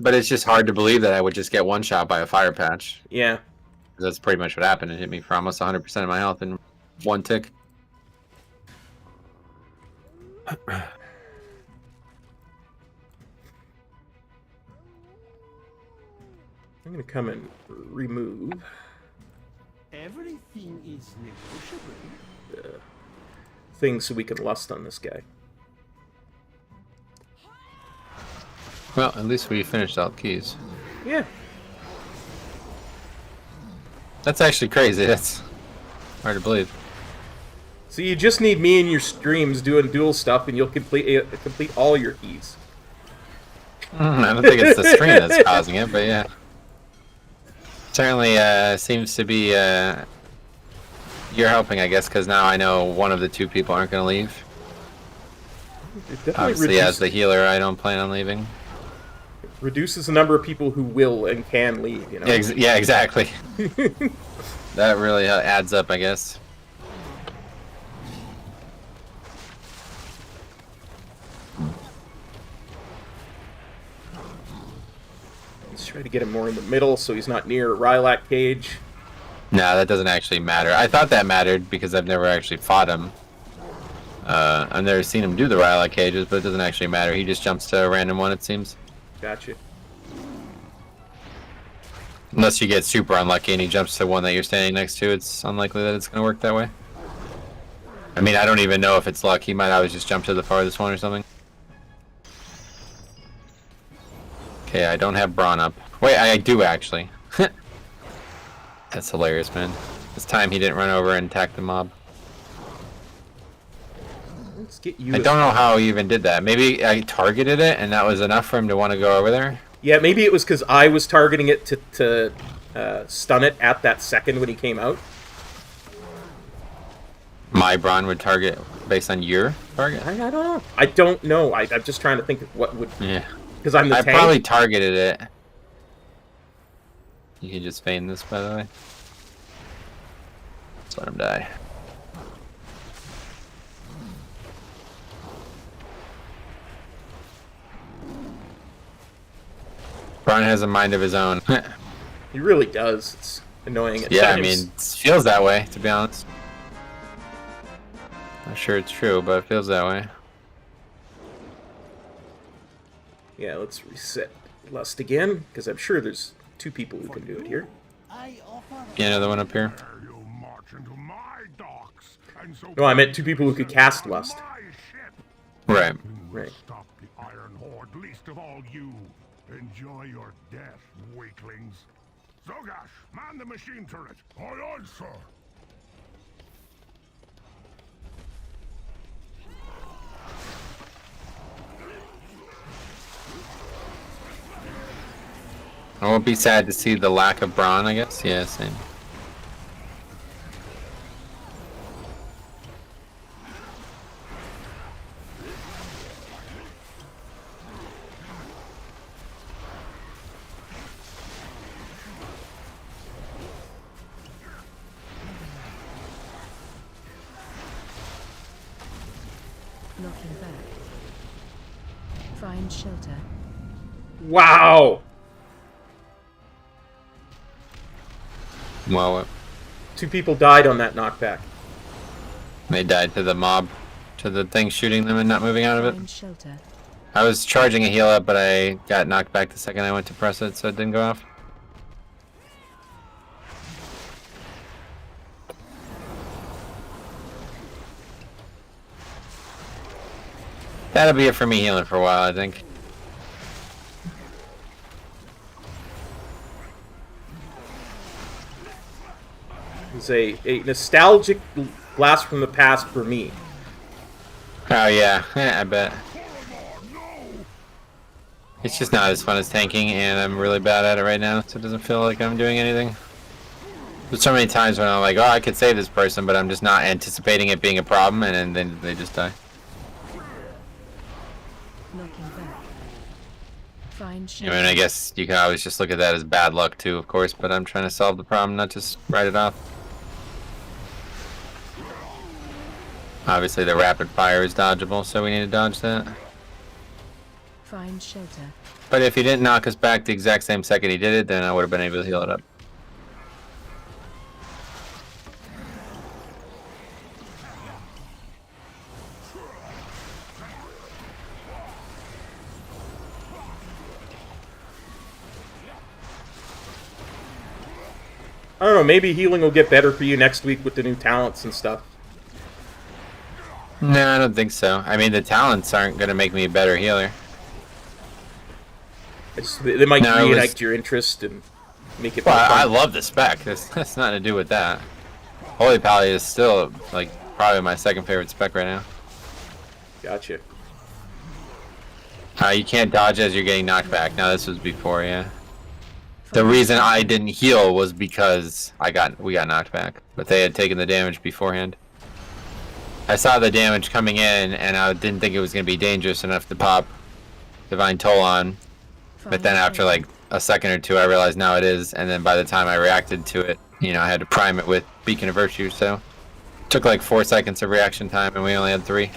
But it's just hard to believe that I would just get one shot by a fire patch. Yeah. That's pretty much what happened. It hit me for almost 100% of my health in one tick. I'm gonna come and remove Everything is negotiable. things so we can lust on this guy. Well, at least we finished out keys. Yeah. That's actually crazy. That's hard to believe. So you just need me in your streams doing dual stuff, and you'll complete all your keys. I don't think it's the stream that's causing it, but yeah. Certainly seems to be you're helping, I guess, because now I know one of the two people aren't going to leave. Obviously, as the healer, I don't plan on leaving. Reduces the number of people who will and can leave, you know? Yeah, exactly. That really adds up, I guess. Let's try to get him more in the middle so he's not near a Rylac cage. No, that doesn't actually matter. I thought that mattered because I've never actually fought him. I've never seen him do the Rylac cages, but it doesn't actually matter. He just jumps to a random one, it seems. Gotcha. Unless you get super unlucky and he jumps to one that you're standing next to, it's unlikely that it's going to work that way. I mean, I don't even know if it's luck. He might always just jump to the farthest one or something. Okay, I don't have Brawn up. Wait, I do actually. That's hilarious, man. This time he didn't run over and attack the mob. Let's get you. I don't know how he even did that. Maybe I targeted it and that was enough for him to want to go over there? Yeah, maybe it was because I was targeting it to stun it at that second when he came out. My Brawn would target based on your target? I don't know. I don't know. I'm just trying to think of what would... Yeah. Because I'm the I tank. probably targeted it. You can just feign this, by the way. Let's let him die. Braun has a mind of his own. He really does. It's annoying at Yeah, times. I mean, it feels that way, to be honest. Not sure it's true, but it feels that way. Yeah, let's reset Lust again, because I'm sure there's 2 people who can do it here. I offer Yeah, another one up here. You'll march into my docks, and so No, I meant 2 people who could cast Lust. my ship. Right. Will Right. stop the Iron Horde, least of all you. Enjoy your death, weaklings. Zogash, man the machine turret. Aye, aye, sir. I won't be sad to see the lack of Brawn, I guess. Yeah, same. Knocking back. Find shelter. Wow! Well, 2 people died on that knockback. they died to the mob, to the thing shooting them and not moving out of it. Find shelter. I was charging a heal up, but I got knocked back the second I went to press it, so it didn't go off. That'll be it for me healing for a while, I think. It's a nostalgic blast from the past for me. Oh yeah, I bet. It's just not as fun as tanking, and I'm really bad at it right now, so it doesn't feel like I'm doing anything. There's so many times when I'm like, oh, I could save this person, but I'm just not anticipating it being a problem, and then they just die. Knocking back. Find I shelter. mean, I guess you can always just look at that as bad luck too, of course, but I'm trying to solve the problem, not just write it off. Obviously, the rapid fire is dodgeable, so we need to dodge that. Find shelter. But if he didn't knock us back the exact same second he did it, then I would have been able to heal it up. I don't know, maybe healing will get better for you next week with the new talents and stuff. No, I don't think so. I mean, the talents aren't going to make me a better healer. They might No, it was- reignite your interest and make it more Well, I fun. love the spec. That's nothing to do with that. Holy Pally is still, like, probably my second favorite spec right now. Gotcha. You can't dodge as you're getting knocked back. Now, this was before, yeah. The reason I didn't heal was because we got knocked back, but they had taken the damage beforehand. I saw the damage coming in, and I didn't think it was going to be dangerous enough to pop Divine Toll on. But then after like a second or two, I realized now it is, and then by the time I reacted to it, you know, I had to prime it with Beacon of Virtue, so it took like 4 seconds of reaction time, and we only had 3.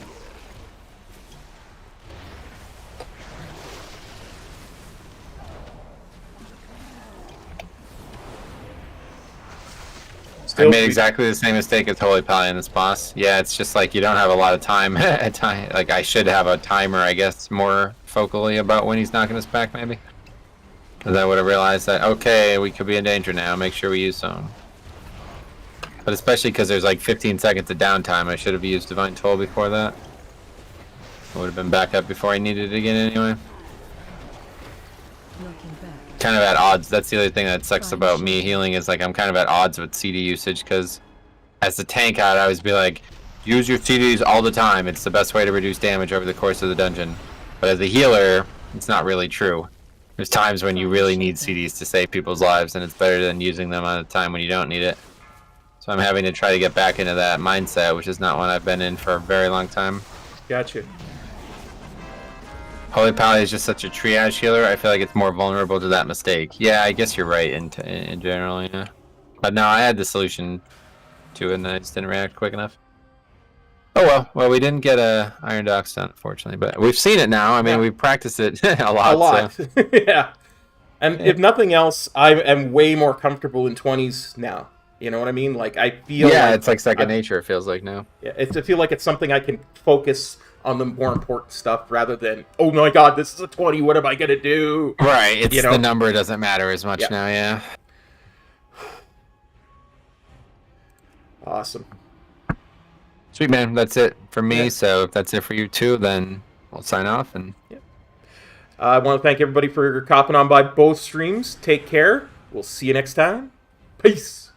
I made exactly the same mistake as Holy Pally in this boss. Yeah, it's just like you don't have a lot of time. Like I should have a timer, I guess, more focally about when he's knocking us back, maybe. Because I would have realized that, okay, we could be in danger now. Make sure we use some. But especially because there's like 15 seconds of downtime, I should have used Divine Toll before that. I would have been back up before I needed it again anyway. Knocking back. Kind of at odds. That's the other thing that sucks about me healing is like I'm kind of at odds with CD usage because as the tank I'd always be like, use your CDs all the time. It's the best way to reduce damage over the course of the dungeon. But as a healer, it's not really true. There's times when you really need CDs to save people's lives, and it's better than using them at a time when you don't need it. So I'm having to try to get back into that mindset, which is not one I've been in for a very long time. Gotcha. Holy Pally is just such a triage healer. I feel like it's more vulnerable to that mistake. Yeah, I guess you're right in general, yeah. But no, I had the solution to it, and I just didn't react quick enough. Oh well. Well, we didn't get a Iron Dock stun, unfortunately, but we've seen it now. I mean, we've practiced it a lot. A lot. So. Yeah. And if nothing else, I am way more comfortable in 20s now. You know what I mean? Like, I feel yeah, like it's like second nature, it feels like now. Yeah, I feel like it's something I can focus on the more important stuff rather than, oh my god, this is a 20, what am I going to do? Right, it's you know? the number doesn't matter as much now, yeah. Awesome. Sweet, man. That's it for me. Yeah. So if that's it for you too, then we'll sign off. And I want to thank everybody for copping on by both streams. Take care. We'll see you next time. Peace.